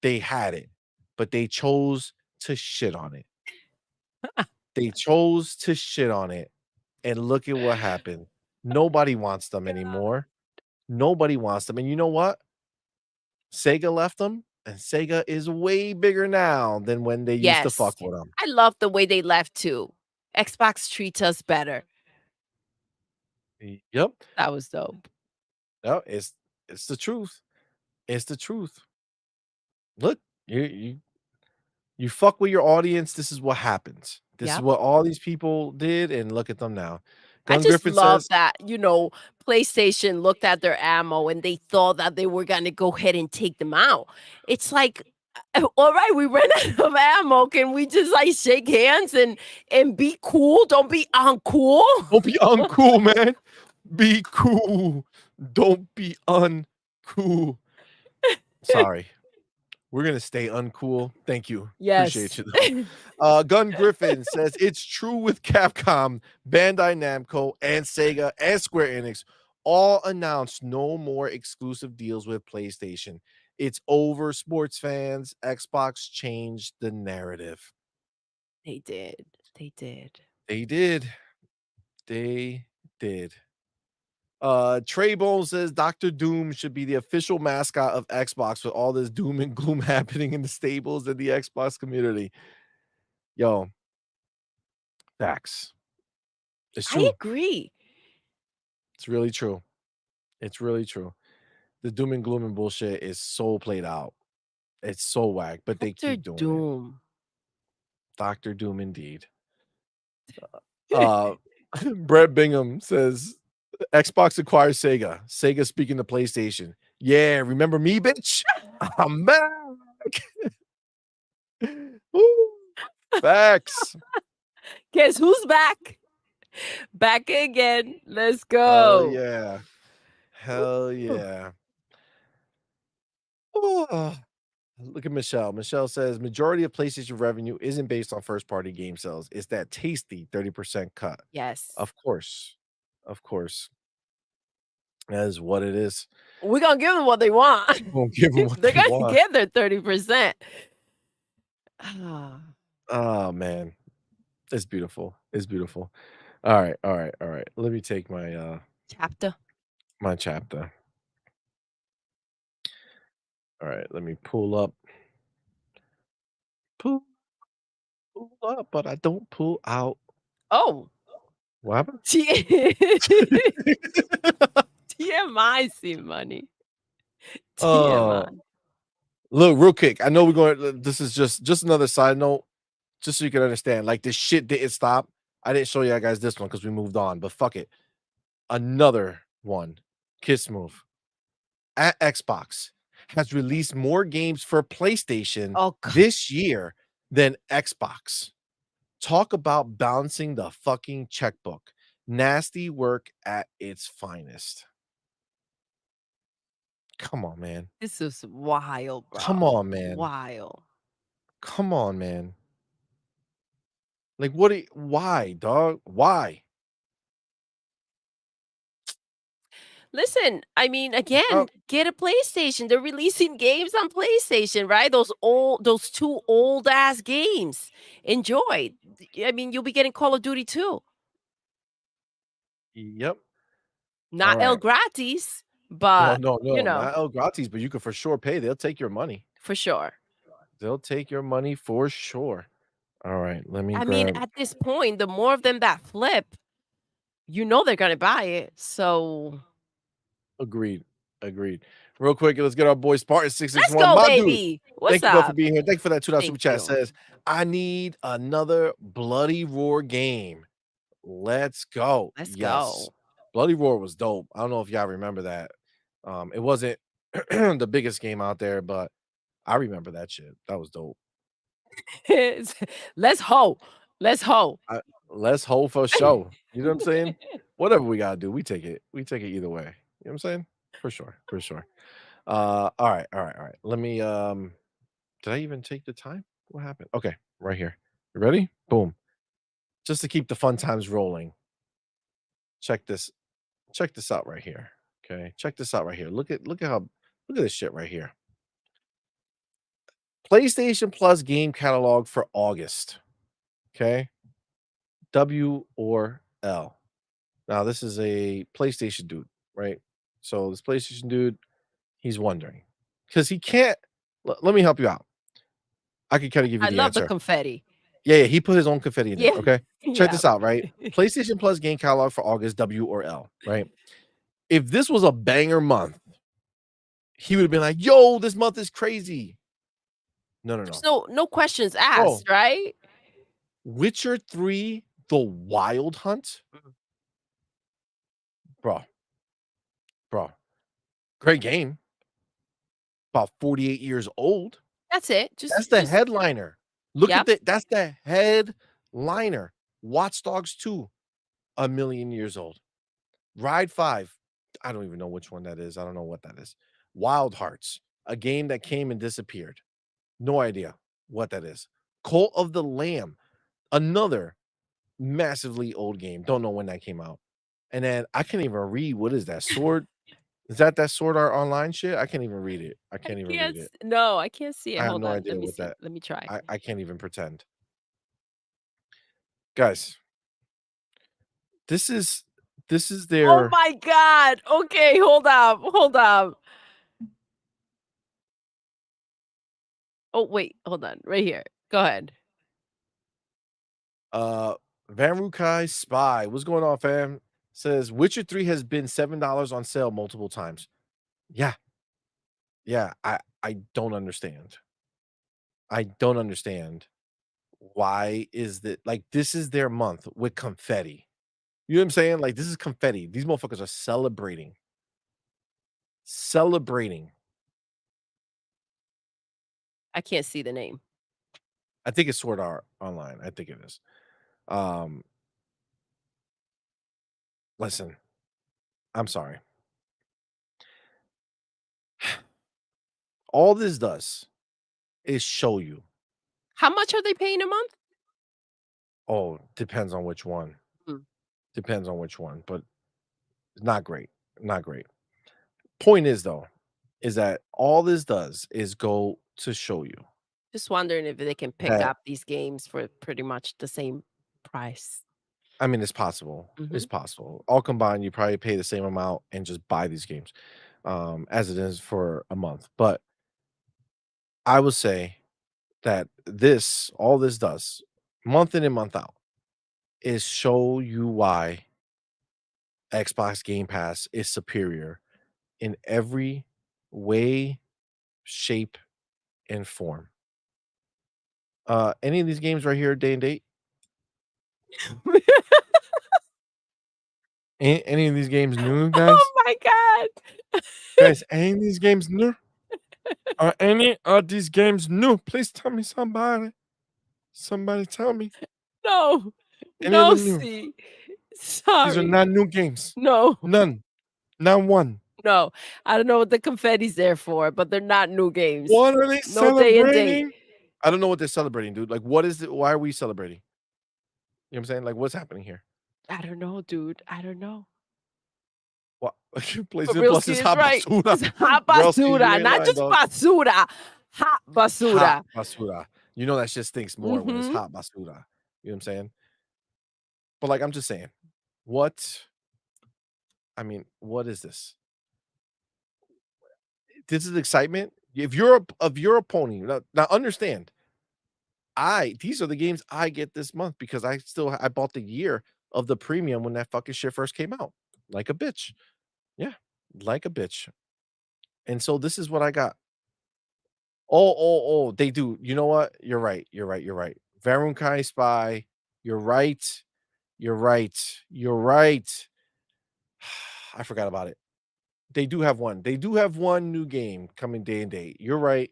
They had it, but they chose to shit on it. They chose to shit on it. And look at what happened. Nobody wants them anymore. Nobody wants them. And you know what? Sega left them, and Sega is way bigger now than when they used to fuck Yes. with them. I love the way they left too. Xbox treats us better. Yep. That was dope. No, it's the truth. It's the truth. Look, you fuck with your audience, this is what happens. This is Yep. what all these people did, and look at them now. I Gun just Griffin love says, that, PlayStation looked at their ammo and they thought that they were gonna go ahead and take them out. It's like, all right, we ran out of ammo. Can we just like shake hands and be cool? Don't be uncool. "Don't be uncool, man. Be cool. Don't be uncool." Sorry. We're gonna stay uncool. Thank you. Appreciate Yes. you though. Gun Griffin says it's true with Capcom, Bandai Namco, and Sega and Square Enix. All announced no more exclusive deals with PlayStation. It's over, sports fans. Xbox changed the narrative. They did. They did. They did. They did. Trey Bone says Dr. Doom should be the official mascot of Xbox with all this doom and gloom happening in the stables and the Xbox community. Yo, facts. It's I true. agree. It's really true. It's really true. The doom and gloom and bullshit is so played out. It's so whack, but they Dr. keep doing it. Doom. Dr. Doom indeed. Brett Bingham says Xbox acquires Sega. Sega speaking to PlayStation. Yeah, remember me, bitch? I'm back. Woo. Facts. Guess who's back? Back again. Let's Hell go. yeah. Hell yeah. Oh, look at Michelle. Michelle says majority of PlayStation revenue isn't based on first party game sales. It's that tasty 30% cut. Yes. Of course. Of course. That is what it is. We're gonna give them what they want. We'll give them what They're they gonna want. get their 30%. Oh man. It's beautiful. It's beautiful. All right. Let me take my Chaptah. my chapter. All right, let me pull up. Pull up, but I don't pull out. Oh. What happened? TMI, CMoney. Oh, TMI. look, real quick. I know we're going. This is just another side note, just so you can understand. Like this shit didn't stop. I didn't show you guys this one because we moved on. But fuck it. Another one. Kiss move. At Xbox has released more games for PlayStation this year than Xbox. Talk about balancing the fucking checkbook. Nasty work at its finest. Come on, man. This is wild, bro. Come on, man. Wild. Come on, man. Like, why, dog? Why? Listen, I mean, again, get a PlayStation. They're releasing games on PlayStation, right? Those two old ass games. Enjoy. I mean, you'll be getting Call of Duty too. Yep. Not El Gratis, but no, not El Gratis, but you can for sure pay. They'll take your money. For sure. They'll take your money for sure. All right, let me I mean, at this point, the more of them that flip, they're gonna buy it. So Agreed. Real quick, let's get our boy Spartan 661. Let's go, My baby. dude. What's Thank you both up? for being here. Thank you for that $2 super chat. you. Says, I need another Bloody Roar game. Let's go. Let's Yes. go. Bloody Roar was dope. I don't know if y'all remember that. It wasn't the biggest game out there, but I remember that shit. That was dope. Let's hoe. Let's hoe. Let's hold for show. You know what I'm saying? Whatever we gotta do, we take it. We take it either way. You know what I'm saying? For sure. For sure. All right. Let me did I even take the time? What happened? Okay, right here. You ready? Boom. Just to keep the fun times rolling. Check this. Check this out right here. Okay. Check this out right here. Look at this shit right here. PlayStation Plus game catalog for August. Okay. W or L. Now, this is a PlayStation dude, right? So this PlayStation dude, he's wondering because he can't. Let me help you out. I can kind of give you I the love the answer. confetti. Yeah, he put his own confetti in there. Yeah. Okay, check Yeah. this out, right? PlayStation Plus game catalog for August, W or L, right? If this was a banger month, he would have been like, "Yo, this month is crazy." No. There's no questions asked, right? Witcher 3: The Wild Hunt, bro. Great game. About 48 years old. That's it. That's the headliner. Look at that's the headliner. Watch Dogs 2, 1,000,000 years old. Ride 5, I don't even know which one that is. I don't know what that is. Wild Hearts, a game that came and disappeared. No idea what that is. Cult of the Lamb, another massively old game. Don't know when that came out. And then I can't even read. What is that? Sword? Is that Sword Art Online shit? I can't even read it. I can't even read it. No, I can't see it. I have Hold no on. idea Let me what see. that. Let me try. I can't even pretend. Guys, this is Oh their my god. Okay, hold up. Hold up. Oh, wait. Hold on. Right here. Go ahead. Vanrukai Spy. What's going on, fam? Says Witcher 3 has been $7 on sale multiple times. Yeah. I don't understand. I don't understand why is that like this is their month with confetti. You know what I'm saying? Like this is confetti. These motherfuckers are celebrating. Celebrating. I can't see the name. I think it's Sword Art Online. I think it is. Listen, I'm sorry. All this does is show you. How much are they paying a month? Oh, depends on which one. Depends on which one, but not great. Not great. Point is though, is that all this does is go to show you Just wondering if they can pick that up these games for pretty much the same price. I mean, it's possible. It's possible. All combined, you probably pay the same amount and just buy these games, as it is for a month. But I would say that all this does, month in and month out, is show you why Xbox Game Pass is superior in every way, shape, and form. Any of these games right here, day and date? Any of these games new, guys? Oh my god. Guys, any of these games new? Are any of these games new? Please tell me somebody. Somebody tell me. No. Any of No, them new? see. These are Sorry. not new games. No. None. Not one. No. I don't know what the confetti's there for, but they're not new games. What are they No day and date. celebrating? I don't know what they're celebrating, dude. Like, what is it? Why are we celebrating? You know what I'm saying? Like, what's happening here? I don't know, dude. I don't know. What? PlayStation Brilski Plus is is hot right. basura. It's hot Brilski, you basura, ain't not lying, just dog. basura. Hot basura. Hot basura. You know that shit stinks more when it's Mhm. hot basura. You know what I'm saying? But like, I'm just saying, what? I mean, what is this? This is excitement. If you're a pony, now understand, these are the games I get this month because I bought the year of the premium when that fucking shit first came out. Like a bitch. Yeah, like a bitch. And so this is what I got. Oh, they do. You know what? You're right. Varunkai Spy. You're right. You're right. I forgot about it. They do have one. They do have one new game coming day and date. You're right.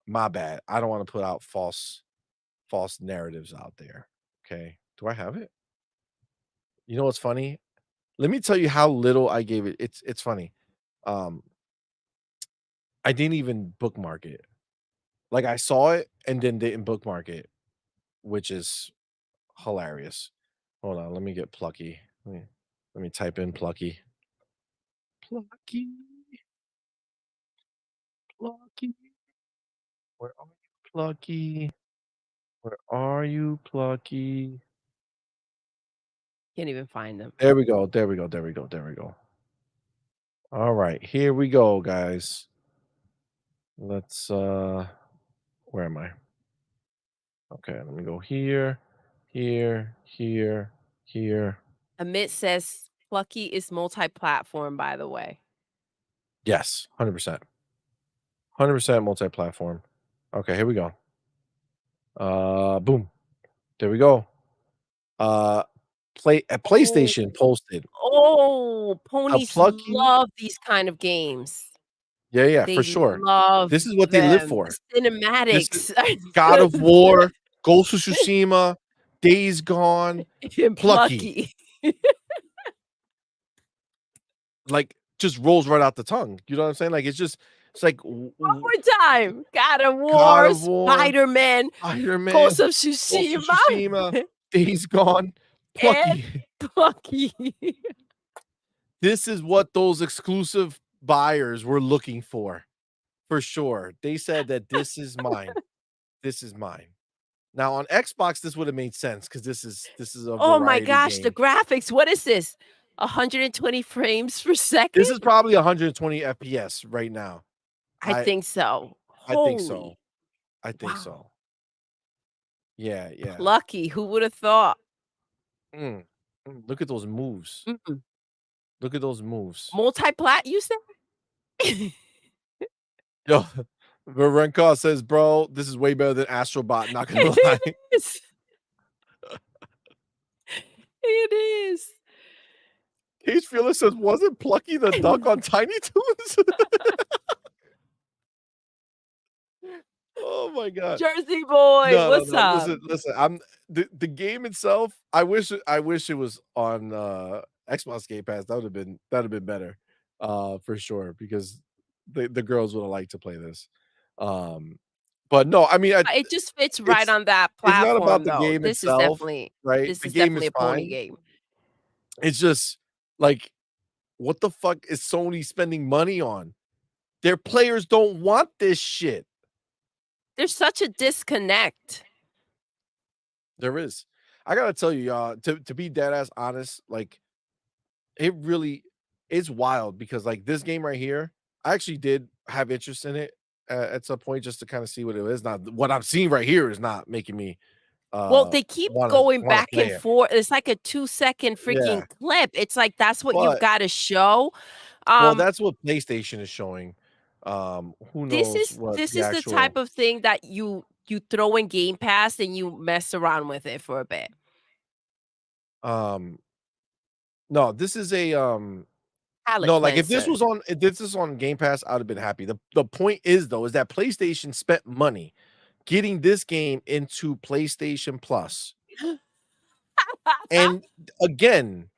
My bad. I don't want to put out false narratives out there. Okay. Do I have it? You know what's funny? Let me tell you how little I gave it. It's funny. Um, I didn't even bookmark it. Like I saw it and then didn't bookmark it, which is hilarious. Hold on, let me get Plucky. Let me type in Plucky. Plucky. Plucky. Where are you, Plucky? Where are you, Plucky? Can't even find them. There we go. There we go. There we go. There we go. All right, here we go, guys. Let's where am I? Okay, let me go here, here, here, here. Amit says Plucky is multi-platform, by the way. Yes, 100%. 100% multi-platform. Okay, here we go. Boom. There we go. PlayStation posted. Oh, ponies Plucky. love these kind of games. Yeah, They for sure. love This is what they live them. for. The cinematics. God of War, Ghost of Tsushima, Days Gone, Plucky. Like just rolls right out the tongue. You know what I'm saying? Like it's like One more time. God of War, Spider-Man, Ghost of Tsushima, Days Gone, Plucky. Plucky. This is what those exclusive buyers were looking for sure. They said that this is mine. This is mine. Now on Xbox, this would have made sense because this is a oh my gosh, game. the graphics. What is this? 120 frames per second? This is probably 120 FPS right now. I think so. I think so. I think so. Yeah. Plucky. Who would have thought? Look at those moves. Look at those moves. Multi-plat, you said? Yo, Varenka says, bro, this is way better than Astrobot, not gonna lie. It is. Cage Fearless says, wasn't Plucky the duck on Tiny Toons? Oh my god. Jersey boy, No, what's up? Listen, I'm the game itself, I wish it was on Xbox Game Pass. That would have been better. For sure, because the girls would have liked to play this. But no, I mean It just fits right on that it's platform. not about the though. game This itself, is definitely right? This The is game definitely is a pony fine. game. It's just like, what the fuck is Sony spending money on? Their players don't want this shit. There's such a disconnect. There is. I gotta tell you, y'all, to be dead ass honest, like it really is wild because like this game right here, I actually did have interest in it at some point just to kind of see what it is. Not what I'm seeing right here is not making me. Well, they keep going back and forth. It's like a 2-second freaking clip. It's like that's what you've got to show. Well, that's what PlayStation is showing. Who knows? This is the type of thing that you throw in Game Pass and you mess around with it for a bit. No, this is a no, like if this was on Game Pass, I'd have been happy. The point is though, is that PlayStation spent money getting this game into PlayStation Plus. And again,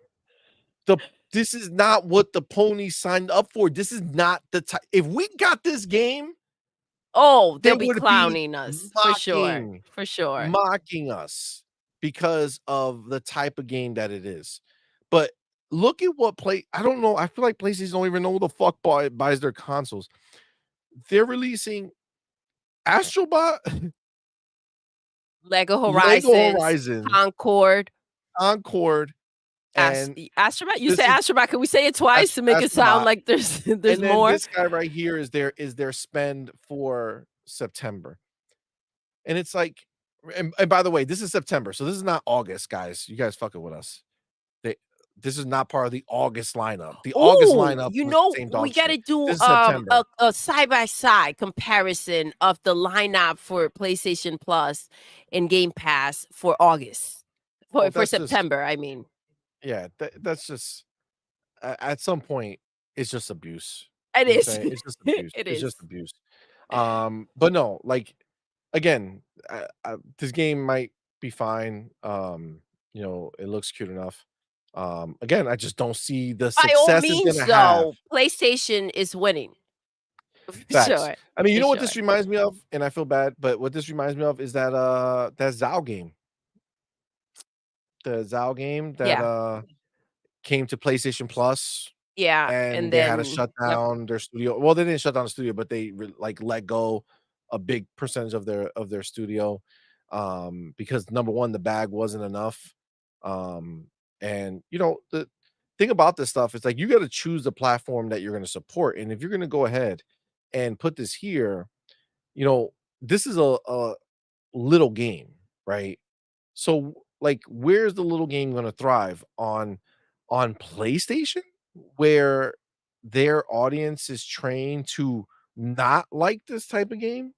this is not what the ponies signed up for. This is not the type. If we got this game, they'll be clowning us for sure. For sure. Mocking us because of the type of game that it is. But look at what I don't know. I feel like PlayStation don't even know who the fuck buys their consoles. They're releasing Astrobot, Lego Horizons, Concord, and Astrobot. You say Astrobot. Can we say it twice to make it sound like there's more? This guy right here is their spend for September, and it's like, and by the way, this is September, so this is not August, guys. You guys fucking with us. This is not part of the August lineup. The August lineup, we got to do a side-by-side comparison of the lineup for PlayStation Plus and Game Pass for August, for September. I mean, yeah, that's just at some point it's just abuse. It You know what I'm is. saying? It's just abuse. It It's is. just abuse. But no, like again, this game might be fine. You know, it looks cute enough. Again, I just don't see the By all success it's means, gonna have. though, PlayStation is winning. For Facts. sure. I mean, you For know what sure. this reminds me of, and I feel bad, but what this reminds me of is that Zao game. The Zao game that Yeah. came to PlayStation Plus, Yeah. and And they had to then, shut yep. down their studio. Well, they didn't shut down the studio, but they like let go a big percentage of their studio, because number one, the bag wasn't enough. And you know, the thing about this stuff is like you got to choose the platform that you're going to support, and if you're going to go ahead and put this here, you know, this is a little game, right? So, like, where's the little game gonna thrive? On PlayStation, where their audience is trained to not like this type of game,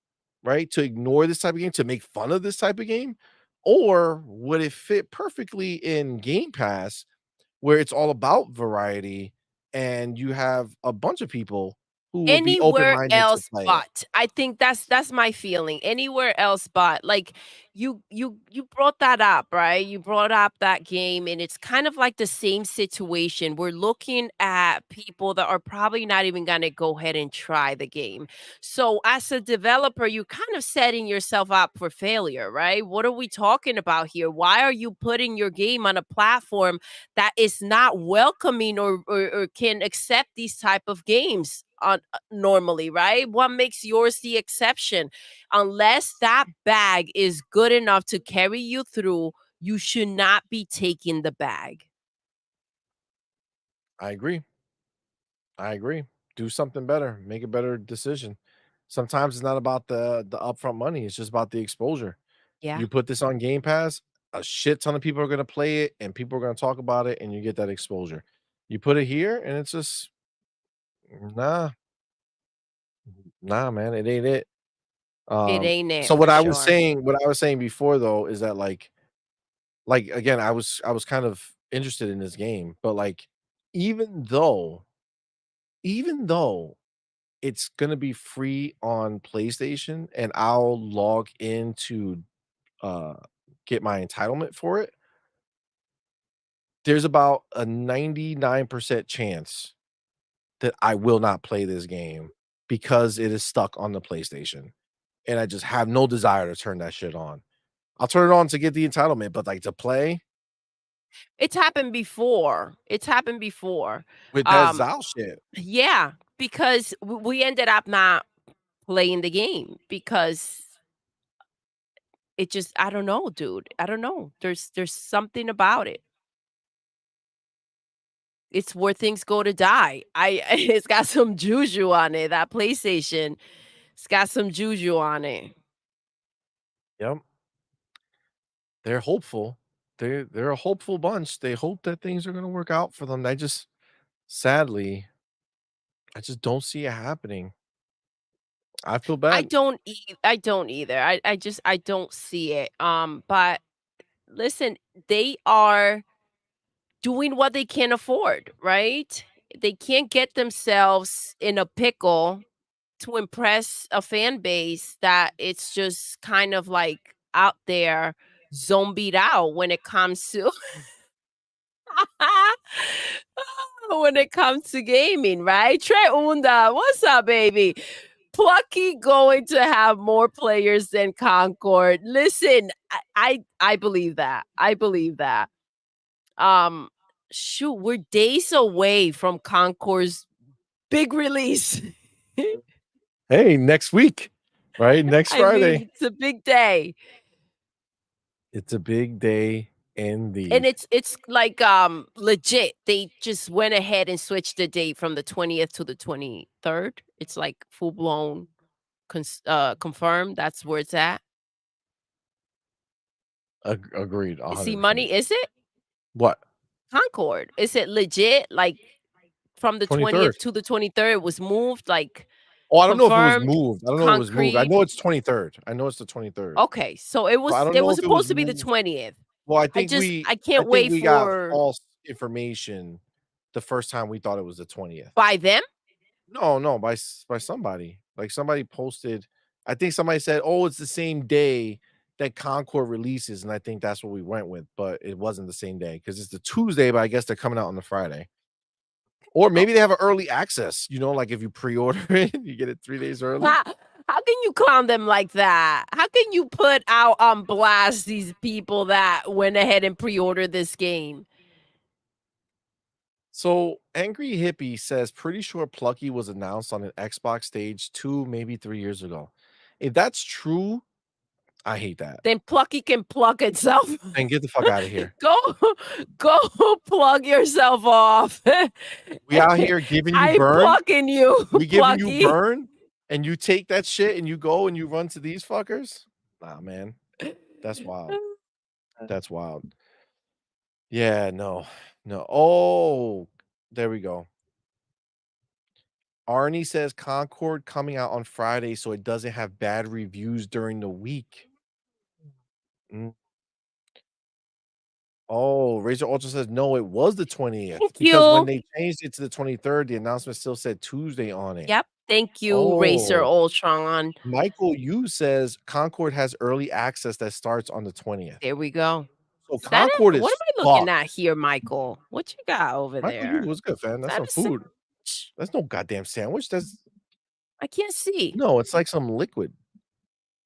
right? To ignore this type of game, to make fun of this type of game? Or would it fit perfectly in Game Pass, where it's all about variety and you have a bunch of people who would be Anywhere open-minded to else play it? but. I think that's my feeling. Anywhere else but. Like you brought that up, right? You brought up that game and it's kind of like the same situation. We're looking at people that are probably not even going to go ahead and try the game. So as a developer, you're kind of setting yourself up for failure, right? What are we talking about here? Why are you putting your game on a platform that is not welcoming or can accept these type of games on normally, right? What makes yours the exception? Unless that bag is good enough to carry you through, you should not be taking the bag. I agree. I agree. Do something better. Make a better decision. Sometimes it's not about the upfront money. It's just about the exposure. Yeah. You put this on Game Pass, a shit ton of people are gonna play it, and people are gonna talk about it, and you get that exposure. You put it here, and it's just nah, nah, man, it ain't it. It ain't So it what for I was sure. saying, what I was saying before though, is that like again, I was kind of interested in this game, but like even though, even though it's gonna be free on PlayStation, and I'll log in to, uh, get my entitlement for it. There's about a 99% chance that I will not play this game because it is stuck on the PlayStation, and I just have no desire to turn that shit on. I'll turn it on to get the entitlement, but, like, to play It's happened before. It's happened before. with that Um, Zao shit. yeah, because we ended up not playing the game because it just I don't know, dude. I don't know. There's something about it. It's where things go to die. I it's got some juju on it. That PlayStation, it's got some juju on it. Yep. They're hopeful. They're a hopeful bunch. They hope that things are gonna work out for them. I just sadly, I just don't see it happening. I feel bad. I don't either. I just I don't see it. But listen, they are doing what they can afford, right? They can't get themselves in a pickle to impress a fan base that it's just kind of like out there zombied out when it comes to when it comes to gaming, right? Trey Unda, what's up, baby? Plucky going to have more players than Concord. Listen, I believe that. I believe that. Um, shoot, we're days away from Concord's big release. Hey, next week, right? Next I mean, Friday. it's a big day. It's a big day And indeed. it's like legit. They just went ahead and switched the date from the 20th to the 23rd. It's like full blown confirmed. That's where it's at. Agreed, See 100%. money, is it? What? Concord. Is it legit? Like from the 23rd. 20th to the 23rd it was moved, like Oh, I don't know if it was confirmed, moved. I don't know if it was moved. I concrete. know it's 23rd. I know it's the 23rd. Okay, so it But I was don't it know was if it was supposed to be the moved. 20th. Well, I I can't think wait we got for false information the first time we thought it was the 20th. By them? No, by somebody. Like somebody posted. I think somebody said, "Oh, it's the same day that Concord releases," and I think that's what we went with. But it wasn't the same day because it's the Tuesday. But I guess they're coming out on the Friday. Or maybe they have an early access. You know, like if you pre-order it, you get it 3 days early. How can you clown them like that? How can you put out on blast these people that went ahead and pre-ordered this game? So Angry Hippie says, pretty sure Plucky was announced on an Xbox stage 2, maybe 3 years ago. If that's true, I hate that. Then Plucky can plug itself. And get the fuck out of here. Go plug yourself off. We out here giving you I'm burn. plugging you. We giving Plucky. you burn, and you take that shit and you go and you run to these fuckers. Nah, man, that's wild. That's wild. Yeah, no. Oh, there we go. Arnie says Concord coming out on Friday, so it doesn't have bad reviews during the week. Oh, Razor Ultra says no, it was the 20th. Thank because when you. they changed it to the 23rd, the announcement still said Tuesday on it. Yep. Thank you, Racer Oh. Ultron. Michael Yu says Concord has early access that starts on the 20th. There we go. So Is that Concord it? is What am I looking fucked. at here, Michael? What you got over Michael there? Yu was good, fam. That's That some a food. sandwich? That's no goddamn sandwich. That's I can't see. no, it's like some liquid.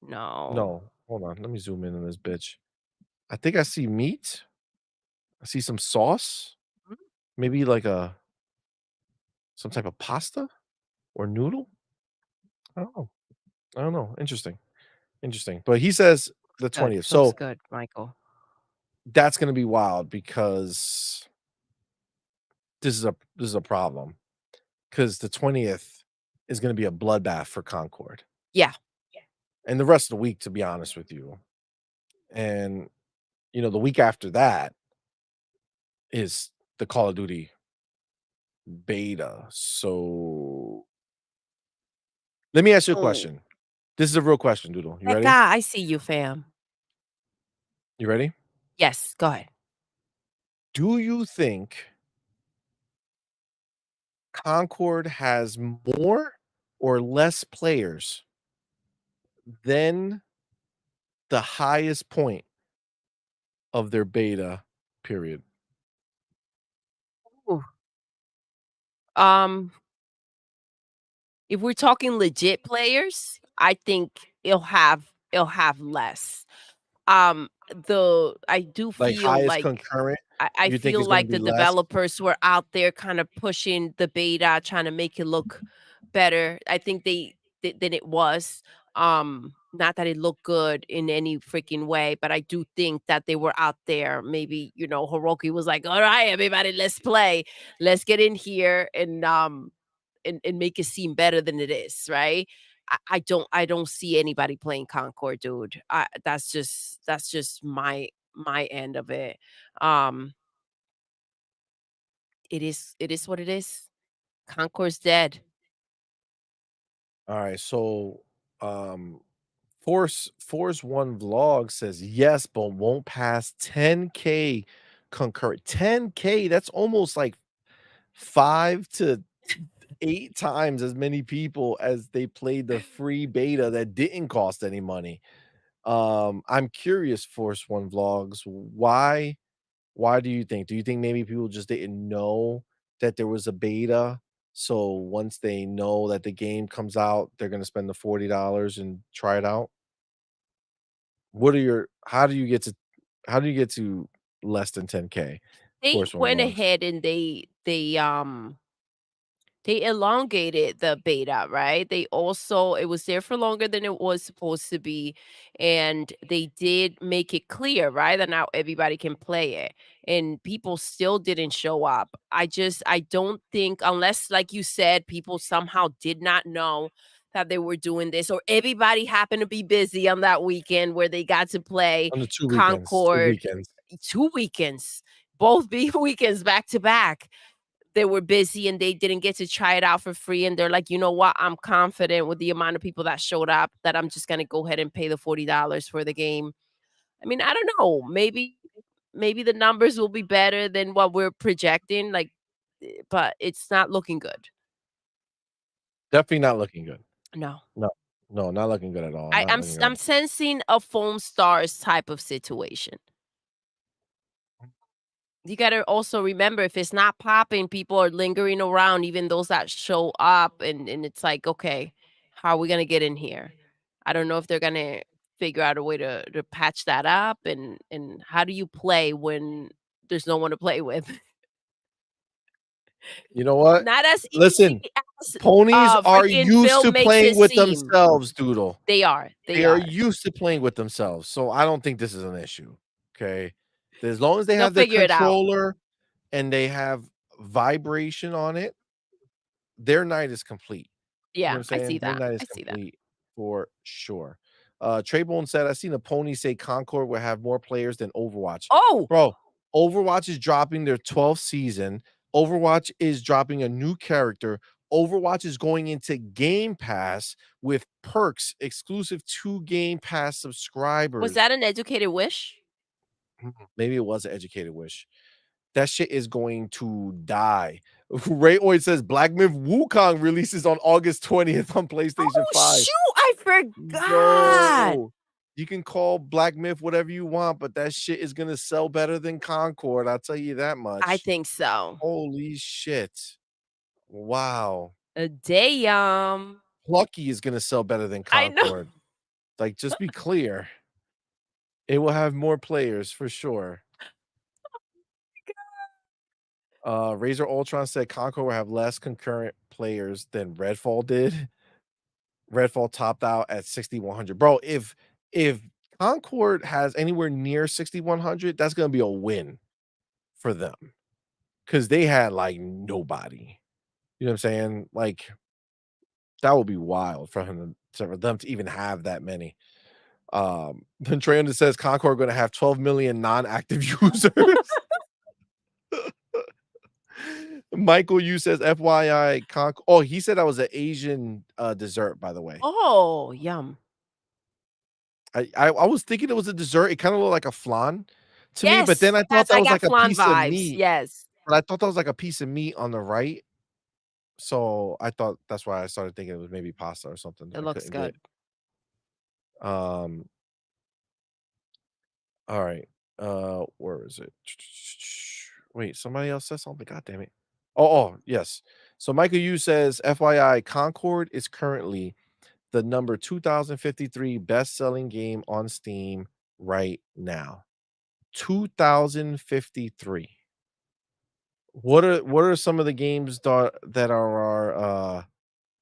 No. No, hold on. Let me zoom in on this bitch. I think I see meat. I see some sauce. Mhm. Maybe like some type of pasta or noodle. I don't know. Interesting. But he says the Good. 20th. Looks So good, Michael. that's gonna be wild because this is a problem. Because the 20th is gonna be a bloodbath for Concord. Yeah. And the rest of the week, to be honest with you. And the week after that is the Call of Duty beta. So let me ask you a Oh. question. This is a real question, Doodle. You ready? Becca, I see you, fam. You ready? Yes, go ahead. Do you think Concord has more or less players than the highest point of their beta period? Ooh. If we're talking legit players, I think it'll have less. I do Like feel highest like concurrent, I you think feel it's gonna like be the less? developers were out there kind of pushing the beta, trying to make it look better. I think than it was. Not that it looked good in any freaking way, but I do think that they were out there. Maybe, Hiroki was like, all right, everybody, let's play. Let's get in here and make it seem better than it is, right? I don't see anybody playing Concord, dude. That's just my end of it. Um it is what it is. Concord's dead. All right, so um Force One Vlog says yes, but won't pass 10K concurrent. 10K, that's almost like 5 to 8 times as many people as they played the free beta that didn't cost any money. I'm curious, Force One Vlogs, why do you think? Do you think maybe people just didn't know that there was a beta? So once they know that the game comes out, they're gonna spend the $40 and try it out? What are your how do you get to less than 10K? They Force One went Vlogs. ahead and they elongated the beta, right? It was there for longer than it was supposed to be, and they did make it clear, right? That now everybody can play it. And people still didn't show up. I don't think, unless, like you said, people somehow did not know that they were doing this, or everybody happened to be busy on that weekend where they got to play On the 2 weekends, 2 Concord weekends. 2 weekends, both weekends back to back. They were busy and they didn't get to try it out for free, and they're like, you know what, I'm confident with the amount of people that showed up that I'm just gonna go ahead and pay the $40 for the game. I mean, I don't know, maybe the numbers will be better than what we're projecting. Like, but it's not looking good. Definitely not looking good. No. No, not looking good at all. Not looking good. I'm sensing a Foam Stars type of situation. You got to also remember, if it's not popping, people are lingering around, even those that show up, and it's like, okay, how are we gonna get in here? I don't know if they're gonna figure out a way to patch that up, and how do you play when there's no one to play with? You know what? Not as Listen, easy as ponies are freaking used Phil to makes playing it with seem. themselves, Doodle. They are. They are used to playing with themselves, so I don't think this is an issue. Okay, as long as they They'll have the figure it out. controller and they have vibration on it, their night is complete. You know Yeah, what I'm I see saying? Their that. night is I see that. complete for sure. Traybone said, "I seen a pony say Concord will have more players than Overwatch." Oh, Bro, Overwatch is dropping their 12th season. Overwatch is dropping a new character. Overwatch is going into Game Pass with perks exclusive to Game Pass subscribers. was that an educated wish? Maybe it was an educated wish. That shit is going to die. Ray Oid says Black Myth Wukong releases on August 20th on PlayStation 5. Shoot, I forgot. Yo, you can call Black Myth whatever you want, but that shit is gonna sell better than Concord. I'll tell you that much. I think so. Holy shit. Wow. Damn. Plucky is gonna sell better than I know. Concord. Like, just be clear. It will have more players for sure. Razor Ultron said Concord will have less concurrent players than Redfall did. Redfall topped out at 6,100. Bro, if Concord has anywhere near 6,100, that's gonna be a win for them. Because they had like nobody. You know what I'm saying? Like, that would be wild for them to even have that many. Then Treyanda says Concord gonna have 12 million non-active users. Michael Yu says FYI oh, he said that was an Asian dessert, by the way. Oh, yum. I was thinking it was a dessert. It kind of looked like a flan to me, but then I thought yes, that I was got like a flan piece of vibes. meat. Yes. But I thought that was like a piece of meat on the right. So I thought that's why I started thinking it was maybe pasta or something. It looks good. All right. Where is it? Wait, somebody else said something. God damn it. Oh, yes. So Michael Yu says, FYI, Concord is currently the number 2053 best-selling game on Steam right now. 2053. What are some of the games that are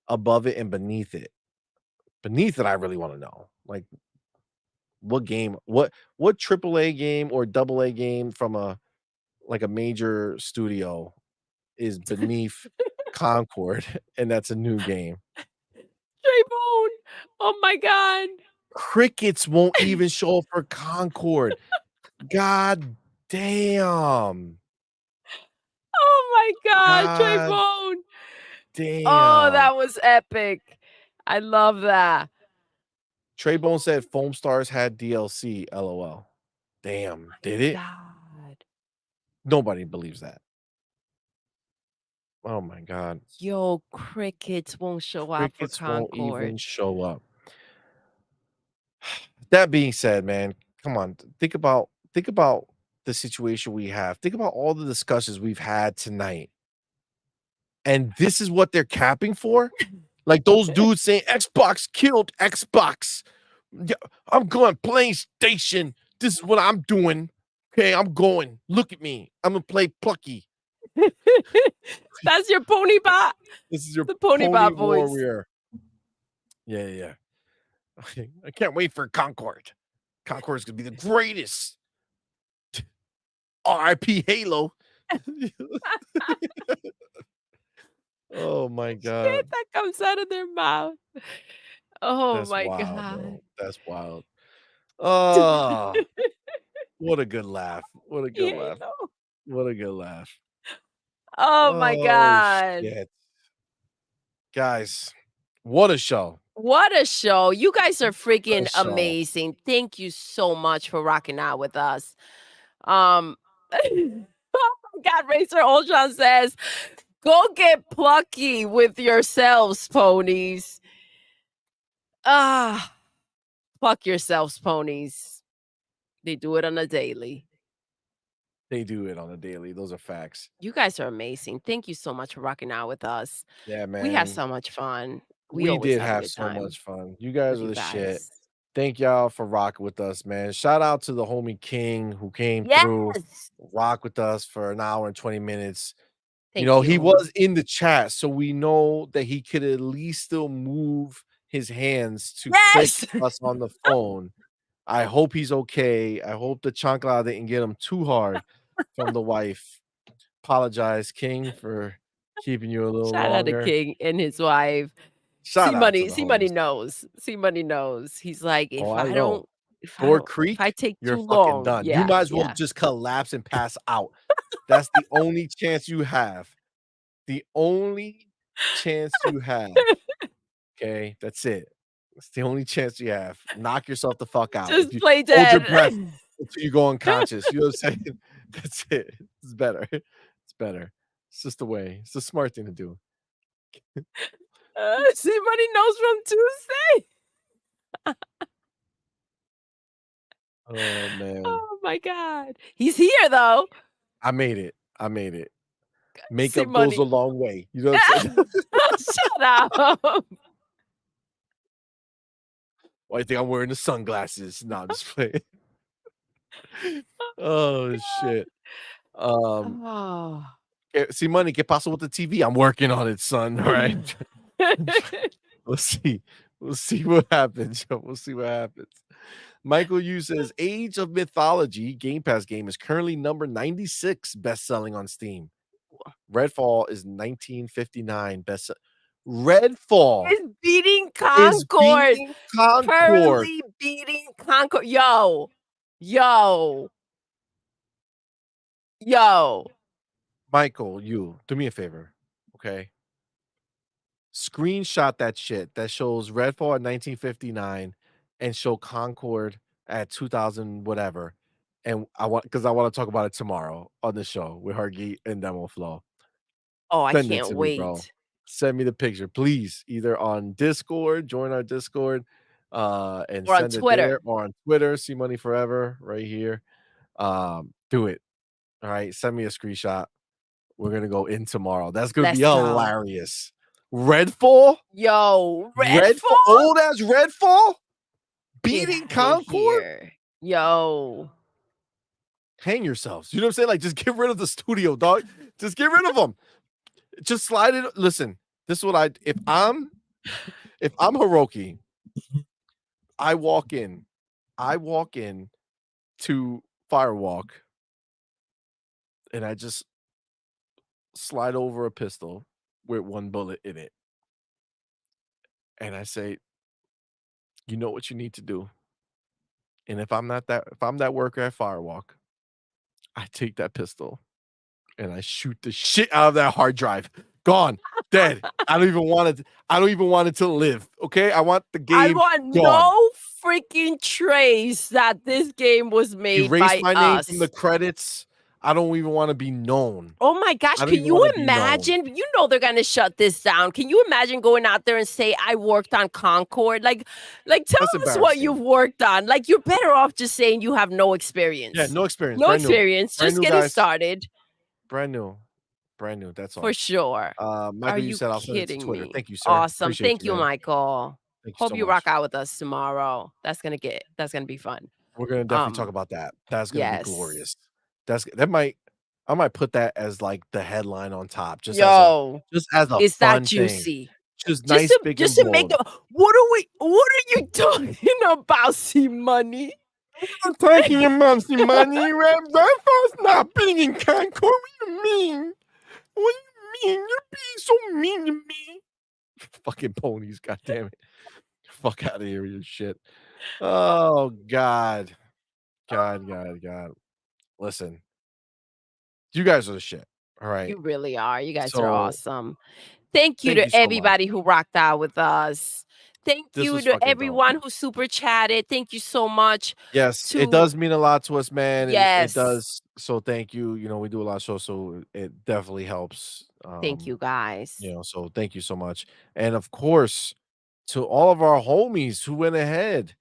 above it and beneath it? Beneath it, I really want to know. Like, what game, what AAA game or AA game from a major studio is beneath Concord, and that's a new game. Trayvon. Oh my God. Crickets won't even show up for Concord. God damn. Oh my God, God Trayvon. damn. Oh, that was epic. I love that. Traybone said Foam Stars had DLC. LOL. Damn, did it? God. Nobody believes that. Oh my God. Yo, crickets won't show up for Crickets won't even Concord. show up. That being said, man, come on. Think about the situation we have. Think about all the discussions we've had tonight. And this is what they're capping for? Like those dudes saying Xbox killed Xbox. Yeah, I'm going PlayStation. This is what I'm doing. Okay, I'm going. Look at me. I'm gonna play Plucky. That's your Ponybot. This is your The Ponybot voice. warrior. Yeah. I can't wait for Concord. Concord is gonna be the greatest. RIP Halo. Oh my God. Shit that comes out of their mouth. Oh That's my wild, God. bro. That's wild. Oh, what a good laugh. What a good laugh. Halo. What a good laugh. Oh my God. Shit. Guys, what a show. What a show. You guys are freaking show. amazing. Thank you so much for rocking out with us. Oh my God Racer Ultron says, go get plucky with yourselves, ponies. Pluck yourselves, ponies. They do it on a daily. They do it on a daily. Those are facts. You guys are amazing. Thank you so much for rocking out with us. Yeah, man. We have so much fun. We We always did have a have good so time much fun. You guys with are you the shit. guys. Thank y'all for rocking with us, man. Shout out to the homie King who came through, Yes. rock with us for an hour and 20 minutes. Thank You know, he you. was in the chat, so we know that he could at least still move his hands to Yes. click us on the phone. I hope he's okay. I hope the chancla didn't get him too hard from the wife. Apologize, King, for keeping you a little Shout out to longer. King and his wife. Shout out to the C-Money homies. knows. C-Money knows. He's like, if Oh, I I know. don't, if Door I Creek, take you're too fucking long, done. You yeah, might as well yeah. just collapse and pass out. That's the only chance you have. The only chance you have. Okay, that's it. It's the only chance you have. Knock yourself the fuck out. Just If you play hold your dead. breath until you go unconscious, you know what I'm saying? That's it. It's better. It's better. It's just the way. It's the smart thing to do. C-Money knows from Tuesday. Oh man, Oh my God. He's here though. I made it. I made it. Makeup C-Money. goes a long way. You know what I'm saying? Shut up. Why you think I'm wearing the sunglasses? No, I'm just playing. Oh shit. Oh. See money, ¿qué pasó with the TV? I'm working on it, son. All right. We'll see. We'll see what happens. We'll see what happens. Michael Yu says Age of Mythology Game Pass game is currently number 96 best-selling on Steam. Redfall is 1959 best. Redfall Is beating is Concord. beating Concord. Currently beating Concord. Yo. Michael, you do me a favor, okay? Screenshot that shit that shows Redfall at 1959 and show Concord at 2000 whatever. And I want because I want to talk about it tomorrow on the show with Hargeet and Demo Flow. Oh, I Send it can't to me, wait. bro. Send me the picture, please. Either on Discord, join our Discord, and Or on send it Twitter. there, or on Twitter, See Money Forever, right here. Do it. All right, send me a screenshot. We're gonna go in tomorrow. That's gonna Let's be go. hilarious. Redfall? Yo, Redfall? Old ass Redfall? Get Beating outta Concord? here. Yo. Hang yourselves. You know what I'm saying? Like, just get rid of the studio, dog. Just get rid of them. Just slide it. Listen, this is what if I'm Hiroki, I walk in to Firewalk and I just slide over a pistol with one bullet in it. And I say, you know what you need to do. And if I'm that worker at Firewalk, I take that pistol and I shoot the shit out of that hard drive. Gone, dead. I don't even want it to live. Okay, I want the game. I want gone. no freaking trace that this game was made Erase by my us. name from the credits. I don't even want to be known. Oh my gosh, can you imagine? You know they're gonna shut this down. Can you imagine going out there and say, I worked on Concord? Like tell us what you've worked on. Like, you're better off just saying you have no experience. Yeah, no experience. No brand experience. New. Just getting started. Brand new. That's all. For sure. Michael, you said I'll send it to Twitter. Thank you, sir. Awesome. Appreciate Thank you, man. Michael. Thank you Hope so you much. rock out with us tomorrow. That's gonna be fun. We're gonna definitely talk about that. That's gonna be glorious. I might put that as like the headline on top. Just as a is fun that juicy? Thing. Just nice, big just and to make bold. What are you talking about, C-Money? I'm talking about C-Money. Redfall's not being Concord. What do you mean? What do you mean? You're being so mean to me. Fucking ponies, goddammit. Fuck out of here with your shit. Oh God. God. Listen. You guys are the shit. All right. You really are. You guys are awesome. Thank you to so everybody who rocked out with us. Thank This you was to fucking dope. everyone who super chatted. Thank you so much. Yes, it To does mean a lot to us, man. It yes, does. So thank you. You know, we do a lot of shows, so it definitely helps. thank you guys. You know, so thank you so much. And of course, to all of our homies who went ahead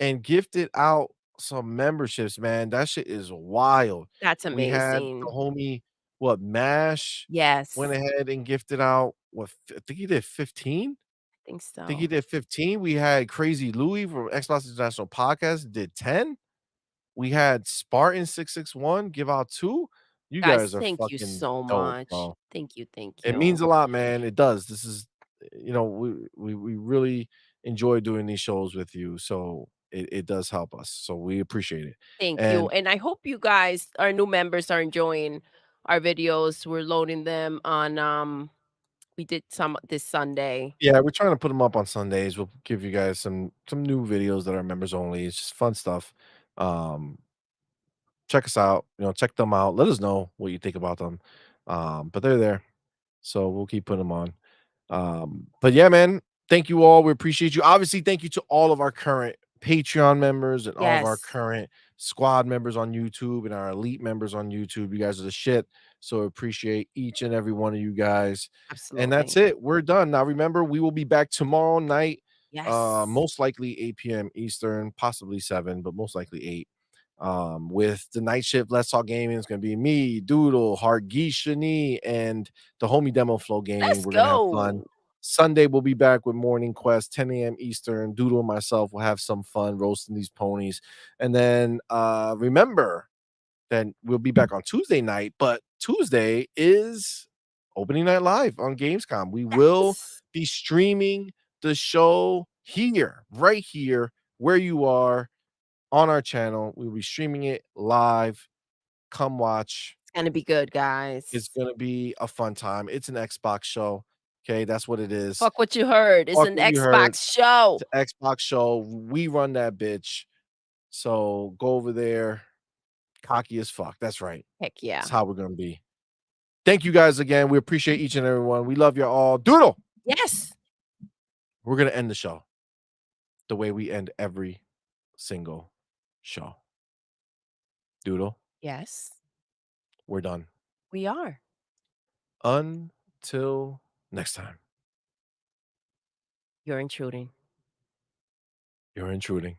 and gifted out some memberships, man. That shit is wild. That's We had amazing. the homie, what, Mash Yes, went ahead and gifted out what I think he did 15. I think I think he so. did 15. We had Crazy Louie from Xbox International Podcast did 10. We had Spartan 661 give out 2. You Guys, guys are thank you fucking so dope, much. bro. Thank you, thank It means you. a lot, man. It does. This is, you know, we really enjoy doing these shows with you. So it does help us. So we appreciate it. Thank you. And And I hope you guys, our new members, are enjoying our videos. We're loading them on we did some this Sunday. yeah, we're trying to put them up on Sundays. We'll give you guys some new videos that are members only. It's just fun stuff. Um, check us out. You know, check them out. Let us know what you think about them. But they're there. So we'll keep putting them on. But yeah, man, thank you all. We appreciate you. Obviously, thank you to all of our current Patreon members and all of our Yes, current squad members on YouTube and our elite members on YouTube. You guys are the shit. So appreciate each and every one of you guys. And that's absolutely. it. We're done. Now remember, we will be back tomorrow night. Yes. Most likely 8 p.m. Eastern, possibly 7, but most likely 8. With the night shift, Let's Talk Gaming, it's gonna be me, Doodle, Hargishani, and the homie Demo Flow Gaming. Let's We're gonna have fun. go. Sunday, we'll be back with Morning Quest, 10 a.m. Eastern. Doodle and myself will have some fun roasting these ponies. And then remember, then we'll be back on Tuesday night, but Tuesday is opening night live on Gamescom. We will Yes. be streaming the show here, right here, where you are on our channel. We'll be streaming it live. Come watch. It's gonna be good, guys. It's gonna be a fun time. It's an Xbox show. Okay, that's what it is. Fuck what you heard. It's Fuck an what you heard. Xbox show. It's an Xbox show. We run that bitch. So go over there. Cocky as fuck. That's right. Heck yeah. That's how we're gonna be. Thank you guys again. We appreciate each and every one. We love you all. Doodle. Yes. We're gonna end the show the way we end every single show. Doodle, Yes. we're done. We are. Until next time. You're intruding. You're intruding.